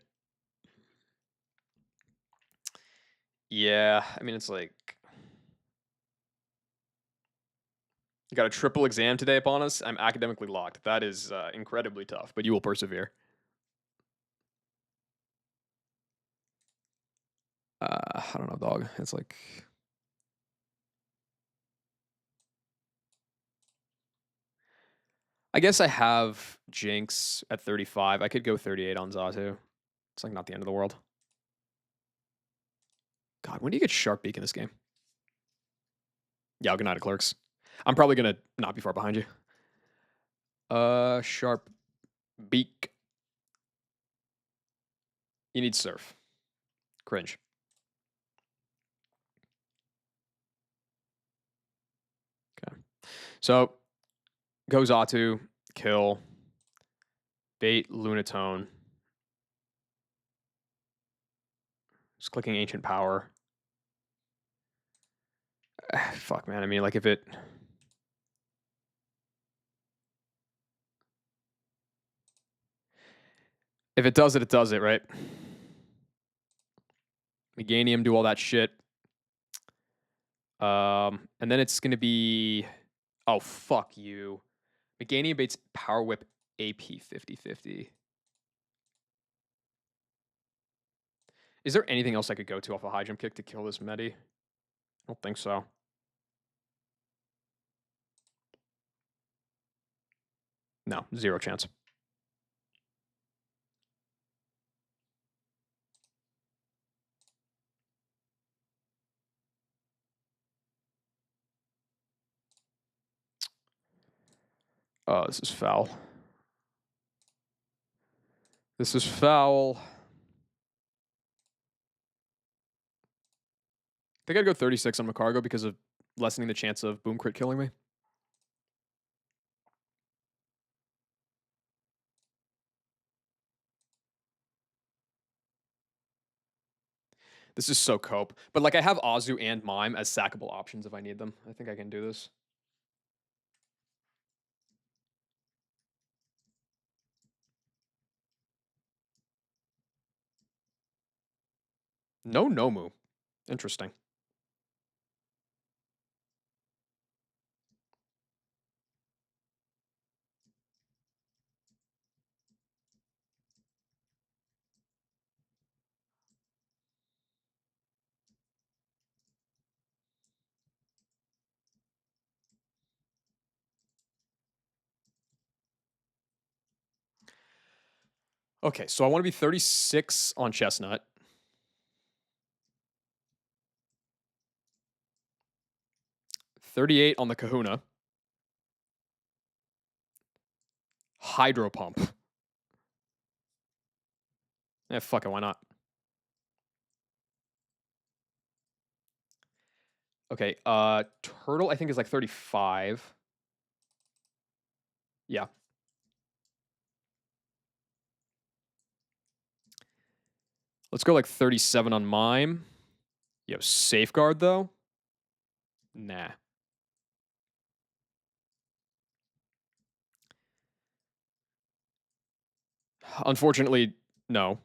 Speaker 1: Yeah, I mean, it's like... You got a triple exam today upon us. I'm academically locked. That is incredibly tough, but you will persevere. I don't know, dog. It's like... I guess I have Jinx at 35. I could go 38 on Zatu. It's like not the end of the world. God, when do you get Sharp Beak in this game? Yeah, good night of Clerks. I'm probably going to not be far behind you. Sharp Beak. You need Surf. Cringe. Okay. So, go Zatu, kill, bait Lunatone. Just clicking Ancient Power. Fuck, man. I mean, like, if it... If it does it, right? Meganium, do all that shit. And then it's going to be... Oh, fuck you. Meganium baits Power Whip AP 50/50. Is there anything else I could go to off a high jump kick to kill this Medi? I don't think so. No, 0 chance. Oh, this is foul. This is foul. I think I'd go 36 on Macargo because of lessening the chance of Boom Crit killing me. This is so cope. But like I have Azu and Mime as sackable options if I need them. I think I can do this. No Nomu. Interesting. Okay, so I want to be 36 on Chestnut. 38 on the Kahuna. Hydro Pump. Eh, fuck it, why not? Okay, Turtle I think is like 35. Yeah. Let's go like 37 on Mime. Yo, Safeguard, though? Nah. Unfortunately, no.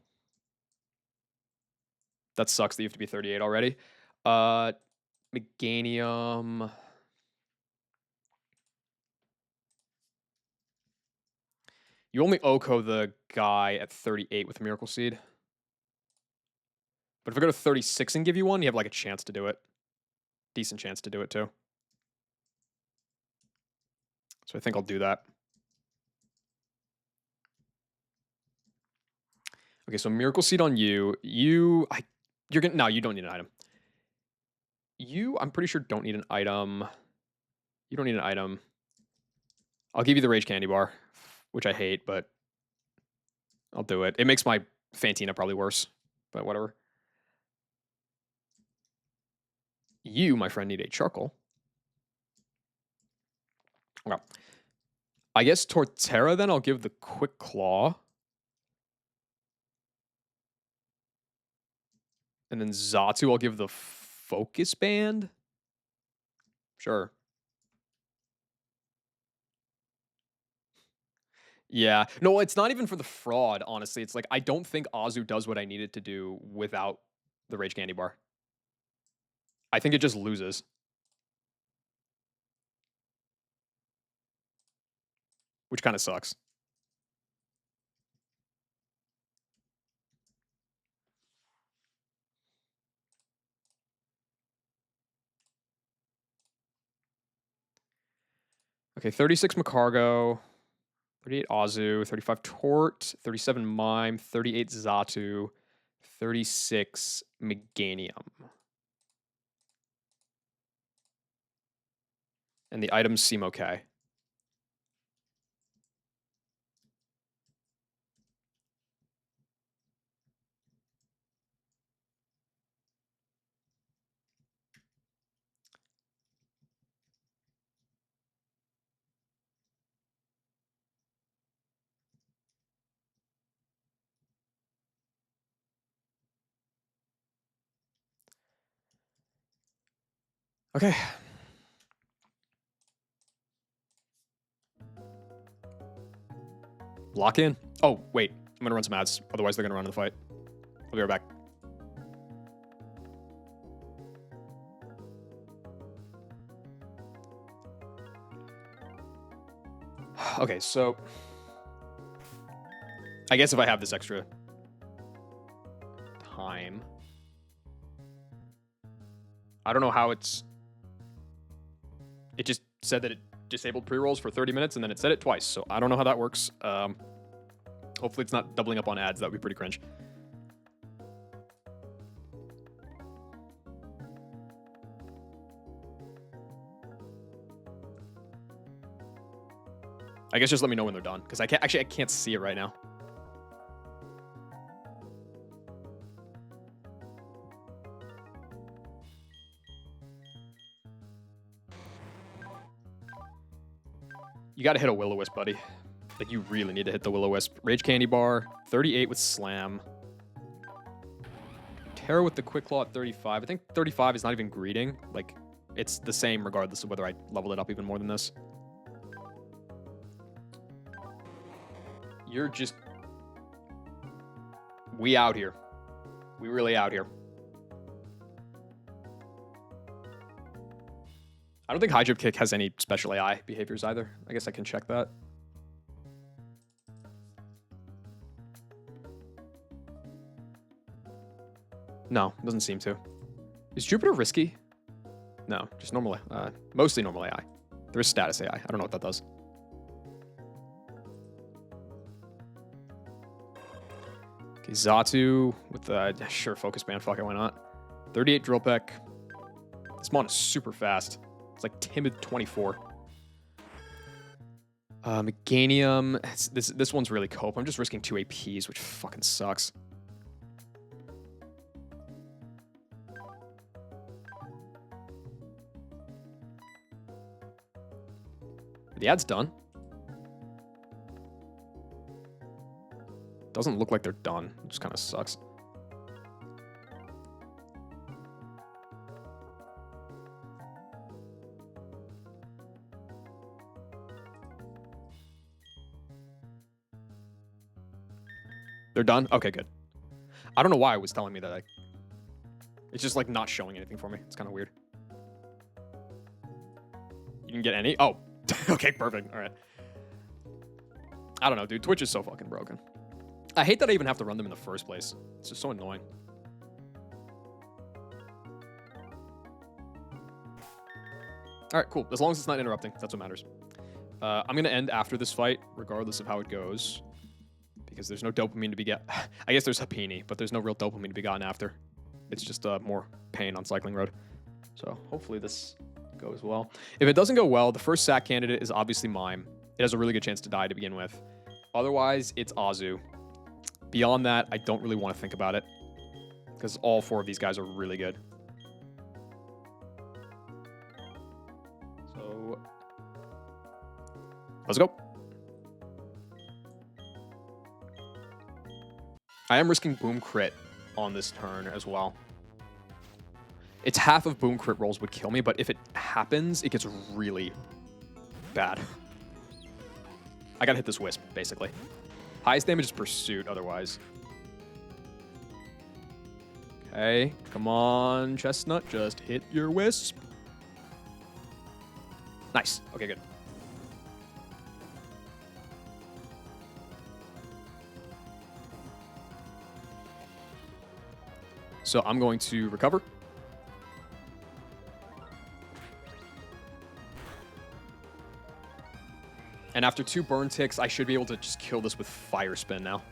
Speaker 1: That sucks that you have to be 38 already. Meganium. You only Oko the guy at 38 with Miracle Seed. But if I go to 36 and give you one, you have like a chance to do it. Decent chance to do it too. So I think I'll do that. Okay, so Miracle Seed on you. You're gonna, no, you don't need an item. I'm pretty sure don't need an item. You don't need an item. I'll give you the Rage Candy Bar, which I hate, but I'll do it. It makes my Fantina probably worse, but whatever. You, my friend, need a Charcoal. Okay. I guess Torterra, then I'll give the Quick Claw. And then Zatu, I'll give the Focus Band. Sure. Yeah. No, it's not even for the fraud, honestly. It's like, I don't think Azu does what I need it to do without the Rage Candy Bar. I think it just loses. Which kind of sucks. Okay, 36 Macargo, 38 Azu, 35 Tort, 37 Mime, 38 Zatu, 36 Meganium. And the items seem okay. Okay. Lock in. Oh, wait. I'm going to run some ads. Otherwise, they're going to run in the fight. I'll be right back. Okay, so I guess if I have this extra time, I don't know how it just said that it disabled pre-rolls for 30 minutes and then it said it twice. So I don't know how that works. Hopefully it's not doubling up on ads. That would be pretty cringe. I guess just let me know when they're done, because I can't see it right now. You got to hit a Will-O-Wisp, buddy. Like, you really need to hit the Will-O-Wisp. Rage Candy Bar, 38 with Slam. Terra with the Quick Claw at 35. I think 35 is not even greeting. Like, it's the same regardless of whether I leveled it up even more than this. You're just... We out here. We really out here. I don't think Hydro Kick has any special AI behaviors either. I guess I can check that. No, doesn't seem to. Is Jupiter risky? No, just normal, mostly normal AI. There is status AI. I don't know what that does. Okay, Zatu with the sure Focus Band. Fuck it, why not? 38 Drill Peck. This mon is super fast. It's like timid 24. Meganium. This one's really cope. I'm just risking 2 APs, which fucking sucks. The ad's done. Doesn't look like they're done. It just kind of sucks. They're done? Okay, good. I don't know why it was telling me that. It's just like not showing anything for me. It's kind of weird. You can get any? Oh, okay, perfect. All right. I don't know, dude. Twitch is so fucking broken. I hate that I even have to run them in the first place. It's just so annoying. All right, cool. As long as it's not interrupting, that's what matters. I'm going to end after this fight, regardless of how it goes, because there's no dopamine to be get. I guess there's Hapini, but there's no real dopamine to be gotten after. It's just more pain on Cycling Road. So hopefully this goes well. If it doesn't go well, the first sack candidate is obviously Mime. It has a really good chance to die to begin with. Otherwise, it's Azu. Beyond that, I don't really want to think about it, because all 4 of these guys are really good. So let's go. I am risking Boom Crit on this turn as well. It's half of Boom Crit rolls would kill me, but if it happens, it gets really bad. I gotta hit this Wisp, basically. Highest damage is Pursuit, otherwise. Okay, come on, Chestnut, just hit your Wisp. Nice, okay, good. So I'm going to recover. And after 2 burn ticks, I should be able to just kill this with Fire Spin now.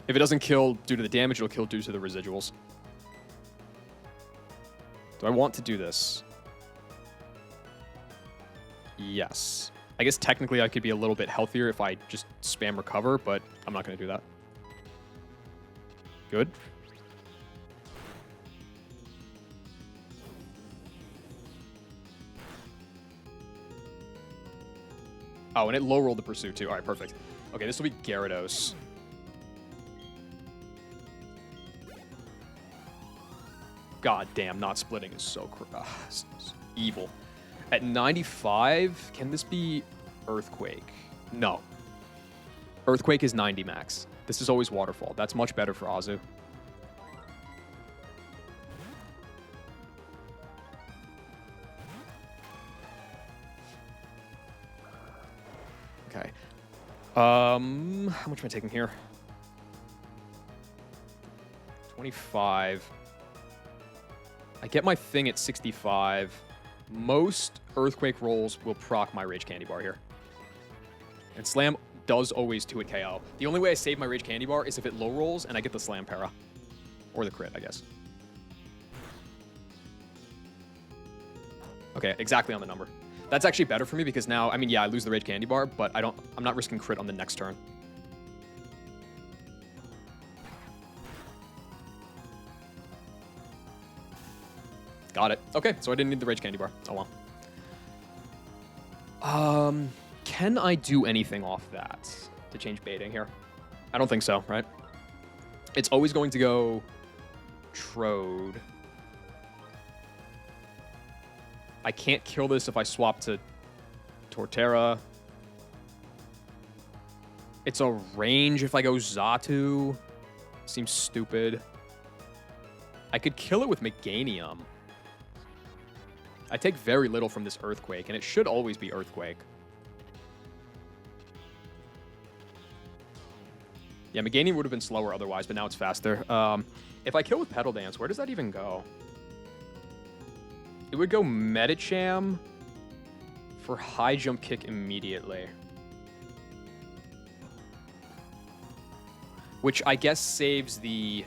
Speaker 1: If it doesn't kill due to the damage, it'll kill due to the residuals. Do I want to do this? Yes. I guess technically I could be a little bit healthier if I just spam recover, but I'm not going to do that. Good. Oh, and it low rolled the Pursuit too. All right, perfect. Okay, this will be Gyarados. God damn, not splitting is so evil. At 95, can this be Earthquake? No. Earthquake is 90 max. This is always Waterfall. That's much better for Azu. Okay. How much am I taking here? 25. I get my thing at 65. Most Earthquake rolls will proc my Rage Candy Bar here. And Slam does always 2-hit KO. The only way I save my Rage Candy Bar is if it low rolls and I get the Slam Para. Or the crit, I guess. Okay, exactly on the number. That's actually better for me because now, I mean, yeah, I lose the Rage Candy Bar, but I'm not risking crit on the next turn. Got it. Okay, so I didn't need the Rage Candy Bar. Oh well. Can I do anything off that to change baiting here? I don't think so, right? It's always going to go Trode. I can't kill this if I swap to Torterra. It's a range if I go Xatu. Seems stupid. I could kill it with Meganium. I take very little from this Earthquake, and it should always be Earthquake. Yeah, Meganium would have been slower otherwise, but now it's faster. If I kill with Petal Dance, where does that even go? It would go Medicham for High Jump Kick immediately. Which I guess saves the...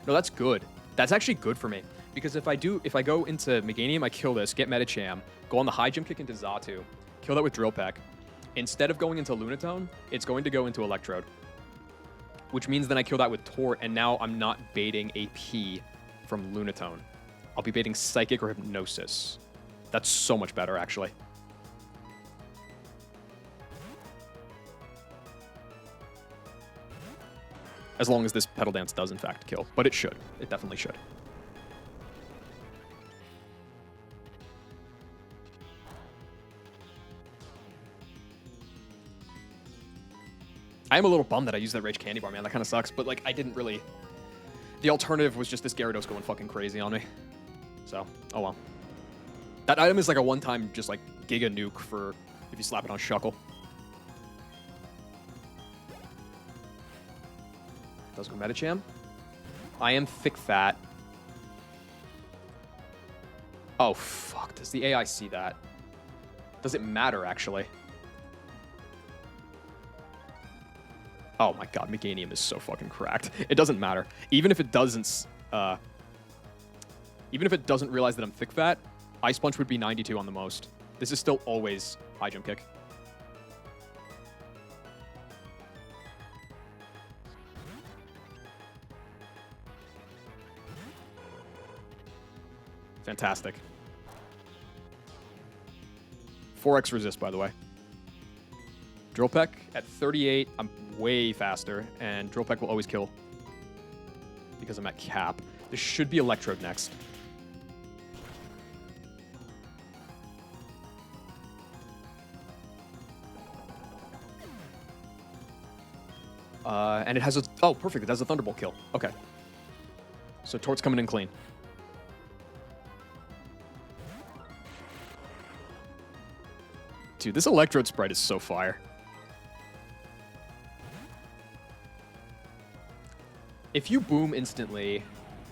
Speaker 1: No, that's good. That's actually good for me. Because if I go into Meganium, I kill this, get Medicham, go on the High Jump Kick into Xatu, kill that with Drill Peck. Instead of going into Lunatone, it's going to go into Electrode. Which means then I kill that with Tort, and now I'm not baiting AP from Lunatone. I'll be baiting Psychic or Hypnosis. That's so much better, actually. As long as this Petal Dance does, in fact, kill. But it should. It definitely should. I am a little bummed that I used that Rage Candy Bar, man. That kind of sucks. But, like, I didn't really... The alternative was just this Gyarados going fucking crazy on me. So, oh well. That item is like a one-time just, like, Giga Nuke for if you slap it on Shuckle. Does go Medicham. I am thick fat. Oh, fuck. Does the AI see that? Does it matter, actually? Oh my god, Meganium is so fucking cracked. It doesn't matter. Even if it doesn't realize that I'm thick fat, Ice Punch would be 92 on the most. This is still always high jump kick. Fantastic. 4x resist, by the way. Drill Peck at 38, I'm way faster, and Drill Peck will always kill because I'm at cap. This should be Electrode next. And it has a... Oh, perfect. It has a Thunderbolt kill. Okay. So Tort's coming in clean. Dude, this Electrode sprite is so fire. If you boom instantly,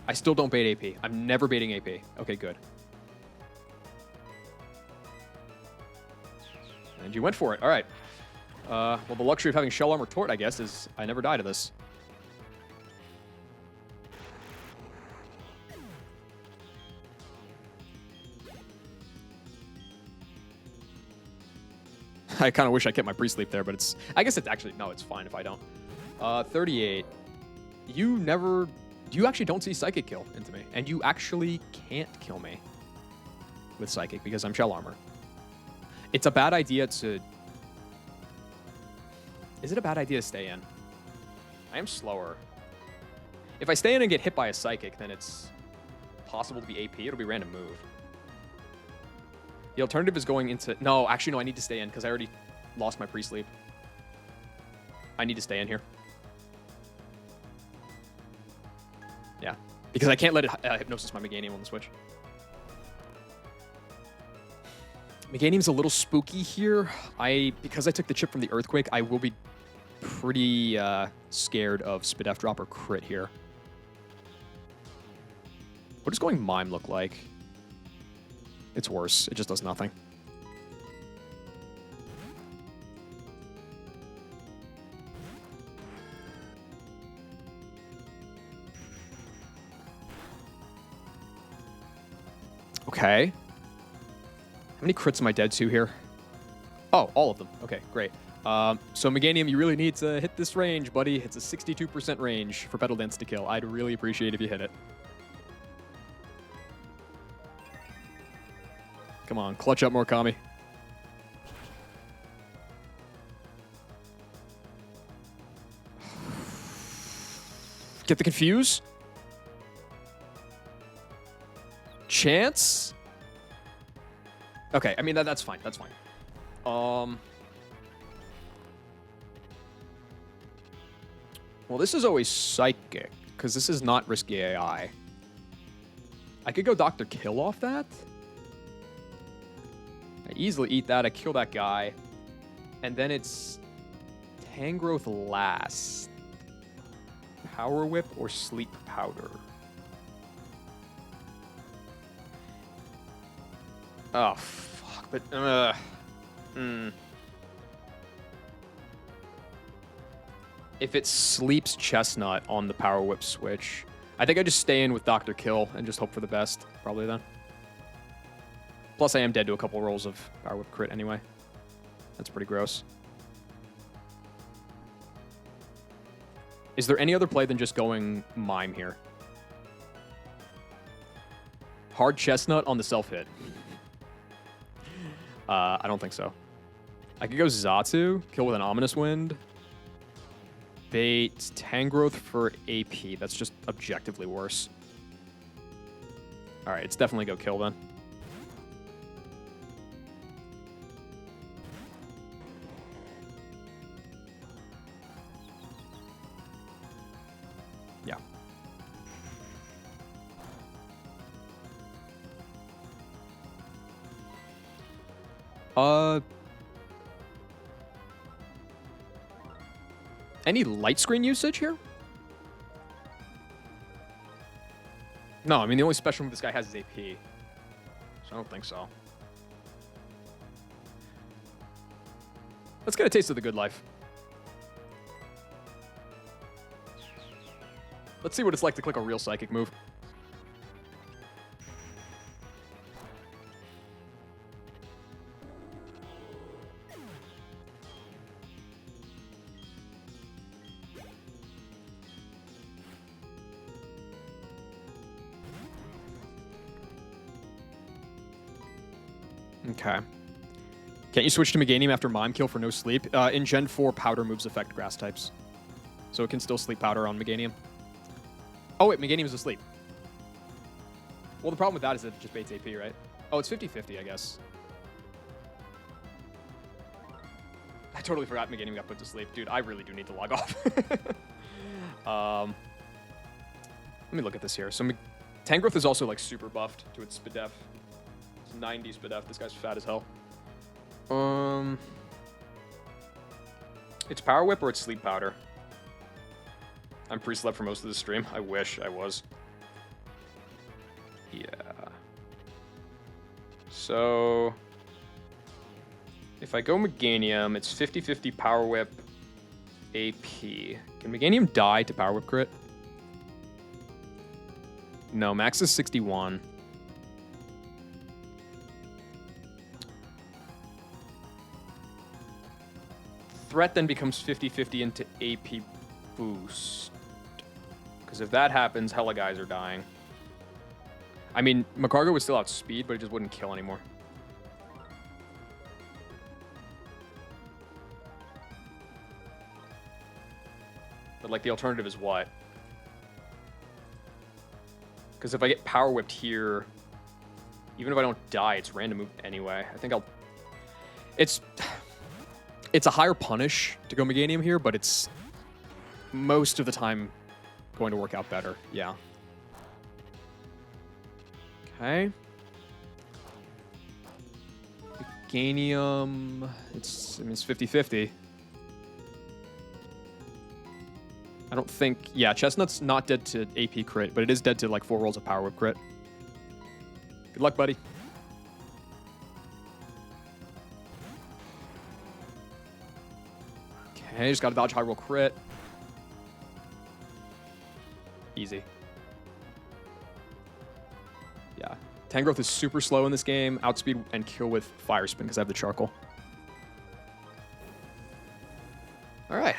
Speaker 1: I still don't bait AP. I'm never baiting AP. Okay, good. And you went for it. All right. Well, the luxury of having Shell Armor Tort, I guess, is I never die to this. I kind of wish I kept my pre-sleep there, but it's... I guess it's actually... No, it's fine if I don't. 38. You actually don't see Psychic kill into me. And you actually can't kill me with Psychic because I'm Shell Armor. It's a bad idea to... Is it a bad idea to stay in? I am slower. If I stay in and get hit by a Psychic, then it's possible to be AP. It'll be random move. The alternative is going into... No, actually, no, I need to stay in because I already lost my pre-sleep. I need to stay in here. Yeah, because I can't let it Hypnosis my Meganium on the switch. Meganium's a little spooky here. Because I took the chip from the Earthquake, I will be pretty scared of Spidef Drop or Crit here. What does going Mime look like? It's worse. It just does nothing. Okay. How many crits am I dead to here? Oh, all of them. Okay, great. So Meganium, you really need to hit this range, buddy. It's a 62% range for Petal Dance to kill. I'd really appreciate if you hit it. Come on, clutch up more Kami. Get the Confuse. Chance? Okay, I mean, that's fine. That's fine. Well, this is always Psychic, because this is not risky AI. I could go Dr. Kill off that. I easily eat that. I kill that guy. And then it's Tangrowth last. Power Whip or Sleep Powder? Oh, fuck. But, If it sleeps Chestnut on the Power Whip switch, I think I just stay in with Dr. Kill and just hope for the best, probably then. Plus, I am dead to a couple rolls of Power Whip crit anyway. That's pretty gross. Is there any other play than just going Mime here? Hard Chestnut on the self-hit. I don't think so. I could go Xatu, kill with an Ominous Wind. Bait Tangrowth for AP. That's just objectively worse. All right, it's definitely go kill then. Yeah. Any light screen usage here? No, I mean, the only special move this guy has is AP. So I don't think so. Let's get a taste of the good life. Let's see what it's like to click a real psychic move. Okay. Can't you switch to Meganium after Mime Kill for no sleep? In Gen 4, Powder moves affect grass types. So it can still sleep Powder on Meganium. Oh, wait, Meganium is asleep. Well, the problem with that is it just baits AP, right? Oh, it's 50-50, I guess. I totally forgot Meganium got put to sleep. Dude, I really do need to log off. Let me look at this here. So Tangrowth is also, like, super buffed to its Spadef. It's 90 Spadef. This guy's fat as hell. It's Power Whip or it's Sleep Powder. I'm pre-slept for most of the stream. I wish I was. Yeah. So if I go Meganium, it's 50-50 Power Whip AP. Can Meganium die to Power Whip crit? No, max is 61. Threat then becomes 50-50 into AP boost. Because if that happens, hella guys are dying. I mean, Macargo would still outspeed, but it just wouldn't kill anymore. But, like, the alternative is what? Because if I get Power Whipped here, even if I don't die, it's random move anyway. I think I'll... It's a higher punish to go Meganium here, but it's most of the time going to work out better. Yeah. Okay. Meganium, it's 50-50. I don't think, yeah, Chestnut's not dead to AP crit, but it is dead to like 4 rolls of Power Whip crit. Good luck, buddy. Okay, just gotta dodge high roll crit. Easy. Yeah. Tangrowth is super slow in this game. Outspeed and kill with Fire Spin because I have the Charcoal. All right.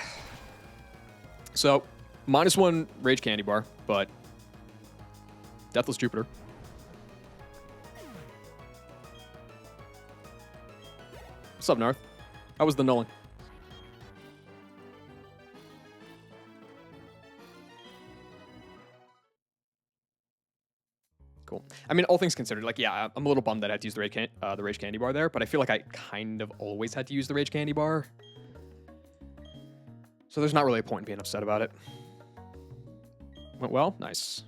Speaker 1: So, -1 Rage Candy Bar, but Deathless Jupiter. What's up, Narth? How was the nulling? Cool. I mean, all things considered, like, yeah, I'm a little bummed that I had to use the Rage Candy Bar there, but I feel like I kind of always had to use the Rage Candy Bar. So there's not really a point in being upset about it. Went well? Nice.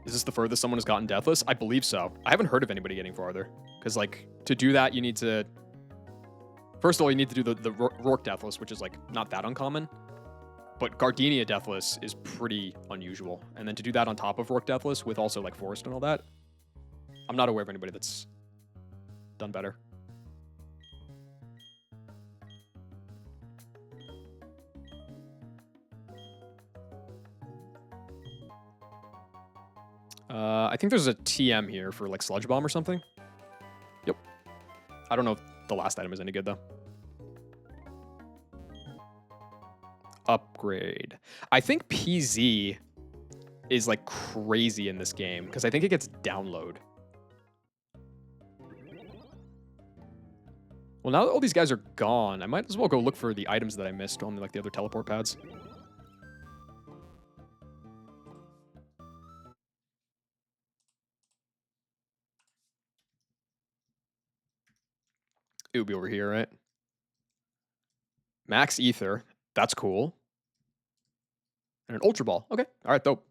Speaker 1: Is this the furthest someone has gotten Deathless? I believe so. I haven't heard of anybody getting farther. Because, like, to do that, you need to... First of all, you need to do the Rourke Deathless, which is, like, not that uncommon. But Gardenia Deathless is pretty unusual. And then to do that on top of Rourke Deathless with also, like, Forest and all that, I'm not aware of anybody that's done better. I think there's a TM here for, like, Sludge Bomb or something. Yep. I don't know if the last item is any good, though. Upgrade. I think PZ is, like, crazy in this game, because I think it gets download. Well, now that all these guys are gone, I might as well go look for the items that I missed on, like, the other teleport pads. It would be over here, right? Max Ether. That's cool. And an Ultra Ball. Okay. All right, dope.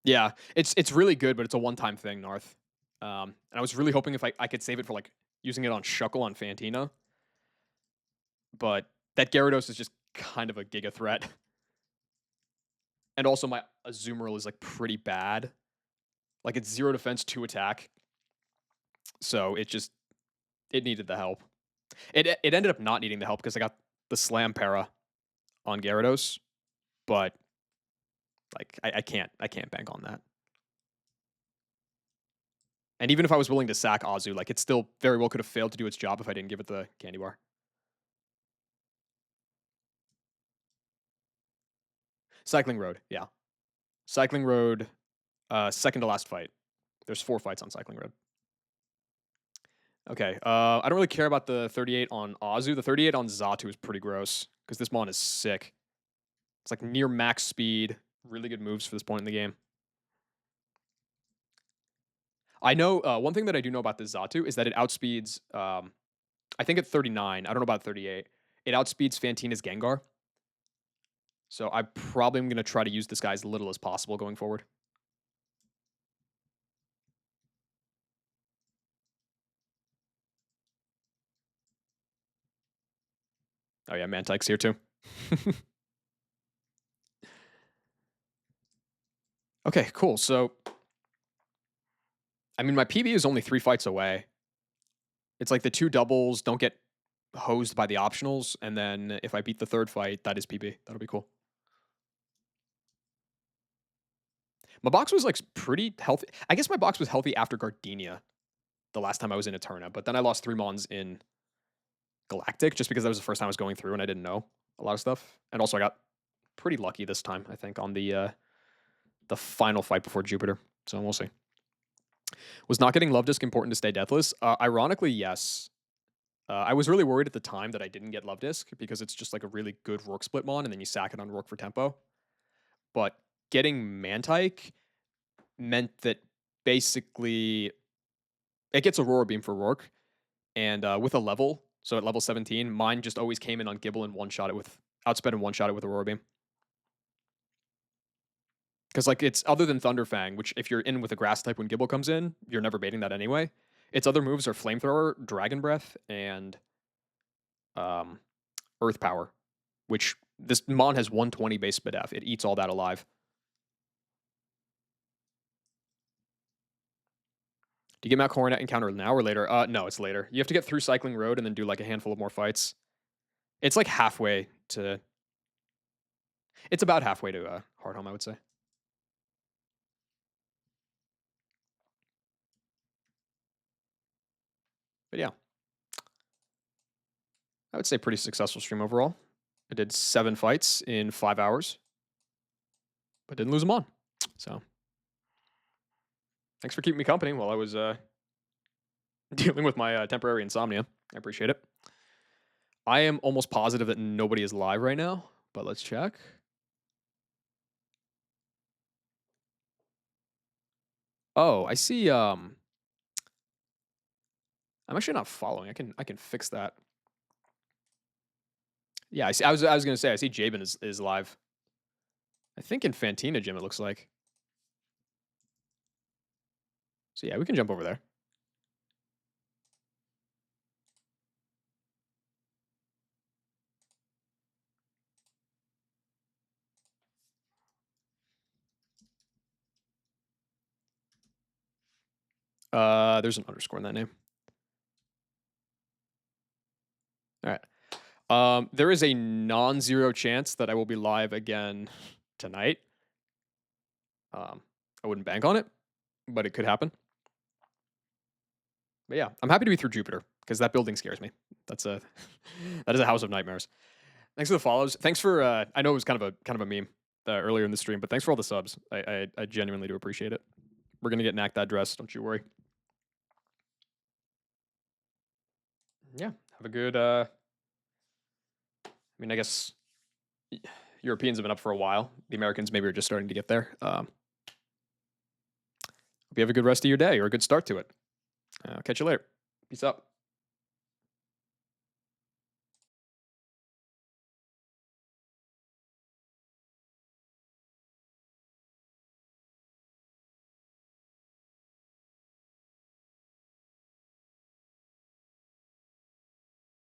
Speaker 1: Yeah, it's really good, but it's a one-time thing, Narth. And I was really hoping if I could save it for, like, using it on Shuckle on Fantina, but that Gyarados is just kind of a giga threat. And also my Azumarill is, like, pretty bad. Like, it's 0 defense, 2 attack, so it needed the help. It ended up not needing the help because I got the Slam Para on Gyarados, but, like, I can't bank on that. And even if I was willing to sack Azu, like, it still very well could have failed to do its job if I didn't give it the candy bar. Cycling Road, yeah. Cycling Road, second to last fight. There's 4 fights on Cycling Road. Okay, I don't really care about the 38 on Azu. The 38 on Xatu is pretty gross because this mon is sick. It's like near max speed, really good moves for this point in the game. I know one thing that I do know about this Xatu is that it outspeeds. I think at 39. I don't know about 38. It outspeeds Fantina's Gengar. So I probably am going to try to use this guy as little as possible going forward. Oh yeah, Mantike's here too. Okay, cool. So, I mean, my PB is only 3 fights away. It's like the 2 doubles don't get hosed by the optionals, and then if I beat the 3rd fight, that is PB. That'll be cool. My box was, like, pretty healthy. I guess my box was healthy after Gardenia the last time I was in Eterna, but then I lost 3 mons in Galactic just because that was the first time I was going through and I didn't know a lot of stuff. And also I got pretty lucky this time, I think, on the final fight before Jupiter. So we'll see. Was not getting Love Disc important to stay deathless? Ironically, yes. I was really worried at the time that I didn't get Love Disc because it's just like a really good Rook split mon, and then you sack it on Rook for tempo. But getting Mantike meant that basically it gets Aurora Beam for Rook, and with a level, so at level 17, mine just always came in on Gibble and one-shot it with outsped and one-shot it with Aurora Beam. Because, like, it's other than Thunderfang, which if you're in with a grass type when Gibble comes in, you're never baiting that anyway. Its other moves are Flamethrower, Dragon Breath, and Earth Power, which this mon has 120 base SPDF. It eats all that alive. Do you get Mount Coronet encounter now or later? No, it's later. You have to get through Cycling Road and then do like a handful of more fights. It's like halfway to. It's about halfway to Hard Home, I would say. But yeah, I would say pretty successful stream overall. I did 7 fights in 5 hours, but didn't lose them on. So thanks for keeping me company while I was dealing with my temporary insomnia. I appreciate it. I am almost positive that nobody is live right now, but let's check. Oh, I see. I'm actually not following. I can fix that. Yeah, I see. I was gonna say I see Jabin is live. I think in Fantina Gym it looks like. So yeah, we can jump over there. There's an underscore in that name. All right. There is a non-zero chance that I will be live again tonight. I wouldn't bank on it, but it could happen. But yeah, I'm happy to be through Jupiter because that building scares me. That's a that is a house of nightmares. Thanks for the follows. Thanks for I know it was kind of a meme earlier in the stream, but thanks for all the subs. I genuinely do appreciate it. We're gonna get Knack that dress. Don't you worry. Yeah, have a good. I mean, I guess Europeans have been up for a while. The Americans maybe are just starting to get there. Hope you have a good rest of your day or a good start to it. Catch you later. Peace out.